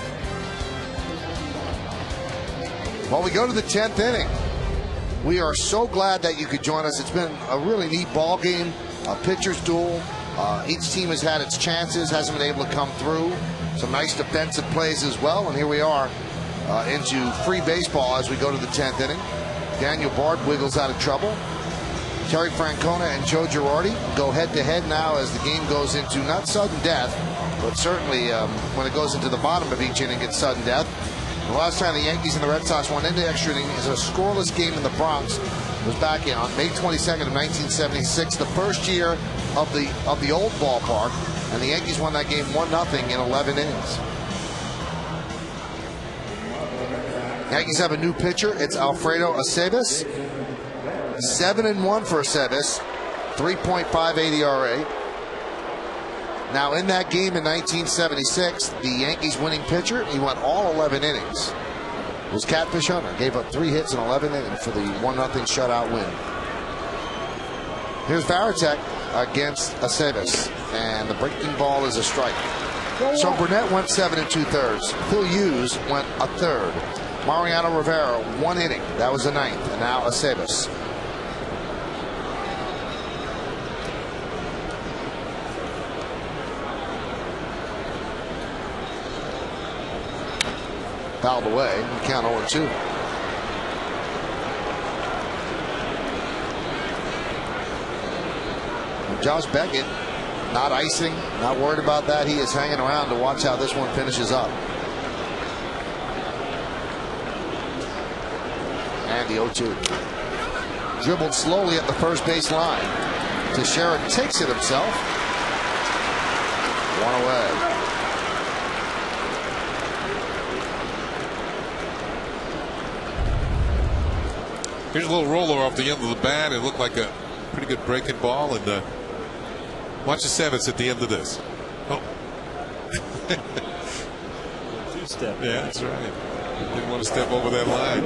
Speaker 1: Well, we go to the 10th inning. We are so glad that you could join us. It's been a really neat ball game, a pitcher's duel. Each team has had its chances, hasn't been able to come through. Some nice defensive plays as well. And here we are into free baseball as we go to the 10th inning. Daniel Bard wiggles out of trouble. Terry Francona and Joe Girardi go head-to-head now as the game goes into not sudden death, but certainly when it goes into the bottom of each inning, it's sudden death. The last time the Yankees and the Red Sox went into extra inning is a scoreless game in the Bronx. It was back on May 22nd of 1976, the first year of the old ballpark, and the Yankees won that game 1-0 in 11 innings. Yankees have a new pitcher. It's Alfredo Aceves. 7-1 for Aceves, 3.58 ERA. Now in that game in 1976, the Yankees winning pitcher, he went all 11 innings. It was Catfish Hunter. Gave up 3 hits in 11 innings for the 1-0 shutout win. Here's Varitek against Aceves, and the breaking ball is a strike. So Burnett went 7 2/3. Phil Hughes went a third. Mariano Rivera, 1 inning. That was the 9th. And now Aceves. Fouled away. We count 0-2. And Josh Beckett, not icing, not worried about that. He is hanging around to watch how this one finishes up. And the 0-2. Dribbled slowly at the first base line. Teixeira takes it himself. 1 away.
Speaker 2: Here's a little roller off the end of the bat. It looked like a pretty good breaking ball. And watch the Aceves at the end of this. Oh.
Speaker 3: 2-step.
Speaker 2: Yeah, that's right. Didn't want to step over that line.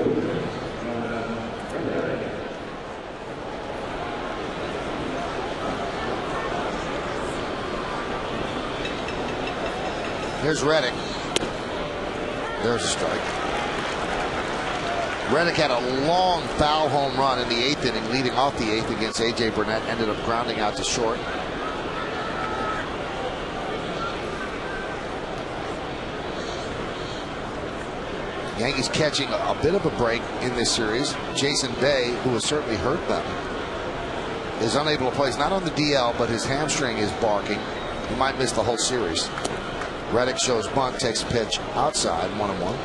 Speaker 1: Here's Reddick. There's a strike. Reddick had a long foul home run in the 8th inning, leading off the 8th against A.J. Burnett. Ended up grounding out to short. Yankees catching a bit of a break in this series. Jason Bay, who has certainly hurt them, is unable to play. He's not on the DL, but his hamstring is barking. He might miss the whole series. Reddick shows bunt, takes a pitch outside, 1-1.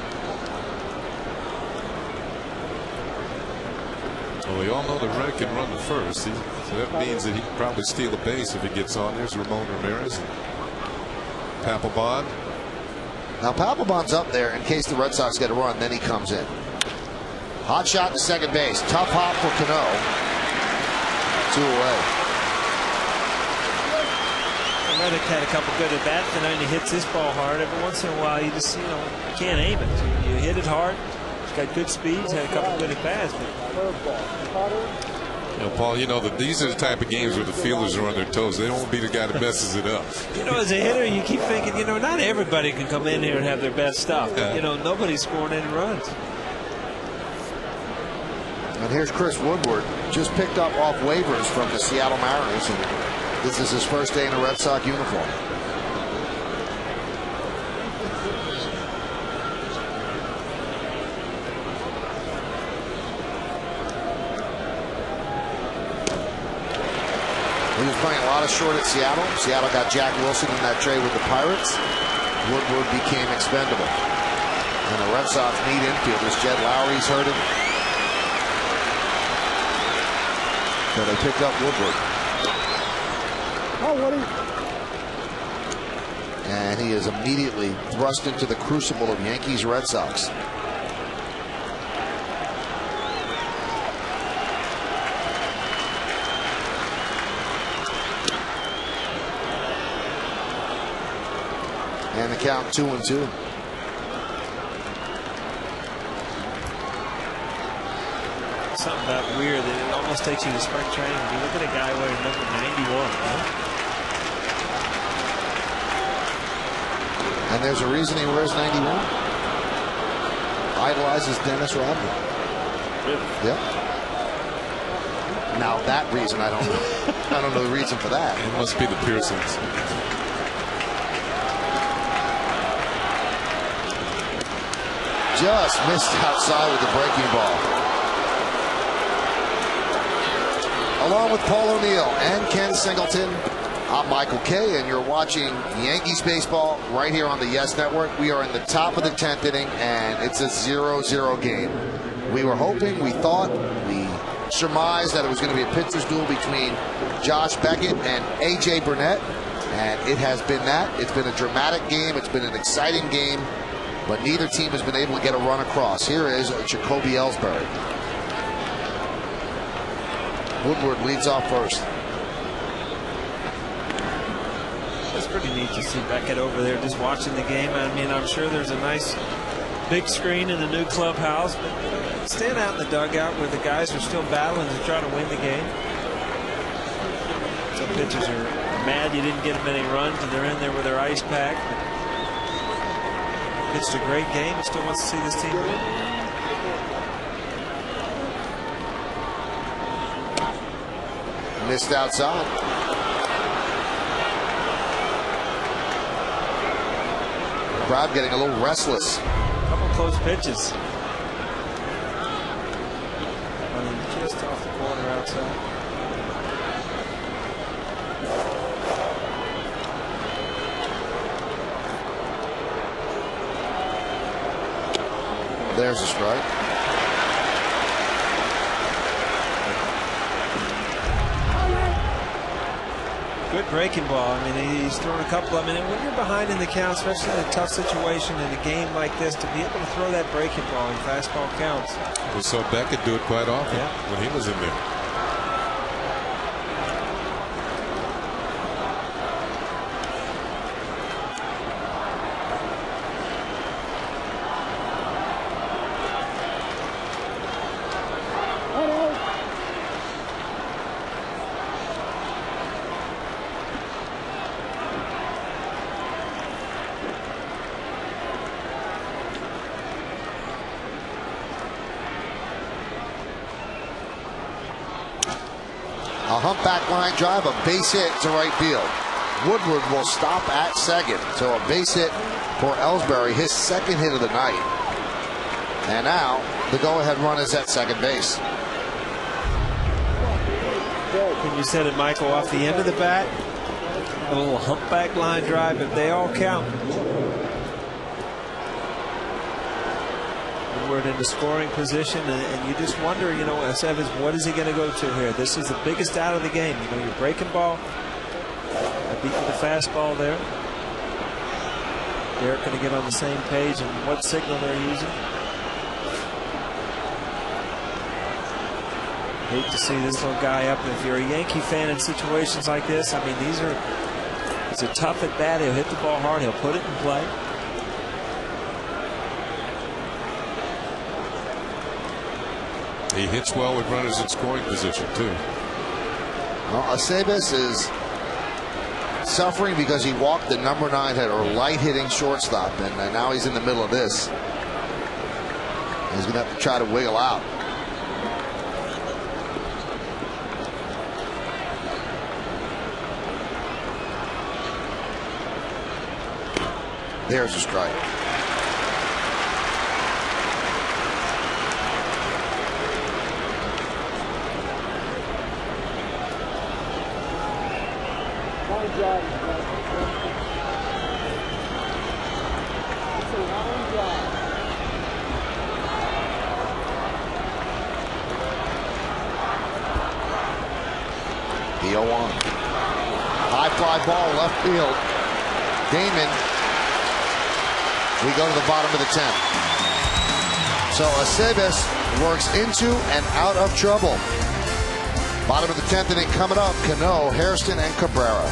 Speaker 2: Well, we all know that Reddick can run to first, so that means that he can probably steal a base if he gets on. There's Ramon Ramirez and Papelbon.
Speaker 1: Now Papelbon's up there in case the Red Sox get a run, then he comes in. Hot shot to second base. Tough hop for Cano. 2 away.
Speaker 3: Reddick had a couple good at bats, and then he hits this ball hard. Every once in a while, you just can't aim it. You hit it hard. He's got good speeds. Had a couple good at bats.
Speaker 2: Paul, that these are the type of games where the fielders are on their toes. They don't want to be the guy that messes it up.
Speaker 3: As a hitter, you keep thinking, not everybody can come in here and have their best stuff. But, nobody's scoring any runs.
Speaker 1: And here's Chris Woodward, just picked up off waivers from the Seattle Mariners, and this is his first day in a Red Sox uniform. He was playing a lot of short at Seattle. Seattle got Jack Wilson in that trade with the Pirates. Woodward became expendable. And the Red Sox need infielders. Jed Lowry's hurting. So they picked up Woodward. And he is immediately thrust into the crucible of Yankees Red Sox. And the count 2-2.
Speaker 3: Something about weird that it almost takes you to spring training. You look at a guy wearing number 91.
Speaker 1: And there's a reason he wears 91. Idolizes Dennis Rodman.
Speaker 3: Really?
Speaker 1: Yep. Now that reason, I don't know. I don't know the reason for that.
Speaker 2: It must be the Pearsons.
Speaker 1: Just missed outside with the breaking ball. Along with Paul O'Neill and Ken Singleton, I'm Michael Kay, and you're watching Yankees baseball right here on the Yes Network. We are in the top of the 10th inning, and it's a 0-0 game. We were hoping, we thought, we surmised that it was going to be a pitcher's duel between Josh Beckett and A.J. Burnett, and it has been that. It's been a dramatic game. It's been an exciting game, but neither team has been able to get a run across. Here is Jacoby Ellsbury. Woodward leads off first.
Speaker 3: It's pretty neat to see Beckett over there just watching the game. I mean, I'm sure there's a nice big screen in the new clubhouse, but stand out in the dugout where the guys are still battling to try to win the game. Some pitchers are mad you didn't get them any runs, and they're in there with their ice pack. But pitched a great game and still wants to see this team win.
Speaker 1: Missed outside. Crowd getting a little restless.
Speaker 3: Couple close pitches. Just off the corner outside.
Speaker 1: There's a strike.
Speaker 3: Good breaking ball. I mean, he's thrown a couple of them. And when you're behind in the count, especially in a tough situation in a game like this, to be able to throw that breaking ball and fastball counts.
Speaker 2: We saw Beckett do it quite often when he was in there.
Speaker 1: A humpback line drive, a base hit to right field. Woodward will stop at second. So a base hit for Ellsbury, his second hit of the night. And now the go-ahead run is at second base.
Speaker 3: When you said it, Michael, off the end of the bat, a little humpback line drive, but they all count. We're in the scoring position, and you just wonder, you know, as Evans, what is he going to go to here? This is the biggest out of the game. You know, your breaking ball, I beat with the fastball there. They're going to get on the same page and what signal they're using. Hate to see this little guy up. If you're a Yankee fan in situations like this, I mean, it's a tough at bat. He'll hit the ball hard. He'll put it in play.
Speaker 2: He hits well with runners in scoring position, too.
Speaker 1: Well, Aceves is suffering because he walked the number 9 hitter, light hitting shortstop, and now he's in the middle of this. He's going to have to try to wiggle out. There's a strike. The 0-1. High fly ball left field. Damon. We go to the bottom of the 10th. So Aceves works into and out of trouble. Bottom of the 10th inning coming up. Cano, Hairston, and Cabrera.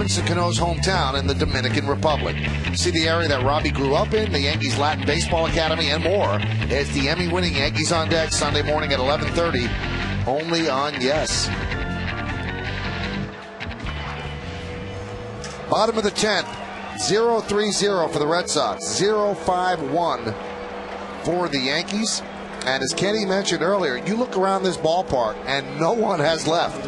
Speaker 1: Robinson Cano's hometown in the Dominican Republic. See the area that Robbie grew up in, the Yankees Latin Baseball Academy, and more. It's the Emmy-winning Yankees on Deck Sunday morning at 11:30, only on Yes. Bottom of the 10th, 0-3-0 for the Red Sox, 0-5-1 for the Yankees. And as Kenny mentioned earlier, you look around this ballpark and no one has left.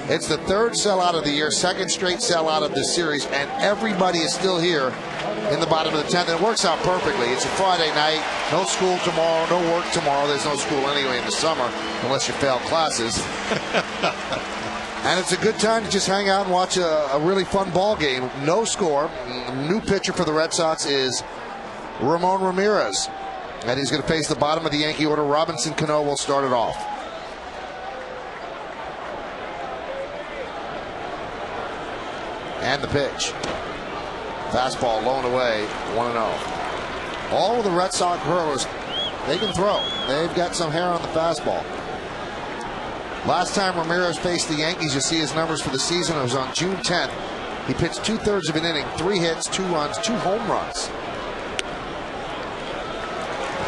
Speaker 1: It's the third sellout of the year, second straight sellout of this series, and everybody is still here in the bottom of the 10th. And it works out perfectly. It's a Friday night, no school tomorrow, no work tomorrow. There's no school anyway in the summer unless you fail classes. And it's a good time to just hang out and watch a really fun ball game. No score. New pitcher for the Red Sox is Ramon Ramirez. And he's going to face the bottom of the Yankee order. Robinson Cano will start it off. And the pitch. Fastball low and away, 1-0. All of the Red Sox hurlers, they can throw. They've got some hair on the fastball. Last time Ramirez faced the Yankees, you see his numbers for the season. It was on June 10th. He pitched 2/3 of an inning, 3 hits, 2 runs, 2 home runs.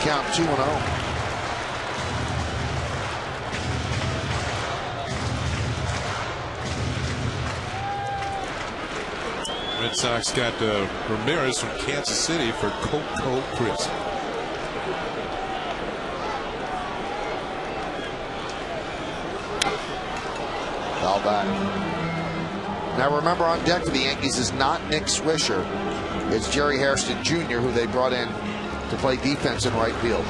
Speaker 1: Count 2-0.
Speaker 2: Red Sox got Ramirez from Kansas City for Coco Crisp.
Speaker 1: Foul back. Now remember, on deck for the Yankees is not Nick Swisher. It's Jerry Hairston Jr., who they brought in to play defense in right field.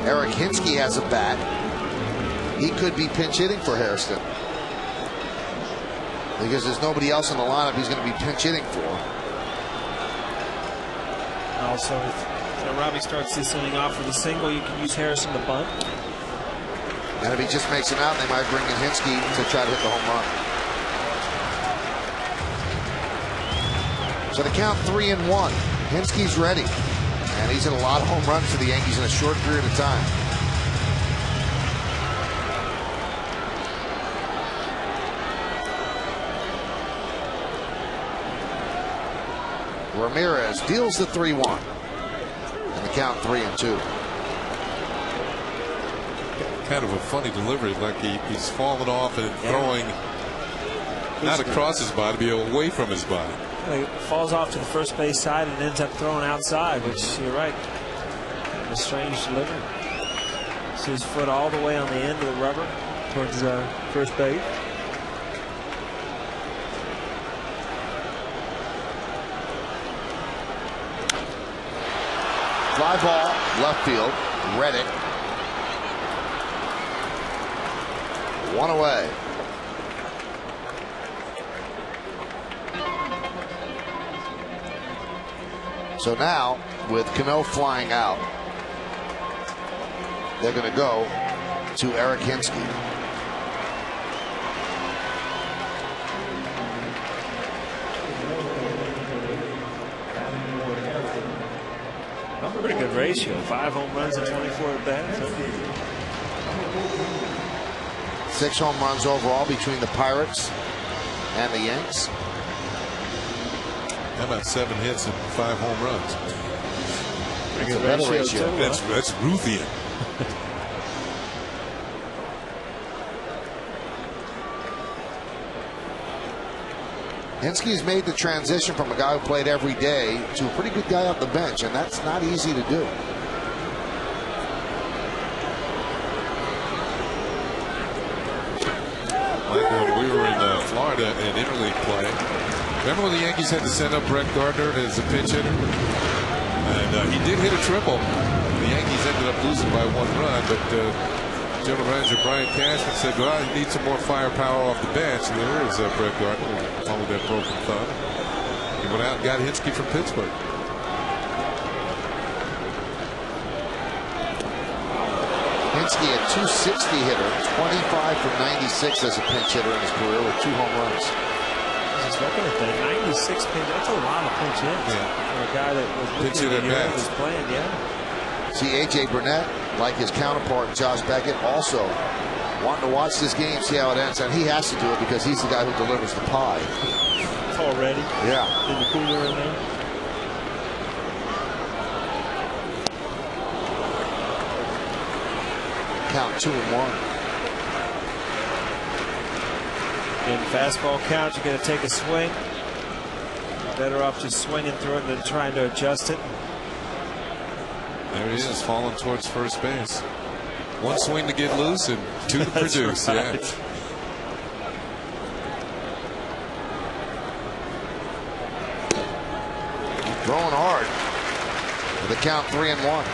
Speaker 1: Eric Hinsky has a bat. He could be pinch hitting for Hairston, because there's nobody else in the lineup he's going to be pinch hitting for.
Speaker 3: Also, if Robbie starts this inning off with a single, you can use Harrison to bunt.
Speaker 1: And if he just makes it out, they might bring in Hinsky to try to hit the home run. So the count 3-1. Hinsky's ready. And he's hit a lot of home runs for the Yankees in a short period of time. Ramirez deals the 3-1. And the count 3-2.
Speaker 2: Kind of a funny delivery, like he's falling off and throwing not across his body, but away from his body.
Speaker 3: He falls off to the first base side and ends up throwing outside, which, you're right, a strange delivery. So his foot all the way on the end of the rubber towards first base.
Speaker 1: Fly ball, left field, Reddick. 1 away. So now, with Cano flying out, they're going to go to Eric Hinsky.
Speaker 3: Pretty good ratio. 5 home runs and 24 at bats.
Speaker 1: 6 home runs overall between the Pirates and the Yanks.
Speaker 2: How about 7 hits and 5 home runs?
Speaker 1: Pretty good ratio.
Speaker 2: That's Ruthian.
Speaker 1: Hinsky's made the transition from a guy who played every day to a pretty good guy off the bench, and that's not easy to do.
Speaker 2: Like when we were in Florida in interleague play, remember when the Yankees had to send up Brett Gardner as a pinch hitter? And he did hit a triple. The Yankees ended up losing by 1 run, but General Manager Brian Cashman said, well, he needs some more firepower off the bench. And there is Brett Gardner, along with that broken thumb. He went out and got Hinsky from Pittsburgh.
Speaker 1: Hinsky, a .260 hitter, 25 for 96 as a pinch hitter in his career with 2 home runs.
Speaker 3: Just looking at that 96 pinch, that's a lot of pinch hits for a guy that was
Speaker 2: pinch hit at bats.
Speaker 3: Was playing,
Speaker 1: See, A.J. Burnett, like his counterpart Josh Beckett, also wanting to watch this game, see how it ends, and he has to do it because he's the guy who delivers the pie.
Speaker 3: It's already in the cooler in there.
Speaker 1: Count 2-1.
Speaker 3: In fastball count, you're going to take a swing. Better off just swinging through it than trying to adjust it.
Speaker 2: There he is, falling towards first base. One swing to get loose and two to produce.
Speaker 3: Right.
Speaker 2: Yeah.
Speaker 1: Throwing hard. With the count 3-1.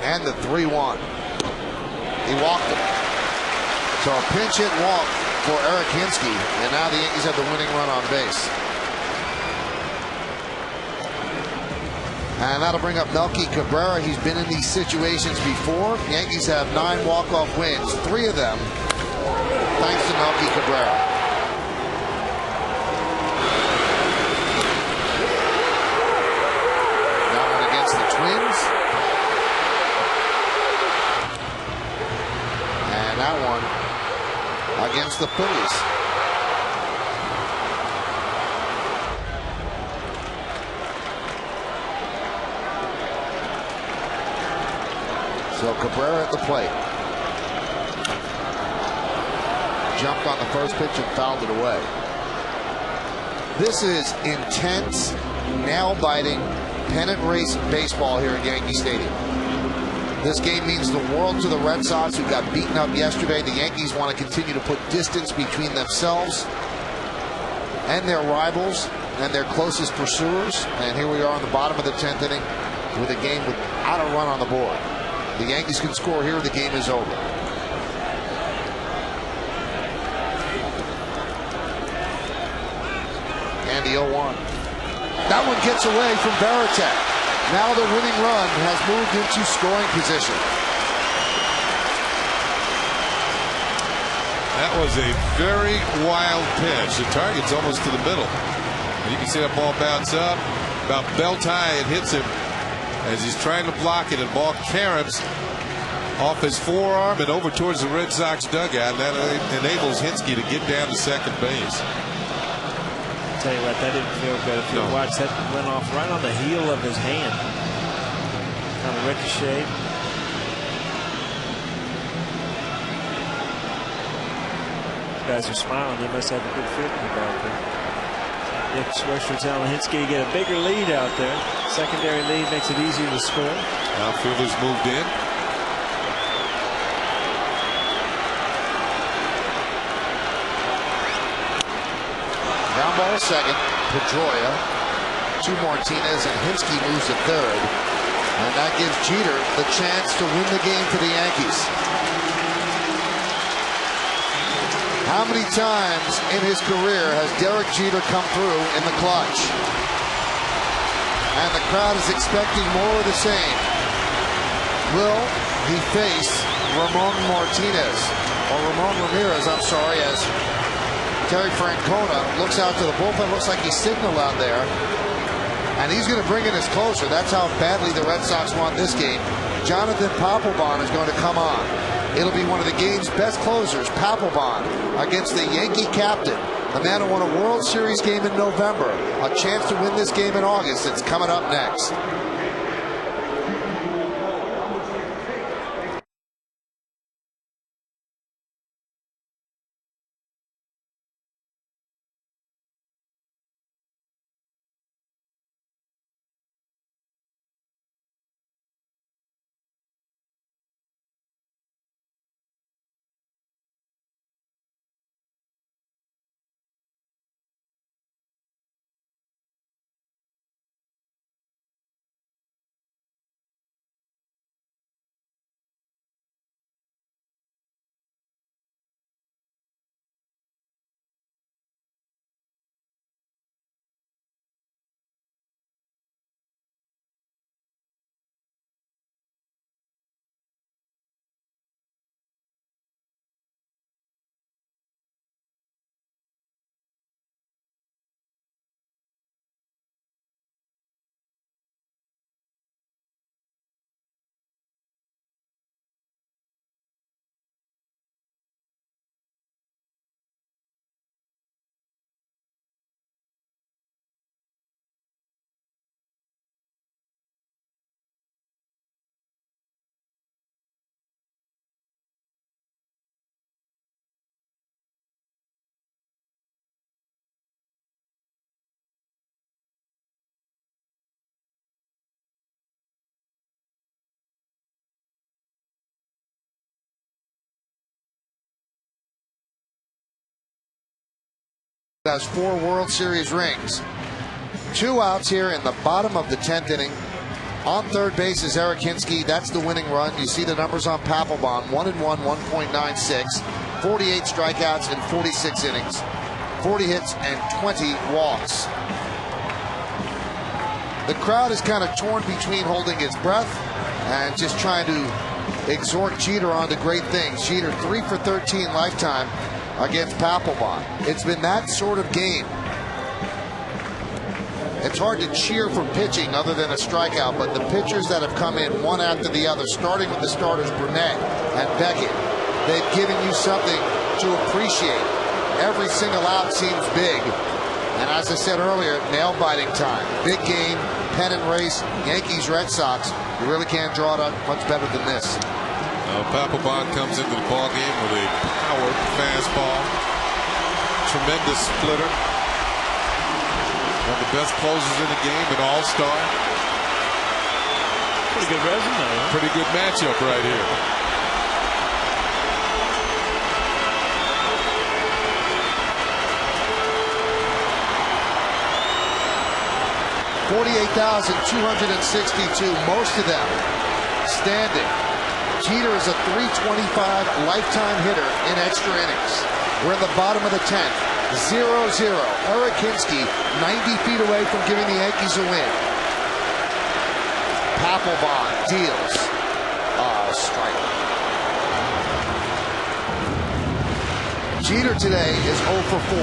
Speaker 1: And the 3-1. He walked him. So a pinch hit walk for Eric Hinsky, and now the Yankees have the winning run on base. And that'll bring up Melky Cabrera. He's been in these situations before. The Yankees have 9 walk-off wins, 3 of them thanks to Melky Cabrera. That one against the Twins. And that one against the Phillies. So Cabrera at the plate. Jumped on the first pitch and fouled it away. This is intense, nail-biting, pennant race baseball here at Yankee Stadium. This game means the world to the Red Sox, who got beaten up yesterday. The Yankees want to continue to put distance between themselves and their rivals and their closest pursuers. And here we are in the bottom of the 10th inning with a game without a run on the board. The Yankees can score here, the game is over. And the 0-1. That one gets away from Varitek. Now the winning run has moved into scoring position.
Speaker 2: That was a very wild pitch. The target's almost to the middle. You can see that ball bounce up. About belt high, it hits him as he's trying to block it, and ball caroms off his forearm and over towards the Red Sox dugout. That enables Hinsky to get down to second base.
Speaker 3: Tell you what, that didn't feel good. If you watch, that went off right on the heel of his hand. Kind of ricocheted. These guys are smiling. They must have a good fit in the ball there. Dick Swisher telling Hinsky to get a bigger lead out there. Secondary lead makes it easier to score.
Speaker 2: Outfielders moved in.
Speaker 1: Ground ball second. Pedroia to Martinez, and Hinsky moves to third. And that gives Jeter the chance to win the game for the Yankees. How many times in his career has Derek Jeter come through in the clutch? And the crowd is expecting more of the same. Will he face Ramon Martinez, or Ramon Ramirez, I'm sorry, as Terry Francona looks out to the bullpen. Looks like he's signaled out there, and he's going to bring in his closer. That's how badly the Red Sox want this game. Jonathan Papelbon is going to come on. It'll be one of the game's best closers, Papelbon, against the Yankee captain, the man who won a World Series game in November. A chance to win this game in August. It's coming up next. Has 4 World Series rings. 2 outs here in the bottom of the 10th inning. On third base is Eric Hinske. That's the winning run. You see the numbers on Papelbon. 1-1, 1.96. 48 strikeouts in 46 innings. 40 hits and 20 walks. The crowd is kind of torn between holding its breath and just trying to exhort Jeter on to great things. Jeter 3 for 13 lifetime against Papelbon. It's been that sort of game. It's hard to cheer for pitching other than a strikeout, but the pitchers that have come in one after the other, starting with the starters Burnett and Beckett, they've given you something to appreciate. Every single out seems big. And as I said earlier, nail-biting time. Big game, pennant race, Yankees, Red Sox. You really can't draw it up much better than this.
Speaker 2: Papelbon comes into the ball game with a powered fastball, tremendous splitter, one of the best closers in the game, an all-star.
Speaker 3: Pretty good resume. Huh?
Speaker 2: Pretty good matchup right here.
Speaker 1: $48,262, most of them standing. Jeter is a .325 lifetime hitter in extra innings. We're in the bottom of the 10th. 0-0. Eric Hinske 90 feet away from giving the Yankees a win. Papelbon deals a strike. Jeter today is 0 for 4.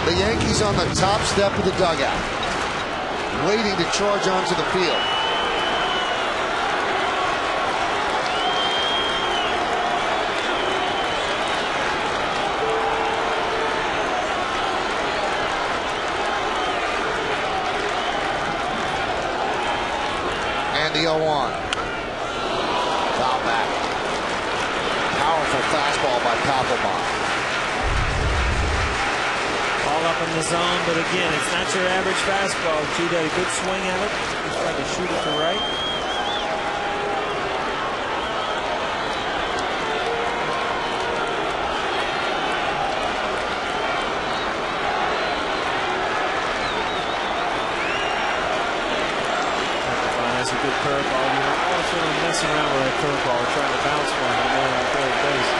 Speaker 1: The Yankees on the top step of the dugout, waiting to charge onto the field. The 0-1. Foul back. Powerful fastball by Papelbon.
Speaker 3: All up in the zone, but again, it's not your average fastball. Jeter had a good swing at it. He's trying to shoot it to right. That's a good curveball. You're also messing around with that curveball, trying to bounce one and then on third base.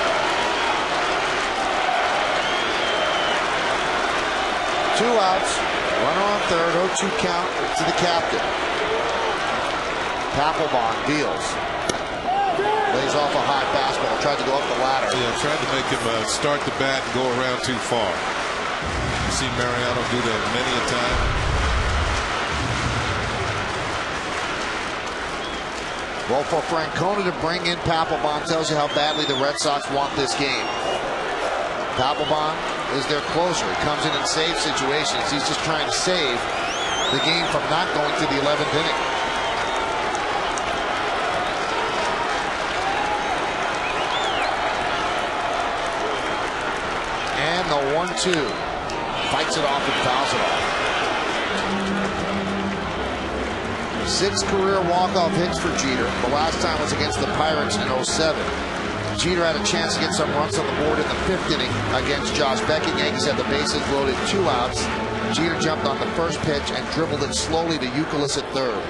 Speaker 1: 2 outs, runner on third, 0-2 count to the captain. Papelbon deals. Lays off a high fastball, tried to go up the ladder.
Speaker 2: Yeah, tried to make him start the bat and go around too far. You see Mariano do that many a time.
Speaker 1: Well, for Francona to bring in Papelbon tells you how badly the Red Sox want this game. Papelbon is their closer. He comes in safe situations. He's just trying to save the game from not going to the 11th inning. And the 1-2. Fights it off and fouls it off. 6 career walk-off hits for Jeter. The last time was against the Pirates in 07. Jeter had a chance to get some runs on the board in the 5th inning against Josh Beckett. Yankees had the bases loaded, 2 outs. Jeter jumped on the first pitch and dribbled it slowly to Youkilis at third.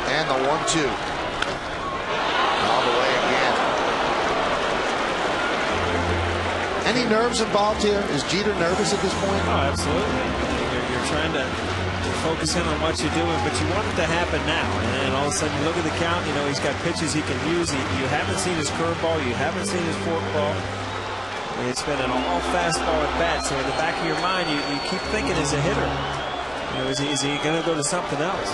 Speaker 1: And the 1-2. All the way again. Any nerves involved here? Is Jeter nervous at this point?
Speaker 3: Oh, absolutely. You're trying to focus in on what you're doing, but you want it to happen now. And all of a sudden, you look at the count, you know, he's got pitches he can use. You haven't seen his curveball. You haven't seen his forkball. It's been an all fastball at bat. So in the back of your mind, you keep thinking as a hitter, you know, is he going to go to something else?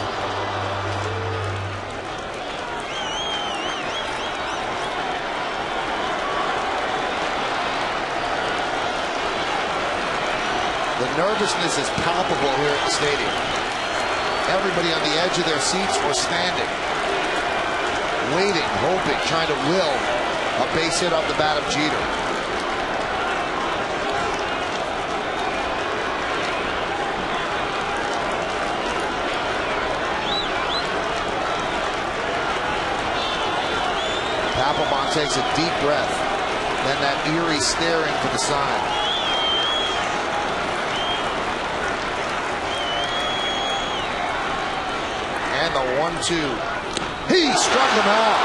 Speaker 1: The nervousness is palpable here at the stadium. Everybody on the edge of their seats or standing, waiting, hoping, trying to will a base hit off the bat of Jeter. Papelbon takes a deep breath, then that eerie staring for the sign. And the 1-2. He struck him out.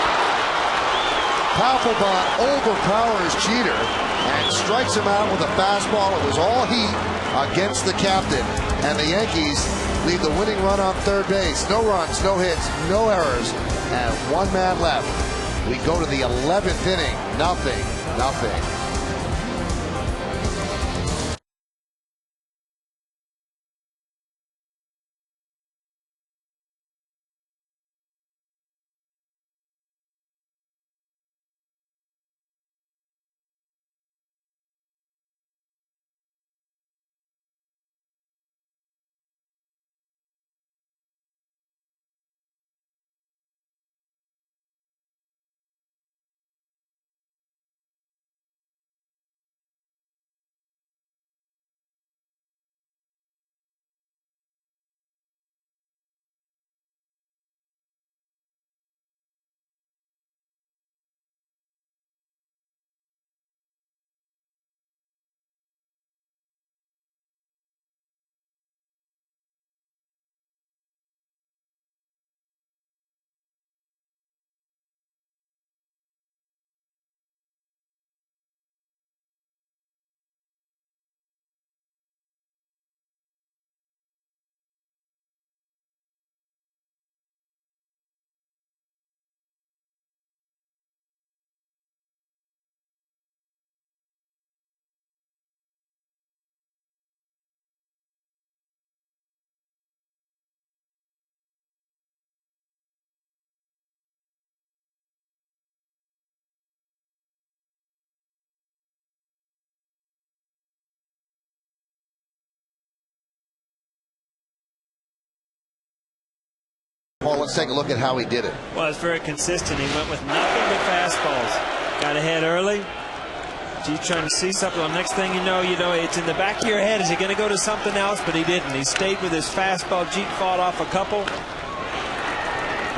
Speaker 1: Papelbon overpowers Jeter and strikes him out with a fastball. It was all heat against the captain. And the Yankees leave the winning run on third base. No runs, no hits, no errors, and one man left. We go to the 11th inning. Nothing. Paul, let's take a look at how he did it.
Speaker 3: Well, it's very consistent. He went with nothing but fastballs. Got ahead early. He's trying to see something. Well, next thing you know, it's in the back of your head. Is he going to go to something else? But he didn't. He stayed with his fastball. Jeet fought off a couple.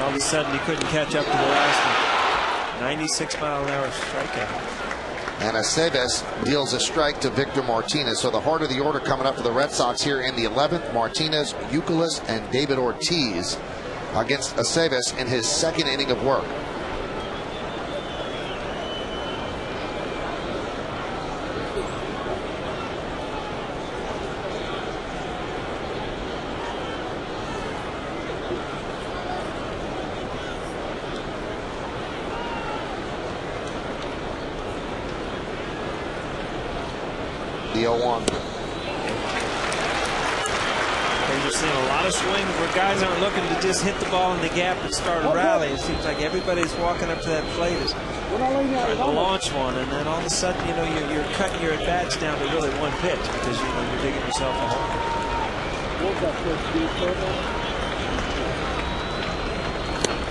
Speaker 3: All of a sudden, he couldn't catch up to the last one. 96-mile-an-hour strikeout.
Speaker 1: And Aceves deals a strike to Victor Martinez. So the heart of the order coming up for the Red Sox here in the 11th. Martinez, Youkilis, and David Ortiz against Aceves in his second inning of work. The 0-1.
Speaker 3: You're seeing a lot of swings where guys aren't looking to just hit the ball in the gap and start a rally. It seems like everybody's walking up to that plate is trying to launch one, and then all of a sudden, you're cutting your at-bats down to really one pitch because you're digging yourself a hole.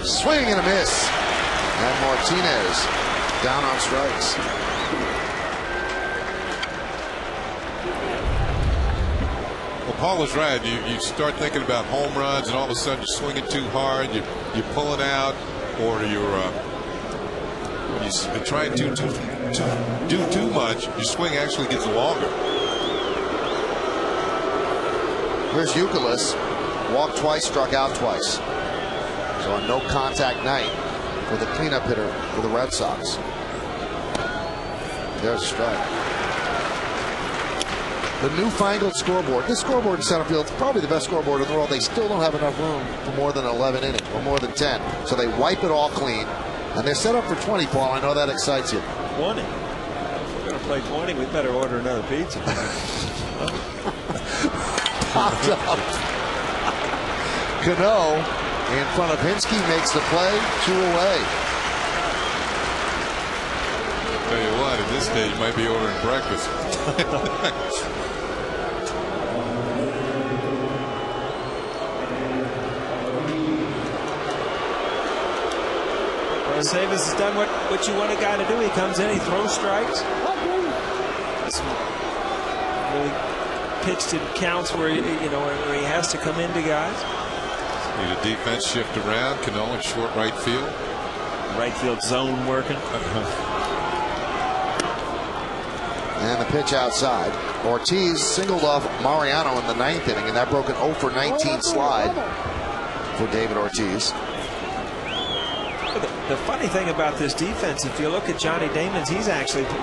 Speaker 1: Swing and a miss, and Martinez down on strikes.
Speaker 2: Paul is right. You start thinking about home runs, and all of a sudden you're swinging too hard, you're pulling out, or you're trying to do too much. Your swing actually gets longer.
Speaker 1: Here's Youkilis. Walked twice, struck out twice. So a no contact night for the cleanup hitter for the Red Sox. There's a strike. The newfangled scoreboard. This scoreboard in center field is probably the best scoreboard in the world. They still don't have enough room for more than 11 innings or more than 10. So they wipe it all clean. And they're set up for 20, Paul. I know that excites you.
Speaker 3: 20? If we're going to play 20, we better order another pizza.
Speaker 1: Popped up. Cano in front of Hinsky makes the play. 2 away.
Speaker 2: Tell you what, at this stage, you might be ordering breakfast.
Speaker 3: Aceves has done what you want a guy to do. He comes in, he throws strikes. Really pitched in counts where where he has to come into guys.
Speaker 2: Need a defense shift around. Cano in short right field.
Speaker 3: Right field zone working.
Speaker 1: And the pitch outside. Ortiz singled off Mariano in the 9th inning, and that broke an 0 for 19 slide for David Ortiz.
Speaker 3: The funny thing about this defense, if you look at Johnny Damon's,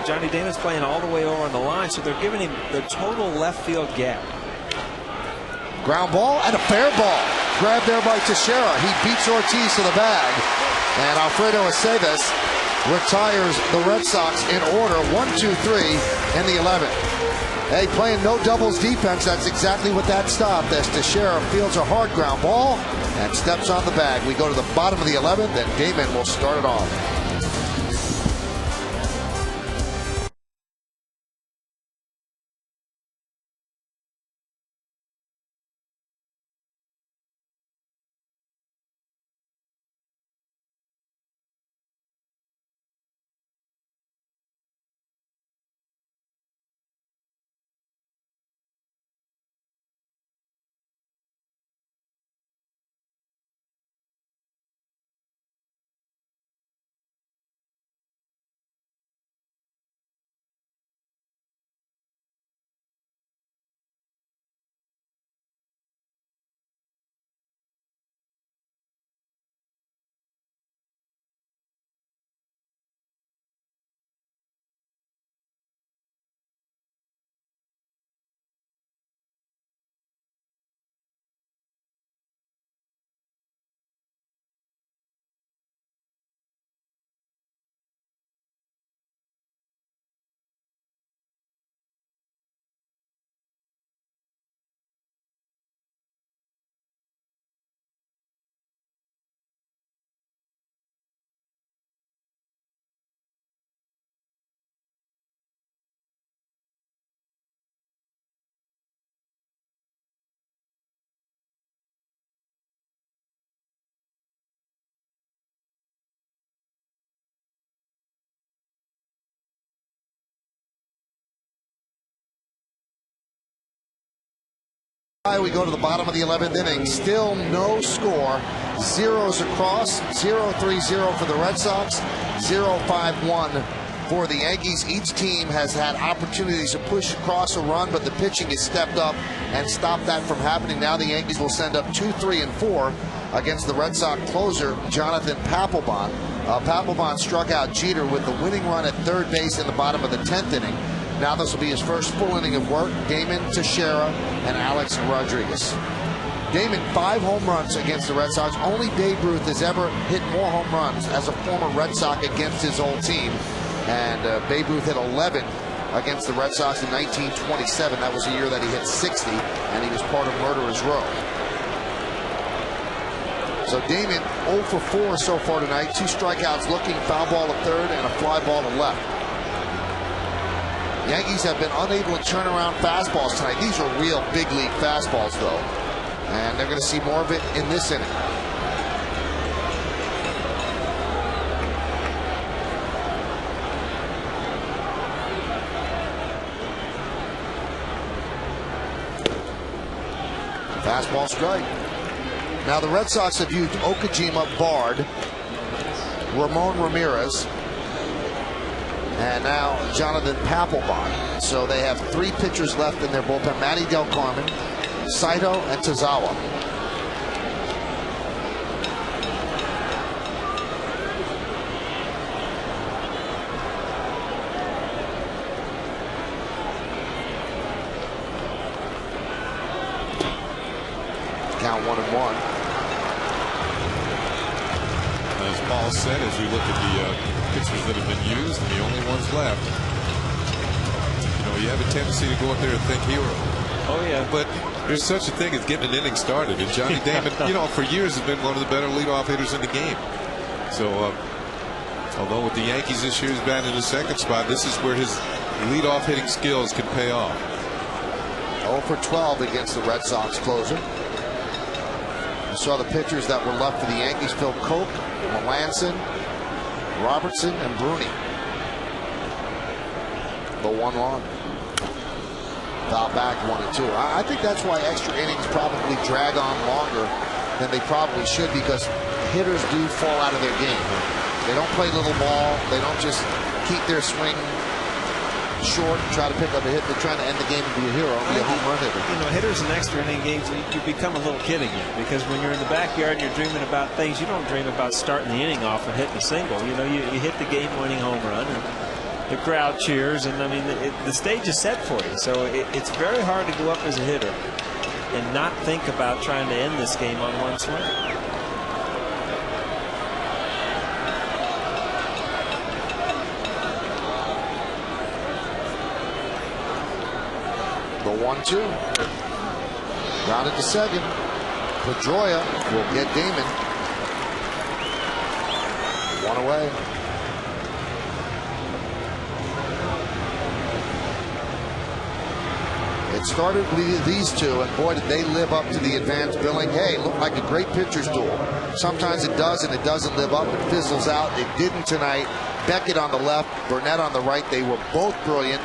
Speaker 3: Johnny Damon's playing all the way over on the line, so they're giving him the total left field gap.
Speaker 1: Ground ball and a fair ball. Grabbed there by Teixeira. He beats Ortiz to the bag. And Alfredo Aceves retires the Red Sox in order. 1-2-3 in the 11th. Hey, playing no doubles defense, that's exactly what that stopped as Teixeira fields a hard ground ball and steps on the bag. We go to the bottom of the 11th, and Damon will start it off. We go to the bottom of the 11th inning. Still no score. Zeros across. 0-3-0 for the Red Sox. 0-5-1 for the Yankees. Each team has had opportunities to push across a run, but the pitching has stepped up and stopped that from happening. Now the Yankees will send up 2, 3, and 4 against the Red Sox closer, Jonathan Papelbon. Papelbon struck out Jeter with the winning run at third base in the bottom of the 10th inning. Now this will be his first full inning of work. Damon, Teixeira, and Alex Rodriguez. Damon, 5 home runs against the Red Sox. Only Babe Ruth has ever hit more home runs as a former Red Sox against his old team. And Babe Ruth hit 11 against the Red Sox in 1927. That was the year that he hit 60, and he was part of Murderers Row. So Damon 0 for 4 so far tonight. 2 strikeouts looking, foul ball to third, and a fly ball to left. Yankees have been unable to turn around fastballs tonight. These are real big league fastballs, though. And they're going to see more of it in this inning. Fastball strike. Now the Red Sox have used Okajima, Bard, Ramon Ramirez, and now Jonathan Papelbon. So they have 3 pitchers left in their bullpen: Matty Del Carmen, Saito, and Tozawa. Count 1-1.
Speaker 2: As Paul said, as we look at the pitchers that have been used and the only ones left, you have a tendency to go up there and think hero.
Speaker 3: Oh yeah.
Speaker 2: But there's such a thing as getting an inning started, and Johnny Damon, for years has been one of the better leadoff hitters in the game. So although with the Yankees this year he's batting in the second spot, this is where his leadoff hitting skills can pay off.
Speaker 1: 0 for 12 against the Red Sox closer. You saw the pitchers that were left for the Yankees: Phil Coke, Melanson, Robertson and Bruni. The 1-1. Foul back 1-2. I think that's why extra innings probably drag on longer than they probably should, because hitters do fall out of their game. They don't play little ball. They don't just keep their swing short and try to pick up a hit. They're trying to end the game and be a hero, be a home run hitter.
Speaker 3: You know, hitters in extra inning games, you become a little kid again, because when you're in the backyard and you're dreaming about things, you don't dream about starting the inning off and hitting a single. You know, you hit the game-winning home run, and the crowd cheers, and I mean, the stage is set for you. So it's very hard to go up as a hitter and not think about trying to end this game on one swing.
Speaker 1: The 1-2. Grounded to second. Pedroia will get Damon. One away. It started with these two, and boy, did they live up to the advanced billing. Hey, it looked like a great pitcher's duel. Sometimes it does, and it doesn't live up. It fizzles out. It didn't tonight. Beckett on the left, Burnett on the right. They were both brilliant.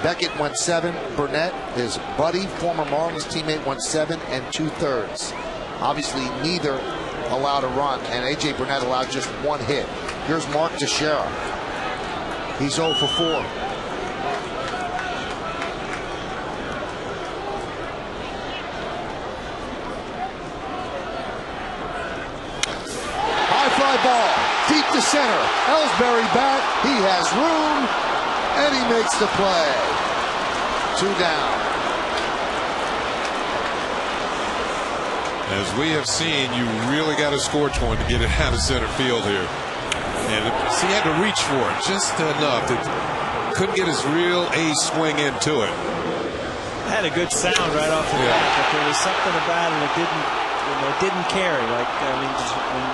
Speaker 1: Beckett went 7. Burnett, his buddy, former Marlins teammate, went 7 2/3. Obviously, neither allowed a run, and A.J. Burnett allowed just 1 hit. Here's Mark Teixeira. He's 0 for 4. High fly ball, deep to center. Ellsbury back. He has room, and he makes the play. 2 down.
Speaker 2: As we have seen, you really got to score one to get it out of center field here. And he had to reach for it just enough. Couldn't get his real ace swing into it.
Speaker 3: Had a good sound right off the bat, but there was something about it that didn't carry. Like, I mean, just when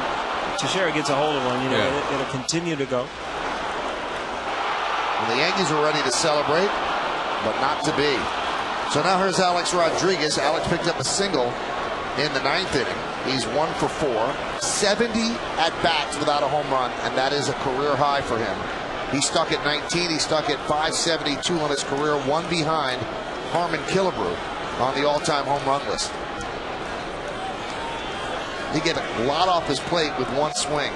Speaker 3: Teixeira gets a hold of one, it'll continue to go.
Speaker 1: And the Yankees are ready to celebrate, but not to be. So now here's Alex Rodriguez. Alex picked up a single in the 9th inning. He's 1 for 4, 70 at bats without a home run, and that is a career high for him. He's stuck at 19. He's stuck at 572 on his career, 1 behind Harmon Killebrew on the all-time home run list. He get a lot off his plate with 1 swing.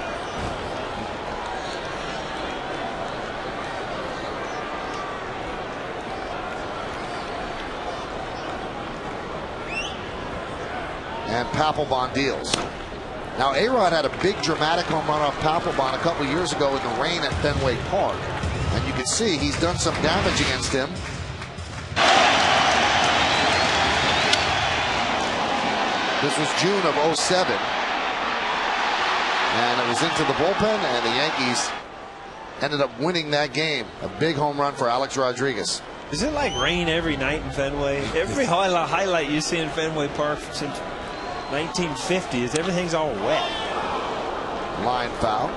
Speaker 1: And Papelbon deals. Now, A-Rod had a big dramatic home run off Papelbon a couple years ago in the rain at Fenway Park. And you can see he's done some damage against him. This was June of '07. And it was into the bullpen, and the Yankees ended up winning that game. A big home run for Alex Rodriguez.
Speaker 3: Is it like rain every night in Fenway? Every highlight you see in Fenway Park since 1950 is everything's all wet.
Speaker 1: Line foul.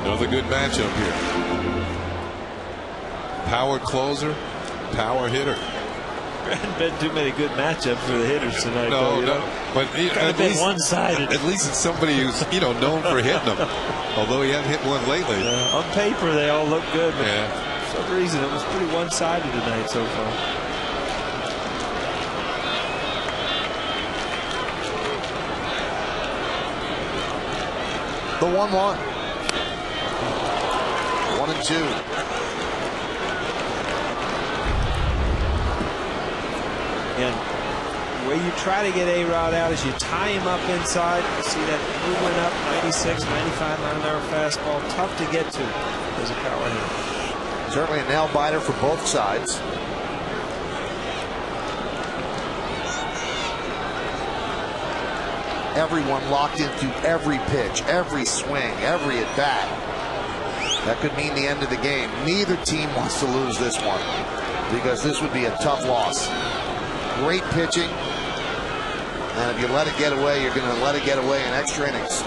Speaker 2: Another good matchup here. Power closer, power hitter.
Speaker 3: There hadn't been too many good matchups for the hitters tonight.
Speaker 2: No. But
Speaker 3: at least one-sided.
Speaker 2: At least it's somebody who's known for hitting them. Although he hasn't hit one lately.
Speaker 3: On paper, they all look good, but
Speaker 2: yeah,
Speaker 3: for some reason it was pretty one-sided tonight so far.
Speaker 1: The 1-1. 1-2.
Speaker 3: And the way you try to get A-Rod out is you tie him up inside. You see that movement up, 96, 95 mile-an-hour fastball. Tough to get to as a power hitter.
Speaker 1: Certainly a nail biter for both sides. Everyone locked into every pitch, every swing, every at bat. That could mean the end of the game. Neither team wants to lose this one, because this would be a tough loss. Great pitching, and if you let it get away, you're going to let it get away in extra innings.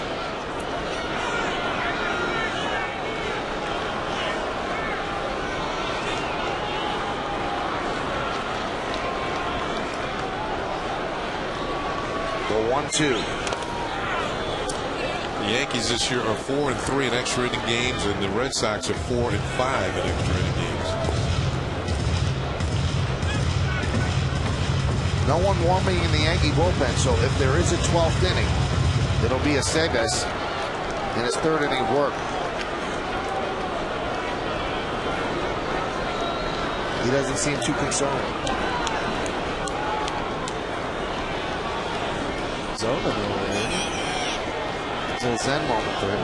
Speaker 1: 1-2.
Speaker 2: The Yankees this year are 4-3 in extra inning games, and the Red Sox are 4-5 in extra inning games.
Speaker 1: No one warming in the Yankee bullpen, so if there is a 12th inning, it'll be Aceves in his 3rd inning of work. He doesn't seem too concerned.
Speaker 3: Zona going in.
Speaker 1: It's a zen moment for him.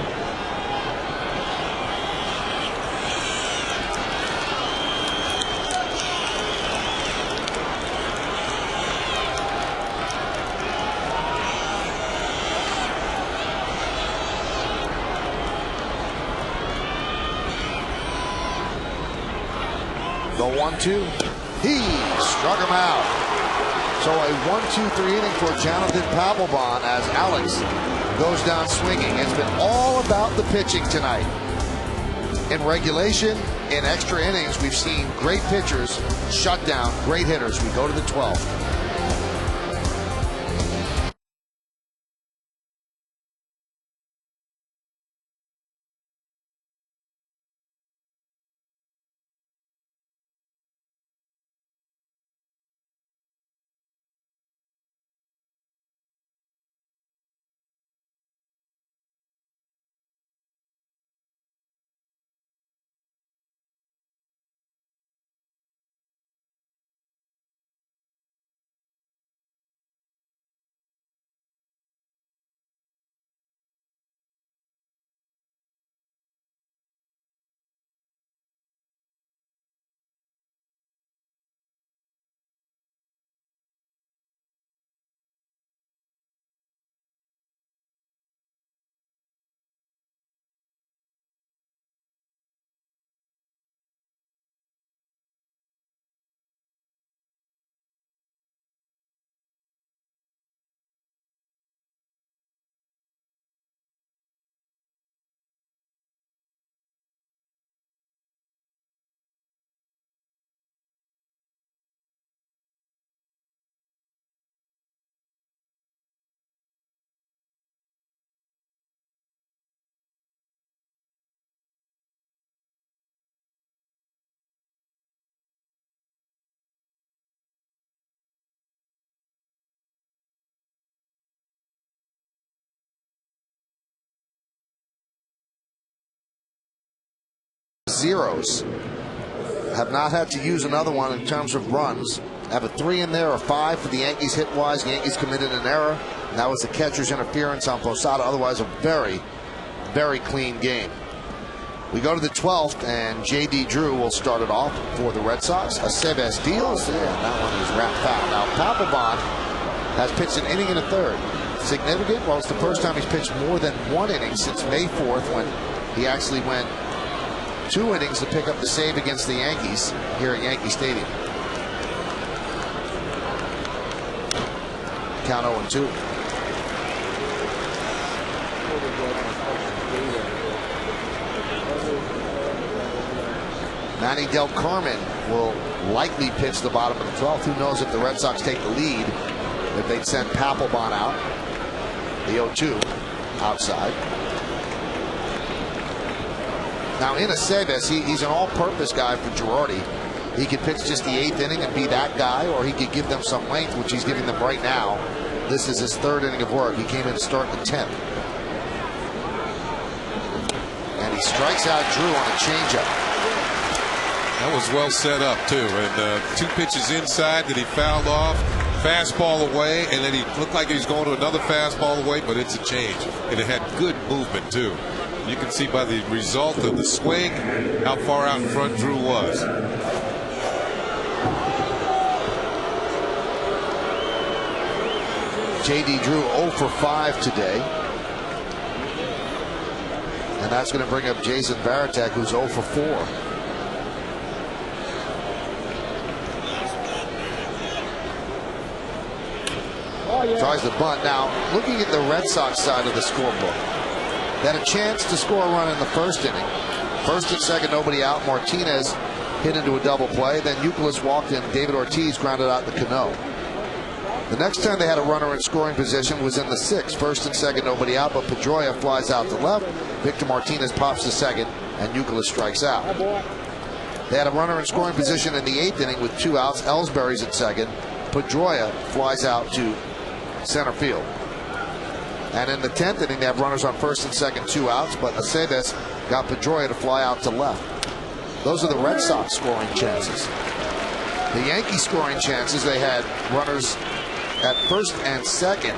Speaker 1: The 1-2. He struck him out. So a 1-2-3 inning for Jonathan Papelbon as Alex goes down swinging. It's been all about the pitching tonight. In regulation, in extra innings, we've seen great pitchers shut down great hitters. We go to the 12th. Zeros. Have not had to use another one in terms of runs. Have a 3 in there, or 5 for the Yankees hit-wise. The Yankees committed an error, and that was the catcher's interference on Posada. Otherwise, a very, very clean game. We go to the 12th, and J.D. Drew will start it off for the Red Sox. Aceves deals, and that one is wrapped foul. Now, Papelbon has pitched an inning and a third. Significant? Well, it's the first time he's pitched more than 1 inning since May 4th, when he actually went 2 innings to pick up the save against the Yankees here at Yankee Stadium. Count 0-2. Manny Del Carmen will likely pitch the bottom of the 12th. Who knows if the Red Sox take the lead, if they'd send Papelbon out. The 0-2 outside. Now in Aceves, he's an all-purpose guy for Girardi. He could pitch just the 8th inning and be that guy, or he could give them some length, which he's giving them right now. This is his 3rd inning of work. He came in to start in the 10th. And he strikes out Drew on a changeup.
Speaker 2: That was well set up, too. And 2 pitches inside that he fouled off. Fastball away, and then he looked like he was going to another fastball away, but it's a change. And it had good movement, too. You can see by the result of the swing how far out in front Drew was.
Speaker 1: J.D. Drew 0 for 5 today. And that's going to bring up Jason Varitek, who's 0 for 4. Tries the bunt. Now, looking at the Red Sox side of the scorebook, they had a chance to score a run in the 1st inning. 1st and 2nd, nobody out. Martinez hit into a double play. Then Youkilis walked in. David Ortiz grounded out the Cano. The next time they had a runner in scoring position was in the 6th. First and second, nobody out, but Pedroia flies out to left. Victor Martinez pops to second, and Youkilis strikes out. They had a runner in scoring position in the 8th inning with 2 outs. Ellsbury's at second. Pedroia flies out to center field. And in the 10th inning, they have runners on first and second, 2 outs, but Aceves got Pedroia to fly out to left. Those are the Red Sox scoring chances. The Yankees scoring chances, they had runners at first and second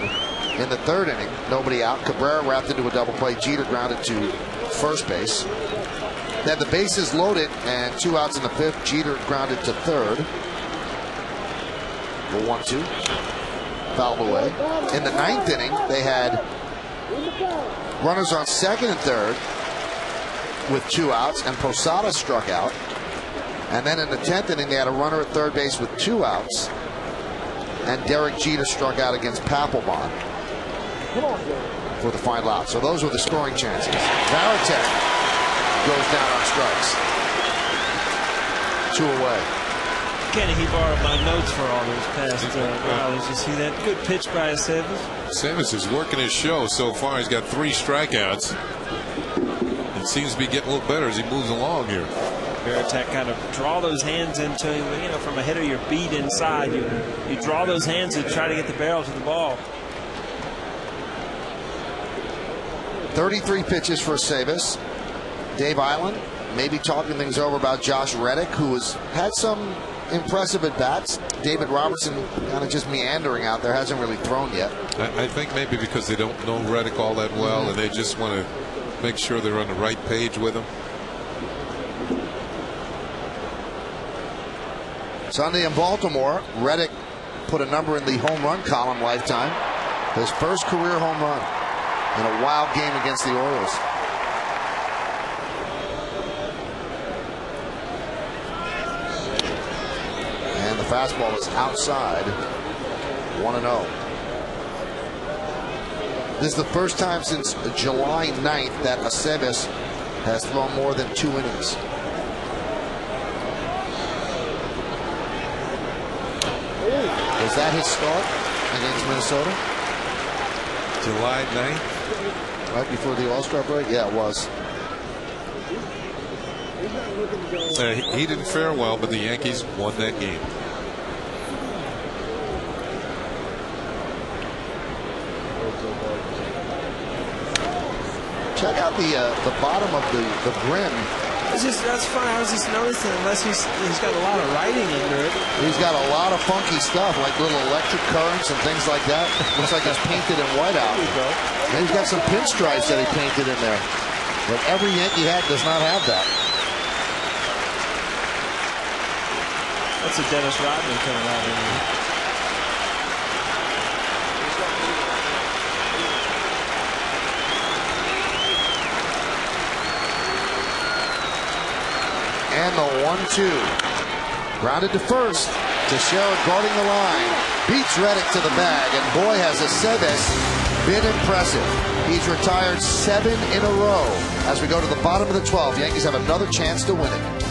Speaker 1: in the 3rd inning, nobody out. Cabrera wrapped into a double play. Jeter grounded to first base. They had the bases loaded and 2 outs in the 5th. Jeter grounded to 3rd. The 1-2. Fouled away. In the 9th inning, they had runners on second and third with 2 outs, and Posada struck out. And then in the 10th inning, they had a runner at third base with 2 outs, and Derek Jeter struck out against Papelbon for the final out. So those were the scoring chances. Varitek goes down on strikes. 2 away.
Speaker 3: Kenny, he borrowed my notes for all those past rounds. You see that? Good pitch by Aceves.
Speaker 2: Aceves is working his show so far. He's got 3 strikeouts. It seems to be getting a little better as he moves along here.
Speaker 3: Varitek kind of draw those hands into him, you know, from a hitter, your beat inside. You draw those hands and try to get the barrel to the ball.
Speaker 1: 33 pitches for Aceves. Dave Island maybe talking things over about Josh Reddick, who has had some impressive at bats. David Robertson kind of just meandering out there, hasn't really thrown yet.
Speaker 2: I think maybe because they don't know Reddick all that well, and they just want to make sure they're on the right page with him.
Speaker 1: Sunday in Baltimore, Reddick put a number in the home run column lifetime. His first career home run in a wild game against the Orioles. And the fastball is outside. 1-0. This is the first time since July 9th that Aceves has thrown more than 2 innings. Was that his start against Minnesota?
Speaker 2: July 9th?
Speaker 1: Right before the All-Star break? Yeah, it was.
Speaker 2: He didn't fare well, but the Yankees won that game.
Speaker 1: Check out the bottom of the brim.
Speaker 3: That's fine. I was just noticing, unless he's got a lot of writing under it.
Speaker 1: He's got a lot of funky stuff, like little electric currents and things like that. Looks like it's painted in whiteout. And he's got some pinstripes that he painted in there. But every Yankee hat does not have that.
Speaker 3: That's a Dennis Rodman coming out in there.
Speaker 1: And the 1-2. Grounded to first. Teixeira guarding the line. Beats Reddick to the bag. And boy, has Aceves been impressive. He's retired 7 in a row. As we go to the bottom of the 12, Yankees have another chance to win it.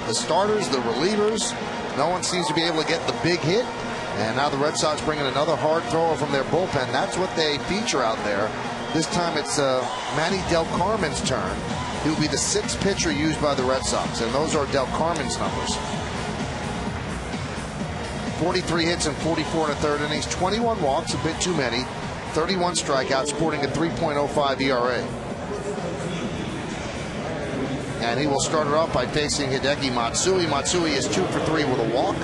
Speaker 1: the starters, the relievers. No one seems to be able to get the big hit. And now the Red Sox bringing another hard thrower from their bullpen. That's what they feature out there. This time it's Manny Del Carmen's turn. He'll be the 6th pitcher used by the Red Sox, and those are Del Carmen's numbers. 43 hits and 44 1/3 innings, 21 walks, a bit too many, 31 strikeouts, sporting a 3.05 ERA. And he will start it off by facing Hideki Matsui. Matsui is 2 for 3 with a walk.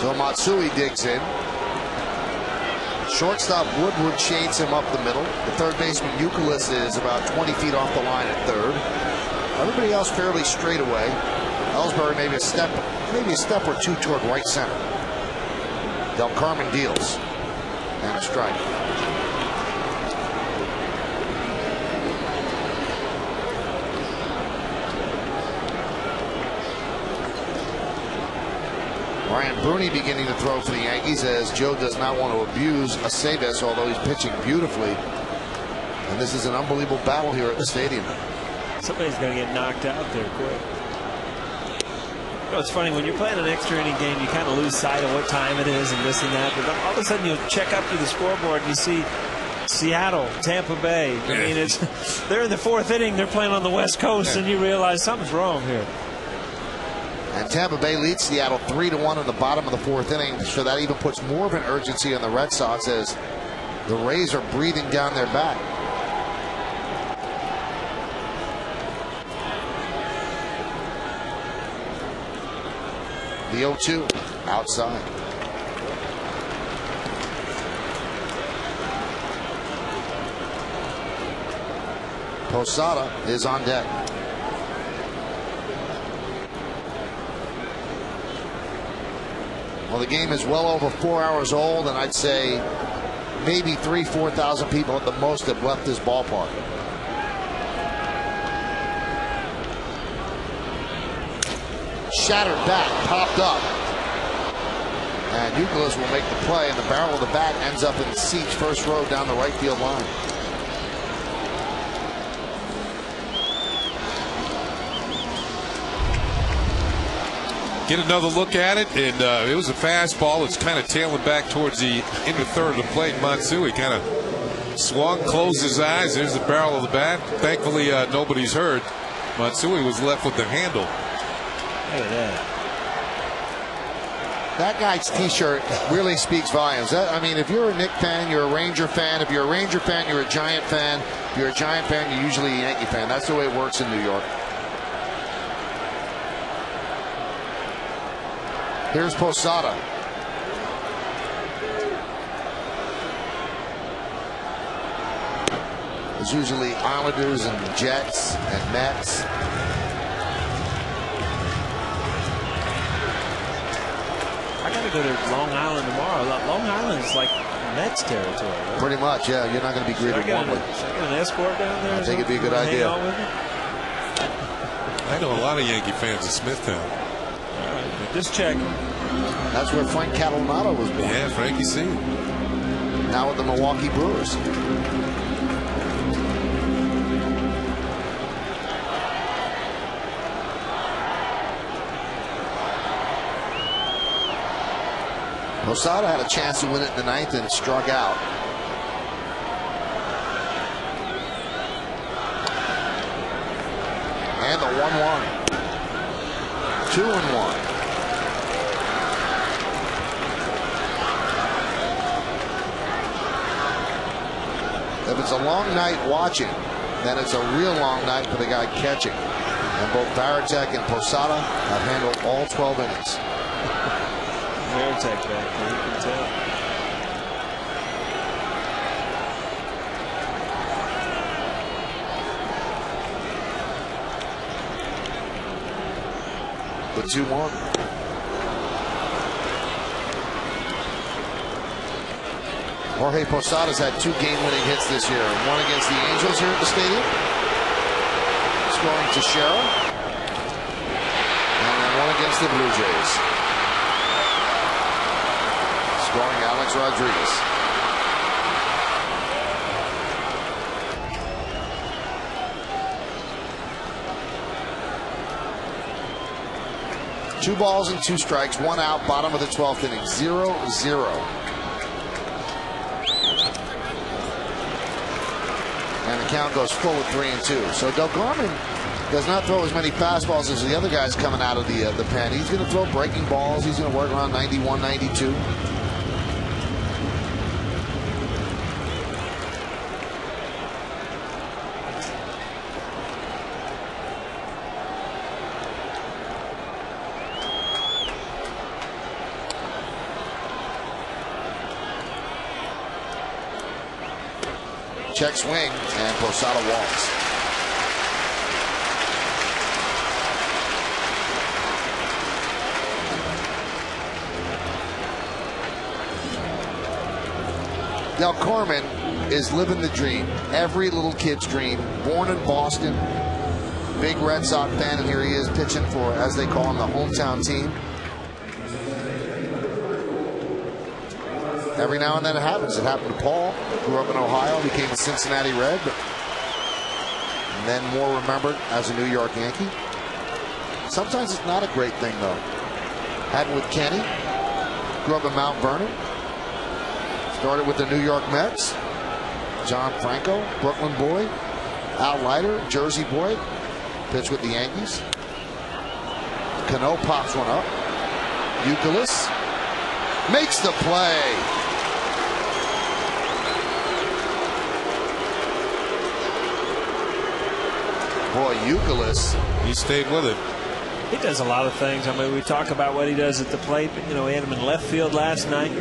Speaker 1: So Matsui digs in. Shortstop Woodward shades him up the middle. The third baseman Youkilis is about 20 feet off the line at third. Everybody else fairly straight away. Ellsbury maybe a step or two toward right center. Del Carmen deals. And a strike. Ryan Bruni beginning to throw for the Yankees as Joe does not want to abuse Aceves, although he's pitching beautifully. And this is an unbelievable battle here at the stadium.
Speaker 3: Somebody's going to get knocked out there quick. You know, it's funny, when you're playing an extra inning game, you kind of lose sight of what time it is and this and that. But then all of a sudden you'll check up to the scoreboard and you see Seattle, Tampa Bay. I mean, they're in the 4th inning, they're playing on the West Coast, and you realize something's wrong here.
Speaker 1: And Tampa Bay leads Seattle 3-1 in the bottom of the 4th inning, so that even puts more of an urgency on the Red Sox as the Rays are breathing down their back. The 0-2 outside. Posada is on deck. Well, the game is well over 4 hours old, and I'd say maybe 3,000–4,000 people at the most have left this ballpark. Shattered bat, popped up. And Youkilis will make the play, and the barrel of the bat ends up in the seats first row down the right field line.
Speaker 2: Get another look at it, and it was a fastball. It's kind of tailing back towards the inner third of the plate. Matsui kind of swung, closed his eyes. There's the barrel of the bat. Thankfully, nobody's hurt. Matsui was left with the handle.
Speaker 3: Look at that.
Speaker 1: That guy's T-shirt really speaks volumes. I mean, if you're a Knicks fan, you're a Ranger fan. If you're a Ranger fan, you're a Giant fan. If you're a Giant fan, you're usually a Yankee fan. That's the way it works in New York. Here's Posada. It's usually Islanders and Jets and Mets.
Speaker 3: I got to go to Long Island tomorrow. Long Island's like Mets territory. Right?
Speaker 1: Pretty much, yeah. You're not going to be greeted warmly.
Speaker 3: Should I get an escort down there?
Speaker 1: I think it'd be a good idea.
Speaker 2: I know a lot of Yankee fans in Smithtown.
Speaker 3: All right, just checking.
Speaker 1: That's where Frank Catalanato was born.
Speaker 2: Yeah, Frankie C.
Speaker 1: Now with the Milwaukee Brewers. Posada had a chance to win it in the 9th and struck out. And the 1-1. 2-1. If it's a long night watching, then it's a real long night for the guy catching. And both Varitek and Posada have handled all 12 innings.
Speaker 3: Varitek back there, you can tell.
Speaker 1: The 2-1. Jorge Posada's had 2 game-winning hits this year. One against the Angels here at the stadium, scoring Teixeira. And against the Blue Jays. Scoring Alex Rodriguez. Two balls and 2 strikes, 1 out, bottom of the 12th inning, 0-0. And the count goes full with 3-2. So Delgarmin does not throw as many fastballs as the other guys coming out of the pen. He's going to throw breaking balls. He's going to work around 91, 92. Check swing, and Posada walks. Delgarmin is living the dream. Every little kid's dream. Born in Boston. Big Red Sox fan, and here he is pitching for, as they call him, the hometown team. Every now and then it happens. It happened to Paul. Grew up in Ohio, became a Cincinnati Red, and then more remembered as a New York Yankee. Sometimes it's not a great thing, though. Had with Kenny. Grew up in Mount Vernon. Started with the New York Mets. John Franco, Brooklyn boy. Al Leiter, Jersey boy. Pitched with the Yankees. Cano pops one up. Youkilis makes the play. Boy, Youkilis.
Speaker 2: He stayed with it.
Speaker 3: He does a lot of things. I mean, we talk about what he does at the plate, but, you know, he had him in left field last night.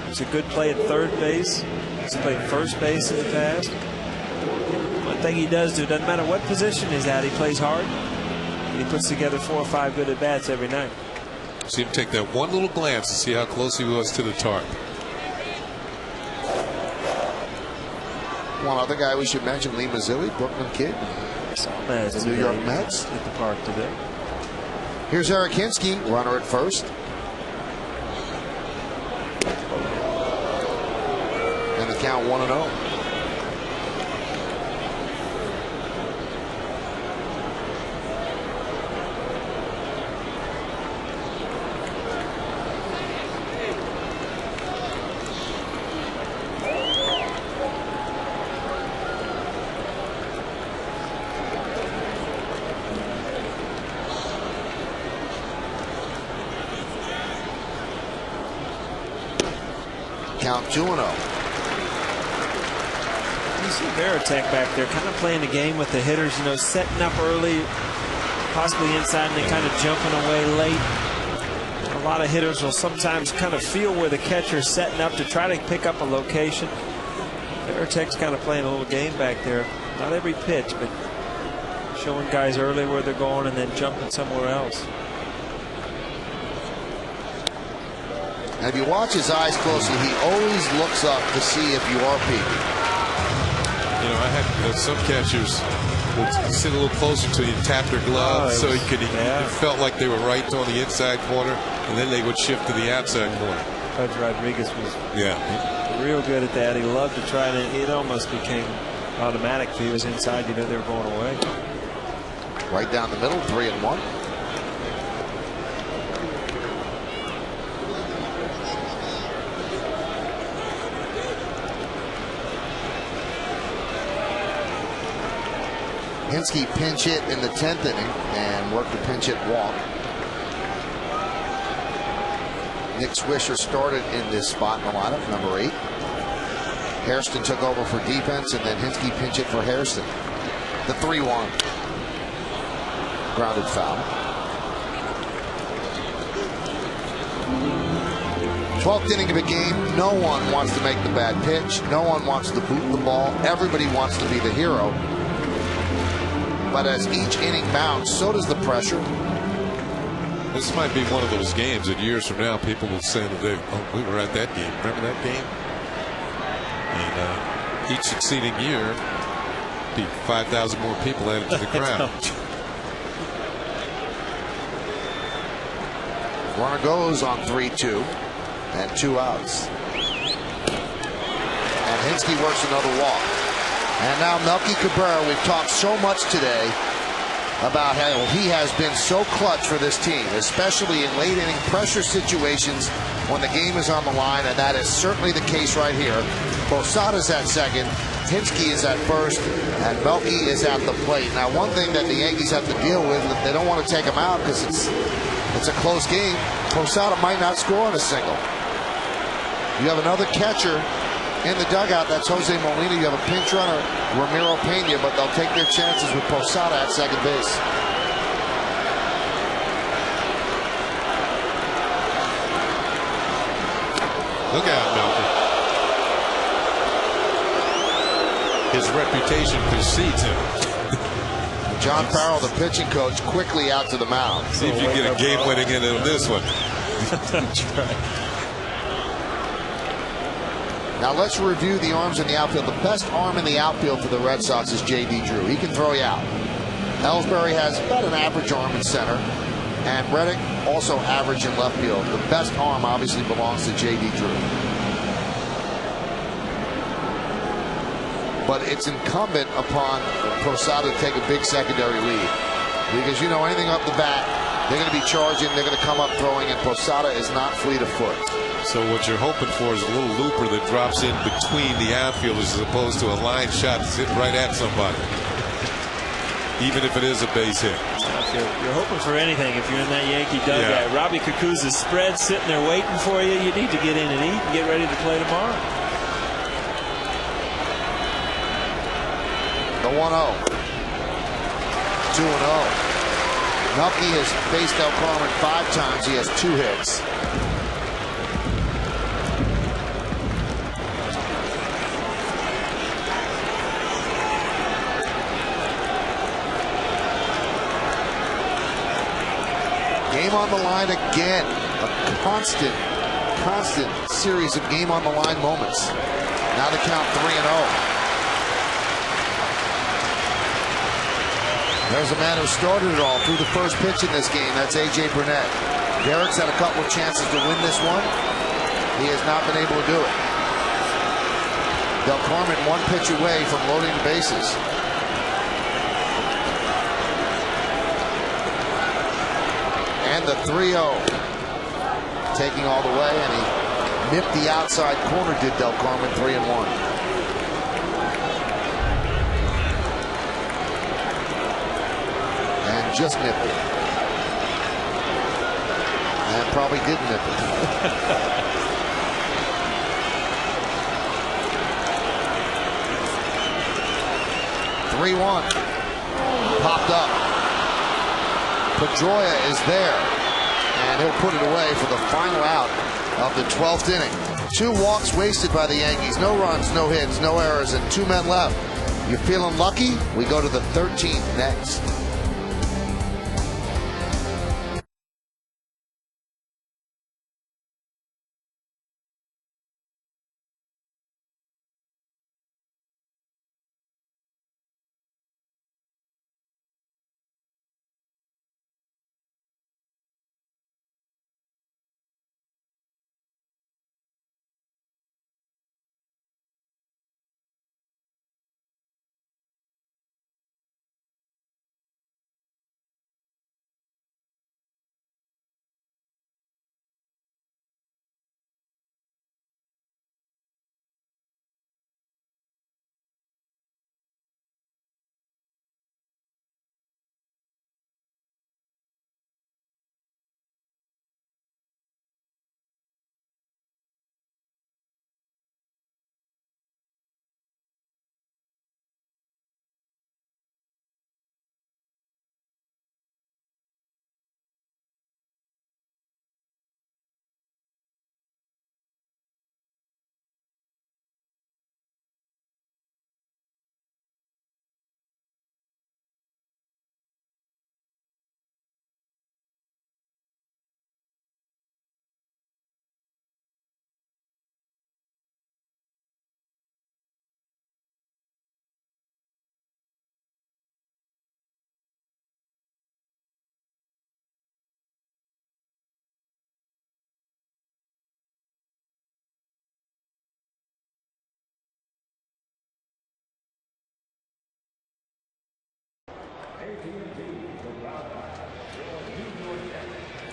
Speaker 3: It's a good play at third base. He's played first base in the past. One thing he does do, doesn't matter what position he's at, he plays hard. He puts together 4 or 5 good at-bats every night.
Speaker 2: See him take that one little glance to see how close he was to the tarp.
Speaker 1: One other guy we should mention, Lee Mazzilli, Brooklyn kid.
Speaker 3: The
Speaker 1: New York Mets
Speaker 3: at the park today.
Speaker 1: Here's Eric Hinsky, runner at first. And the count 1-0. Count 2-0.
Speaker 3: You see Veritek back there kind of playing the game with the hitters, you know, setting up early, possibly inside, and then kind of jumping away late. A lot of hitters will sometimes kind of feel where the catcher's setting up to try to pick up a location. Veritek's kind of playing a little game back there. Not every pitch, but showing guys early where they're going and then jumping somewhere else.
Speaker 1: And if you watch his eyes closely, he always looks up to see if you are peeking.
Speaker 2: You know, I had some catchers would sit a little closer to you, tap their glove, so he felt like they were right on the inside corner, and then they would shift to the outside corner.
Speaker 3: Coach Rodriguez was real good at that. He loved to try, and it almost became automatic. If he was inside, you know they were going away.
Speaker 1: Right down the middle, 3-1. Hinsky pinch hit in the 10th inning and worked the pinch hit walk. Nick Swisher started in this spot in the lineup, number 8. Hairston took over for defense, and then Hinsky pinch hit for Hairston. The 3-1. Grounded foul. 12th inning of a game. No one wants to make the bad pitch. No one wants to boot the ball. Everybody wants to be the hero. But as each inning mounts, so does the pressure.
Speaker 2: This might be one of those games that years from now people will say that we were at that game. Remember that game? And each succeeding year, be 5,000 more people added to the crowd.
Speaker 1: Runner goes on 3-2 and 2 outs. And Hinske works another walk. And now Melky Cabrera, we've talked so much today about how he has been so clutch for this team, especially in late inning pressure situations when the game is on the line, and that is certainly the case right here. Posada's at second, Hinske is at first, and Melky is at the plate. Now, one thing that the Yankees have to deal with, they don't want to take him out because it's a close game. Posada might not score on a single. You have another catcher in the dugout, that's Jose Molina. You have a pinch runner, Ramiro Pena, but they'll take their chances with Posada at second base.
Speaker 2: Look out, Melky. His reputation precedes him.
Speaker 1: John Farrell, the pitching coach, quickly out to the mound.
Speaker 2: See if you get a game-winning in on this one.
Speaker 3: That's right.
Speaker 1: Now let's review the arms in the outfield. The best arm in the outfield for the Red Sox is J.D. Drew. He can throw you out. Ellsbury has about an average arm in center, and Reddick also average in left field. The best arm obviously belongs to J.D. Drew. But it's incumbent upon Posada to take a big secondary lead, because you know anything up the bat, they're going to be charging, they're going to come up throwing, and Posada is not fleet of foot.
Speaker 2: So what you're hoping for is a little looper that drops in between the outfielders as opposed to a line shot that's hit right at somebody, even if it is a base hit.
Speaker 3: You're hoping for anything if you're in that Yankee dugout. Yeah. Robbie Cucuz's spread sitting there waiting for you. You need to get in and eat and get ready to play tomorrow.
Speaker 1: The 1-0. 2-0. Melky has faced El Carmen 5 times. He has 2 hits. Game on the line again. A constant series of game on the line moments. Now the count 3-0. There's a man who started it all through the first pitch in this game. That's A.J. Burnett. Derek's had a couple of chances to win this one. He has not been able to do it. Del Carmen 1 pitch away from loading the bases. And the 3-0 taking all the way, and he nipped the outside corner, did Del Carmen. 3-1. And just nipped it. And probably did nip it. 3-1. Popped up. Pedroia is there, and he'll put it away for the final out of the 12th inning. 2 walks wasted by the Yankees. No runs, no hits, no errors, and 2 men left. You're feeling lucky? We go to the 13th next.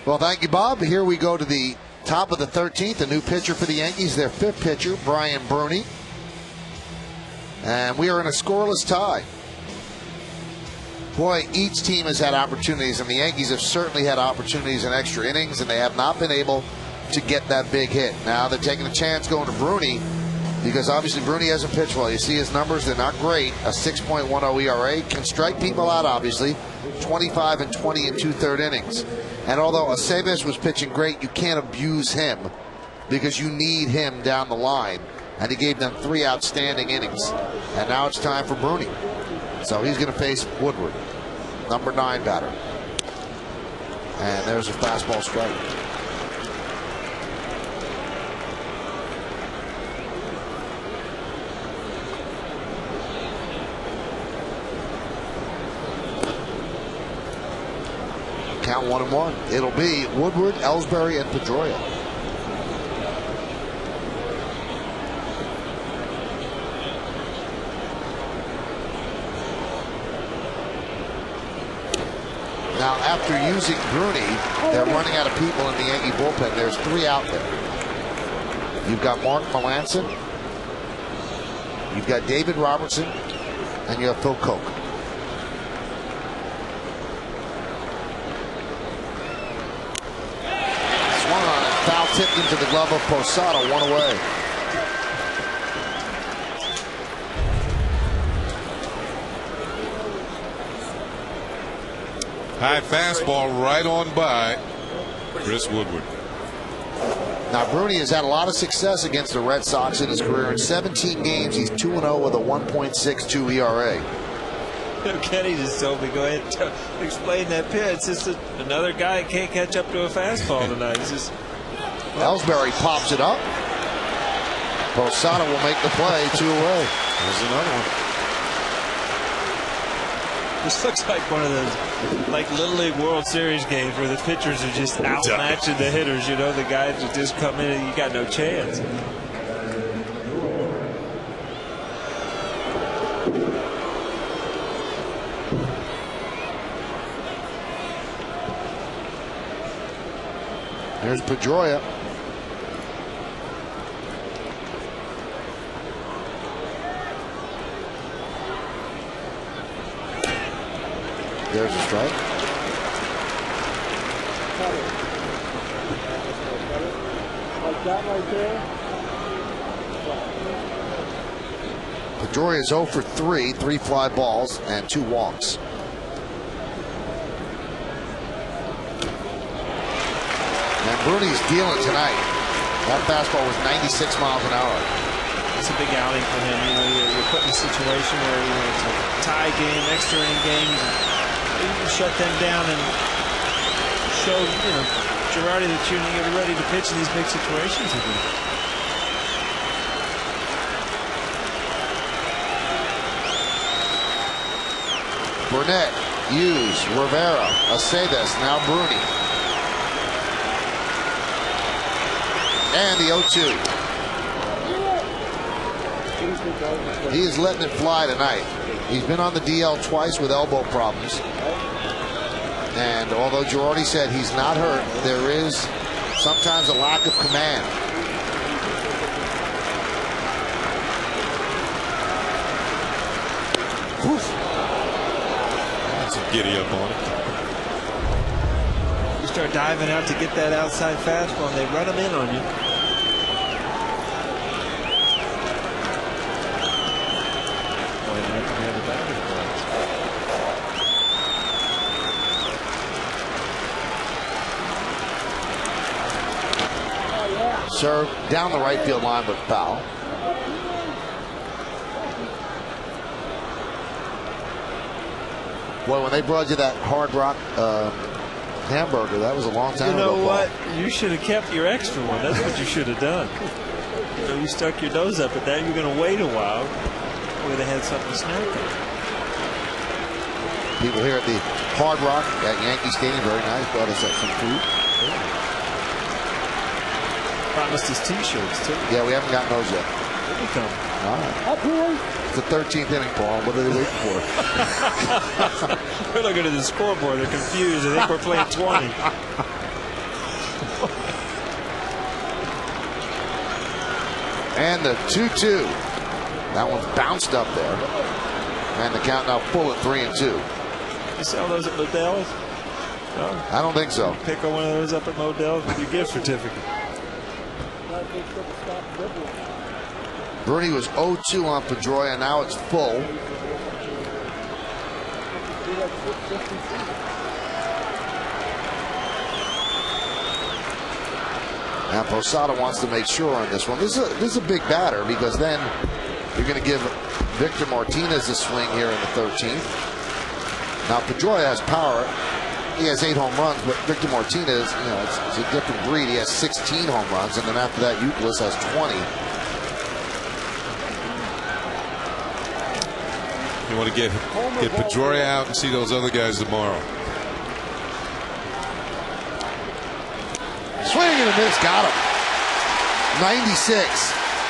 Speaker 1: Well, thank you, Bob. Here we go to the top of the 13th. A new pitcher for the Yankees, their 5th pitcher, Brian Bruni. And we are in a scoreless tie. Boy, each team has had opportunities, and the Yankees have certainly had opportunities in extra innings, and they have not been able to get that big hit. Now they're taking a chance going to Bruni, because obviously Bruni hasn't pitched well. You see his numbers, they're not great. A 6.10 ERA, can strike people out, obviously. 25 and 20 in 2/3 innings. And although Aceves was pitching great, you can't abuse him because you need him down the line. And he gave them 3 outstanding innings. And now it's time for Bruni. So he's going to face Woodward, number 9 batter. And there's a fastball strike. Count 1-1. It'll be Woodward, Ellsbury, and Pedroia. Now, after using Bruni, they're running out of people in the Yankee bullpen. There's 3 out there. You've got Mark Melanson, you've got David Robertson, and you have Phil Koch. Swung on and foul tipped into the glove of Posada, 1 away.
Speaker 2: High fastball right on by Chris Woodward.
Speaker 1: Now, Bruni has had a lot of success against the Red Sox in his career. In 17 games, he's 2-0 with a 1.62 ERA.
Speaker 3: Kenny just told me, go ahead and explain that pitch. It's just another guy can't catch up to a fastball tonight. It's just,
Speaker 1: Ellsbury pops it up. Posada will make the play, 2 away.
Speaker 2: There's another one.
Speaker 3: this looks like one of those Little League World Series games where the pitchers are just outmatching the hitters. You know, the guys that just come in and you got no chance.
Speaker 1: There's Pedroia. There's a strike.
Speaker 5: Like that right there.
Speaker 1: Pedroia is 0 for 3, 3 fly balls and 2 walks. And Bruni's dealing tonight. That fastball was 96 miles an hour.
Speaker 3: It's a big outing for him. You know, you're put in a situation where it's a tie game, extra inning game. You can shut them down and show, Girardi that you're ready to pitch in these big situations again.
Speaker 1: Burnett, Hughes, Rivera, Aceves, now Bruni. And the 0-2. He is letting it fly tonight. He's been on the DL twice with elbow problems. And although Girardi said he's not hurt, there is sometimes a lack of command. Woof.
Speaker 2: That's a giddy up on it.
Speaker 3: You start diving out to get that outside fastball and they run them in on you.
Speaker 1: Serve down the right field line, but foul. Boy, when they brought you that Hard Rock hamburger, that was a long time ago.
Speaker 3: You know what? You should have kept your extra one. That's what you should have done. You stuck your nose up at that. You're going to wait a while. Would have had something to snack on.
Speaker 1: People here at the Hard Rock at Yankee Stadium, very nice. Brought us up some food.
Speaker 3: Promised us T-shirts too.
Speaker 1: Yeah, we haven't gotten those yet.
Speaker 3: Here we come.
Speaker 1: All right. It's the 13th inning, Paul. What are they waiting for?
Speaker 3: We're looking at the scoreboard. They're confused. I think we're playing 20.
Speaker 1: And the 2-2. That one's bounced up there. And the count now full at 3-2.
Speaker 3: You sell those at Modell's? No?
Speaker 1: I don't think so.
Speaker 3: Pick one of those up at Modell's with your gift certificate.
Speaker 1: Bernie was 0-2 on Pedroia. Now it's full. Now Posada wants to make sure on this one. This is a big batter, because then you're going to give Victor Martinez a swing here in the 13th. Now Pedroia has power. He has 8 home runs, but Victor Martinez, it's a different breed. He has 16 home runs, and then after that, Euclid has 20.
Speaker 2: You want to get Pedroia out and see those other guys tomorrow.
Speaker 1: Swing and a miss, got him. 96,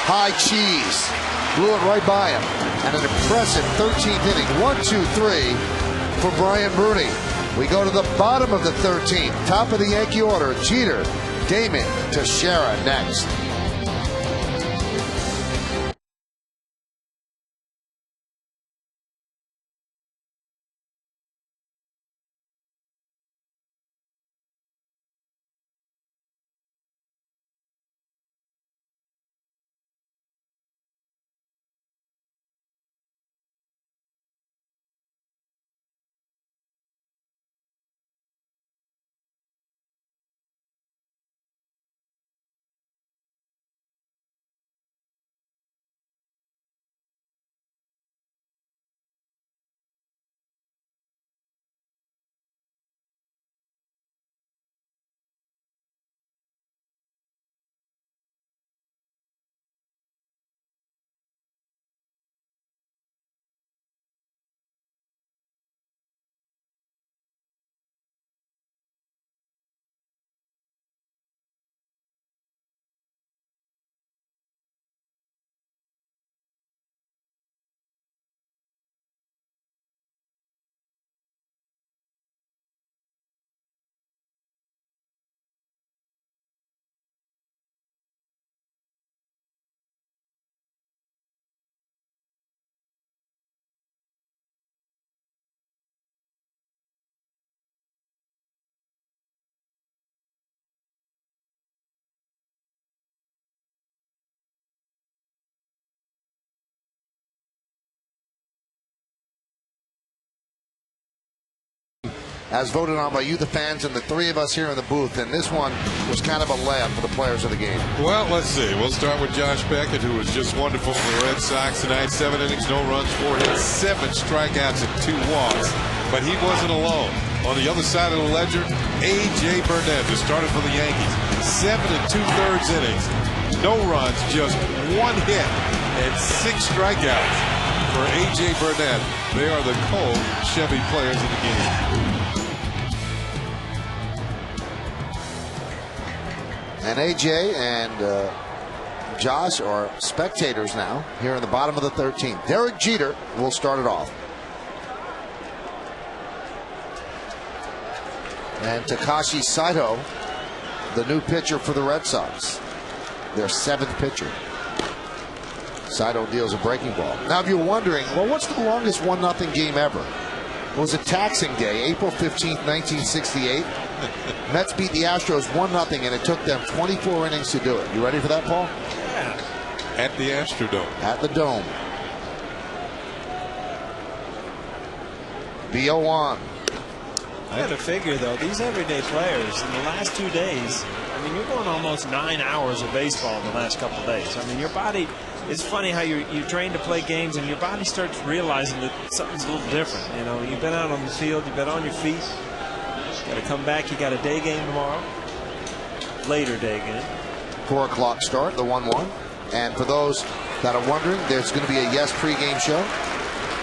Speaker 1: high cheese, blew it right by him, and an impressive 13th inning. 1-2-3 for Brian Bruni. We go to the bottom of the 13th, top of the Yankee order. Jeter, Damon, Teixeira next. As voted on by you, the fans, and the three of us here in the booth. And this one was kind of a layup for the players of the game.
Speaker 2: Well, let's see. We'll start with Josh Beckett, who was just wonderful for the Red Sox tonight. 7 innings, no runs, 4 hits, 7 strikeouts, and 2 walks. But he wasn't alone. On the other side of the ledger, A.J. Burnett, who started for the Yankees. 7 2/3 innings, no runs, just 1 hit, and 6 strikeouts for A.J. Burnett. They are the Cole Chevy players of the game.
Speaker 1: And AJ and Josh are spectators now here in the bottom of the 13th. Derek Jeter will start it off. And Takashi Saito, the new pitcher for the Red Sox, their 7th pitcher. Saito deals a breaking ball. Now, if you're wondering, well, what's the longest 1-0 game ever? It was a taxing day, April 15th, 1968. Mets beat the Astros 1-0, and it took them 24 innings to do it. You ready for that, Paul?
Speaker 2: Yeah. At the Astrodome.
Speaker 1: At the Dome. BO1.
Speaker 3: I got to figure, though, these everyday players in the last 2 days, I mean, you're going almost 9 hours of baseball in the last couple of days. I mean, your body, it's funny how you train to play games and your body starts realizing that something's a little different. You know, you've been out on the field, you've been on your feet. Got to come back. You got a day game tomorrow. Later day game.
Speaker 1: 4 o'clock start, the 1-1. And for those that are wondering, there's going to be a Yes pregame show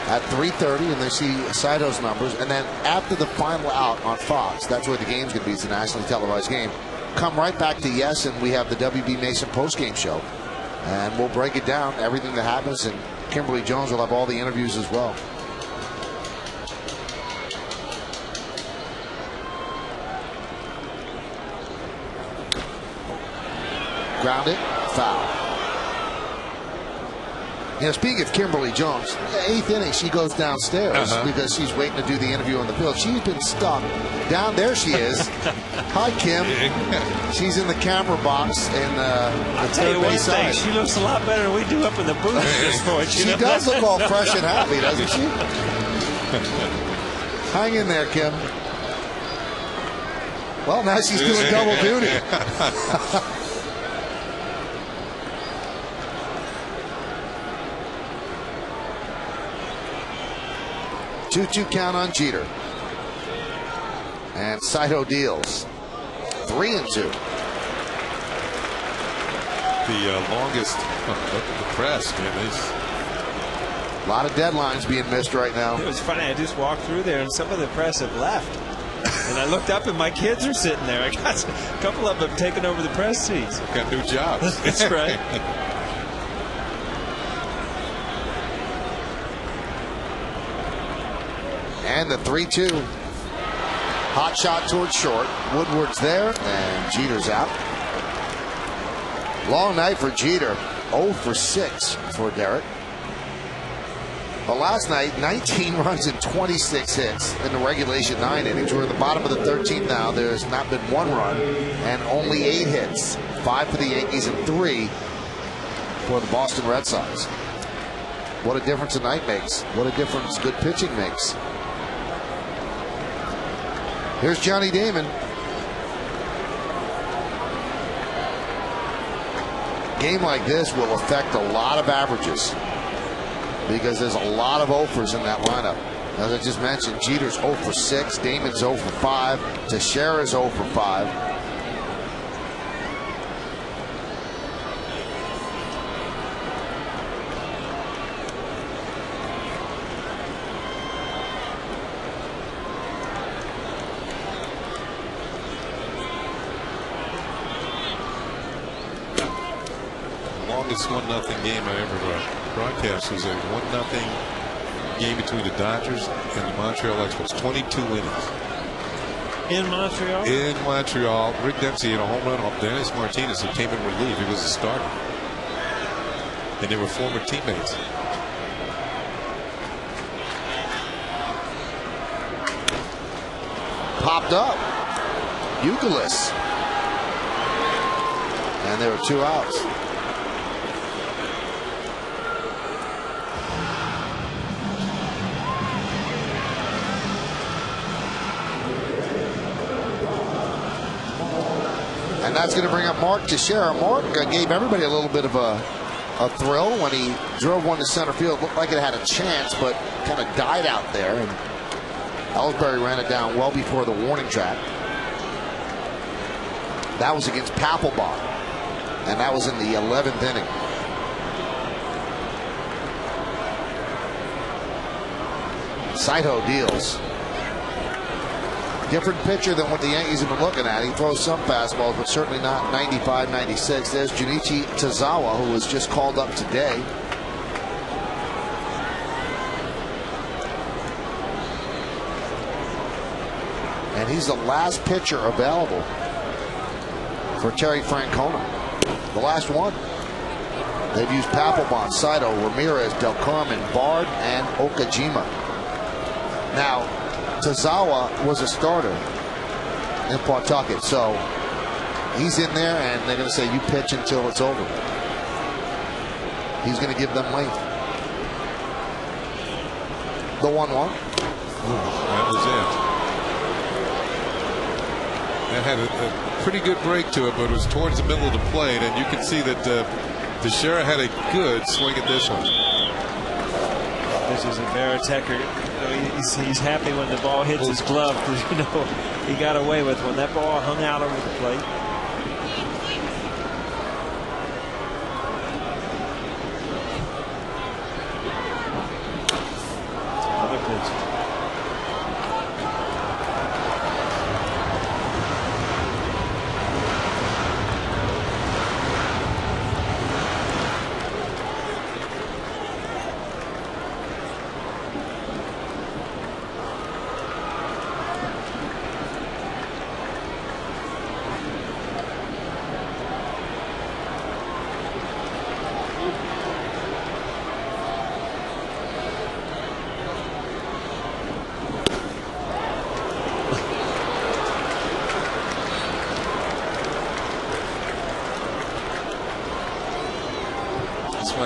Speaker 1: at 3:30, and they see Saito's numbers. And then after the final out on Fox, that's where the game's going to be. It's a nationally televised game. Come right back to Yes, and we have the WB Mason postgame show And we'll break it down, everything that happens, and Kimberly Jones will have all the interviews as well. Grounded, foul. You know, speaking of Kimberly Jones, the 8th inning, she goes downstairs because she's waiting to do the interview on the field. She's been stuck. Down there she is. Hi, Kim. She's in the camera box in the third base side.
Speaker 3: She looks a lot better than we do up in the booth at this point.
Speaker 1: She does look all fresh and happy, doesn't she? Hang in there, Kim. Well, now she's doing double duty. 2-2 count on Jeter. And Saito deals. 3-2.
Speaker 2: The longest, the press, man.
Speaker 1: A lot of deadlines being missed right now.
Speaker 3: It was funny. I just walked through there, and some of the press have left. And I looked up, and my kids are sitting there. I got a couple of them taking over the press seats.
Speaker 2: Got new jobs.
Speaker 3: That's right.
Speaker 1: And the 3-2. Hot shot towards short. Woodward's there, and Jeter's out. Long night for Jeter. 0 for 6 for Derek. But last night, 19 runs and 26 hits in the regulation 9 innings. We're at the bottom of the 13th now. There's not been 1 run and only 8 hits. 5 for the Yankees and 3 for the Boston Red Sox. What a difference a night makes. What a difference good pitching makes. Here's Johnny Damon. Game like this will affect a lot of averages because there's a lot of offers in that lineup. As I just mentioned, Jeter's 0 for 6, Damon's 0 for 5, Teixeira's 0 for 5.
Speaker 2: Longest 1-0 game I ever broadcast was a 1-0 game between the Dodgers and the Montreal Expos. 22 innings.
Speaker 3: In Montreal?
Speaker 2: In Montreal. Rick Dempsey had a home run off Dennis Martinez, who came in relief. He was a starter. And they were former teammates.
Speaker 1: Popped up. Euclid. And there were 2 outs. And that's going to bring up Mark Teixeira. Mark gave everybody a little bit of a thrill when he drove one to center field. Looked like it had a chance, but kind of died out there. And Ellsbury ran it down well before the warning track. That was against Papelbon, and that was in the 11th inning. Saito deals. Different pitcher than what the Yankees have been looking at. He throws some fastballs, but certainly not 95, 96. There's Junichi Tazawa, who was just called up today. And he's the last pitcher available for Terry Francona. The last one. They've used Papelbon, Saito, Ramirez, Del Carmen, Bard, and Okajima. Now, Tazawa was a starter in Pawtucket, so he's in there, and they're going to say, you pitch until it's over. He's going to give them length. The 1-1.
Speaker 2: That was it. That had a pretty good break to it, but it was towards the middle of the plate, and you can see that Teixeira had a good swing at this one.
Speaker 3: This is a Baritecker. He's happy when the ball hits his glove because, you know, he got away with when that ball hung out over the plate. Another pitch.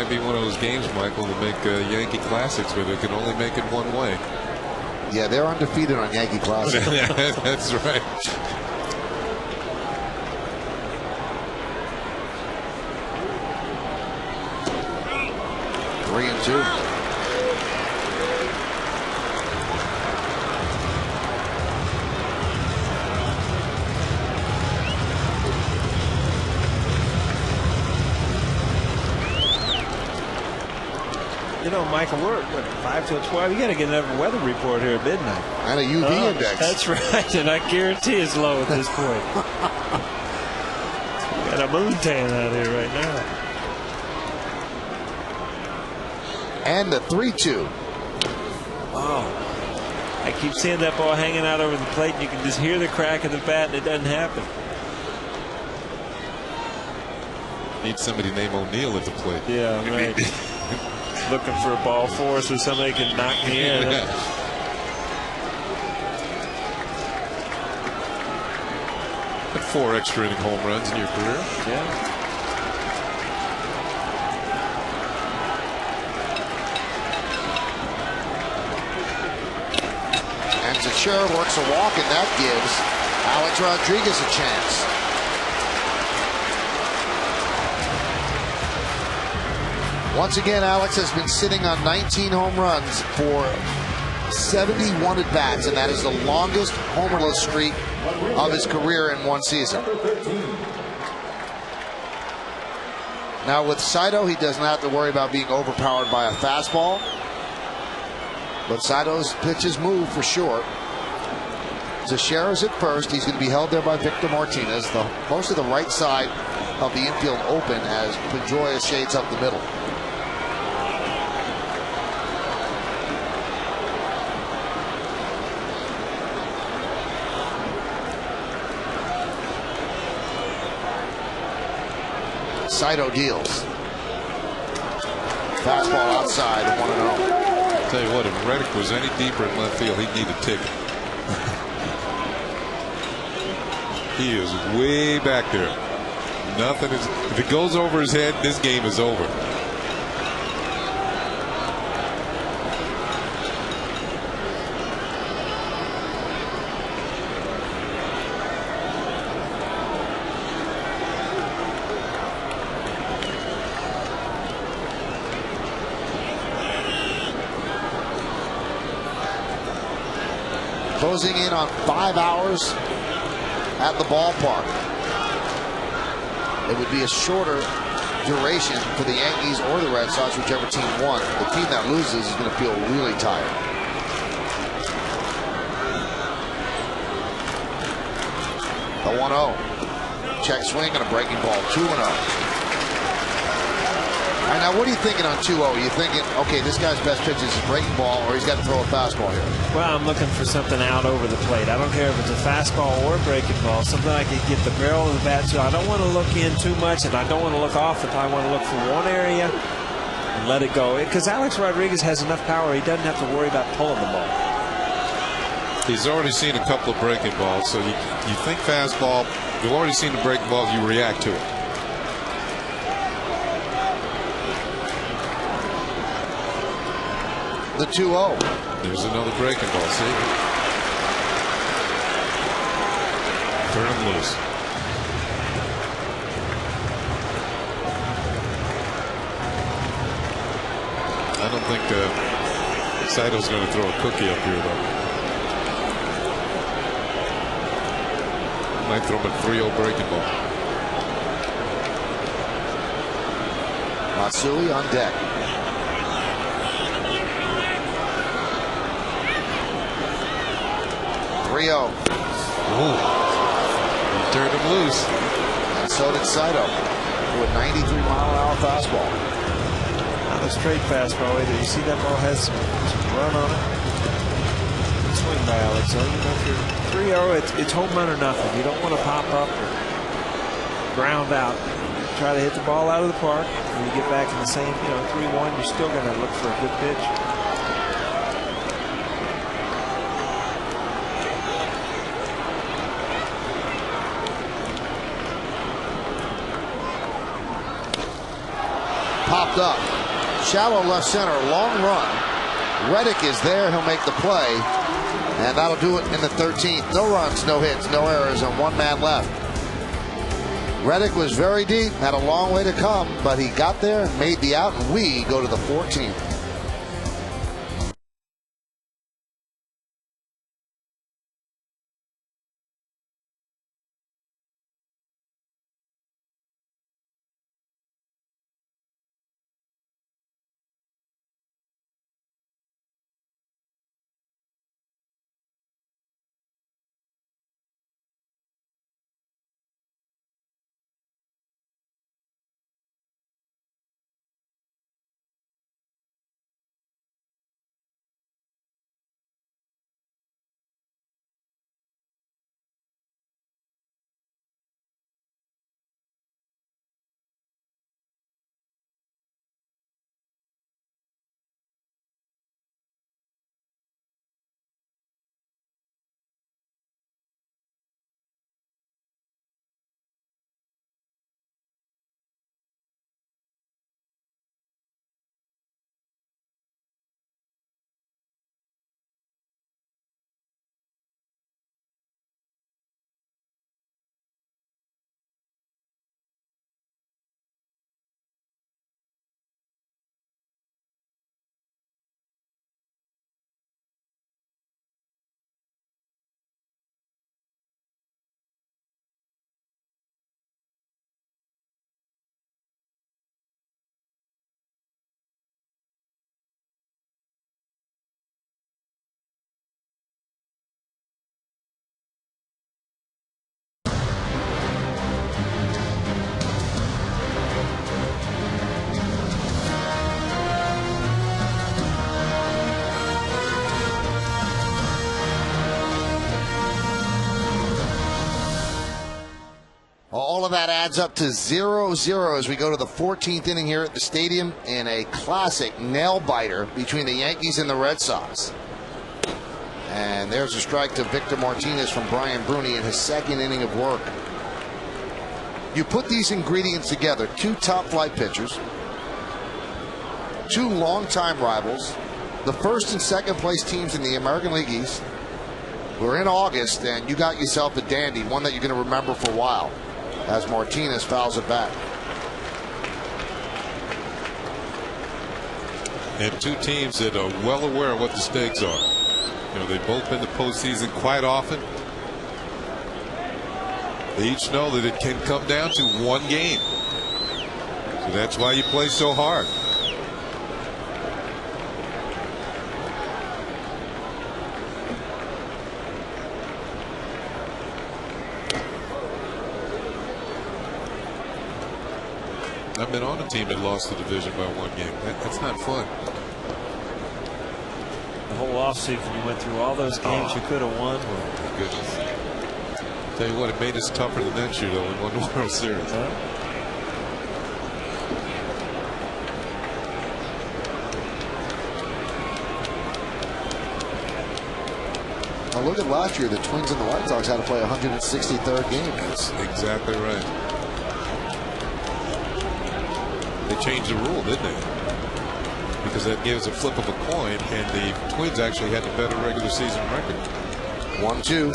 Speaker 2: might be one of those games, Michael, to make Yankee Classics where they can only make it one way.
Speaker 1: Yeah, they're undefeated on Yankee Classic.
Speaker 2: That's right.
Speaker 1: 3-2.
Speaker 3: You know, Michael, we're 5 till 12. You got to get another weather report here at midnight.
Speaker 1: And a UV index.
Speaker 3: That's right, and I guarantee it's low at this point. We got a moon tan out here right now.
Speaker 1: And the 3-2.
Speaker 3: Oh, I keep seeing that ball hanging out over the plate, and you can just hear the crack of the bat, and it doesn't happen.
Speaker 2: Need somebody named O'Neill at the plate.
Speaker 3: Yeah, right. Looking for a ball four so somebody can knock me in.
Speaker 2: Had 4 extra inning home runs in your career.
Speaker 3: Yeah.
Speaker 1: And Teixeira works a walk, and that gives Alex Rodriguez a chance. Once again, Alex has been sitting on 19 home runs for 71 at-bats, and that is the longest homerless streak of his career in one season. Now with Saito, he does not have to worry about being overpowered by a fastball, but Saito's pitches move for sure. Teixeira's at first. He's going to be held there by Victor Martinez. Most of the right side of the infield open as Pedroia shades up the middle. Saito deals. Fastball outside, 1-0.
Speaker 2: Tell you what, if Reddick was any deeper in left field, he'd need a ticket. He is way back there. Nothing is. If it goes over his head, this game is over.
Speaker 1: Closing in on 5 hours at the ballpark. It would be a shorter duration for the Yankees or the Red Sox, whichever team won. The team that loses is going to feel really tired. The 1-0. Check swing and a breaking ball. 2-0. All right, now, what are you thinking on 2-0? Are you thinking, okay, this guy's best pitch is a breaking ball, or he's got to throw a fastball here?
Speaker 3: Well, I'm looking for something out over the plate. I don't care if it's a fastball or a breaking ball, something I can get the barrel of the bat to. I don't want to look in too much, and I don't want to look off if I want to look for one area and let it go. Because Alex Rodriguez has enough power, he doesn't have to worry about pulling the ball.
Speaker 2: He's already seen a couple of breaking balls, so you think fastball, you've already seen the breaking ball, you react to it.
Speaker 1: The 2-0.
Speaker 2: There's another breaking ball. See? Turn him loose. I don't think Saito's going to throw a cookie up here, though. Might throw him a 3-0 breaking ball.
Speaker 1: Matsui on deck. Rio.
Speaker 2: He turned him loose.
Speaker 1: And so did Saito with a 93-mile-an-hour fastball.
Speaker 3: Not a straight fastball either. You see that ball has some run on it. Good swing by Alex. So, you know, if you're 3-0, it's home run or nothing. You don't want to pop up or ground out. Try to hit the ball out of the park. When you get back in the same, 3-1, you're still going to look for a good pitch.
Speaker 1: Popped up. shallow left center, long run. Reddick is there. He'll make the play. And that'll do it in the 13th. No runs, no hits, no errors, and one man left. Reddick was very deep, had a long way to come, but he got there and made the out, and we go to the 14th. All of that adds up to 0-0 as we go to the 14th inning here at the stadium in a classic nail-biter between the Yankees and the Red Sox. And there's a strike to Victor Martinez from Brian Bruni in his second inning of work. You put these ingredients together, two top-flight pitchers, two longtime rivals, the first and second place teams in the American League East. We're in August, and you got yourself a dandy, one that you're going to remember for a while, as Martinez fouls it back.
Speaker 2: And two teams that are well aware of what the stakes are. You know, they've both been to postseason quite often. They each know that it can come down to one game. So that's why you play so hard. I've been on a team that lost the division by one game. That's not fun.
Speaker 3: The whole offseason, you went through all those games you could have won.
Speaker 2: Oh, my goodness. Tell you what, it made us tougher than that year, though, we won the World Series.
Speaker 1: Now look at last year, the Twins and the White Sox had to play a 163rd game.
Speaker 2: That's exactly right. They changed the rule, didn't they? Because that gives a flip of a coin, and the Twins actually had the better regular season record.
Speaker 1: 1-2.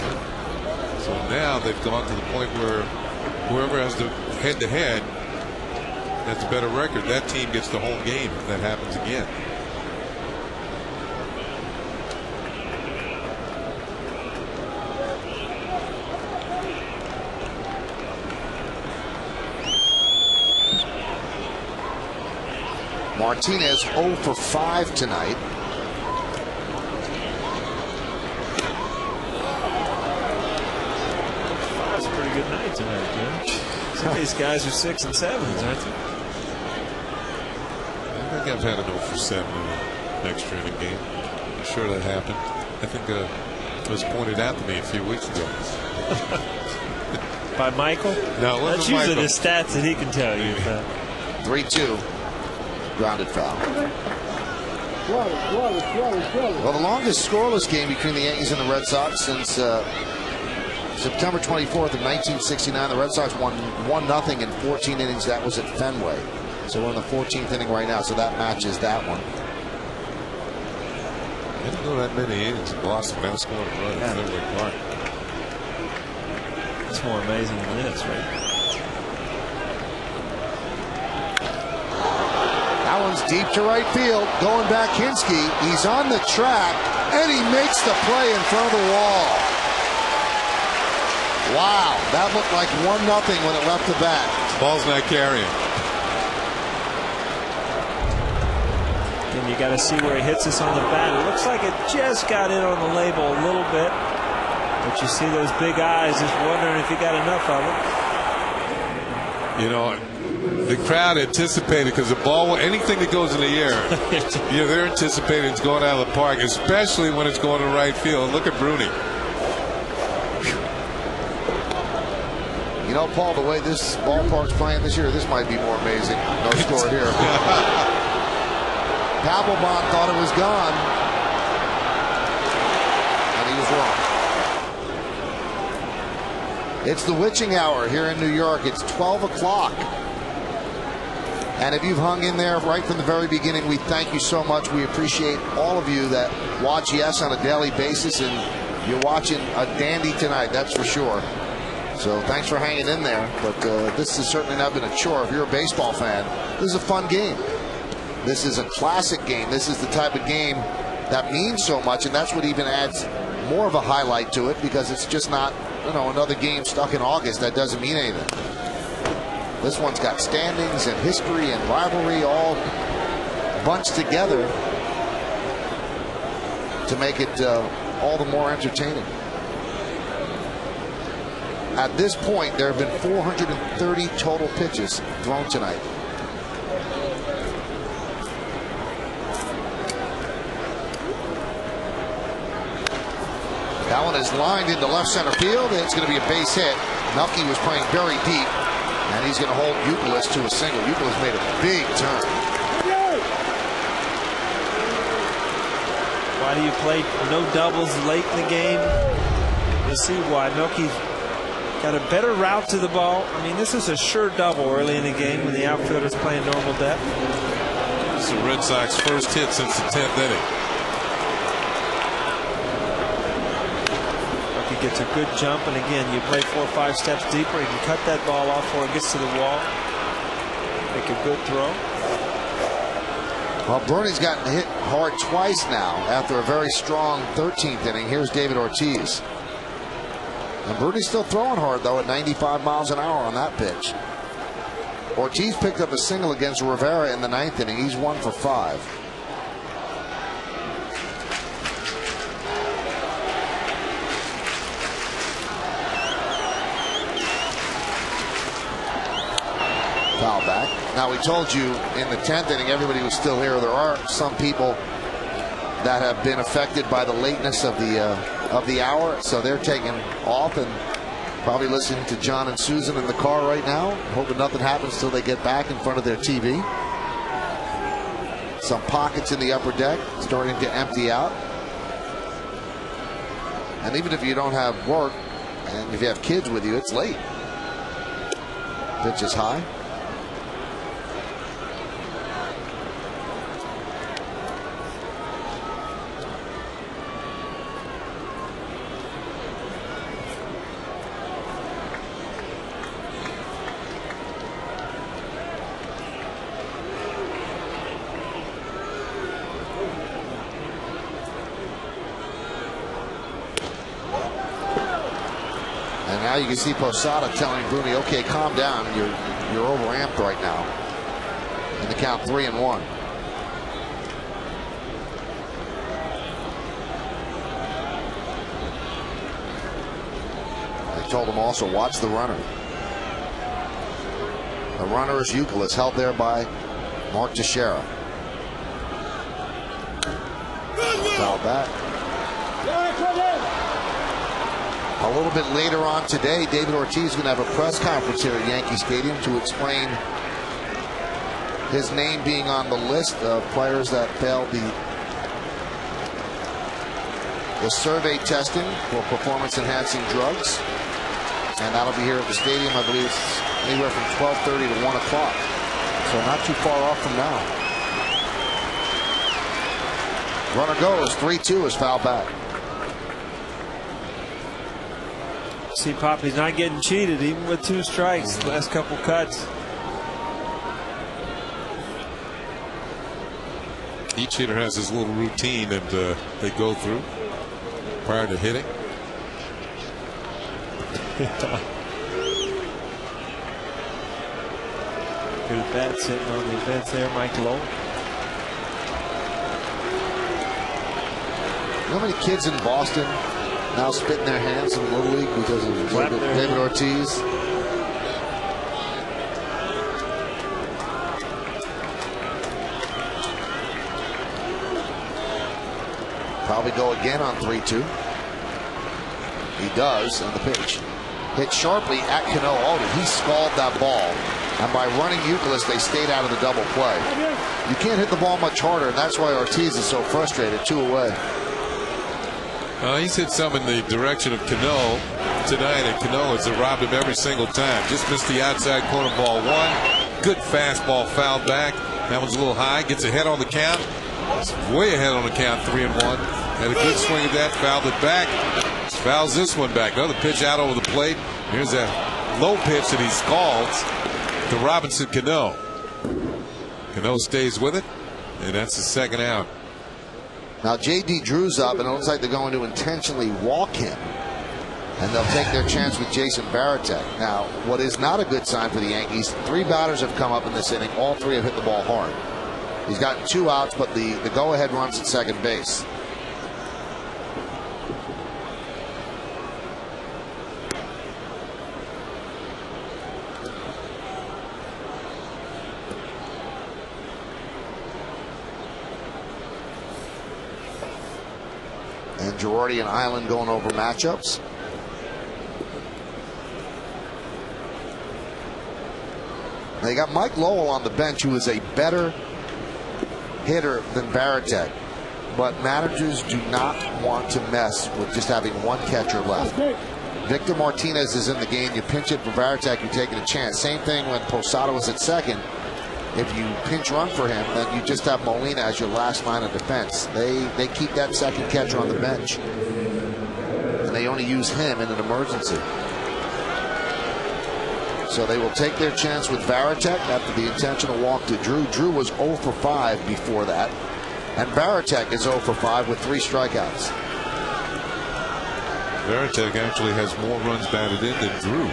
Speaker 2: So now they've gone to the point where whoever has the head-to-head has the better record. That team gets the whole game if that happens again.
Speaker 1: Martinez 0 for 5 tonight.
Speaker 3: That's a pretty good night tonight, Jim. Some of these guys are 6 and 7s, aren't they?
Speaker 2: I think I've had an 0 for 7 in an extra inning game. I'm sure that happened. I think it was pointed out to me a few weeks ago.
Speaker 3: By Michael?
Speaker 2: No, it wasn't
Speaker 3: that's usually
Speaker 2: Michael.
Speaker 3: the stats that he can tell you.
Speaker 1: 3-2. Grounded foul. Well, the longest scoreless game between the Yankees and the Red Sox since September 24th of 1969. The Red Sox won 1-0 in 14 innings. That was at Fenway. So we're in the 14th inning right now, so that matches that one.
Speaker 2: Didn't go that many innings in Boston. Now scoring a run at Fenway Park.
Speaker 3: It's more amazing than this, right?
Speaker 1: That one's deep to right field. Going back, Hinsky. He's on the track, and he makes the play in front of the wall. Wow, that looked like 1-0 when it left the bat.
Speaker 2: Ball's not carrying.
Speaker 3: And you got to see where he hits this on the bat. It looks like it just got in on the label a little bit. But you see those big eyes just wondering if he got enough of it.
Speaker 2: You know, the crowd anticipated, because the ball, anything that goes in the air, they're anticipating it's going out of the park, especially when it's going to right field. Look at Bruni.
Speaker 1: You know, Paul, the way this ballpark's playing this year, this might be more amazing. No score here. Papelbon thought it was gone, and he was wrong. It's the witching hour here in New York. It's 12 o'clock. And if you've hung in there right from the very beginning, we thank you so much. We appreciate all of you that watch Yes on a daily basis, and you're watching a dandy tonight, that's for sure. So thanks for hanging in there. But this has certainly not been a chore. If you're a baseball fan, this is a fun game. This is a classic game. This is the type of game that means so much, and that's what even adds more of a highlight to it, because it's just not, another game stuck in August that doesn't mean anything. This one's got standings and history and rivalry all bunched together to make it all the more entertaining. At this point, there have been 430 total pitches thrown tonight. That one is lined into left center field. It's going to be a base hit. Melky was playing very deep, and he's going to hold Youkilis to a single. Youkilis made a big turn.
Speaker 3: Why do you play no doubles late in the game? You see why. Melky's got a better route to the ball. I mean, this is a sure double early in the game when the outfielder's playing normal depth.
Speaker 2: This is the Red Sox first hit since the 10th inning.
Speaker 3: Melky gets a good jump, and again, you play 4 or 5 steps deeper, you can cut that ball off before it gets to the wall. Make a good throw.
Speaker 1: Well, Bernie's gotten hit hard twice now after a very strong 13th inning. Here's David Ortiz. And Bernie's still throwing hard, though, at 95 miles an hour on that pitch. Ortiz picked up a single against Rivera in the 9th inning. He's 1 for 5. Foul back. Now, we told you in the 10th inning everybody was still here. There are some people that have been affected by the lateness of the hour, so they're taking off and probably listening to John and Susan in the car right now, hoping nothing happens till they get back in front of their TV. Some pockets in the upper deck starting to empty out. And even if you don't have work, and if you have kids with you, it's late. Pitch is high. Now you can see Posada telling Bruni, okay, calm down. You're overamped right now. And the count 3-1. They told him also, watch the runner. The runner is Youkilis, held there by Mark Teixeira. Foul back. A little bit later on today, David Ortiz is going to have a press conference here at Yankee Stadium to explain his name being on the list of players that failed the survey testing for performance-enhancing drugs. And that'll be here at the stadium. I believe it's anywhere from 12:30 to 1 o'clock. So So not too far off from now. Runner goes. 3-2 is fouled back.
Speaker 3: See, Poppy's not getting cheated even with 2 strikes. Last couple cuts.
Speaker 2: Each hitter has his little routine that they go through prior to hitting.
Speaker 3: Good bat sitting on the bench there, Mike Lowe.
Speaker 1: You know how many kids in Boston now spitting their hands in the Little League because of David Ortiz? Probably go again on 3-2. He does, and the pitch hit sharply at Cano. Oh, did he scald that ball? And by running Euclid, they stayed out of the double play. You can't hit the ball much harder, and that's why Ortiz is so frustrated. 2 away.
Speaker 2: He's hit some in the direction of Cano tonight, and Cano has robbed him every single time. Just missed the outside corner ball 1. Good fastball fouled back. That one's a little high. Gets ahead on the count. It's way ahead on the count, 3-1. Had a good swing at that, fouled it back. Fouls this one back. Another pitch out over the plate. Here's that low pitch that he scalds to Robinson Cano. Cano stays with it, and that's the second out.
Speaker 1: Now J.D. Drew's up, and it looks like they're going to intentionally walk him. And they'll take their chance with Jason Varitek. Now, what is not a good sign for the Yankees, 3 batters have come up in this inning. All 3 have hit the ball hard. He's gotten 2 outs, but the go-ahead runs at second base. And Girardi and Island going over matchups. They got Mike Lowell on the bench, who is a better hitter than Varitek, but managers do not want to mess with just having 1 catcher left. Victor Martinez is in the game. You pinch it for Varitek, you're taking a chance. Same thing when Posada was at second. If you pinch run for him, then you just have Molina as your last line of defense. They keep that second catcher on the bench, and they only use him in an emergency. So they will take their chance with Varitek after the intentional walk to Drew. Drew was 0 for 5 before that, and Varitek is 0 for 5 with 3 strikeouts.
Speaker 2: Varitek actually has more runs batted in than Drew,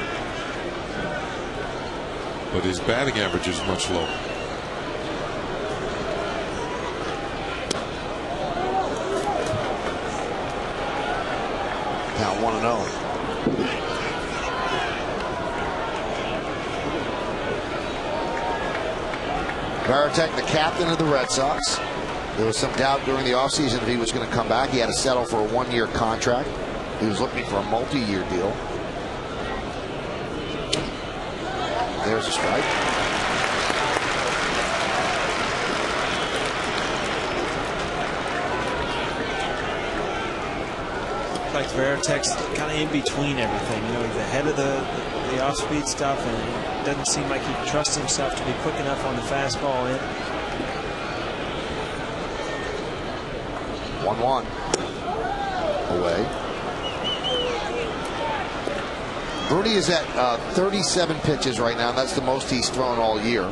Speaker 2: but his batting average is much lower.
Speaker 1: Count 1-0. Varitek, the captain of the Red Sox. There was some doubt during the offseason if he was going to come back. He had to settle for a 1-year contract. He was looking for a multi-year deal. There's a strike.
Speaker 3: Like Varitek's kind of in between everything. You know, he's ahead of the off-speed stuff, and it doesn't seem like he trusts himself to be quick enough on the fastball in.
Speaker 1: 1-1 away. Brody is at 37 pitches right now. That's the most he's thrown all year.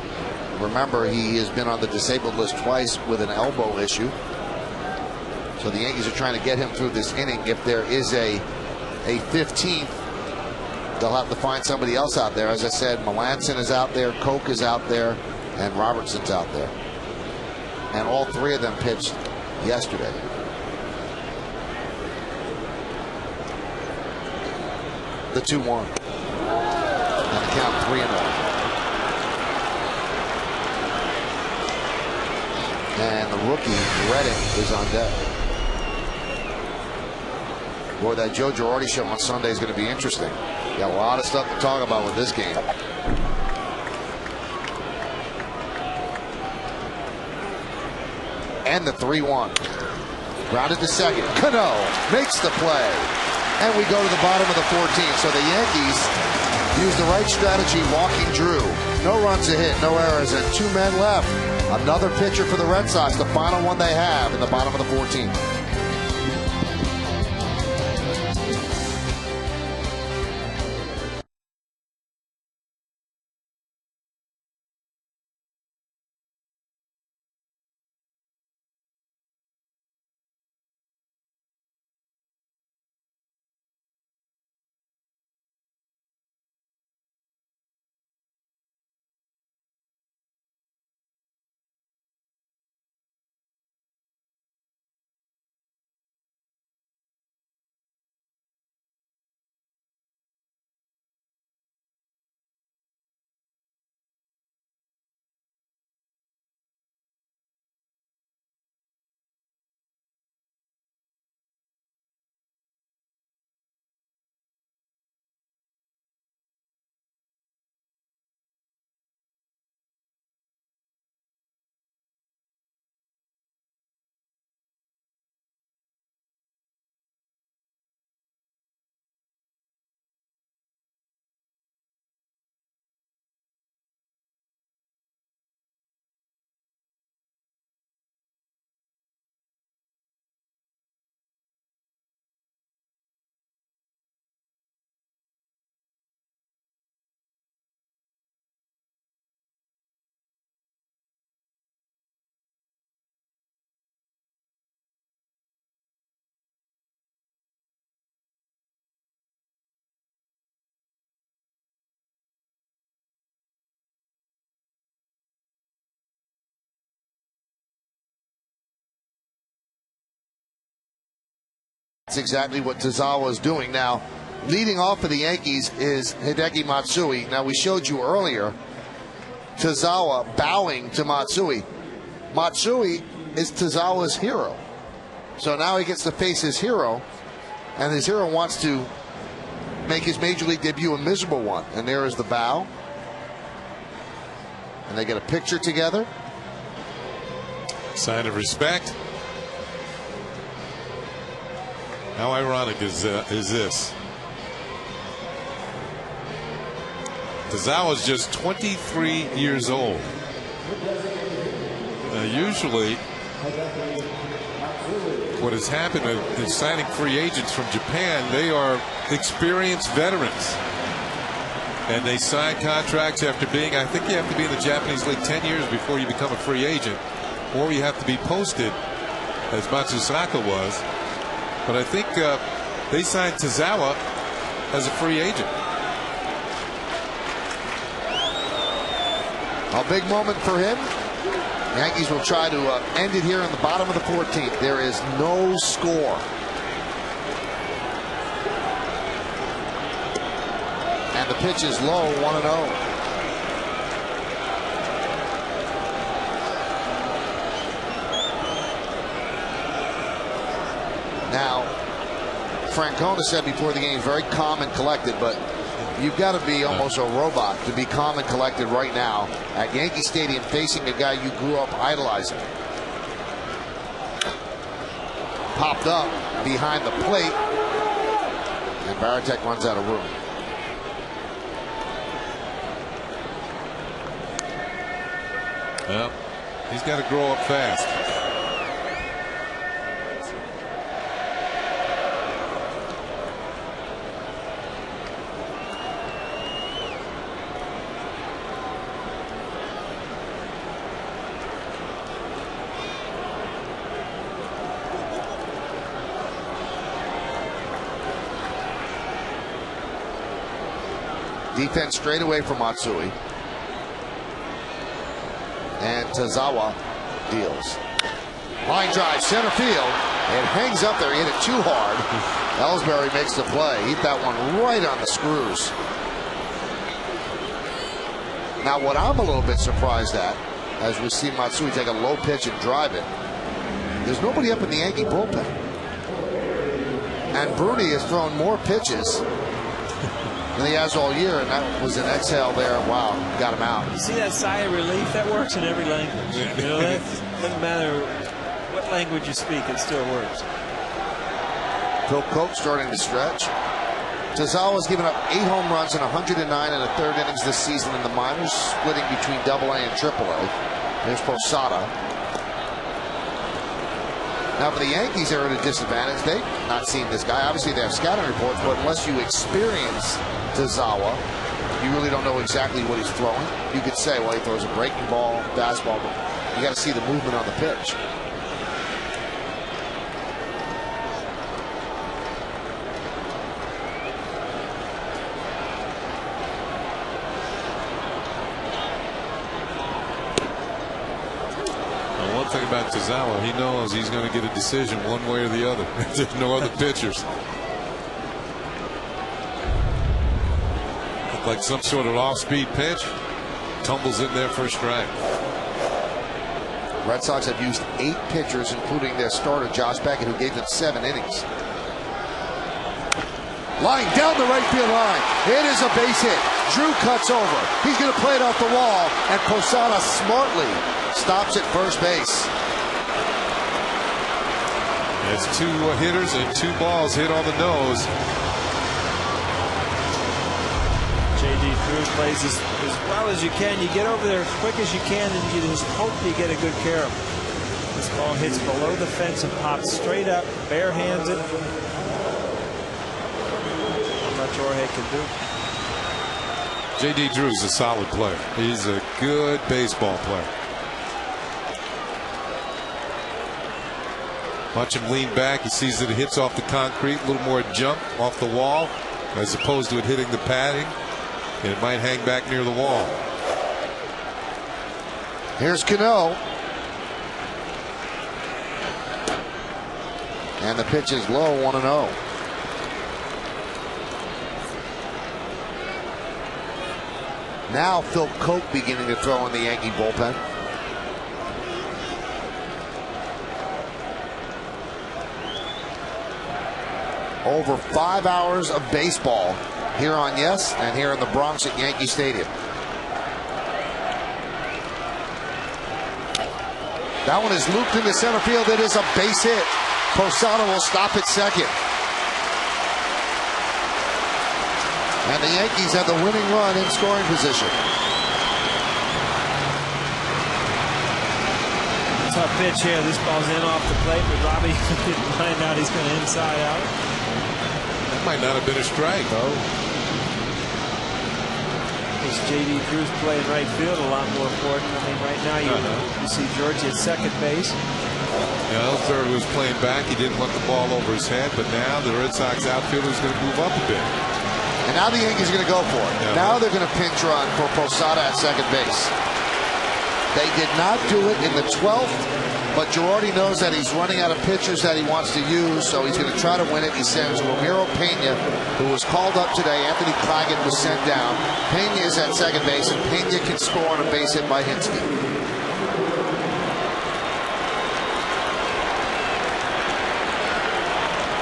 Speaker 1: Remember, he has been on the disabled list twice with an elbow issue. So the Yankees are trying to get him through this inning. If there is a 15th, they'll have to find somebody else out there. As I said, Melanson is out there, Koch is out there, and Robertson's out there. And all 3 of them pitched yesterday. The 2-1. And the count 3-1. And the rookie, Redding, is on deck. Boy, that Joe Girardi show on Sunday is going to be interesting. Got a lot of stuff to talk about with this game. And the 3-1. Grounded to second. Cano makes the play. And we go to the bottom of the 14th. So the Yankees Used the right strategy walking Drew. No runs a hit, no errors, and 2 men left. Another pitcher for the Red Sox, the final one they have in the bottom of the 14th. That's exactly what Tazawa is doing now. Leading off for the Yankees is Hideki Matsui. Now, we showed you earlier Tazawa bowing to Matsui. Matsui is Tazawa's hero. So now he gets to face his hero, and his hero wants to make his Major League debut a miserable one. And there is the bow. And they get a picture together.
Speaker 2: Sign of respect. How ironic is this? Tazawa's just 23 years old. Usually, what has happened is signing free agents from Japan. They are experienced veterans, and they sign contracts after being, I think you have to be in the Japanese league 10 years before you become a free agent, or you have to be posted, as Matsusaka was. But I think they signed Tazawa as a free agent.
Speaker 1: A big moment for him. The Yankees will try to end it here in the bottom of the 14th. There is no score. And the pitch is low, 1-0. Now, Francona said before the game, very calm and collected, but you've got to be almost a robot to be calm and collected right now at Yankee Stadium facing a guy you grew up idolizing. Popped up behind the plate, and Baratek runs out of room.
Speaker 2: Well, he's got to grow up fast.
Speaker 1: Defense straight away from Matsui. And Tazawa deals. Line drive, center field. It hangs up there. He hit it too hard. Ellsbury makes the play. He hit that one right on the screws. Now, what I'm a little bit surprised at, as we see Matsui take a low pitch and drive it, there's nobody up in the Yankee bullpen. And Bruni has thrown more pitches than he has all year, and that was an exhale there. Wow, got him out.
Speaker 3: You see that sigh of relief? That works in every language. You know, that doesn't matter what language you speak, it still works.
Speaker 1: Phil Coke starting to stretch. Tazawa's given up 8 home runs and 109 in the third innings this season in the minors, splitting between AA and AAA. There's Posada. Now for the Yankees, they're at a disadvantage. They've not seen this guy. Obviously they have scouting reports, but unless you experience Tazawa, you really don't know exactly what he's throwing. You could say, well, he throws a breaking ball, fastball, but you got to see the movement on the pitch.
Speaker 2: One thing about Tazawa, he knows he's going to get a decision one way or the other. There's no other pitchers. Looked like some sort of off-speed pitch. Tumbles in there for a strike.
Speaker 1: Red Sox have used 8 pitchers, including their starter, Josh Beckett, who gave them 7 innings. Line down the right field line. It is a base hit. Drew cuts over. He's going to play it off the wall, and Posada smartly stops at first base.
Speaker 2: It's 2 hitters and 2 balls hit on the nose.
Speaker 3: J.D. Drew plays as well as you can. You get over there as quick as you can, and you just hope you get a good care of it. This ball hits below the fence and pops straight up, bare hands it. Not much Jorge can do.
Speaker 2: J.D. Drew's a solid player. He's a good baseball player. Watch him lean back. He sees that it hits off the concrete, a little more jump off the wall as opposed to it hitting the padding, and it might hang back near the wall.
Speaker 1: Here's Cano. And the pitch is low, 1-0. Now Phil Coke beginning to throw in the Yankee bullpen. Over 5 hours of baseball here on Yes and here in the Bronx at Yankee Stadium. That one is looped into center field. It is a base hit. Posada will stop at second. And the Yankees have the winning run in scoring position.
Speaker 3: Tough pitch here. This ball's in off the plate, but Robbie didn't find out he's going to inside out.
Speaker 2: That might not have been a strike, though.
Speaker 3: This J.D. Drew's playing right field a lot more important. I mean, right now you see George at second base.
Speaker 2: Yeah, Ellsbury was playing back. He didn't want the ball over his head, but now the Red Sox outfielder is going to move up a bit.
Speaker 1: And now the Yankees are going to go for it.
Speaker 2: Yeah.
Speaker 1: Now they're going to pinch run for Posada at second base. They did not do it in the 12th, but Girardi knows that he's running out of pitchers that he wants to use, so he's going to try to win it. He sends Ramiro Pena, who was called up today. Anthony Claggett was sent down. Pena is at second base, and Pena can score on a base hit by Hinsky.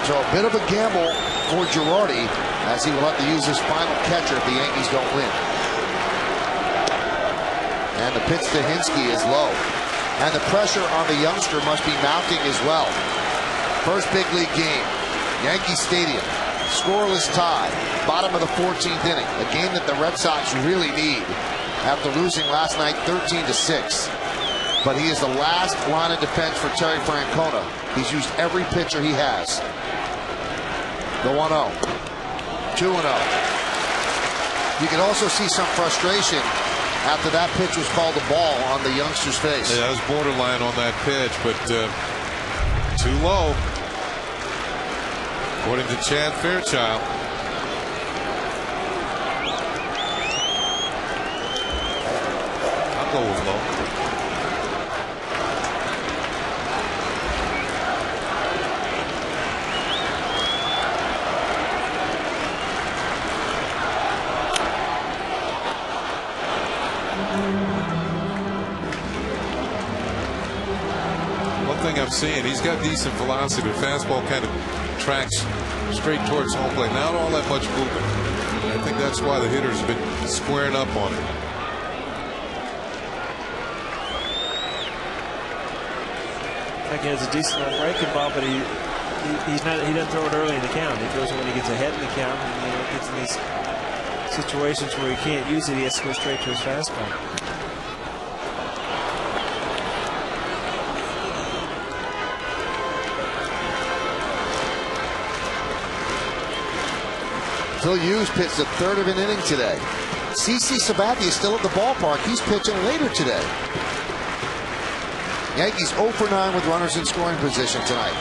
Speaker 1: So a bit of a gamble for Girardi, as he will have to use his final catcher if the Yankees don't win. And the pitch to Hinsky is low. And the pressure on the youngster must be mounting as well. First big league game, Yankee Stadium, scoreless tie, bottom of the 14th inning. A game that the Red Sox really need after losing last night 13-6. But he is the last line of defense for Terry Francona. He's used every pitcher he has. The 1-0, 2-0. You can also see some frustration after that pitch was called a ball on the youngster's face.
Speaker 2: Yeah, that was borderline on that pitch, but too low, according to Chad Fairchild. I'll go with low. I'm seeing he's got decent velocity. The fastball kind of tracks straight towards home plate. Not all that much movement. And I think that's why the hitters have been squaring up on it.
Speaker 3: I think he has a decent breaking ball, but he he doesn't throw it early in the count. He throws it when he gets ahead in the count, and gets in these situations where he can't use it. He has to go straight to his fastball.
Speaker 1: Phil Hughes pitched the third of an inning today. CC Sabathia is still at the ballpark. He's pitching later today. Yankees 0 for 9 with runners in scoring position tonight.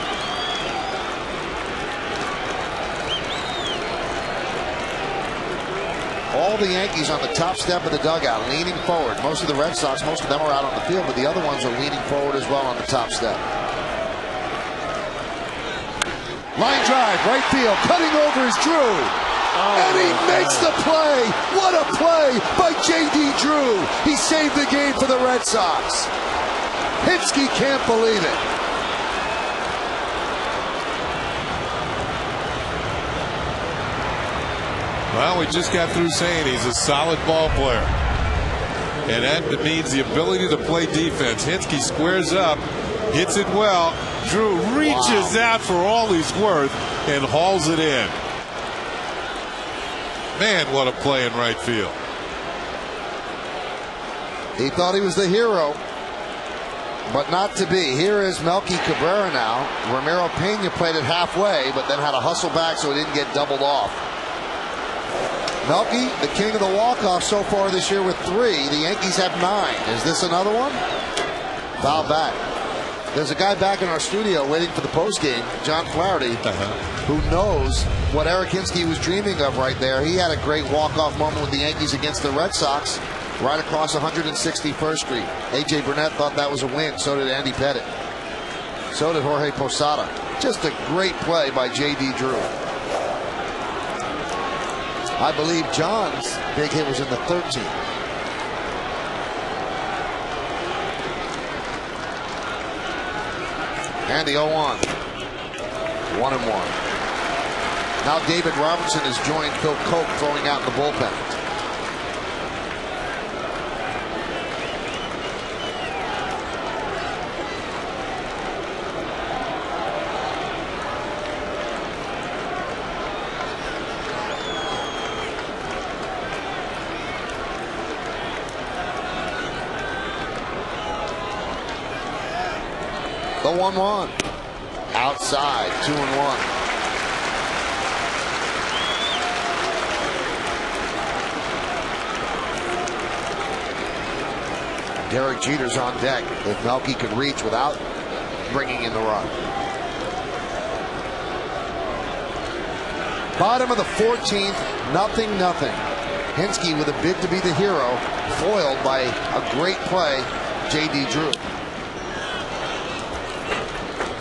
Speaker 1: All the Yankees on the top step of the dugout, leaning forward. Most of the Red Sox, most of them are out on the field, but the other ones are leaning forward as well on the top step. Line drive, right field, cutting over is Drew. And he makes the play. What a play by J.D. Drew. He saved the game for the Red Sox. Hinsky can't believe it.
Speaker 2: Well, we just got through saying he's a solid ball player. And that means the ability to play defense. Hinsky squares up, hits it well. Drew reaches out for all he's worth and hauls it in. Man, what a play in right field.
Speaker 1: He thought he was the hero, but not to be. Here is Melky Cabrera now. Ramiro Pena played it halfway, but then had to hustle back so he didn't get doubled off. Melky, the king of the walk-off so far this year with 3. The Yankees have 9. Is this another one? Foul back. There's a guy back in our studio waiting for the postgame, John Flaherty, who knows what Eric Hinsky was dreaming of right there. He had a great walk-off moment with the Yankees against the Red Sox right across 161st Street. A.J. Burnett thought that was a win. So did Andy Pettit. So did Jorge Posada. Just a great play by J.D. Drew. I believe John's big hit was in the 13th. And the 0-1. 1-1. Now David Robertson has joined Phil Coke throwing out in the bullpen. The 1-1. Outside, 2-1. Derek Jeter's on deck if Melky could reach without bringing in the run. Bottom of the 14th, 0-0. Hinsky with a bid to be the hero, foiled by a great play, J.D. Drew.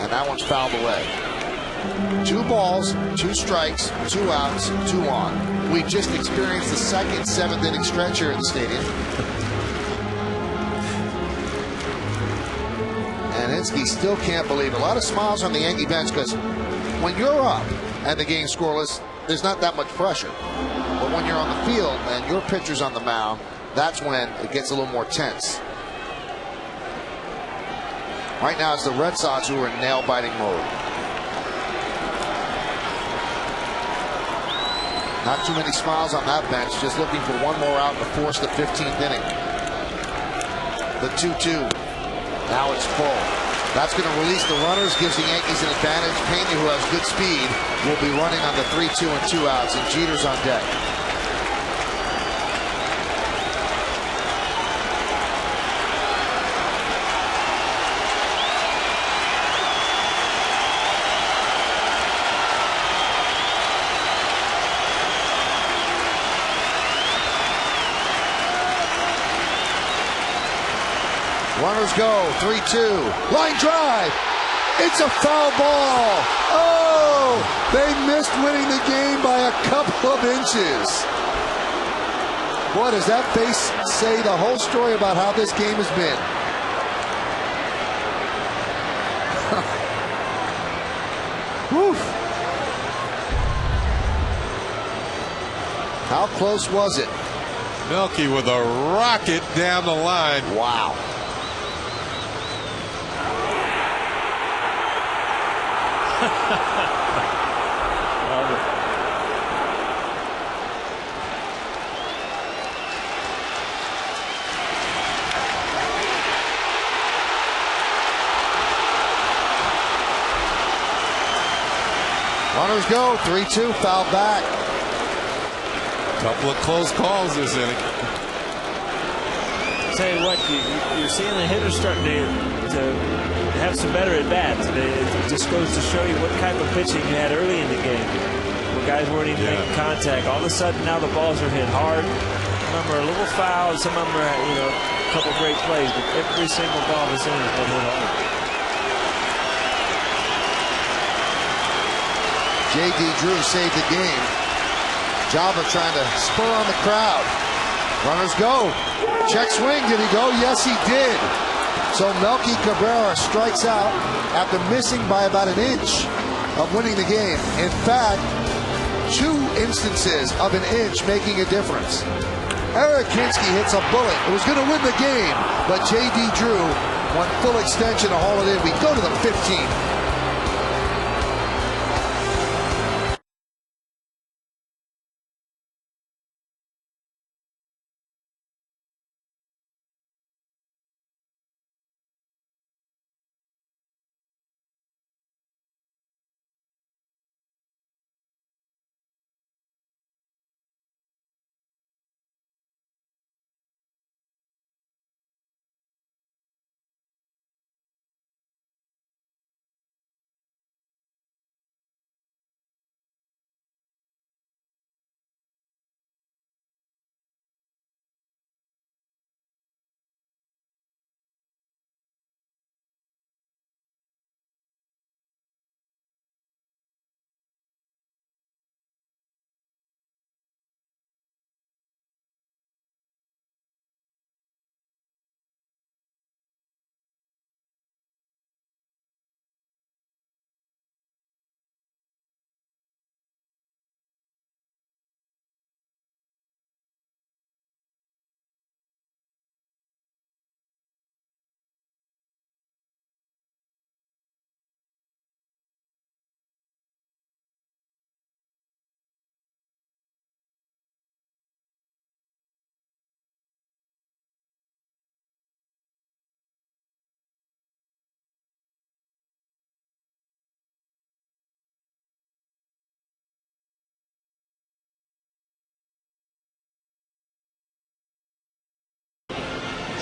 Speaker 1: And that one's fouled away. 2 balls, 2 strikes, 2 outs, 2 on. We just experienced the second 7th inning stretch here at the stadium. And Hinsky still can't believe it. A lot of smiles on the Yankee bench because when you're up and the game's scoreless, there's not that much pressure. But when you're on the field and your pitcher's on the mound, that's when it gets a little more tense. Right now it's the Red Sox who are in nail-biting mode. Not too many smiles on that bench, just looking for one more out to force the 15th inning. The 2-2. Now it's full. That's going to release the runners, gives the Yankees an advantage. Pena, who has good speed, will be running on the 3-2 and 2 outs, and Jeter's on deck. Runners go, 3-2, line drive, it's a foul ball. Oh, they missed winning the game by a couple of inches. Boy, does that face say the whole story about how this game has been. Whew. How close was it?
Speaker 2: Melky with a rocket down the line.
Speaker 1: Wow.
Speaker 3: Love it.
Speaker 1: Runners go, 3-2, foul back.
Speaker 2: Couple of close calls this inning.
Speaker 3: Tell you what, you're seeing the hitters starting to have some better at bats. It just goes to show you what type of pitching you had early in the game, where guys weren't even making contact. All of a sudden, now the balls are hit hard. Some of them are a little foul, some of them are, a couple great plays, but every single ball this inning has been hit hard.
Speaker 1: J.D. Drew saved the game. Java trying to spur on the crowd. Runners go. Check swing. Did he go? Yes, he did. So Melky Cabrera strikes out after missing by about an inch of winning the game. In fact, 2 instances of an inch making a difference. Eric Hinsky hits a bullet. It was going to win the game, but J.D. Drew won full extension to haul it in. We go to the 15th.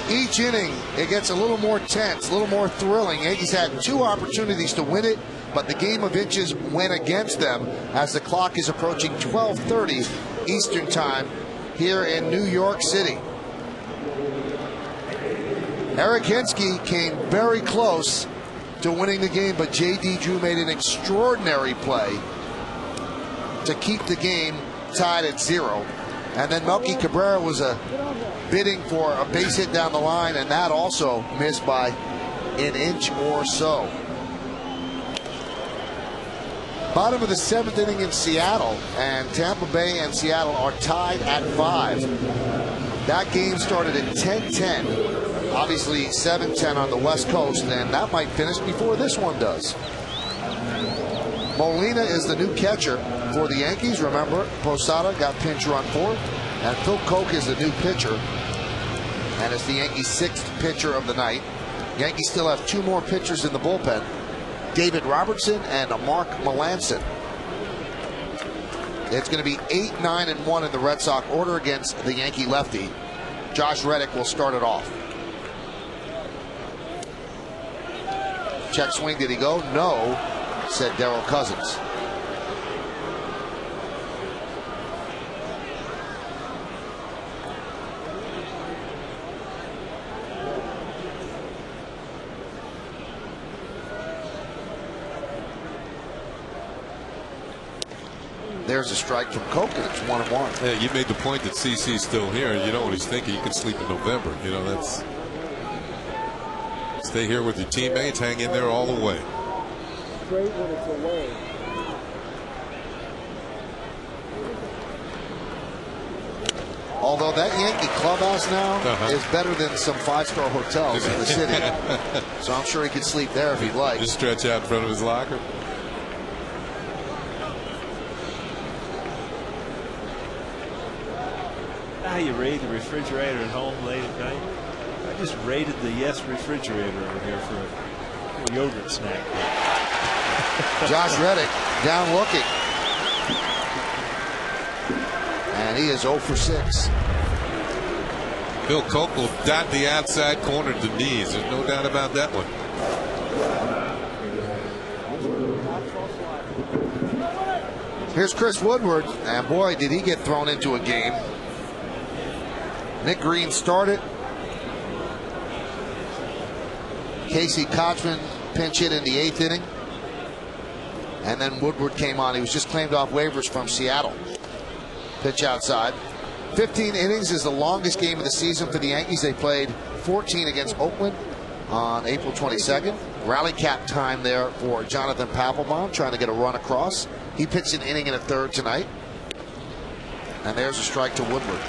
Speaker 1: Each inning, it gets a little more tense, a little more thrilling. Yankees had 2 opportunities to win it, but the game of inches went against them as the clock is approaching 12:30 Eastern Time here in New York City. Eric Hinsky came very close to winning the game, but J.D. Drew made an extraordinary play to keep the game tied at 0. And then Melky Cabrera was bidding for a base hit down the line, and that also missed by an inch or so. Bottom of the 7th inning in Seattle, and Tampa Bay and Seattle are tied at 5. That game started at 10:10. Obviously 7:10 on the West Coast, and that might finish before this one does. Molina is the new catcher for the Yankees. Remember, Posada got pinch run for it. And Phil Koch is the new pitcher. And it's the Yankees' 6th pitcher of the night. Yankees still have 2 more pitchers in the bullpen. David Robertson and Mark Melancon. It's going to be 8-9-1 in the Red Sox order against the Yankee lefty. Josh Reddick will start it off. Check swing. Did he go? No, said Darryl Cousins. There's a strike from Koch, and it's 1-1.
Speaker 2: Yeah, you made the point that CC's still here, and you know what he's thinking. You can sleep in November. That's stay here with your teammates, hang in there all the way.
Speaker 5: Straight when it's away.
Speaker 1: Although that Yankee clubhouse now is better than some 5-star hotels in the city. So I'm sure he could sleep there if he'd like.
Speaker 2: Just stretch out in front of his locker.
Speaker 3: know how you raid the refrigerator at home late at night? I just raided the Yes refrigerator over here for a yogurt snack.
Speaker 1: Josh Reddick down looking. And he is 0 for 6.
Speaker 2: Bill Koch will dot the outside corner to knees. There's no doubt about that one.
Speaker 1: Here's Chris Woodward, and boy, did he get thrown into a game. Nick Green started. Casey Kochman pinch hit in the 8th inning. And then Woodward came on. He was just claimed off waivers from Seattle. Pitch outside. 15 innings is the longest game of the season for the Yankees. They played 14 against Oakland on April 22nd. Rally cap time there for Jonathan Papelbon, trying to get a run across. He pitched an inning and a third tonight. And there's a strike to Woodward.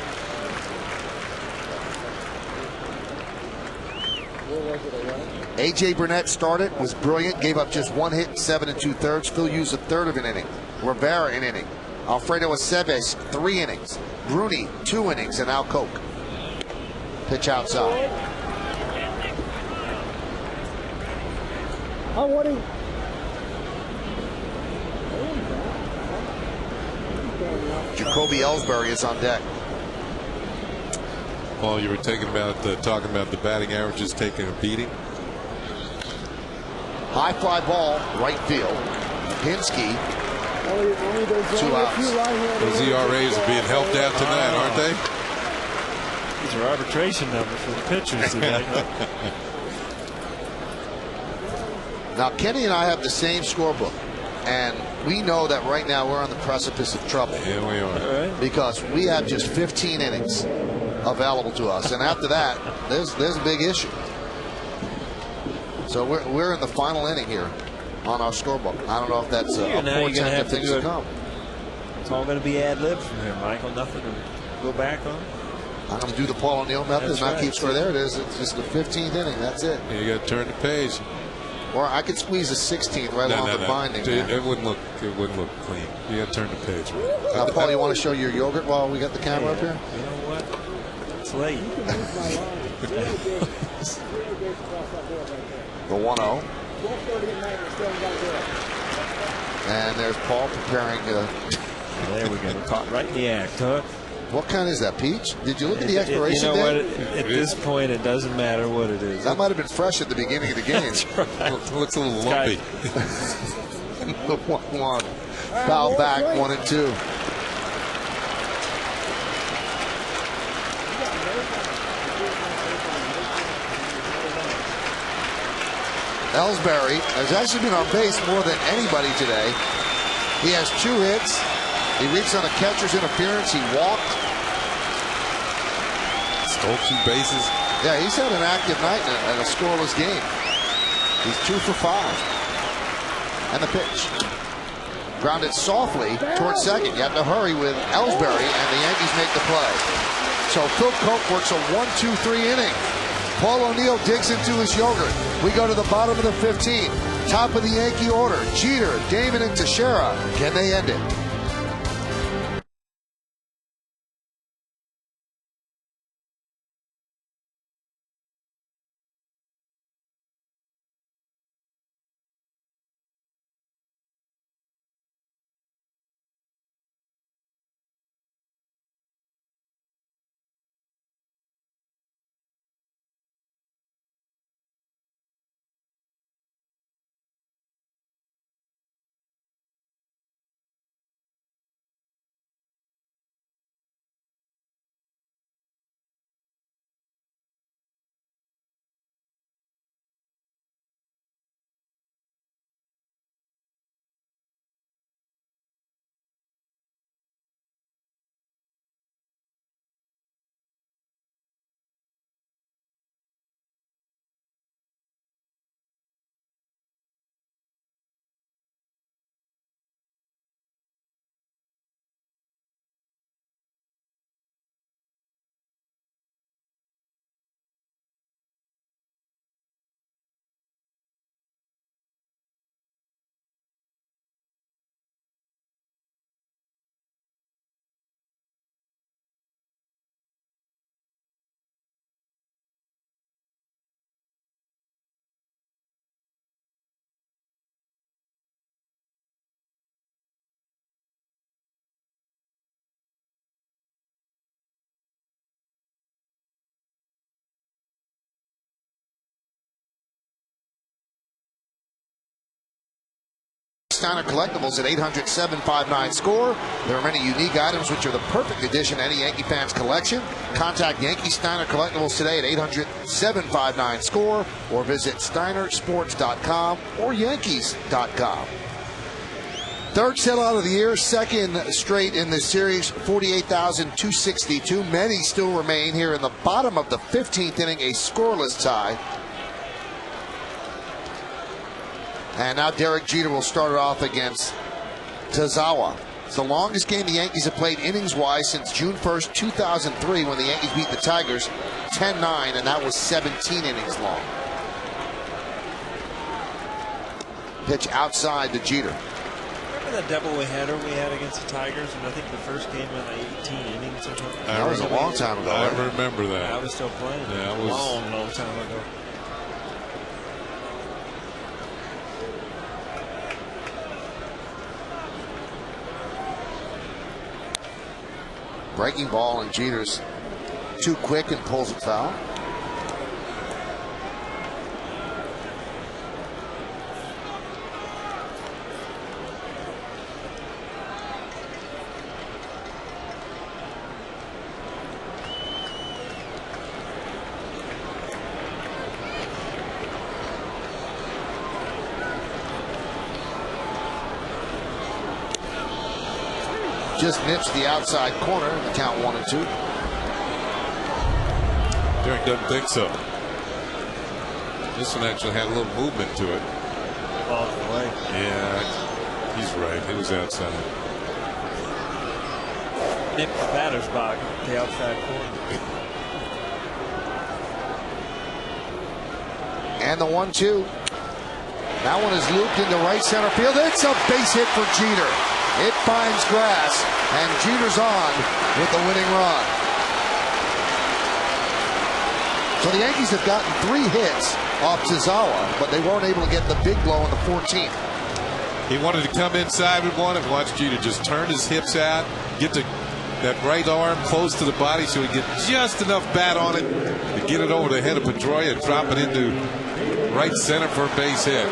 Speaker 1: A.J. Burnett started, was brilliant, gave up just 1 hit, 7 2/3. Phil Hughes a third of an inning. Rivera an inning. Alfredo Aceves 3 innings. Bruni 2 innings, and Al Koch. Pitch outside. Jacoby Ellsbury is on deck.
Speaker 2: Paul, you were talking about the batting averages taking a beating.
Speaker 1: High fly ball, right field. Pinsky, 2 outs.
Speaker 2: Those ERAs are being helped out tonight, aren't they?
Speaker 3: These are arbitration numbers for the pitchers today.
Speaker 1: Now, Kenny and I have the same scorebook, and we know that right now we're on the precipice of trouble.
Speaker 2: Yeah, we are.
Speaker 3: Right.
Speaker 1: Because we have just 15 innings available to us, and after that, there's a big issue. So we're in the final inning here on our scorebook. I don't know if that's a portent of things to come.
Speaker 3: It's all going to be ad lib from here, Michael. Nothing to go back on.
Speaker 1: I'm going to do the Paul O'Neill method and not keep score. There it is. It's just the 15th inning. That's it.
Speaker 2: Yeah, you got to turn the page.
Speaker 1: Or I could squeeze the 16th right along the binding.
Speaker 2: It wouldn't look clean. You got to turn the page.
Speaker 1: Now, Paul, you want to show your yogurt while we got the camera up here?
Speaker 3: You know what? It's late.
Speaker 1: The 1-0. And there's Paul preparing.
Speaker 3: There we go. Caught right in the act, huh?
Speaker 1: What kind is that, peach? Did you look at the expiration
Speaker 3: date? You know
Speaker 1: date?
Speaker 3: what? At this point, it doesn't matter what it is.
Speaker 1: That might have been fresh at the beginning of the game.
Speaker 3: That's right.
Speaker 2: Looks a little lumpy.
Speaker 1: The 1-1. Foul back, 1-2. Ellsbury has actually been on base more than anybody today. He has 2 hits. He reached on a catcher's interference. He walked.
Speaker 2: Stole 2 bases.
Speaker 1: Yeah, he's had an active night and a scoreless game. He's 2 for 5. And the pitch. Grounded softly towards second. You have to hurry with Ellsbury, and the Yankees make the play. So Phil Koch works a 1-2-3 inning. Paul O'Neill digs into his yogurt. We go to the bottom of the 15th. Top of the Yankee order. Jeter, Damon, and Teixeira. Can they end it? Steiner Collectibles at 800-759-SCORE. There are many unique items which are the perfect addition to any Yankee fans collection. Contact Yankee Steiner Collectibles today at 800-759-SCORE or visit steinersports.com or yankees.com. Third sellout of the year, second straight in this series, 48,262. Many still remain here in the bottom of the 15th inning, a scoreless tie. And now Derek Jeter will start it off against Tazawa. It's the longest game the Yankees have played innings-wise since June 1st, 2003, when the Yankees beat the Tigers 10-9, and that was 17 innings long. Pitch outside to Jeter.
Speaker 3: Remember that doubleheader we had against the Tigers, and I think the first game went like 18 innings or something?
Speaker 1: That was a long time ago.
Speaker 2: I remember that.
Speaker 3: I was still playing.
Speaker 2: Yeah, it was
Speaker 3: a long time ago.
Speaker 1: Breaking ball, and Jeter's too quick and pulls it foul. Just nips the outside corner. The count 1-2.
Speaker 2: Derek doesn't think so. This one actually had a little movement to it.
Speaker 3: Ball's away.
Speaker 2: Yeah, he's right. He was outside.
Speaker 3: Nipped the batter's box, the outside corner.
Speaker 1: And the 1-2. That one is looped into right center field. It's a base hit for Jeter. It finds grass, and Jeter's on with the winning run. So the Yankees have gotten 3 hits off Tazawa, but they weren't able to get the big blow on the 14th.
Speaker 2: He wanted to come inside with one and watch Jeter just turn his hips out, get that right arm close to the body so he get just enough bat on it to get it over the head of Pedroia and drop it into right center for a base hit.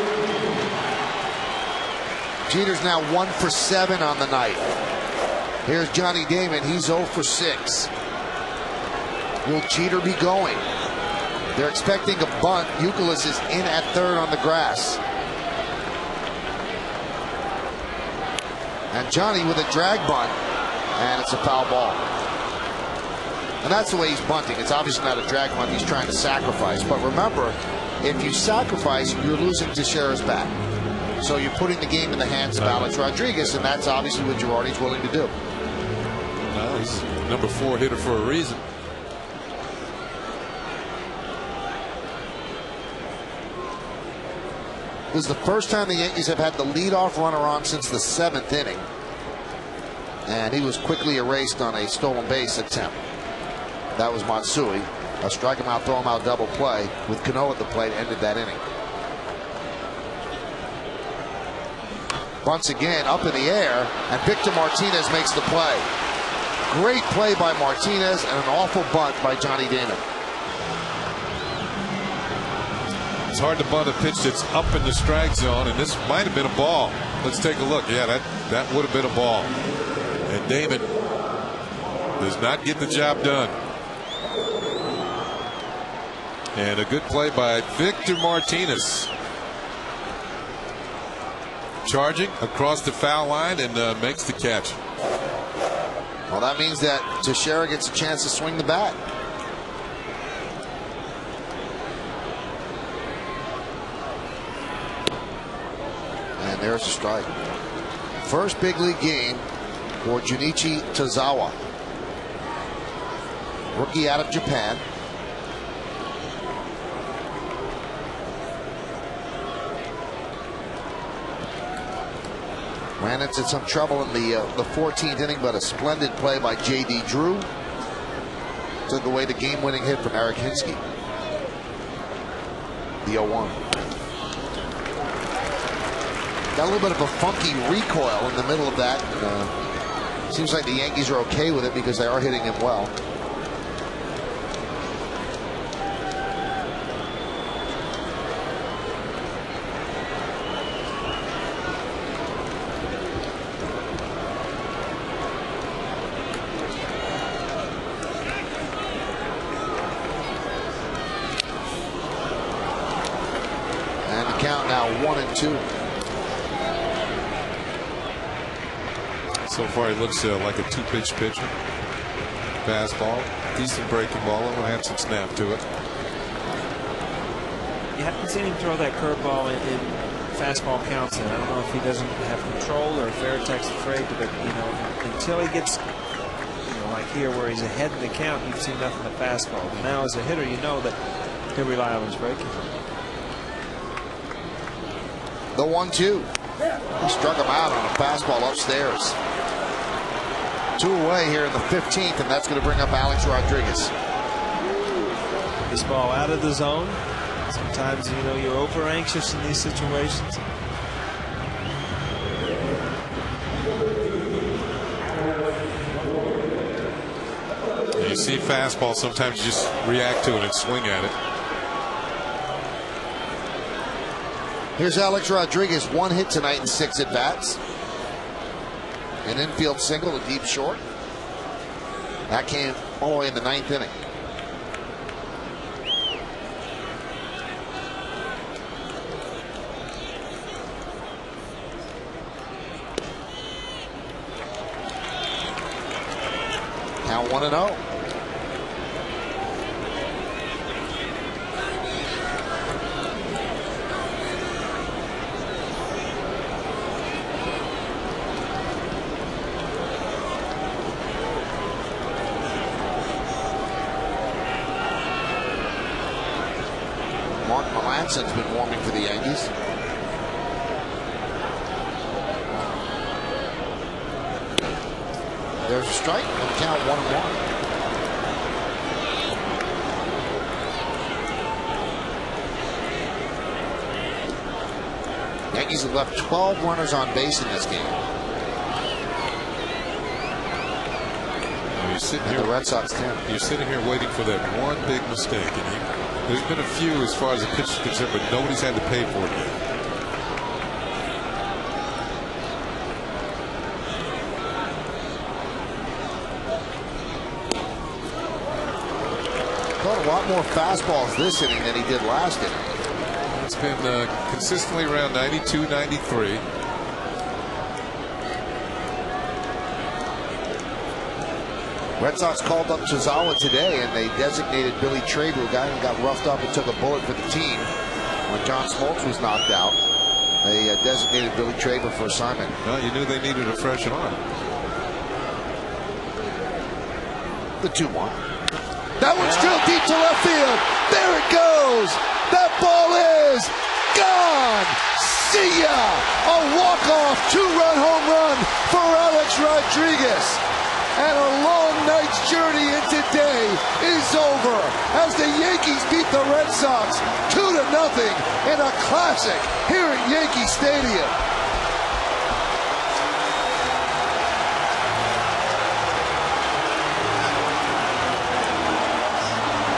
Speaker 1: Jeter's now 1 for 7 on the night. Here's Johnny Damon. He's 0 for 6. Will Jeter be going? They're expecting a bunt. Youkilis is in at third on the grass. And Johnny with a drag bunt. And it's a foul ball. And that's the way he's bunting. It's obviously not a drag bunt. He's trying to sacrifice. But remember, if you sacrifice, you're losing Teixeira's bat. So you're putting the game in the hands of Alex Rodriguez, and that's obviously what Girardi's willing to do.
Speaker 2: Well, he's number 4 hitter for a reason.
Speaker 1: This is the first time the Yankees have had the leadoff runner on since the 7th inning. And he was quickly erased on a stolen base attempt. That was Matsui. A strike him out, throw him out double play with Cano at the plate ended that inning. Bunts again up in the air, and Victor Martinez makes the play. Great play by Martinez and an awful bunt by Johnny Damon.
Speaker 2: It's hard to bunt a pitch that's up in the strike zone, and this might have been a ball. Let's take a look. Yeah, that would have been a ball. And Damon does not get the job done. And a good play by Victor Martinez. Charging across the foul line and makes the catch.
Speaker 1: Well, that means that Teixeira gets a chance to swing the bat. And there's a strike. First big league game for Junichi Tazawa. Rookie out of Japan. Ran into some trouble in the 14th inning, but a splendid play by J.D. Drew. Took away the game-winning hit from Eric Hinsky. The 0-1. Got a little bit of a funky recoil in the middle of that. Seems like the Yankees are okay with it because they are hitting him well. now 1-2.
Speaker 2: So far, he looks like a two-pitch pitcher. Fastball, decent breaking ball, and will have some snap to it.
Speaker 3: You haven't seen him throw that curveball in fastball counts. And I don't know if he doesn't have control or if Veritek's afraid to, but until he gets, like here where he's ahead in the count, you've seen nothing but fastball. But now as a hitter, you know that he'll rely on his breaking.
Speaker 1: The 1-2. He struck him out on a fastball upstairs. 2 away here in the 15th, and that's going to bring up Alex Rodriguez.
Speaker 3: This ball out of the zone. Sometimes, you're over anxious in these situations.
Speaker 2: You see fastball, sometimes you just react to it and swing at it.
Speaker 1: Here's Alex Rodriguez, 1 hit tonight in 6 at-bats. An infield single, a deep short. That came all the way in the 9th inning. Now 1-0. Mark Melanson's been warming for the Yankees. There's a strike. On count 1-1. Yankees have left 12 runners on base in this game.
Speaker 2: You're sitting
Speaker 1: and
Speaker 2: here,
Speaker 1: the Red Sox 10.
Speaker 2: You're sitting here waiting for that one big mistake, and there's been a few as far as the pitch is concerned, but nobody's had to pay for it yet.
Speaker 1: Caught a lot more fastballs this inning than he did last inning.
Speaker 2: It's been consistently around 92, 93.
Speaker 1: Red Sox called up Chizawa today, and they designated Billy Traber, a guy who got roughed up and took a bullet for the team when John Smoltz was knocked out. They designated Billy Traber for assignment.
Speaker 2: Well, you knew they needed a fresh arm.
Speaker 1: The 2-1. That one's drilled deep to left field. There it goes. That ball is gone. See ya. A walk-off 2-run home run for Alex Rodriguez. And a long night's journey into day is over as the Yankees beat the Red Sox 2-0 in a classic here at Yankee Stadium.